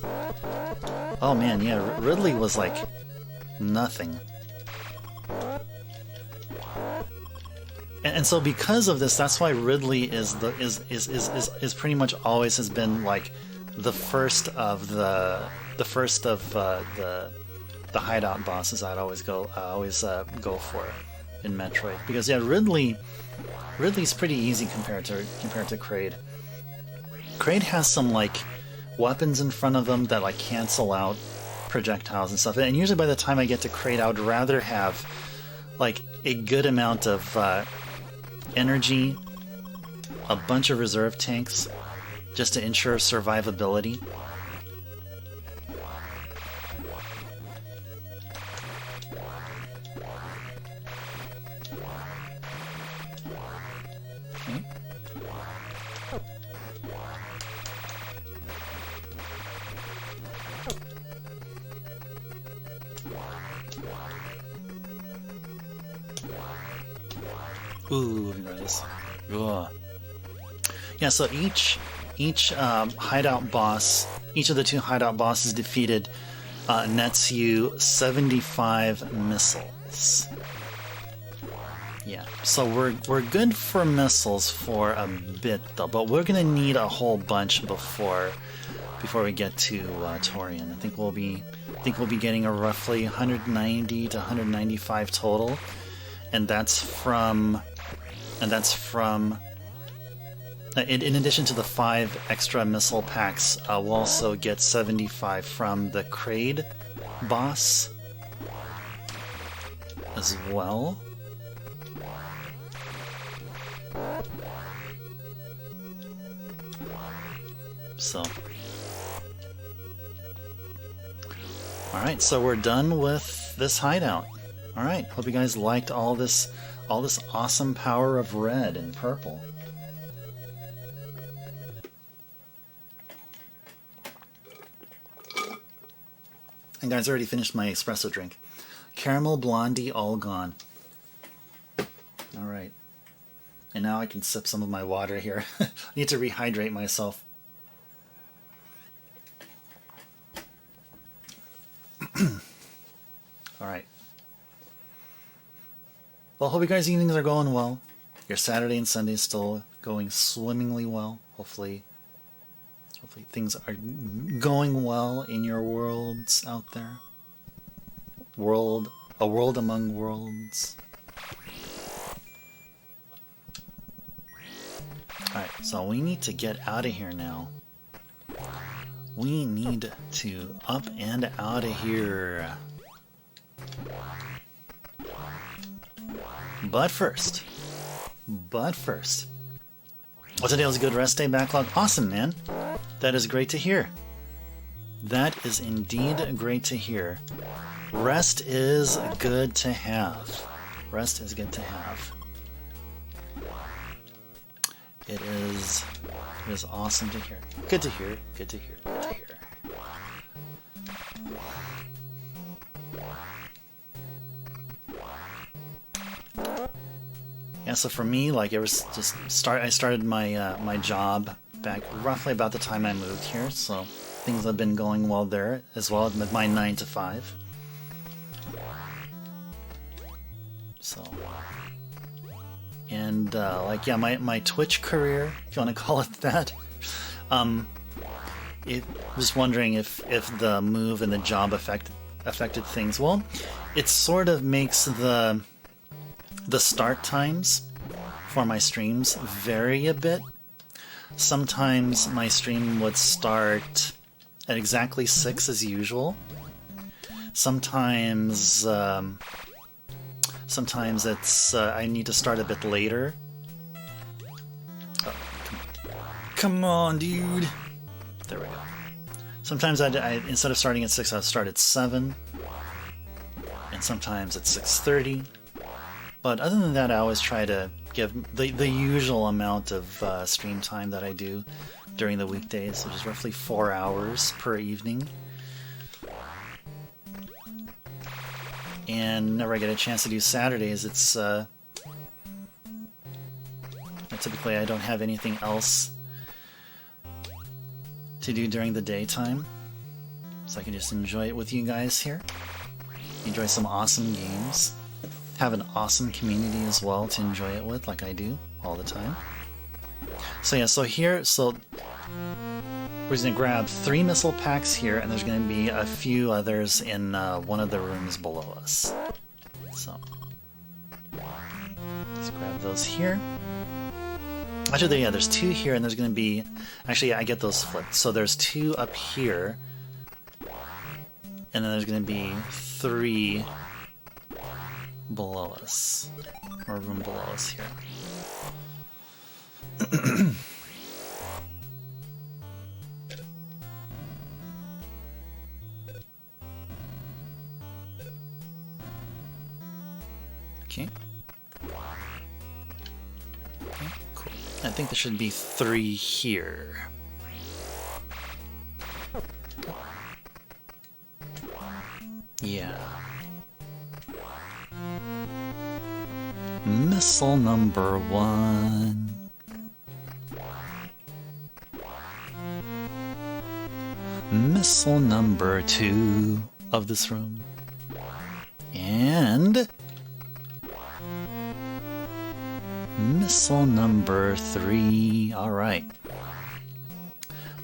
Oh man, yeah, Ridley was like nothing. And so because of this, that's why Ridley is pretty much always has been like the first of the hideout bosses I'd always go for in Metroid, because yeah, Ridley's pretty easy compared to Kraid. Kraid has some like weapons in front of them that like cancel out projectiles and stuff, and usually by the time I get to Kraid, I would rather have like a good amount of energy, a bunch of reserve tanks, just to ensure survivability. Ooh, ignore this. Ugh. Yeah, so each hideout boss, each of the 2 hideout bosses defeated nets you 75 missiles. Yeah, so we're good for missiles for a bit though, but we're gonna need a whole bunch before we get to Torian. I think we'll be getting a roughly 190 to 195 total, and that's from in addition to the 5 extra missile packs, we'll also get 75 from the Kraid boss as well. So, alright, so we're done with this hideout. Alright, hope you guys liked all this awesome power of red and purple. And guys, I already finished my espresso drink. Caramel Blondie, all gone. Alright. And now I can sip some of my water here. I need to rehydrate myself. Alright. Well, hope you guys' evenings are going well. Your Saturday and Sunday is still going swimmingly well. Hopefully things are going well in your worlds out there. A world among worlds. Alright, so we need to get out of here now. We need to up and out of here. But first, well, today was a good rest day backlog. Awesome, man. That is great to hear. That is indeed great to hear. Rest is good to have. Rest is good to have. It is awesome to hear. Good to hear. Good to hear. Good to hear. Yeah, so for me, like, it was just I started my my job back roughly about the time I moved here, so things have been going well there as well with my 9 to 5. So, and like, yeah, my Twitch career, if you want to call it that. It was wondering if the move and the job affected things. Well, it sort of makes the start times for my streams vary a bit. Sometimes my stream would start at exactly 6 as usual. Sometimes it's I need to start a bit later. Oh, come on, dude. There we go. Sometimes I instead of starting at 6, I'll start at 7, and sometimes at 6:30. But other than that, I always try to give the usual amount of stream time that I do during the weekdays, which is roughly 4 hours per evening. And whenever I get a chance to do Saturdays, it's typically I don't have anything else to do during the daytime, so I can just enjoy it with you guys here. Enjoy some awesome games. Have an awesome community as well to enjoy it with, like I do all the time. So yeah, so here, We're just gonna grab 3 missile packs here, and there's gonna be a few others in one of the rooms below us. So let's grab those here. Actually, yeah, there's 2 here, and there's gonna be... Actually, I get those flipped. So there's 2 up here, and then there's gonna be 3 below us, or room below us here. Okay. Okay, cool. I think there should be 3 here. Yeah. Missile number 1. Missile number 2 of this room. And missile number 3. Alright.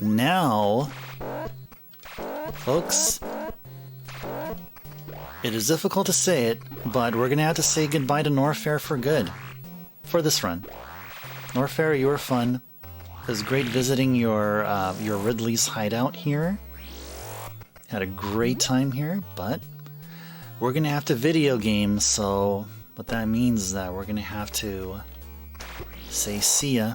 Now, folks, it is difficult to say it, but we're gonna have to say goodbye to Norfair for good. For this run. Norfair, you were fun. It was great visiting your Ridley's hideout here. Had a great time here, but we're gonna have to video game, so what that means is that we're gonna have to say see ya.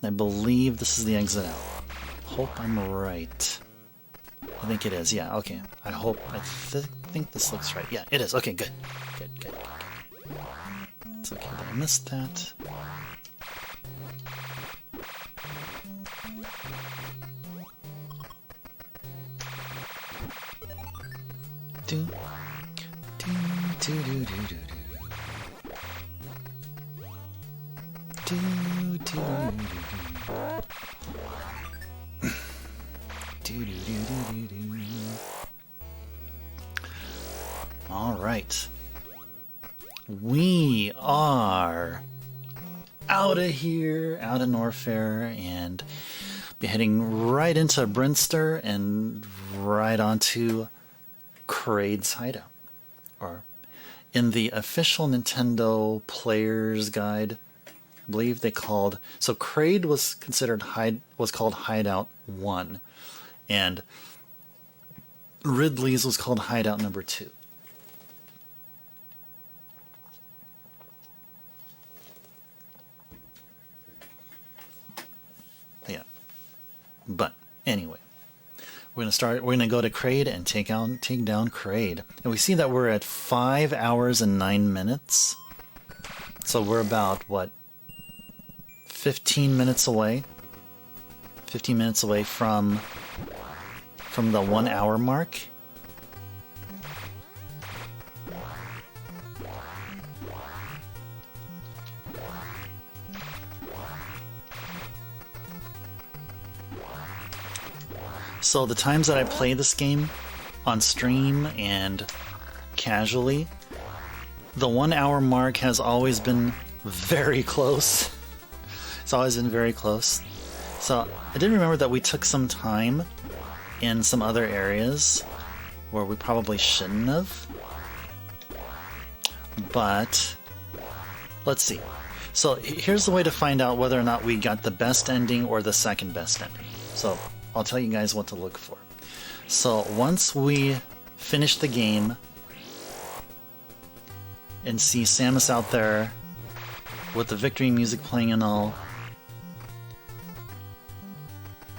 I believe this is the exit out. Hope I'm right. I think it is, yeah, okay. I think this looks right. Yeah, it is. Okay, good. Good. It's okay that I missed that. Do do do do do do do do do do do do do. All right, we are out of here, out of Norfair, and be heading right into Brinster and right onto Kraid's hideout, or in the official Nintendo Player's Guide, I believe they called, so Kraid was considered called Hideout 1, and Ridley's was called Hideout number 2. Yeah, but anyway. We're gonna go to Kraid and take down Kraid. And we see that we're at 5 hours and 9 minutes. So we're about, what, 15 minutes away? 15 minutes away from the 1 hour mark. So the times that I play this game on stream and casually, the 1 hour mark has always been very close. It's always been very close. So I did remember that we took some time in some other areas where we probably shouldn't have. But let's see. So here's the way to find out whether or not we got the best ending or the second best ending. So I'll tell you guys what to look for. So once we finish the game and see Samus out there with the victory music playing and all,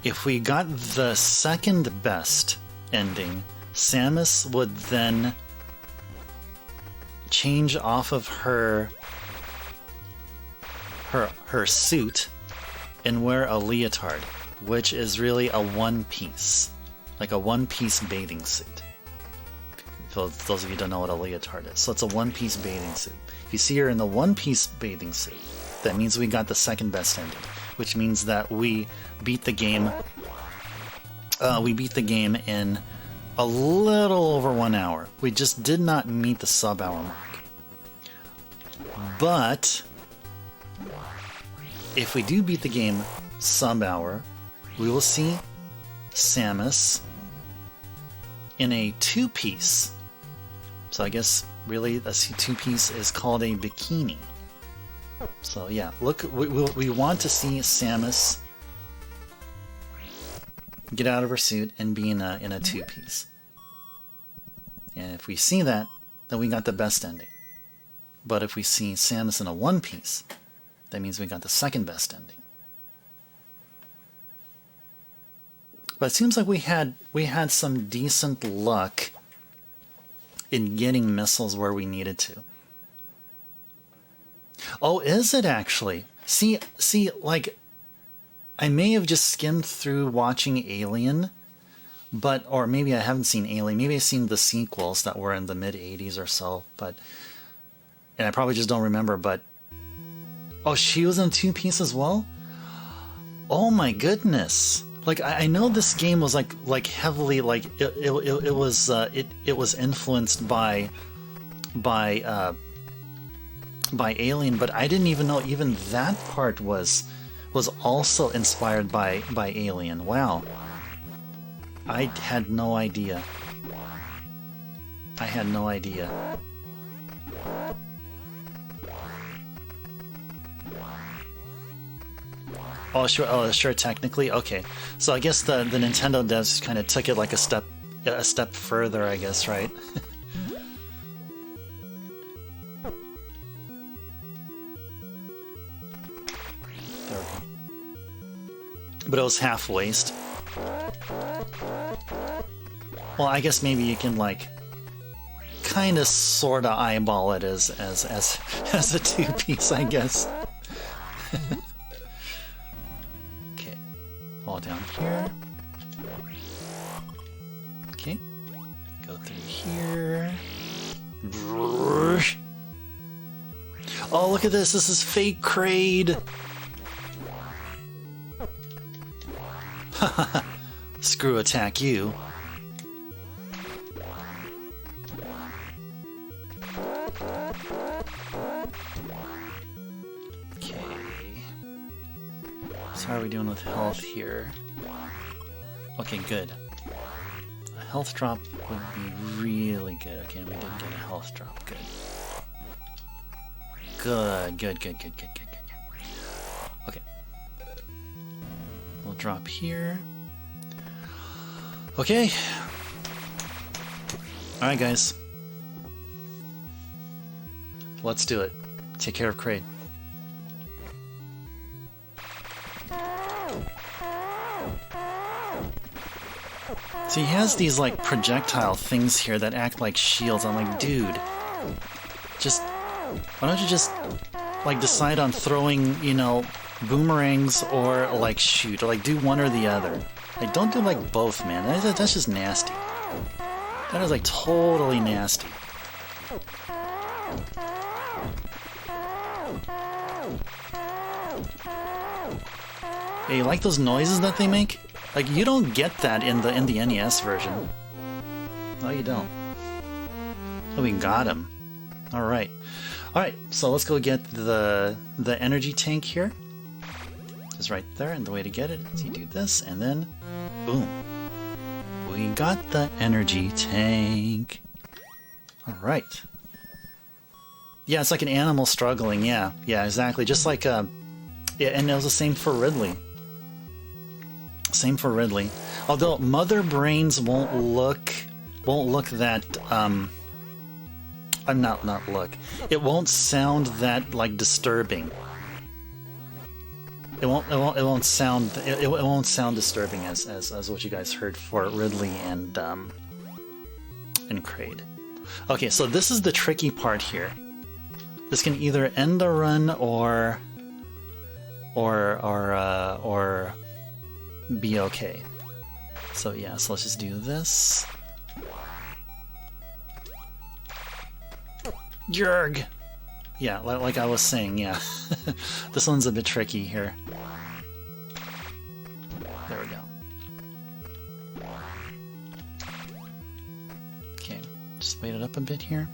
if we got the second best ending, Samus would then change off of her suit and wear a leotard, which is really a one-piece, like a one-piece bathing suit. For those of you who don't know what a leotard is. So it's a one-piece bathing suit. If you see her in the one-piece bathing suit, that means we got the second best ending, which means that we beat the game. We beat the game in a little over 1 hour. We just did not meet the sub-hour mark. But if we do beat the game sub-hour, we will see Samus in a two-piece. So I guess really a two-piece is called a bikini. So yeah, look, we want to see Samus get out of her suit and be in a two-piece. And if we see that, then we got the best ending. But if we see Samus in a one-piece, that means we got the second best ending. But it seems like we had some decent luck in getting missiles where we needed to. Oh, is it actually? See, like, I may have just skimmed through watching Alien, or maybe I haven't seen Alien. Maybe I've seen the sequels that were in the mid-'80s or so, and I probably just don't remember, but... Oh, she was in two-piece as well? Oh my goodness! Like, I know this game was like heavily, like, it was influenced by Alien, but I didn't even know even that part was also inspired by Alien. Wow. I had no idea. I had no idea. Oh sure, technically, okay. So I guess the Nintendo devs kind of took it like a step further, I guess, right? There we go. But it was half-waist. Well, I guess maybe you can like kind of sorta eyeball it as a two-piece, I guess. All down here. Okay. Go through here. Oh, look at this. This is fake Kraid. Screw attack you. How are we doing with health here? Okay, good. A health drop would be really good. Okay, we did get a health drop. Good. Good. Okay. We'll drop here. Okay. Alright, guys. Let's do it. Take care of Kraid. So he has these like projectile things here that act like shields. I'm like, dude, why don't you just like decide on throwing, you know, boomerangs or like shoot, or like do one or the other. Like, don't do like both, man. That's just nasty. That is like totally nasty. Hey, you like those noises that they make? Like, you don't get that in the NES version. No, you don't. Oh, we got him. Alright. Alright, so let's go get the energy tank here. Just right there, and the way to get it is you do this, and then boom. We got the energy tank. Alright. Yeah, it's like an animal struggling, yeah. Yeah, exactly. Just like, yeah, and it was the same for Ridley. Same for Ridley. Although Mother Brains won't look that it won't sound that like disturbing. It won't sound disturbing as what you guys heard for Ridley and Kraid. Okay, so this is the tricky part here. This can either end the run or be okay. So yeah, so let's just do this. Yerg! Yeah, like I was saying, yeah. This one's a bit tricky here. There we go. Okay, just wait it up a bit here.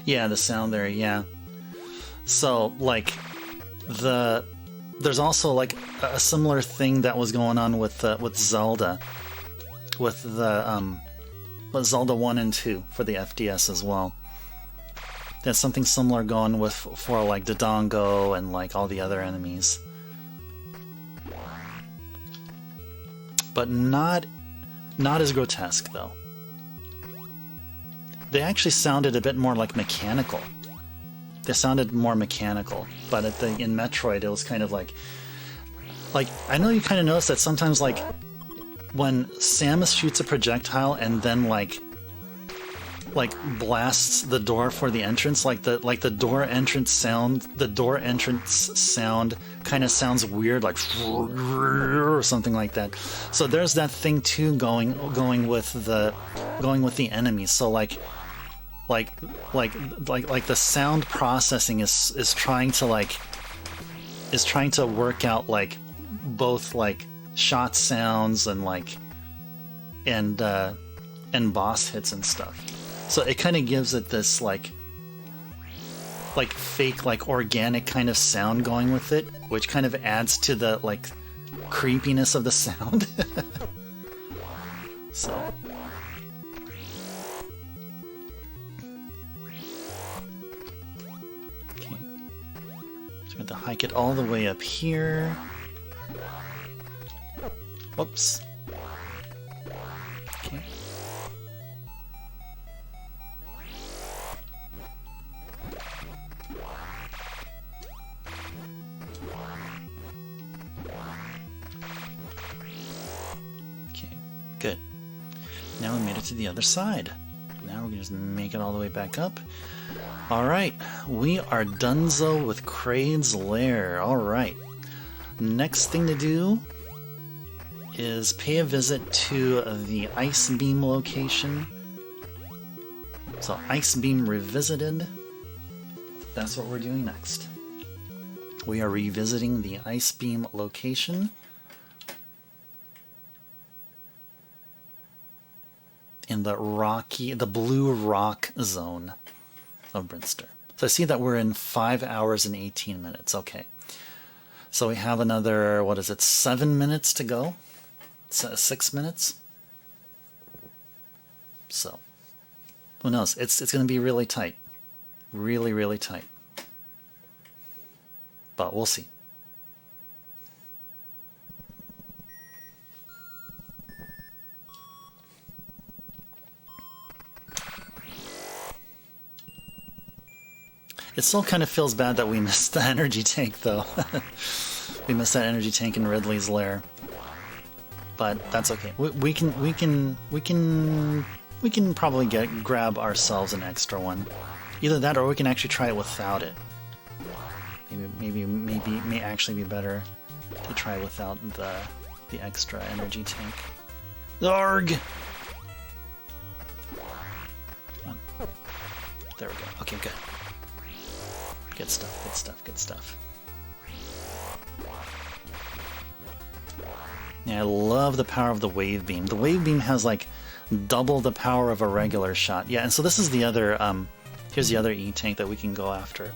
Yeah, the sound there, yeah. So, like, there's also, like, a similar thing that was going on with Zelda. With the, Zelda 1 and 2 for the FDS as well. There's something similar going with, for, like, Dodongo and, like, all the other enemies. But not as grotesque, though. They actually sounded a bit more like mechanical. They sounded more mechanical, but in Metroid it was kind of like I know you kind of notice that sometimes, like, when Samus shoots a projectile and then like blasts the door for the entrance, like the door entrance sound kind of sounds weird, like or something like that. So there's that thing too going with the enemies. So like the sound processing is trying to work out, like, both, like, shot sounds and and boss hits and stuff. So it kind of gives it this like fake, like, organic kind of sound going with it, which kind of adds to the, like, creepiness of the sound. So okay, so we have to hike it all the way up here. Whoops. Okay. Okay, good. Now we made it to the other side. Now we're gonna just make it all the way back up. Alright, we are donezo with Kraid's Lair. Alright. Next thing to do is pay a visit to the Ice Beam location. So Ice Beam Revisited. That's what we're doing next. We are revisiting the Ice Beam location in the blue rock zone of Brinster. So I see that we're in 5 hours and 18 minutes. Okay. So we have another, 7 minutes to go? 6 minutes? So, who knows? It's going to be really tight. Really, really tight. But we'll see. It still kind of feels bad that we missed the energy tank, though. We missed that energy tank in Ridley's Lair. But that's okay. We can probably grab ourselves an extra one. Either that, or we can actually try it without it. Maybe it may actually be better to try without the extra energy tank. Zarg! There we go. Okay, good. Good stuff. Good stuff. Good stuff. Yeah, I love the power of the wave beam. The wave beam has like double the power of a regular shot. Yeah, and so this is the other, here's the other E-tank that we can go after.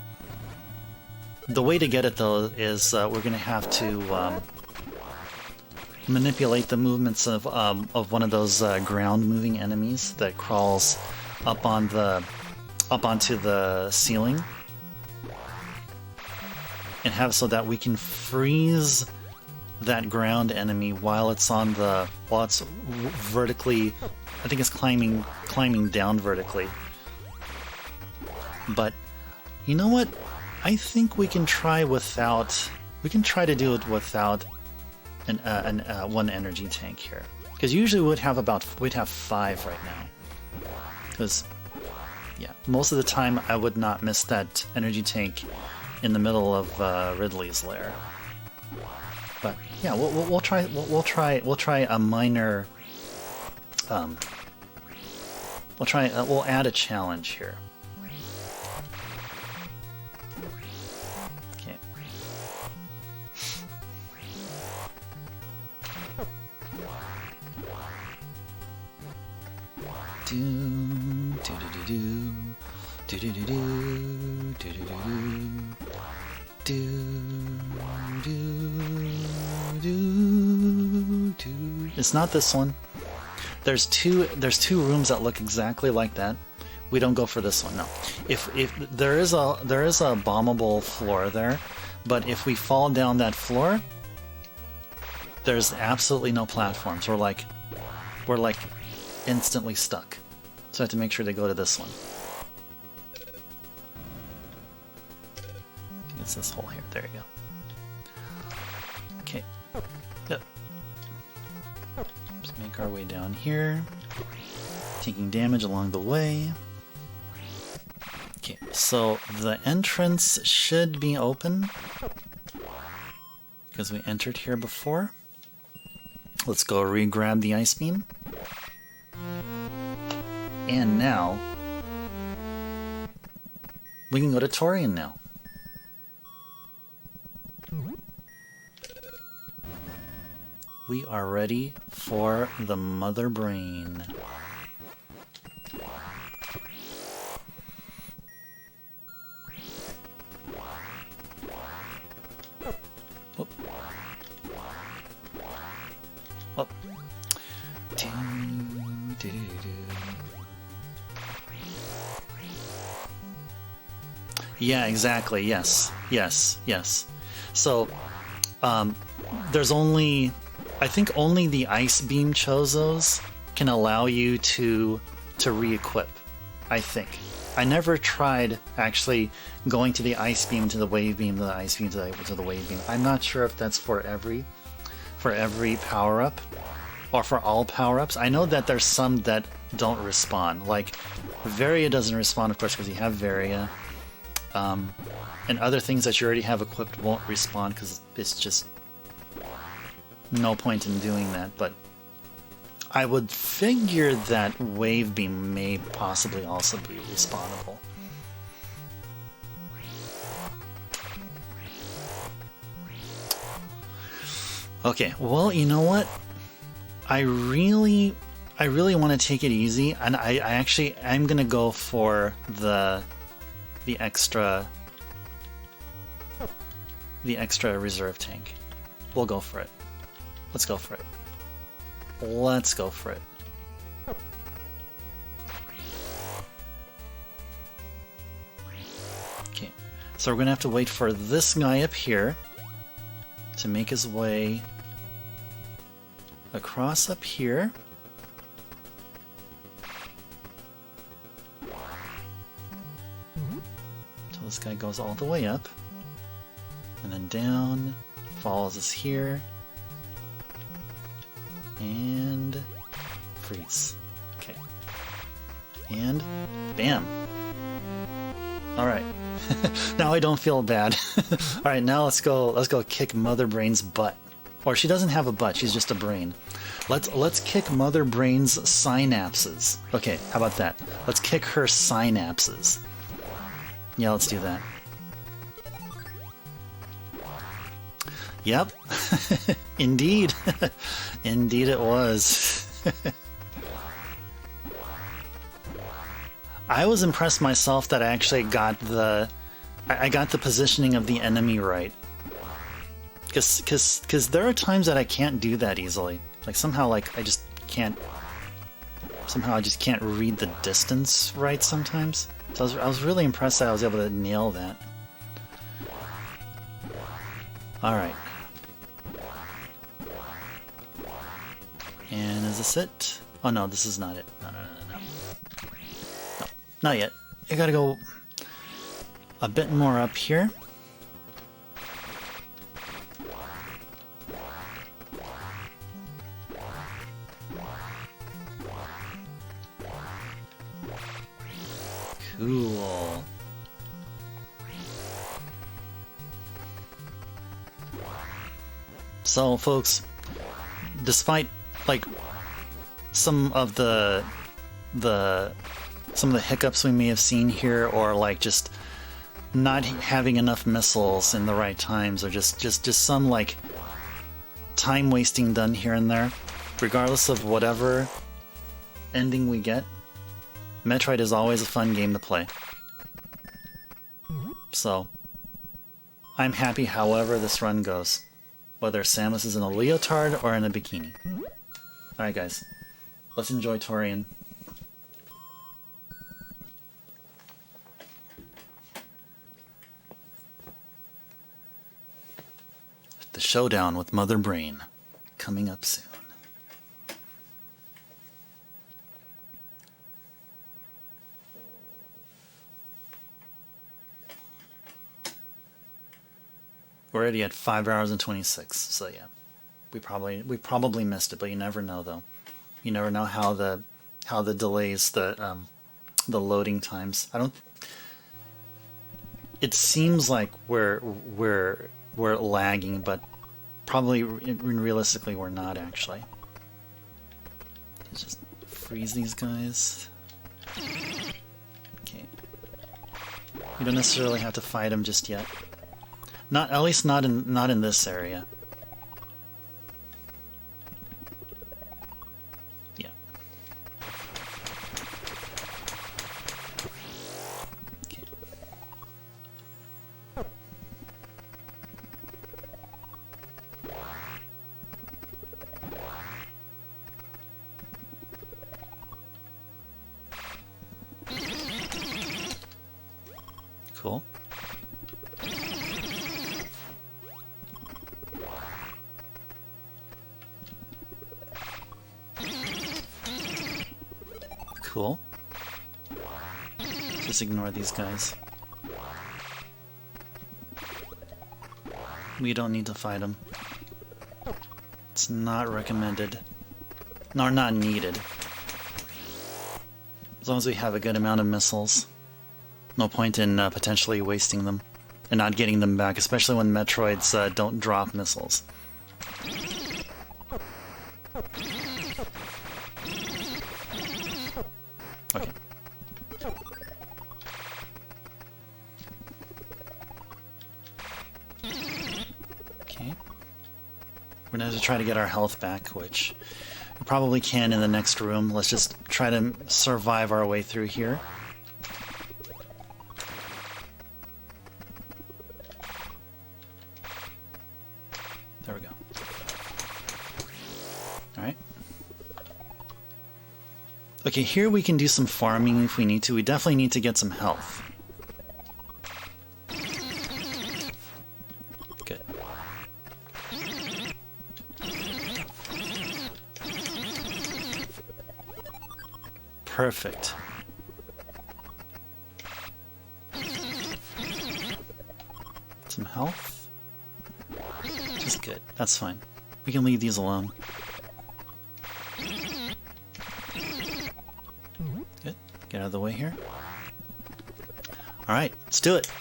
The way to get it, though, is we're going to have to manipulate the movements of one of those ground-moving enemies that crawls up onto the ceiling, and have so that we can freeze that ground enemy while it's vertically. I think it's climbing down vertically. But you know what? I think we can try without. We can try to do it without one energy tank here, because usually we'd have 5 right now. Because yeah, most of the time I would not miss that energy tank in the middle of Ridley's Lair. But yeah, we'll try a minor. We'll add a challenge here. Okay. Do do do do do do do do do do. It's not this one. There's two rooms that look exactly like that. We don't go for this one, no. If there is a bombable floor there, but if we fall down that floor, there's absolutely no platforms. We're like instantly stuck. So I have to make sure they go to this one. I think it's this hole here. There you go. Okay. Yep. Just make our way down here. Taking damage along the way. Okay, so the entrance should be open because we entered here before. Let's go re-grab the ice beam. And now we can go to Torian now. We are ready for the Mother Brain. Whoop. Whoop. Do, do, do. Yeah, exactly. Yes. Yes. Yes. So, there's only... I think only the Ice Beam Chozos can allow you to re-equip, I think. I never tried actually going to the Ice Beam to the Wave Beam, to the Ice Beam to the Wave Beam. I'm not sure if that's for every power-up or for all power-ups. I know that there's some that don't respawn. Like, Varia doesn't respawn, of course, because you have Varia. And other things that you already have equipped won't respawn because it's just no point in doing that. But I would figure that Wave Beam may possibly also be respawnable. Okay, well, you know what? I really want to take it easy, and I'm gonna go for the extra reserve tank. We'll go for it. Let's go for it. Let's go for it. Okay, so we're gonna have to wait for this guy up here to make his way across up here. Until this guy goes all the way up. And then down, follows us here. And freeze. Okay. And bam. Alright. Now I don't feel bad. Alright, now let's go kick Mother Brain's butt. Or she doesn't have a butt, she's just a brain. Let's kick Mother Brain's synapses. Okay, how about that? Let's kick her synapses. Yeah, let's do that. Yep. Indeed. Indeed it was. I was impressed myself that I actually got the positioning of the enemy right. Because there are times that I can't do that easily. Like somehow I just can't read the distance right sometimes. So I was really impressed that I was able to nail that. Alright. And is this it? Oh no, this is not it. No. No, not yet. I gotta go a bit more up here. Cool. So, folks, despite like some of the hiccups we may have seen here, or like just not having enough missiles in the right times, or just some like time wasting done here and there, regardless of whatever ending we get, Metroid is always a fun game to play. So, I'm happy however this run goes. Whether Samus is in a leotard or in a bikini. Alright guys, let's enjoy Torian. The showdown with Mother Brain, coming up soon. We're already at 5 hours and 26, so yeah. We probably missed it, but you never know though. You never know how the delays, the loading times. It seems like we're lagging, but probably realistically we're not actually. Let's just freeze these guys. Okay. You don't necessarily have to fight them just yet. At least not in this area. Yeah. Okay. Cool. Cool. Just ignore these guys. We don't need to fight them. It's not recommended. No, not needed. As long as we have a good amount of missiles. No point in potentially wasting them and not getting them back, especially when Metroids don't drop missiles. Okay. Okay. We're going to try to get our health back, which we probably can in the next room. Let's just try to survive our way through here. There we go. Alright. Okay, here we can do some farming if we need to. We definitely need to get some health. Good. Perfect. Some health. Just good. That's fine. We can leave these alone. Good. Get out of the way here. Alright, let's do it.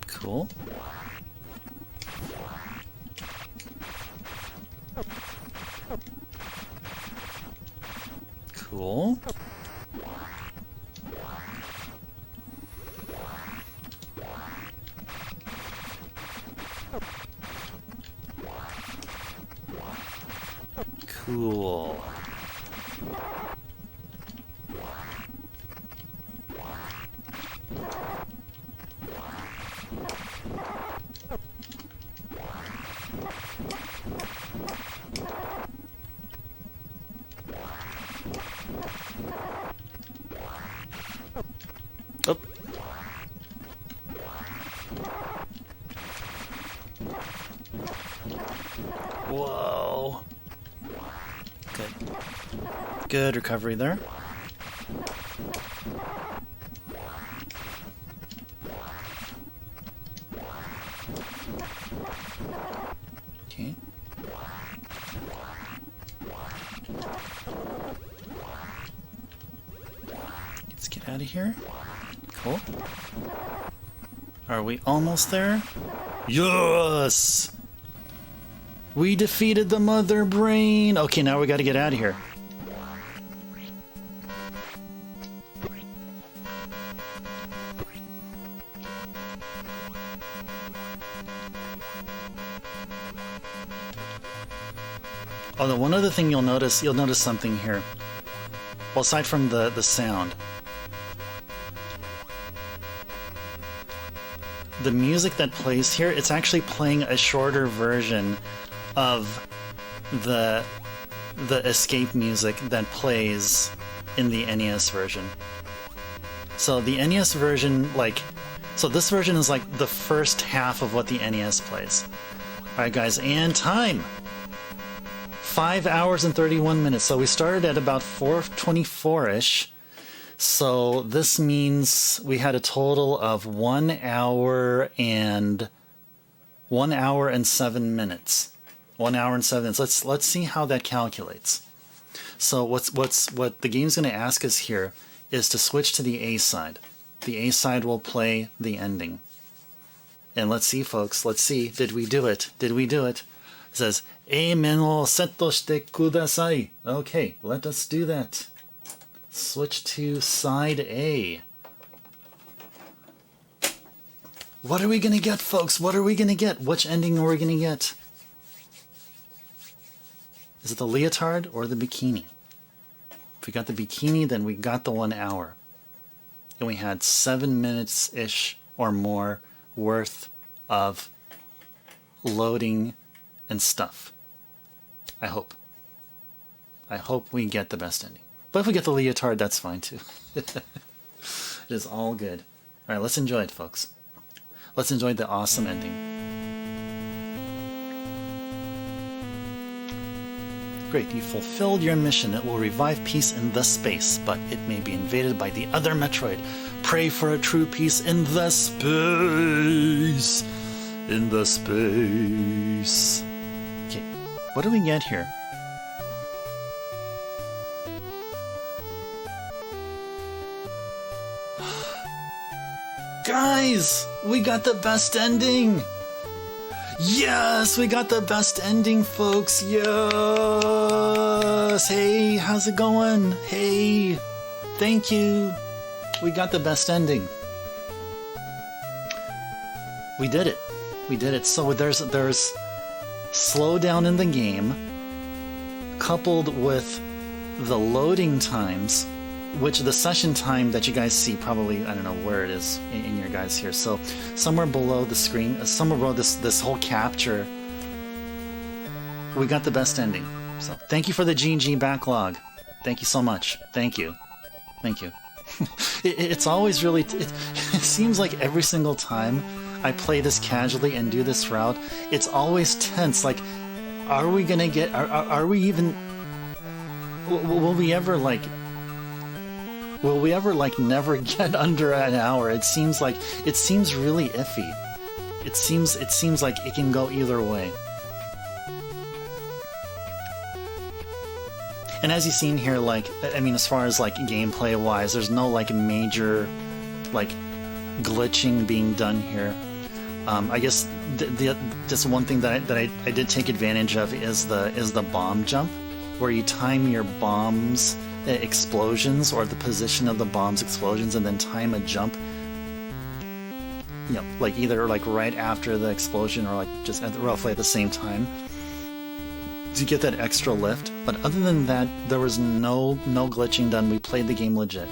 Cool. Cool. Cool. Oh. Whoa. Good. Good recovery there. Okay. Let's get out of here. Cool. Are we almost there? Yes! We defeated the mother brain! Okay, now we gotta get out of here. Oh, the one other thing you'll notice something here. Well, aside from the sound. The music that plays here, it's actually playing a shorter version of the escape music that plays in the NES version. So the NES version, so this version is like the first half of what the NES plays. Alright guys, and time! 5 hours and 31 minutes. So we started at about 4:24-ish. So this means we had a total of 1 hour and 7 minutes. 1 hour and 7 minutes. Let's see how that calculates. So what the game's going to ask us here is to switch to the A side. The A side will play the ending. And let's see, folks. Let's see. Did we do it? Did we do it? It says, A men wo setto shite kudasai. Okay, let us do that. Switch to side A. What are we going to get, folks? What are we going to get? Which ending are we going to get? Is it the leotard or the bikini? If we got the bikini, then we got the 1 hour. And we had 7 minutes-ish or more worth of loading and stuff. I hope. I hope we get the best ending. But if we get the leotard, that's fine too. It is all good. Alright, let's enjoy it, folks. Let's enjoy the awesome ending. Great, you fulfilled your mission. It will revive peace in the space, but it may be invaded by the other Metroid. Pray for a true peace in the space. In the space. Okay, what do we get here? Guys, we got the best ending! Yes, we got the best ending, folks! Yes! Hey, how's it going? Hey! Thank you! We got the best ending. We did it. We did it. So there's slowdown in the game, coupled with the loading times, which the session time that you guys see, probably, I don't know where it is in your guys here. So somewhere below the screen, somewhere below this whole capture, we got the best ending. So thank you for the GG backlog. Thank you so much. Thank you. Thank you. It's always really, it seems like every single time I play this casually and do this route, it's always tense. Like, are we gonna get, are we even, will we ever never get under an hour? It seems really iffy. It seems like it can go either way. And as you've seen here, as far as gameplay wise, there's no major glitching being done here. I guess just one thing that I did take advantage of is the bomb jump, where you time your bombs explosions, or the position of the bomb's explosions, and then time a jump, either right after the explosion or just roughly at the same time to get that extra lift. But other than that, there was no glitching done. We played the game legit.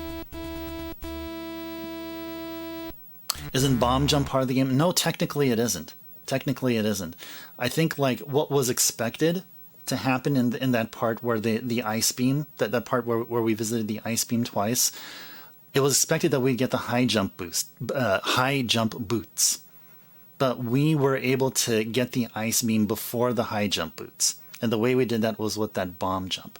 Isn't bomb jump part of the game? No, technically it isn't. Technically it isn't. I think what was expected to happen in that part where the ice beam, that part where we visited the ice beam twice, it was expected that we'd get the high jump boots, but we were able to get the ice beam before the high jump boots, and the way we did that was with that bomb jump.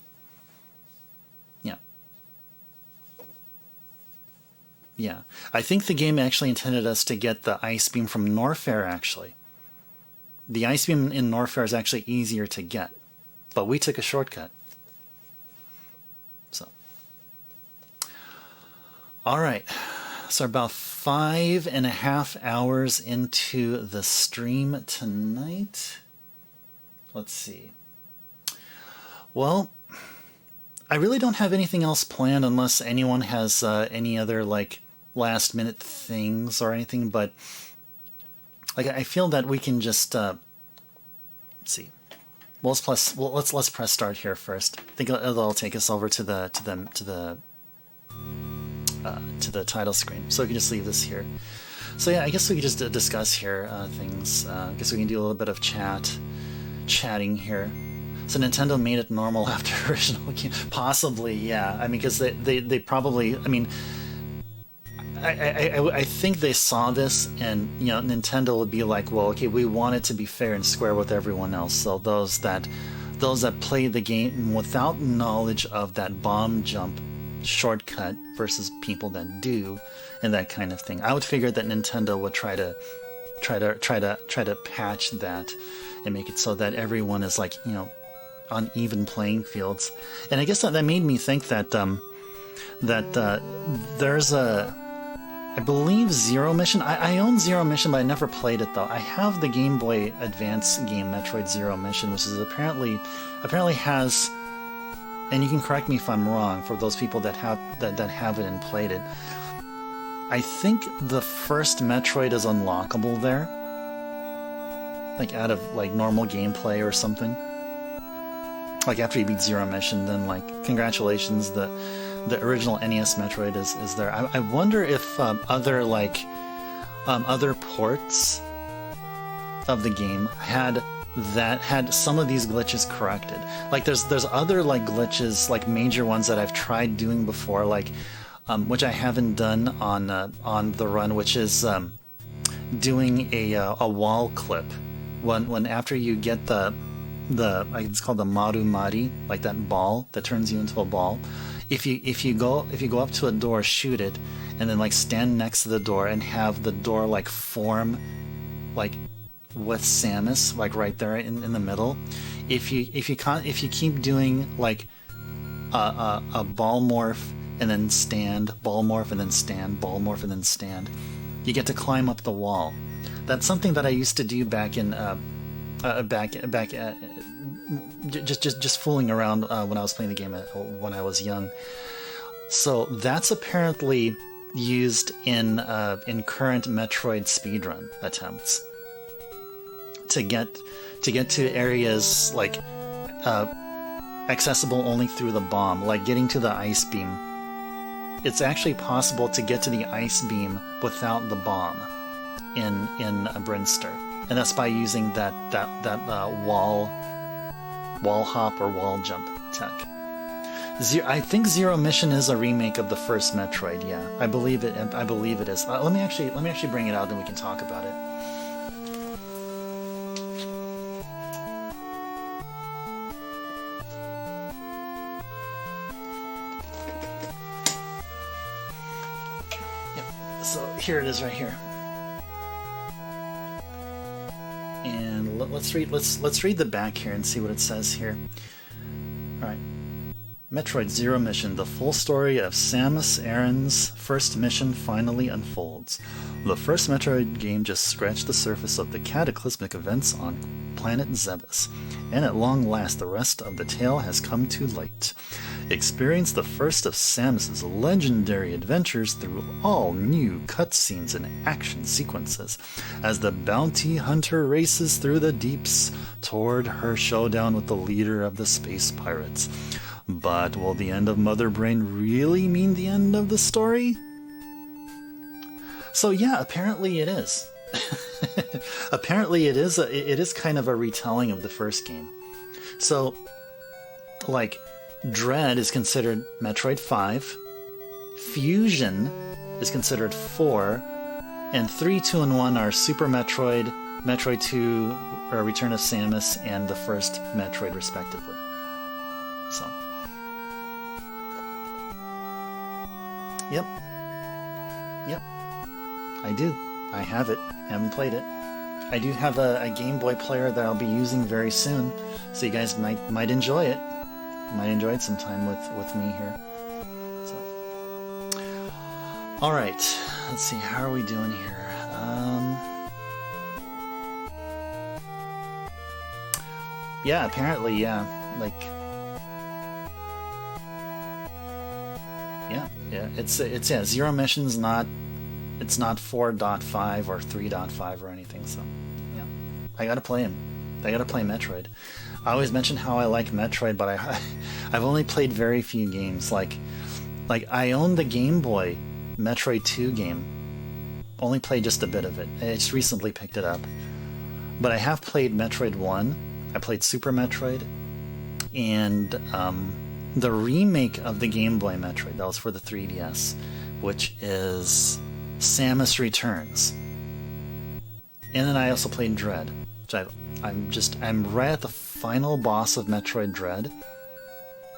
Yeah, I think the game actually intended us to get the ice beam from Norfair. Actually, the ice beam in Norfair is actually easier to get. But we took a shortcut. So. Alright. So about 5.5 hours into the stream tonight. Let's see. Well, I really don't have anything else planned unless anyone has any other like last minute things or anything. But like I feel that we can just let's see. Well, let's press start here first. I think it'll take us over to the title screen. So we can just leave this here. So yeah, I guess we could just discuss here things. I guess we can do a little bit of chatting here. So Nintendo made it normal after original game. Possibly, yeah. I mean, because they probably, I mean, I think they saw this, and you know, Nintendo would be like, well, okay, we want it to be fair and square with everyone else. So those that play the game without knowledge of that bomb jump shortcut versus people that do, and that kind of thing. I would figure that Nintendo would try to patch that and make it so that everyone is like, you know, on even playing fields. And I guess that made me think that there's I believe Zero Mission. I own Zero Mission, but I never played it though. I have the Game Boy Advance game Metroid Zero Mission, which is apparently has, and you can correct me if I'm wrong, for those people that have it and played it. I think the first Metroid is unlockable there, like out of like normal gameplay or something. Like after you beat Zero Mission, then like congratulations, the original NES Metroid is there. I wonder if other ports of the game had some of these glitches corrected. Like there's other like glitches, like major ones that I've tried doing before, like which I haven't done on the run, which is doing a wall clip when after you get it's called the Maru Mari, like that ball that turns you into a ball. If you go up to a door, shoot it, and then like stand next to the door and have the door like form like with Samus like right there in the middle. If you keep doing like a ball morph and then stand, ball morph and then stand, ball morph and then stand, you get to climb up the wall. That's something that I used to do back in just fooling around when I was playing the game when I was young. So that's apparently used in current Metroid speedrun attempts to get to areas like accessible only through the bomb, like getting to the ice beam. It's actually possible to get to the ice beam without the bomb in a Brinster, and that's by using that wall hop or wall jump tech. I think Zero Mission is a remake of the first Metroid. Yeah, I believe it is. Let me actually bring it out and we can talk about it. Yep. So here it is right here. And let's read the back here and see what it says here. All right. Metroid Zero Mission, the full story of Samus Aran's first mission finally unfolds. The first Metroid game just scratched the surface of the cataclysmic events on planet Zebes, and at long last the rest of the tale has come to light. Experience the first of Samus's legendary adventures through all new cutscenes and action sequences, as the bounty hunter races through the deeps toward her showdown with the leader of the space pirates. But will the end of Mother Brain really mean the end of the story? So yeah, apparently it is. Apparently it is kind of a retelling of the first game. So, like, Dread is considered Metroid 5, Fusion is considered 4, and 3, 2, and 1 are Super Metroid, Metroid 2, or Return of Samus, and the first Metroid, respectively. So. Yep. I do. I have it. Haven't played it. I do have a Game Boy player that I'll be using very soon, so you guys might enjoy it. Might enjoy it sometime with me here. So. All right. let's see, how are we doing here? Yeah, apparently, yeah. Like, yeah. It's yeah. Zero missions, not. It's not 4.5 or 3.5 or anything. So, yeah, I gotta play him. I gotta play Metroid. I always mention how I like Metroid, but I've only played very few games. Like I own the Game Boy Metroid 2 game. Only played just a bit of it. I just recently picked it up. But I have played Metroid 1. I played Super Metroid. And the remake of the Game Boy Metroid, that was for the 3DS, which is Samus Returns. And then I also played Dread, which I'm right at the final boss of Metroid Dread.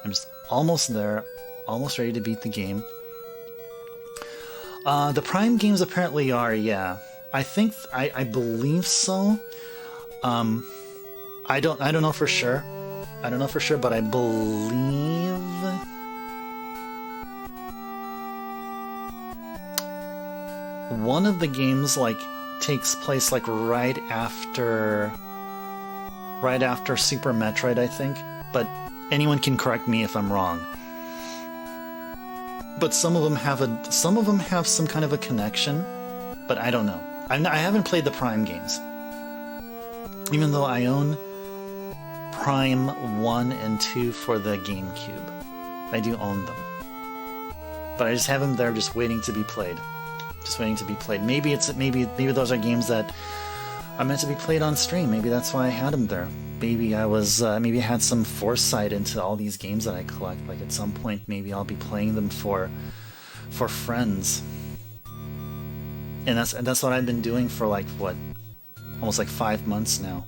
I'm just almost there, almost ready to beat the game. The Prime games apparently are, yeah. I think I believe so. I don't know for sure. I don't know for sure, but I believe one of the games like takes place like right after Super Metroid, I think. But anyone can correct me if I'm wrong. But some of them have some kind of a connection, but I don't know. I haven't played the Prime games, even though I own Prime 1 and 2 for the GameCube. I do own them, but I just have them there, just waiting to be played. Just waiting to be played. Maybe those are games that are meant to be played on stream. Maybe that's why I had them there. Maybe I had some foresight into all these games that I collect. Like at some point, maybe I'll be playing them for friends. And that's what I've been doing for like almost like 5 months now.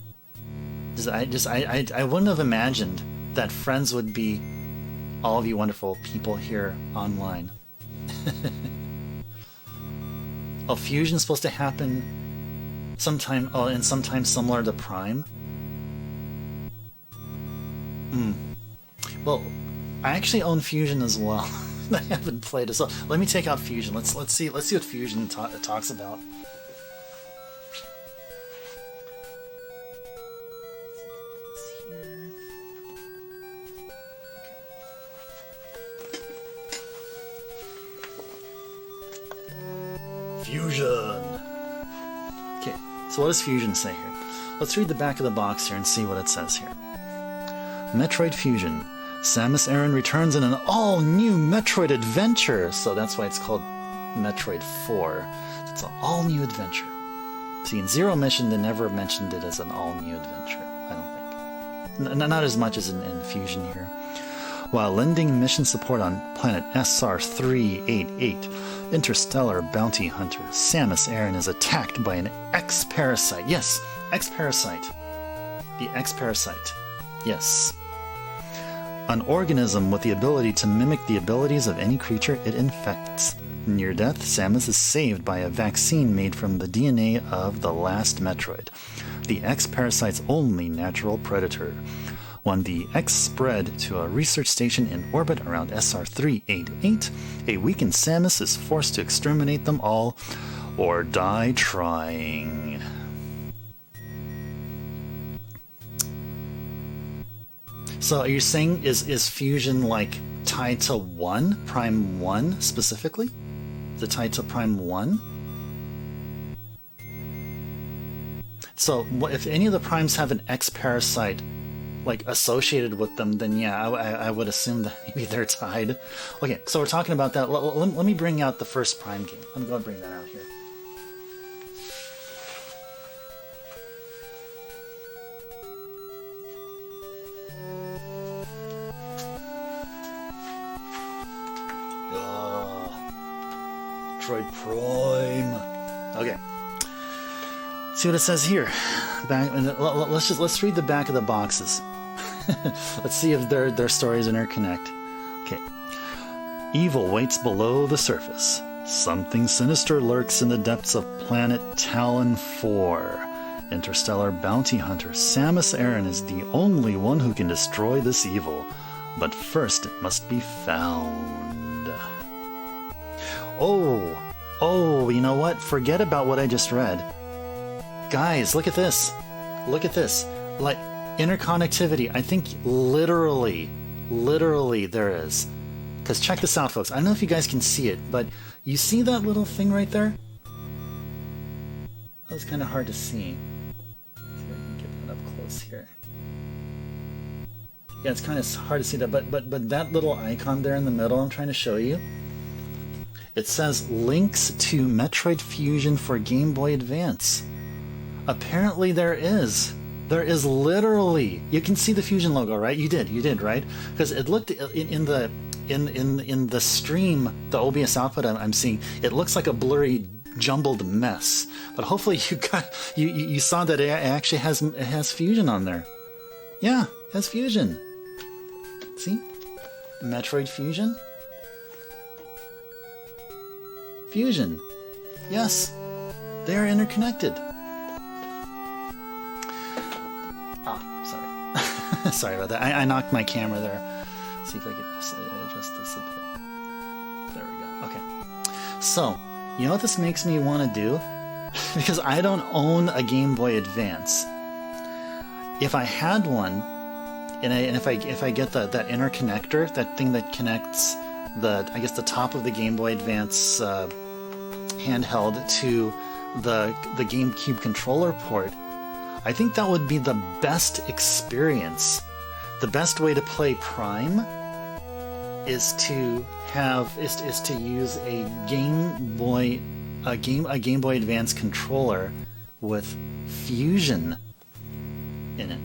I wouldn't have imagined that friends would be all of you wonderful people here online. Oh, Fusion's supposed to happen sometime. Oh, and sometime similar to Prime. Well, I actually own Fusion as well. I haven't played it, so let me take out Fusion. Let's see what Fusion talks about. Fusion. Okay, so what does Fusion say here? Let's read the back of the box here and see what it says here. Metroid Fusion. Samus Aran returns in an all-new Metroid adventure. So that's why it's called Metroid 4. It's an all-new adventure. See, in Zero Mission, they never mentioned it as an all-new adventure, I don't think. Not as much as in Fusion here. While lending mission support on planet SR388, Interstellar Bounty Hunter Samus Aran is attacked by an X-Parasite. Yes, X-Parasite. The X-Parasite. Yes. An organism with the ability to mimic the abilities of any creature it infects. Near death, Samus is saved by a vaccine made from the DNA of the last Metroid, the X-Parasite's only natural predator. When the X spread to a research station in orbit around SR388, a weakened Samus is forced to exterminate them all or die trying. So are you saying is Fusion like tied to Prime 1 specifically? Is it tied to Prime 1? So if any of the primes have an X-Parasite like associated with them, then yeah, I would assume that maybe they're tied. Okay, so we're talking about that. Let me bring out the first Prime game. Let me go and bring that out here. Metroid Prime. Okay. See what it says here. Let's read the back of the boxes. Let's see if their stories interconnect. Okay. Evil waits below the surface. Something sinister lurks in the depths of planet Talon 4. Interstellar bounty hunter Samus Aran is the only one who can destroy this evil. But first it must be found. Oh, Oh, you know what? Forget about what I just read. Guys, look at this. Look at this. Like, interconnectivity. I think literally there is. Because check this out, folks. I don't know if you guys can see it, but you see that little thing right there? That was kind of hard to see. Let's see if I can get that up close here. Yeah, it's kind of hard to see that, but that little icon there in the middle I'm trying to show you, it says links to Metroid Fusion for Game Boy Advance. Apparently there is. There is literally. You can see the Fusion logo, right? You did, right? Because it looked in the stream, the OBS output I'm seeing, it looks like a blurry, jumbled mess. But hopefully you saw that it actually has Fusion on there. Yeah, it has Fusion. See? Metroid Fusion? Fusion. Yes. They are interconnected. Sorry. Sorry about that. I knocked my camera there. See if I can just adjust this a bit. There we go. Okay. So, you know what this makes me want to do? Because I don't own a Game Boy Advance. If I had one, and if I get that interconnector, that thing that connects the top of the Game Boy Advance handheld to the GameCube controller port, I think that would be the best experience. The best way to play Prime is to use a Game Boy Advance controller with Fusion in it.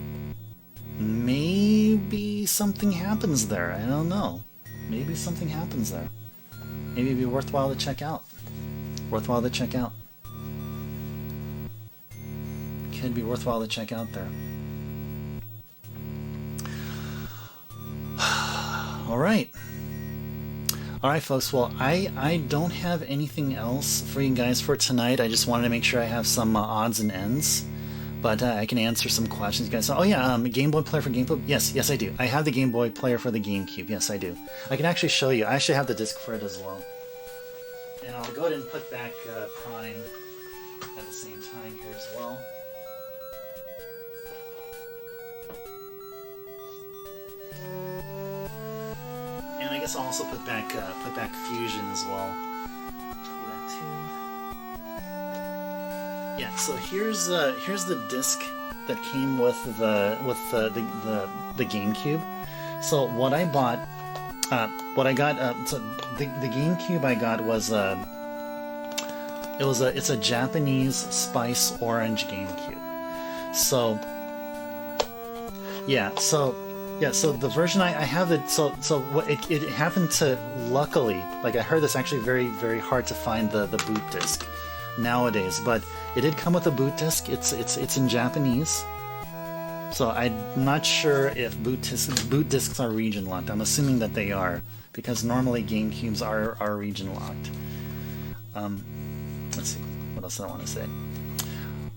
Maybe something happens there. I don't know. Maybe something happens there. Maybe it'd be worthwhile to check out. Worthwhile to check out. Could be worthwhile to check out there. All right. All right, folks. Well, I don't have anything else for you guys for tonight. I just wanted to make sure I have some odds and ends. But I can answer some questions, guys. Oh yeah, Game Boy player for GameCube. Yes, I do. I have the Game Boy player for the GameCube. Yes, I do. I can actually show you. I actually have the disc for it as well. And I'll go ahead and put back Prime at the same time here as well. And I guess I'll also put back Fusion as well. Do that too. Yeah, so here's the disc that came with the GameCube. So what I bought, what I got, so the GameCube I got was it's a Japanese spice orange GameCube. So yeah, so the version I have it. So what it happened to, luckily, like I heard this actually very, very hard to find the boot disc nowadays, but it did come with a boot disc. It's in Japanese, so I'm not sure if boot discs are region locked. I'm assuming that they are, because normally GameCubes are region locked. Let's see, what else do I want to say?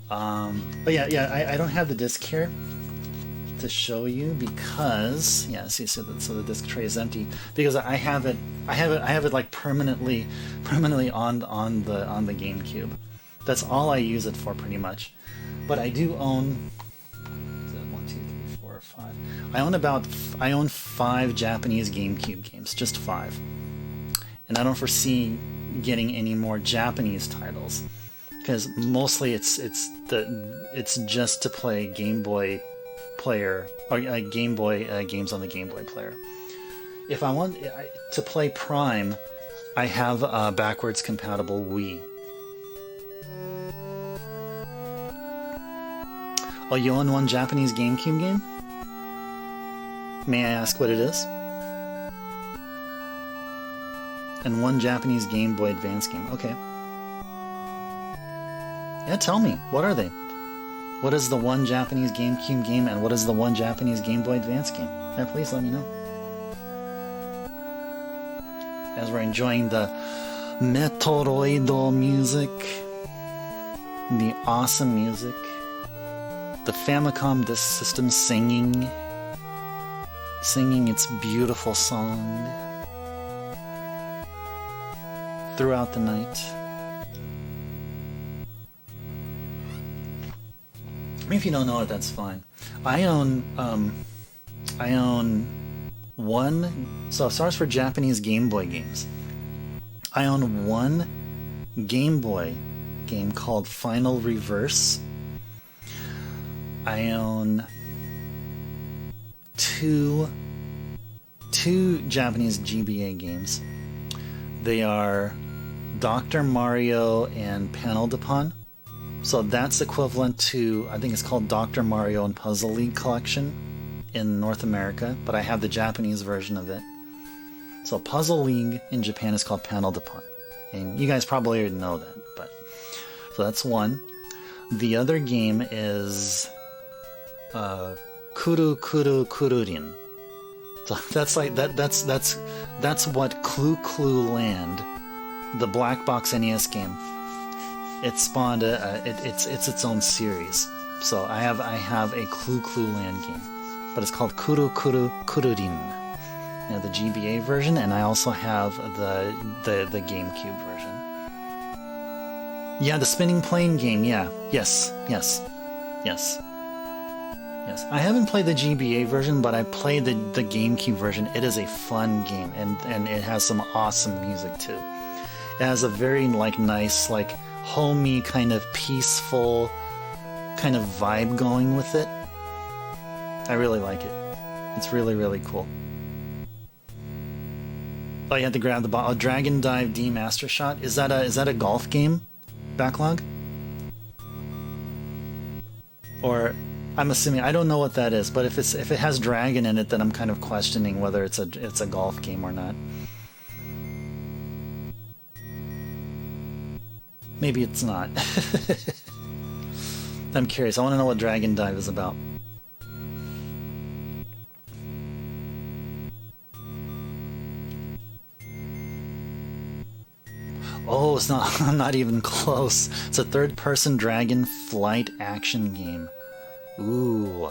But yeah, I don't have the disc here to show you because so the disc tray is empty because I have it like permanently on the GameCube. That's all I use it for pretty much. But I do own 1, 2, 3, 4, 5. I own 5 Japanese GameCube games, just 5. And I don't foresee getting any more Japanese titles because mostly it's just to play Game Boy player or Game Boy games on the Game Boy player. If I want to play Prime, I have a backwards compatible Wii. Oh, you own one Japanese GameCube game? May I ask what it is? And one Japanese Game Boy Advance game. Okay. Yeah, tell me. What are they? What is the one Japanese GameCube game and what is the one Japanese Game Boy Advance game? Yeah, please let me know. As we're enjoying the Metroid music, the awesome music, the Famicom disc system singing its beautiful song throughout the night. If you don't know it, that's fine. I own one. So as far as for Japanese Game Boy games, I own one Game Boy game called Final Reverse. I own two Japanese GBA games. They are Dr. Mario and Panel Depon. So that's equivalent to, I think it's called Dr. Mario and Puzzle League Collection in North America, but I have the Japanese version of it. So Puzzle League in Japan is called Panel Depon. And you guys probably already know that, but so that's one. The other game is Kuru Kuru Kururin. So that's like that's what Clue Clue Land, the black box NES game. It spawned it's its own series. So I have a Clue Clue Land game, but it's called Kuru Kuru Kururin, the GBA version, and I also have the GameCube version. Yeah, the spinning plane game. Yeah, yes. I haven't played the GBA version, but I played the GameCube version. It is a fun game, and it has some awesome music too. It has a very nice homey kind of peaceful kind of vibe going with it. I really like it. It's really, really cool. Oh, you had to grab the ball. Oh, Dragon Dive D Master Shot. Is that a golf game? Backlog? Or I'm assuming, I don't know what that is, but if it has dragon in it, then I'm kind of questioning whether it's a golf game or not. Maybe it's not. I'm curious. I want to know what Dragon Dive is about. Oh, it's not. I'm not even close. It's a third-person dragon flight action game. Ooh.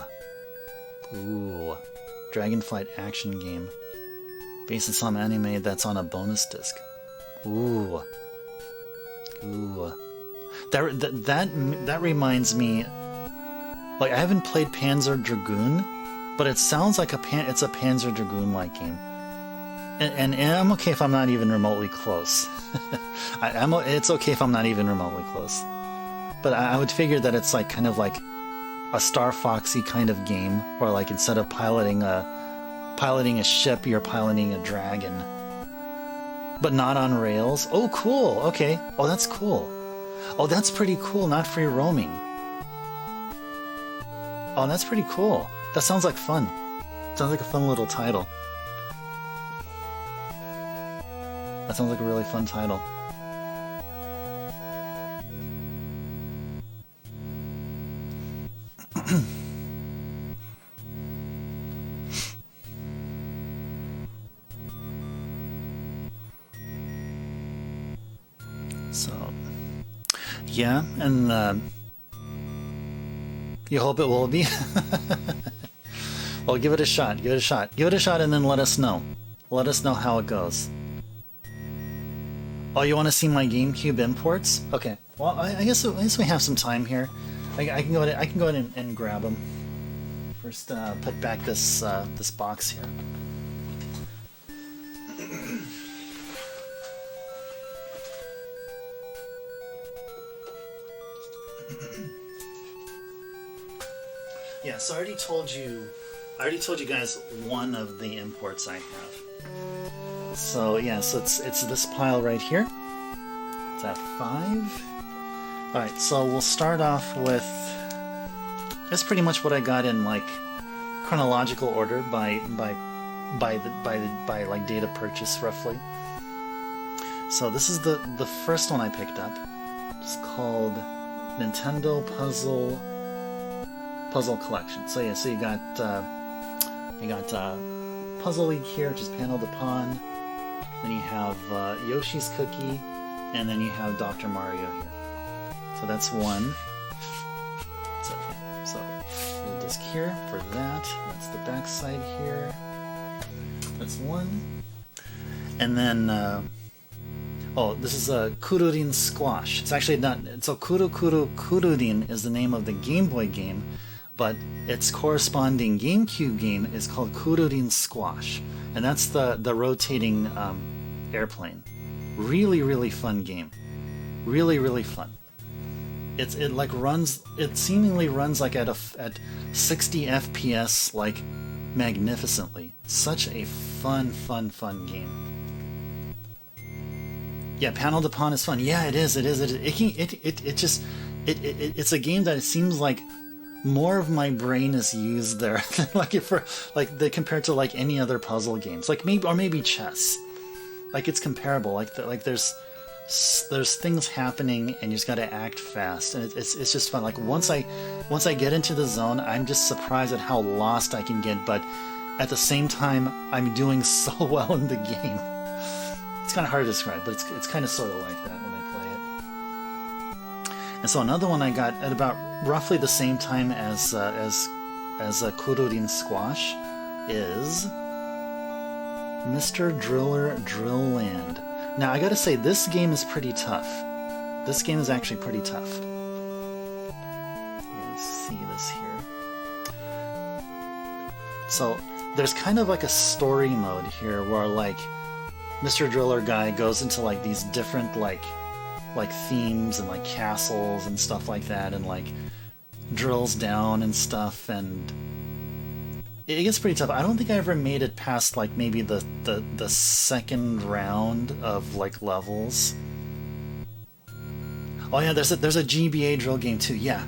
Dragon flight action game. Based on some anime that's on a bonus disc. Ooh. That reminds me. I haven't played Panzer Dragoon, but it sounds like it's a Panzer Dragoon-like game. And I'm okay if I'm not even remotely close. It's okay if I'm not even remotely close. But I would figure that it's kind of like a Star Foxy kind of game, where instead of piloting a ship, you're piloting a dragon. But not on rails. Oh, cool. Okay. Oh, that's cool. Oh, that's pretty cool. Not free roaming. Oh, that's pretty cool. That sounds like fun. Sounds like a fun little title. That sounds like a really fun title. So, yeah, and you hope it will be. Well, give it a shot. Give it a shot. Give it a shot, and then let us know. Let us know how it goes. Oh, you want to see my GameCube imports? Okay. Well, I guess we have some time here. I can go ahead and grab them. First, put back this box here. Yeah, so I already told you guys one of the imports I have. So yeah, so it's this pile right here. It's at 5. All right, so we'll start off with. That's pretty much what I got in chronological order by data purchase roughly. So this is the first one I picked up. It's called Nintendo Puzzle Collection. So yeah, so you got Puzzle League here, which is Panel Depon. Then you have Yoshi's Cookie, and then you have Dr. Mario here. So that's one. So the disc here for that. That's the back side here. That's one. And then Oh, this is a Kururin Squash. It's actually not. So Kururin is the name of the Game Boy game, but its corresponding GameCube game is called Kururin Squash, and that's the rotating airplane. Really, really fun game. Really, really fun. It like runs. It seemingly runs like at 60 FPS, like magnificently. Such a fun game. Yeah, Panel to Pawn is fun. Yeah, it is. It's a game that it seems like more of my brain is used there than compared to like any other puzzle games, like maybe chess. Like it's comparable. Like there's things happening and you just got to act fast, and it's just fun. Like once I get into the zone, I'm just surprised at how lost I can get, but at the same time I'm doing so well in the game. It's kind of hard to describe, but it's kind of sort of like that when I play it. And so another one I got at about roughly the same time as Kururin Squash is Mr. Driller Drill Land. Now I gotta say, this game is pretty tough. This game is actually pretty tough. You guys see this here. So there's kind of like a story mode here where like Mr. Driller guy goes into like these different like themes and like castles and stuff like that, and like drills down and stuff, and it gets pretty tough. I don't think I ever made it past like maybe the second round of like levels. Oh yeah, there's a GBA drill game too. Yeah.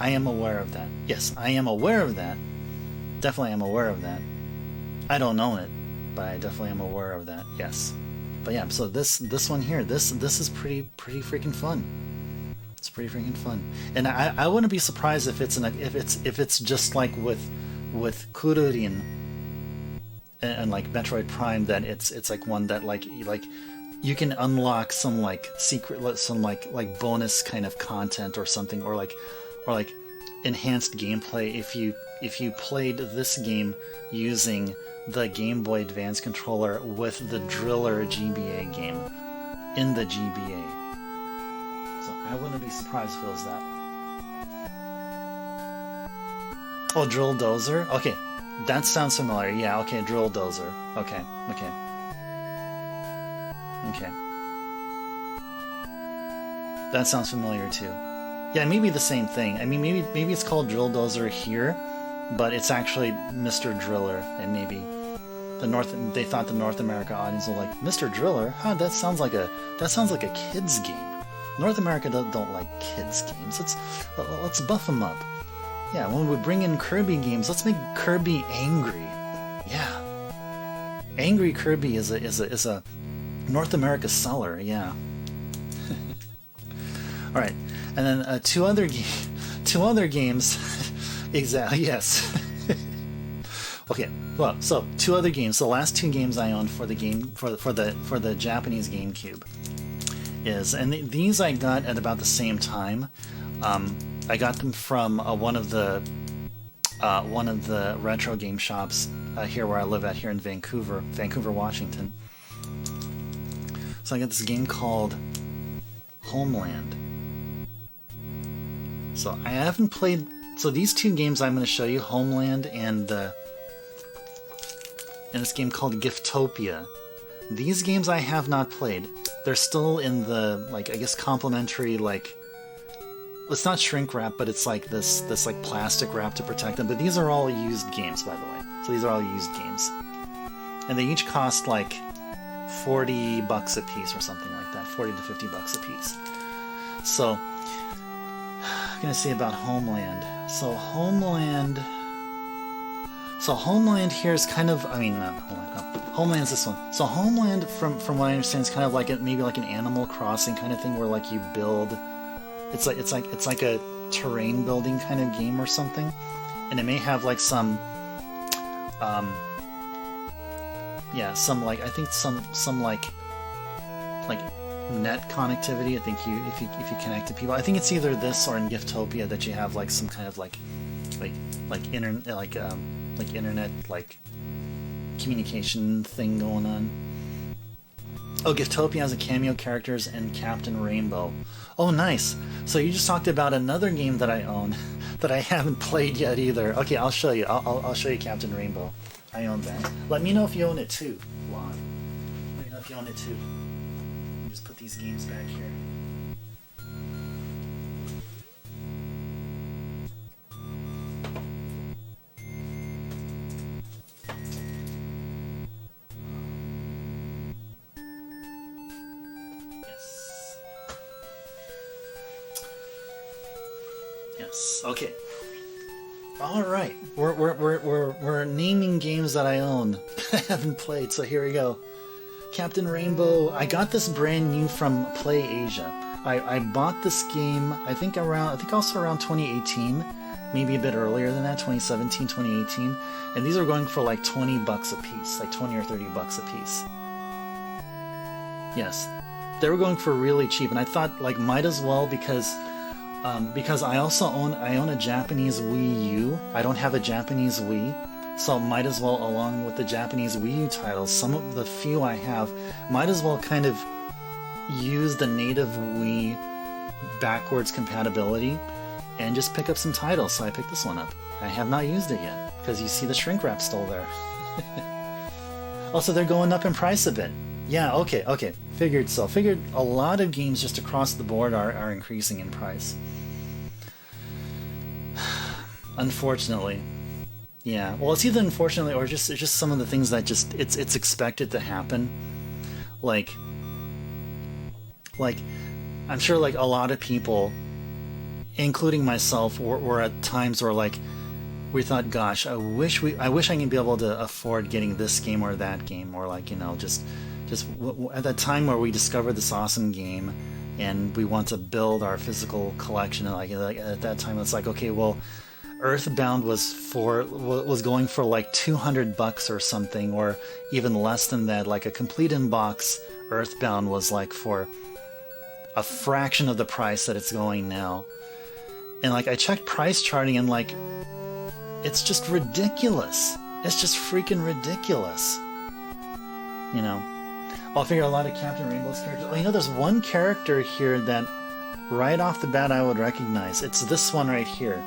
I am aware of that. Yes, I am aware of that. Definitely am aware of that. I don't know it, but I definitely am aware of that. Yes. But yeah, so this one here, this is pretty freaking fun. It's pretty freaking fun. And I wouldn't be surprised if it's just like with Kururin and like Metroid Prime, that it's like one that like you can unlock some like secret, some like bonus kind of content or something, or like enhanced gameplay if you played this game using the Game Boy Advance controller with the Driller GBA game in the GBA. So I wouldn't be surprised if it was that. Oh, Drill Dozer? Okay, that sounds familiar. Yeah, okay, Drill Dozer. Okay. That sounds familiar too. Yeah, maybe the same thing. I mean, maybe it's called Drill Dozer here, but it's actually Mr. Driller, and maybe they thought the North America audience was like, Mr. Driller? Huh, that sounds like a kid's game. North America don't like kids games. Let's buff them up. Yeah, when we bring in Kirby games, let's make Kirby angry. Yeah, Angry Kirby is a North America seller. Yeah. All right, and then two other games. Exactly. Yes. Okay. Well, so two other games. The last two games I owned for the Japanese GameCube and these I got at about the same time. I got them from one of the retro game shops here where I live at here in Vancouver, Washington. So I got this game called Homeland. So I haven't played. So these two games I'm going to show you, Homeland and this game called Giftopia. These games I have not played. They're still in the I guess complimentary it's not shrink wrap, but it's like this like plastic wrap to protect them. But these are all used games, by the way. So these are all used games, and they each cost like $40 a piece or something like that, $40 to $50 a piece. So I'm gonna say about Homeland. So Homeland here is kind of, Homeland's this one. So Homeland, from what I understand, is kind of like maybe like an Animal Crossing kind of thing, where like you build. It's like a terrain building kind of game or something, and it may have like some net connectivity. I think if you connect to people, I think it's either this or in Giftopia that you have like some kind of internet communication thing going on. Oh, Giftopia has a cameo characters and Captain Rainbow. Oh, nice. So you just talked about another game that I own that I haven't played yet either. Okay, I'll show you. I'll show you Captain Rainbow. I own that. Let me know if you own it too, Lon. Let me know if you own it too. Just put these games back here. Yes. Okay. All right. We're naming games that I own that I haven't played. So here we go. Captain Rainbow. I got this brand new from Play Asia. I bought this game. I think also around 2018, maybe a bit earlier than that, 2017, 2018. And these are going for like $20 a piece, like 20 or $30 a piece. Yes, they were going for really cheap, and I thought like might as well because I also own a Japanese Wii U. I don't have a Japanese Wii, so might as well, along with the Japanese Wii U titles, some of the few I have, might as well kind of use the native Wii backwards compatibility and just pick up some titles. So I picked this one up. I have not used it yet because you see the shrink wrap still there. Also, they're going up in price a bit. Yeah, okay. Figured a lot of games just across the board are increasing in price. Unfortunately. Yeah, well, it's either unfortunately or it's just some of the things that just it's expected to happen. Like I'm sure like a lot of people, including myself, were at times where like we thought, gosh, I wish I can be able to afford getting this game or that game, or like, you know, just at that time where we discovered this awesome game and we want to build our physical collection, and like at that time it's like, okay, well, Earthbound was going for like $200 or something, or even less than that. Like a complete in-box Earthbound was like for a fraction of the price that it's going now. And like I checked price charting and like it's just ridiculous. It's just freaking ridiculous. You know, I'll figure a lot of Captain Rainbow's characters. Oh, you know, there's one character here that right off the bat I would recognize. It's this one right here.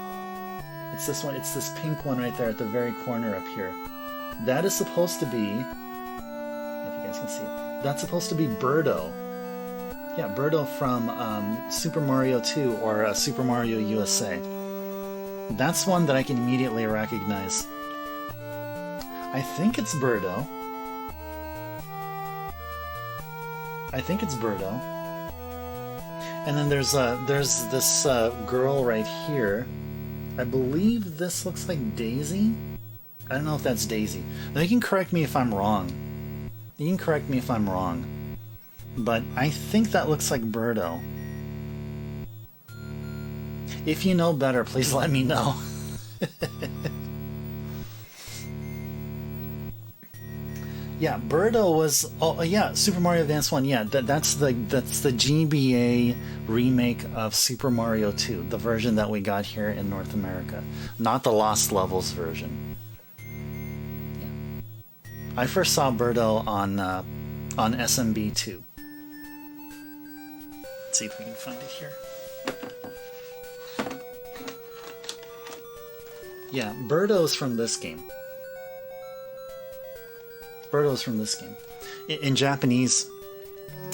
It's this one. It's this pink one right there at the very corner up here. That is supposed to be, if you guys can see it, that's supposed to be Birdo. Yeah, Birdo from Super Mario 2 or Super Mario USA. That's one that I can immediately recognize. I think it's Birdo. And then there's this girl right here. I believe this looks like Daisy. I don't know if that's Daisy. Now you can correct me if I'm wrong. But I think that looks like Birdo. If you know better, please let me know. Yeah, Birdo was. Oh yeah, Super Mario Advance 1. Yeah, that's the GBA remake of Super Mario 2, the version that we got here in North America, not the Lost Levels version. Yeah, I first saw Birdo on SMB 2. Let's see if we can find it here. Yeah, Birdo's from this game. In Japanese,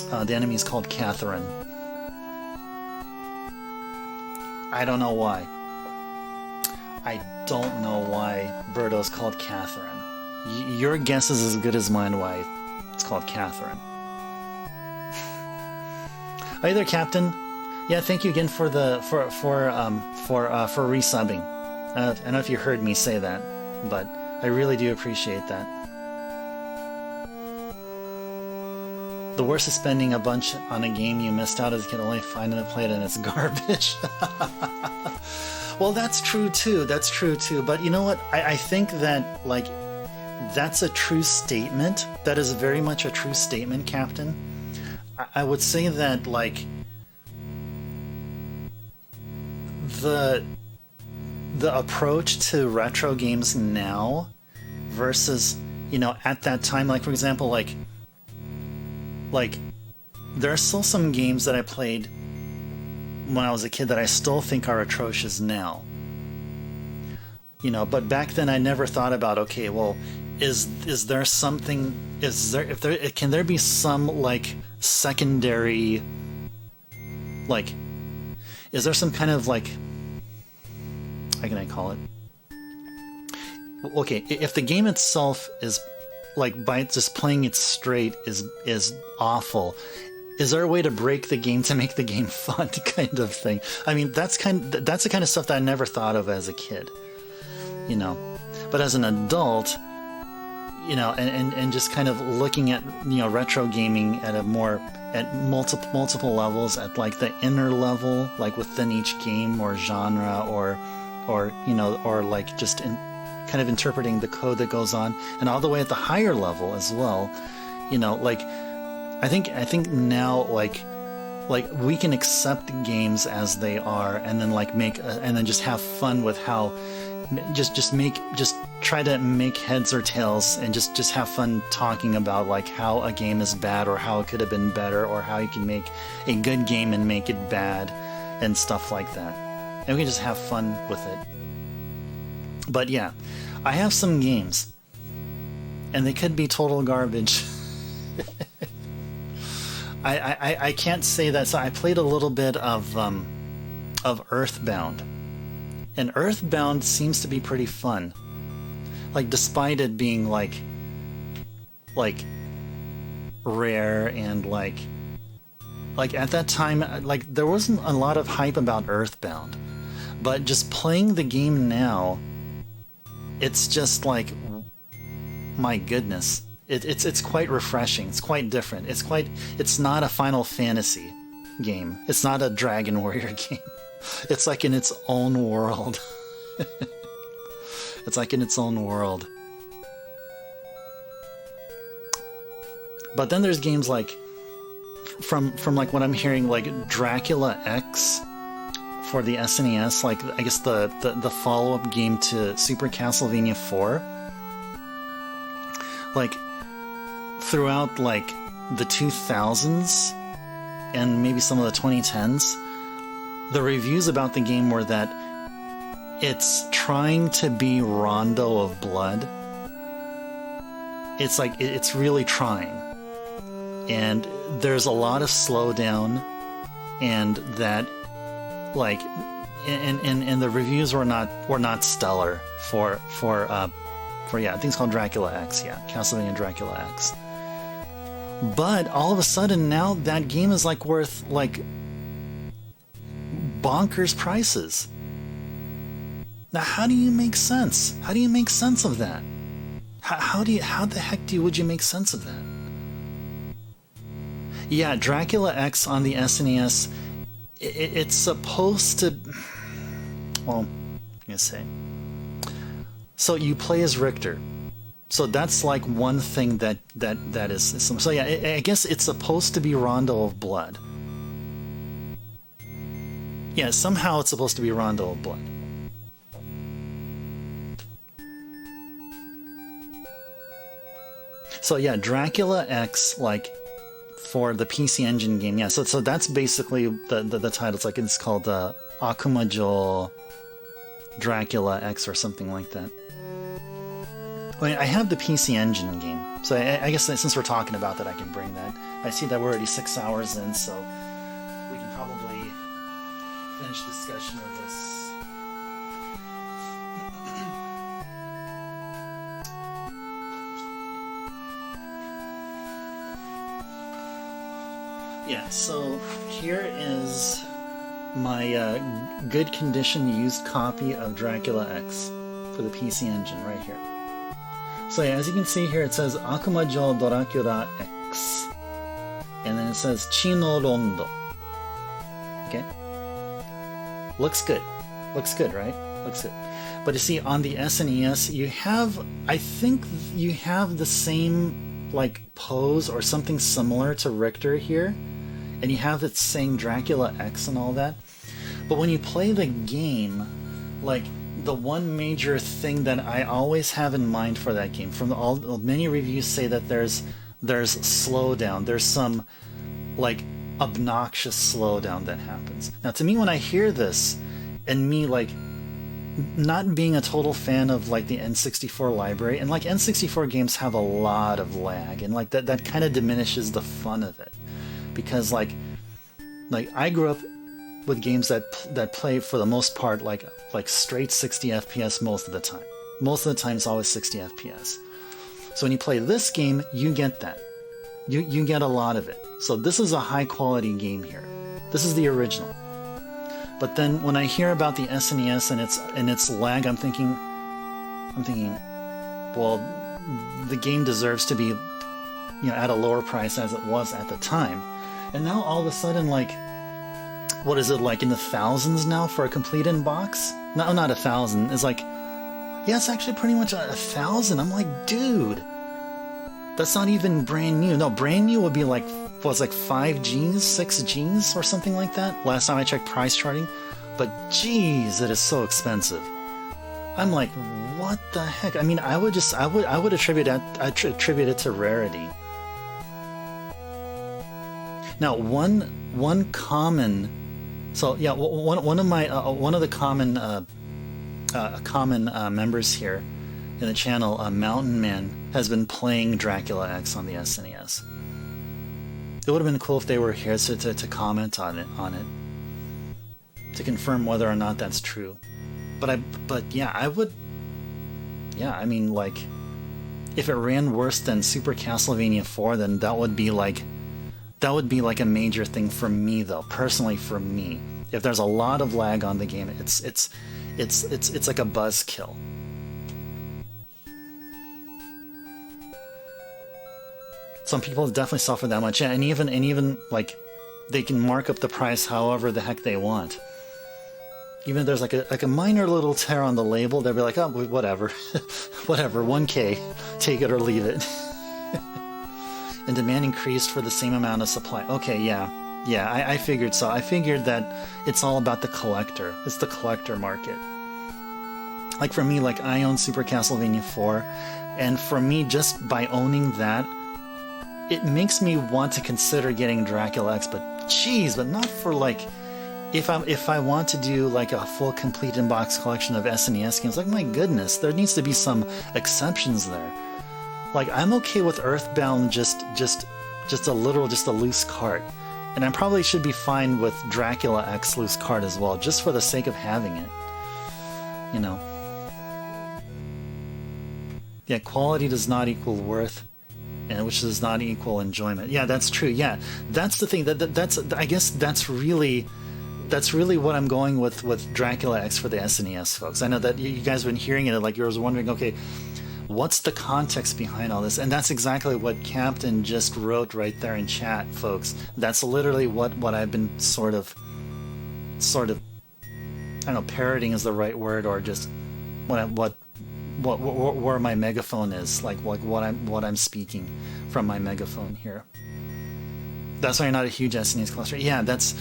the enemy is called Catherine. I don't know why. Birdo's called Catherine. Your guess is as good as mine why it's called Catherine. Hi there, Captain. Yeah, thank you again for resubbing. I don't know if you heard me say that, but I really do appreciate that. The worst is spending a bunch on a game you missed out as you can only find and play it and it's garbage. Well, that's true too. But you know what? I think that, like, that's a true statement. That is very much a true statement, Captain. I would say that, like, the approach to retro games now versus, you know, at that time, like, for example, like, like, there are still some games that I played when I was a kid that I still think are atrocious now. You know, but back then I never thought about, okay, well, is there something, can there be some, like, secondary, like, is there some kind of, like, how can I call it? Okay, if the game itself is, like, by just playing it straight is awful, is there a way to break the game to make the game fun, kind of thing? I mean, that's the kind of stuff that I never thought of as a kid, you know. But as an adult, you know, and just kind of looking at, you know, retro gaming at multiple levels, at like the inner level, like within each game or genre, or you know, or like just kind of interpreting the code that goes on, and all the way at the higher level as well, you know, like I think now, like we can accept games as they are, and then like and then just have fun with how just try to make heads or tails, and just have fun talking about like how a game is bad, or how it could have been better, or how you can make a good game and make it bad, and stuff like that. And we can just have fun with it. But yeah, I have some games, and they could be total garbage. I can't say that. So I played a little bit of Earthbound, and Earthbound seems to be pretty fun. Like, despite it being like rare, and like at that time, like there wasn't a lot of hype about Earthbound, but just playing the game now, it's just like, my goodness, it's quite refreshing. It's quite different. It's not a Final Fantasy game. It's not a Dragon Warrior game. It's like in its own world. It's like in its own world. But then there's games like, from like what I'm hearing, like Dracula X for the SNES, like I guess the follow-up game to Super Castlevania 4. Like throughout like the 2000s and maybe some of the 2010s, the reviews about the game were that it's trying to be Rondo of Blood. It's like, it's really trying. And there's a lot of slowdown, and that, like, and the reviews were not stellar for yeah, I think it's called Dracula X, yeah, Castlevania Dracula X. But all of a sudden now that game is like worth like bonkers prices. Now, how do you make sense? How do you make sense of that? How the heck would you make sense of that? Yeah, Dracula X on the SNES, it's supposed to, well, I'm gonna say. So you play as Richter. So that's like one thing that is. So yeah, I guess it's supposed to be Rondo of Blood. Yeah, somehow it's supposed to be Rondo of Blood. So yeah, Dracula X, like, for the PC Engine game, yeah. So that's basically the title. It's called Akumajo Dracula X or something like that. I have the PC Engine game, so I guess since we're talking about that, I can bring that. I see that we're already 6 hours in, so we can probably finish discussion of this. Yeah, so here is my good condition used copy of Dracula X for the PC Engine right here. So yeah, as you can see here, it says Akumajo Dracula X, and then it says Chino Rondo. Okay, looks good. Looks good, right? Looks good. But you see, on the SNES, you have, I think you have the same like pose or something similar to Richter here, and you have it saying Dracula X and all that. But when you play the game, like, the one major thing that I always have in mind for that game, from many reviews say that there's there's slowdown. There's some, like, obnoxious slowdown that happens. Now, to me, when I hear this, and me, like, not being a total fan of, like, the N64 library, and, like, N64 games have a lot of lag, and, like, that kind of diminishes the fun of it. Because, like I grew up with games that play, for the most part, like straight 60 FPS most of the time. Most of the time, it's always 60 FPS. So when you play this game, you get that. You get a lot of it. So this is a high-quality game here. This is the original. But then when I hear about the SNES and its lag, I'm thinking, well, the game deserves to be, at a lower price as it was at the time. And now all of a sudden, like, what is it, like in the thousands now for a complete in-box? No, not 1,000. It's like, yeah, it's actually pretty much 1,000. I'm like, dude, that's not even brand new. No, brand new would be like, was like 5 Gs, 6 Gs, or something like that. Last time I checked price charting. But geez, it is so expensive. I'm like, what the heck? I mean, I would attribute it to rarity. Now, one common, so yeah, one of the common members here in the channel, Mountain Man, has been playing Dracula X on the SNES. It would have been cool if they were here to comment on it, to confirm whether or not that's true. But yeah, I would. Yeah, I mean, like, if it ran worse than Super Castlevania 4, then that would be like a major thing for me, though. Personally, for me, if there's a lot of lag on the game, it's like a buzzkill. Some people definitely suffer that much, yeah, and even like, they can mark up the price however the heck they want. Even if there's like a minor little tear on the label, they'll be like, oh, whatever, whatever, 1K, take it or leave it. And demand increased for the same amount of supply. Okay, yeah, I figured so. I figured that it's all about the collector. It's the collector market. Like for me, like, I own Super Castlevania 4, and for me, just by owning that, it makes me want to consider getting Dracula X, but geez, but not for, like, if I want to do like a full complete in-box collection of SNES games, like, my goodness, there needs to be some exceptions there. Like, I'm okay with Earthbound just a loose cart. And I probably should be fine with Dracula X loose cart as well, just for the sake of having it. You know. Yeah, quality does not equal worth, and which does not equal enjoyment. Yeah, that's true. Yeah, that's the thing. I guess that's really what I'm going with Dracula X for the SNES, folks. I know that you guys have been hearing it, like, you were wondering, okay, what's the context behind all this? And that's exactly what Captain just wrote right there in chat, folks. That's literally what I've been sort of, I don't know, parroting is the right word, or just where my megaphone is, like what I'm speaking from my megaphone here. That's why you're not a huge SNES collector. Yeah, that's.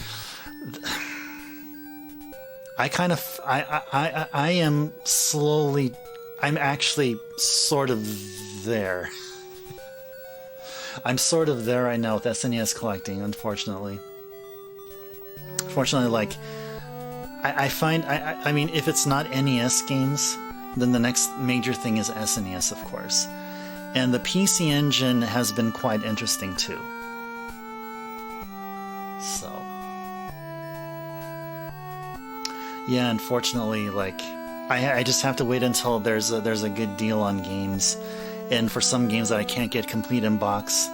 I am slowly. I'm actually sort of there. I'm sort of there right now with SNES collecting, unfortunately. Fortunately, like, I find, I mean, if it's not NES games, then the next major thing is SNES, of course. And the PC Engine has been quite interesting, too. So. Yeah, unfortunately, like, I just have to wait until there's a good deal on games, and for some games that I can't get complete in box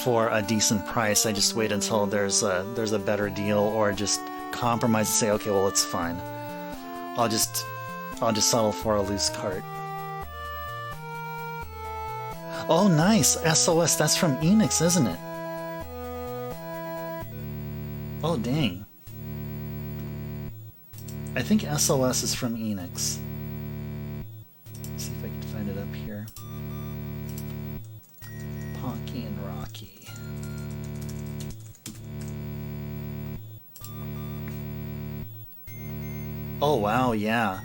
for a decent price, I just wait until there's a better deal, or just compromise and say, okay, well, it's fine. I'll just settle for a loose cart. Oh, nice, SOS. That's from Enix, isn't it? Oh, dang. I think SOS is from Enix. Let's see if I can find it up here. Pocky and Rocky. Oh, wow, yeah.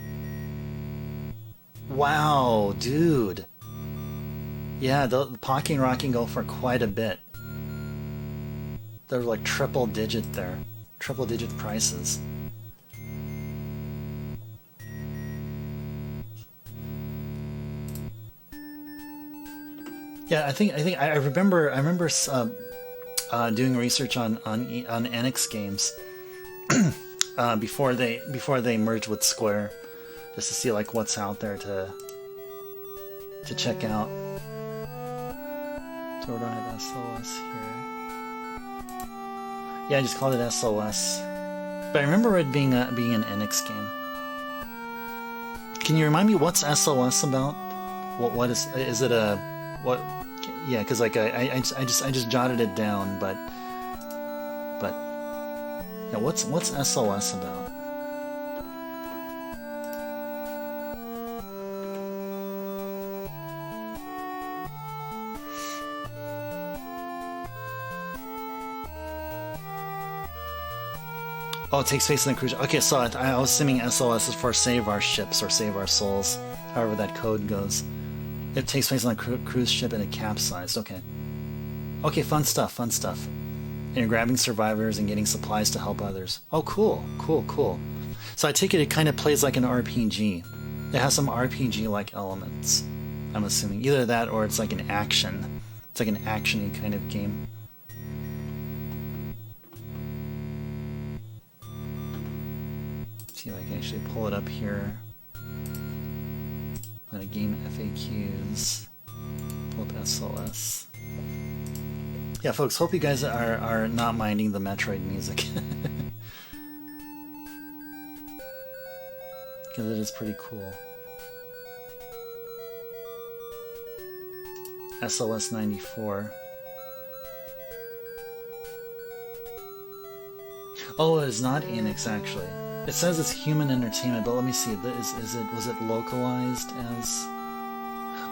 Wow, dude. Yeah, the Pocky and Rocky go for quite a bit. They're like triple digit there. Triple digit prices. Yeah, I remember doing research on Enix games before they merged with Square, just to see like what's out there to check out. So we don't have SOS here. Yeah, I just called it SOS. But I remember it being an Enix game. Can you remind me what's SOS about? What is it a what? Yeah, because like I just jotted it down, but yeah, what's SOS about? Oh, it takes place in the cruise. Okay, so I was assuming SOS is for save our ships or save our souls, however that code goes. It takes place on a cruise ship and it capsized. Okay. Okay, fun stuff, fun stuff. And you're grabbing survivors and getting supplies to help others. Oh, cool, cool, cool. So I take it kind of plays like an RPG. It has some RPG-like elements, I'm assuming. Either that or it's like an action. It's like an action-y kind of game. Let's see if I can actually pull it up here. Game FAQs. Pull up SOS. Yeah, folks, hope you guys are not minding the Metroid music. Because it is pretty cool. SOS 94. Oh, it is not Enix actually. It says it's Human Entertainment, but let me see. Was it localized as?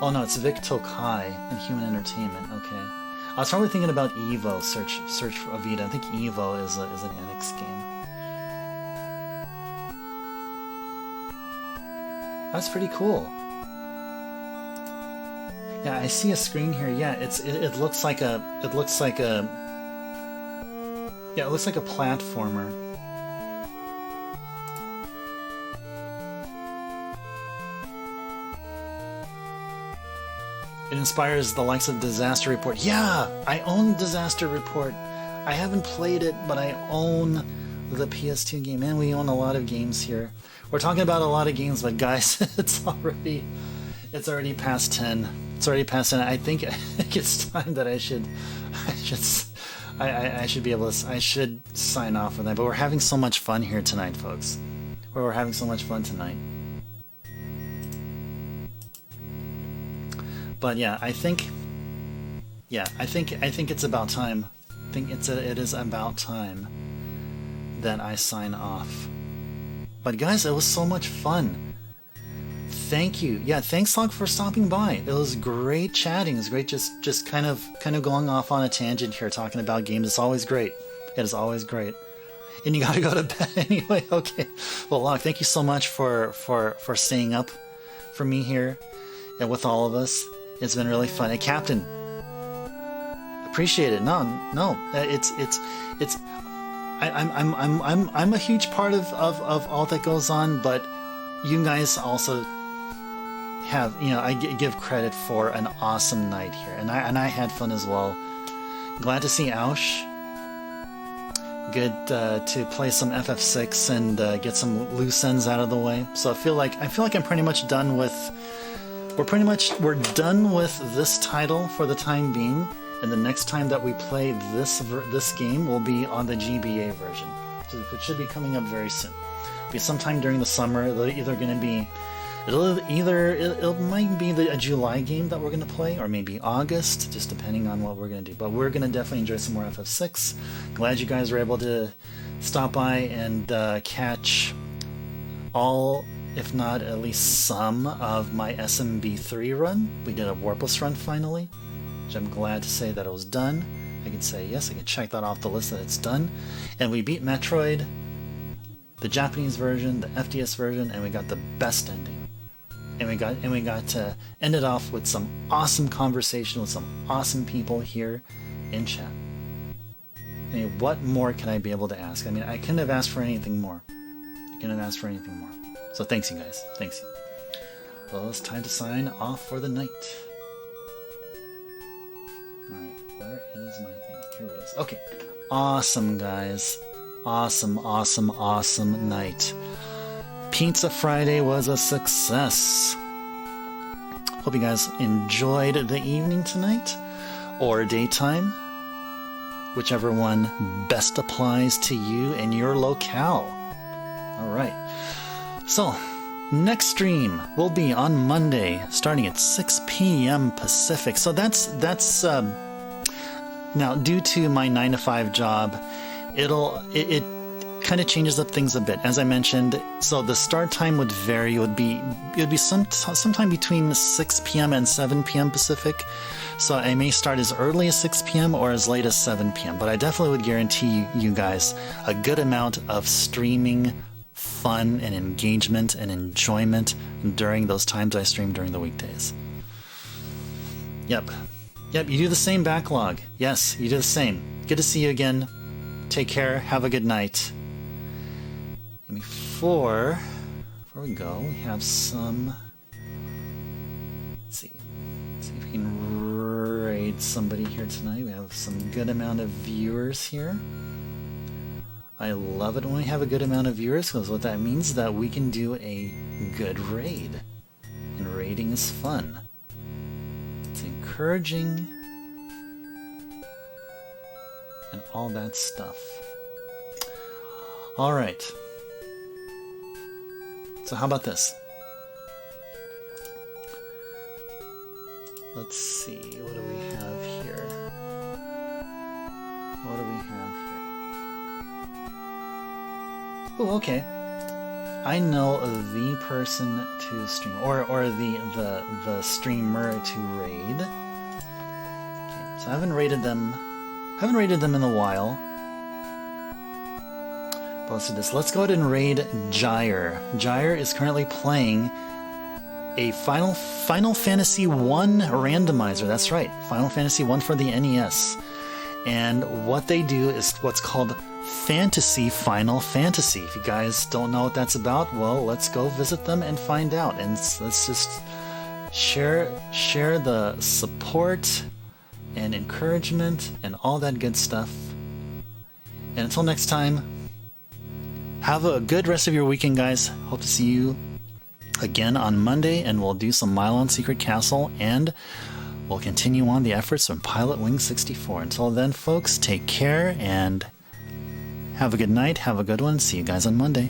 Oh no, it's Vic Tokai and Human Entertainment. Okay, I was probably thinking about Evo. Search for Avita. I think Evo is an Enix game. That's pretty cool. Yeah, I see a screen here. Yeah, it looks like a platformer. It inspires the likes of Disaster Report. Yeah, I own Disaster Report. I haven't played it, but I own the PS2 game. Man, we own a lot of games here. We're talking about a lot of games, but guys, it's already past 10. It's already past 10. I think it's time that I should be able to. I should sign off with that. But we're having so much fun here tonight, folks. We're having so much fun tonight. But yeah, I think it's about time. I think it is about time that I sign off. But guys, it was so much fun. Thank you. Yeah, thanks Log for stopping by. It was great chatting. It was great just kind of going off on a tangent here talking about games. It's always great. It is always great. And you gotta go to bed anyway. Okay. Well, Log, thank you so much for staying up for me here and with all of us. It's been really fun. Hey, Captain, appreciate it. No, I'm a huge part of all that goes on, but you guys also have, I give credit for an awesome night here, and I had fun as well. Glad to see Ausch. Good to play some FF6 and get some loose ends out of the way. So I feel like I'm pretty much done with. We're done with this title for the time being, and the next time that we play this game will be on the GBA version, which should be coming up very soon. It'll be sometime during the summer. It might be a July game that we're gonna play, or maybe August, just depending on what we're gonna do. But we're gonna definitely enjoy some more FF6. Glad you guys were able to stop by and catch all, if not at least some, of my SMB3 run. We did a Warpless run finally, which I'm glad to say that it was done. I can say yes, I can check that off the list that it's done. And we beat Metroid, the Japanese version, the FDS version, and we got the best ending. and we got to end it off with some awesome conversation with some awesome people here in chat. I mean, what more can I be able to ask? I mean, I couldn't have asked for anything more. So thanks, you guys. Thanks you. Well, it's time to sign off for the night. Alright, where is my thing? Here it is. Okay. Awesome, guys. Awesome night. Pizza Friday was a success. Hope you guys enjoyed the evening tonight, or daytime, whichever one best applies to you and your locale. Alright. So, next stream will be on Monday, starting at 6 p.m. Pacific. So that's now, due to my 9-to-5 job, it kind of changes up things a bit. As I mentioned, so the start time would vary. It would be sometime between 6 p.m. and 7 p.m. Pacific. So I may start as early as 6 p.m. or as late as 7 p.m. But I definitely would guarantee you guys a good amount of streaming fun and engagement and enjoyment during those times I stream during the weekdays. Yep, you do the same backlog. Yes, you do the same. Good to see you again. Take care. Have a good night. And before we go, we have some... Let's see if we can raid somebody here tonight. We have some good amount of viewers here. I love it when we have a good amount of viewers, because what that means is that we can do a good raid. And raiding is fun. It's encouraging. And all that stuff. Alright. So how about this? Let's see, what do we have here? What do we have here? Oh, okay. I know the person to stream, or the streamer to raid. Okay, so I haven't raided them in a while. But let's do this. Let's go ahead and raid Gyre. Gyre is currently playing a Final Fantasy 1 randomizer. That's right, Final Fantasy 1 for the NES. And what they do is what's called Fantasy Final Fantasy. If you guys don't know what that's about, well, let's go visit them and find out. And let's just share the support and encouragement and all that good stuff. And until next time, have a good rest of your weekend, guys. Hope to see you again on Monday, and we'll do some Milon Secret Castle, and we'll continue on the efforts from Pilot Wing 64. Until then, folks, take care and have a good night. Have a good one. See you guys on Monday.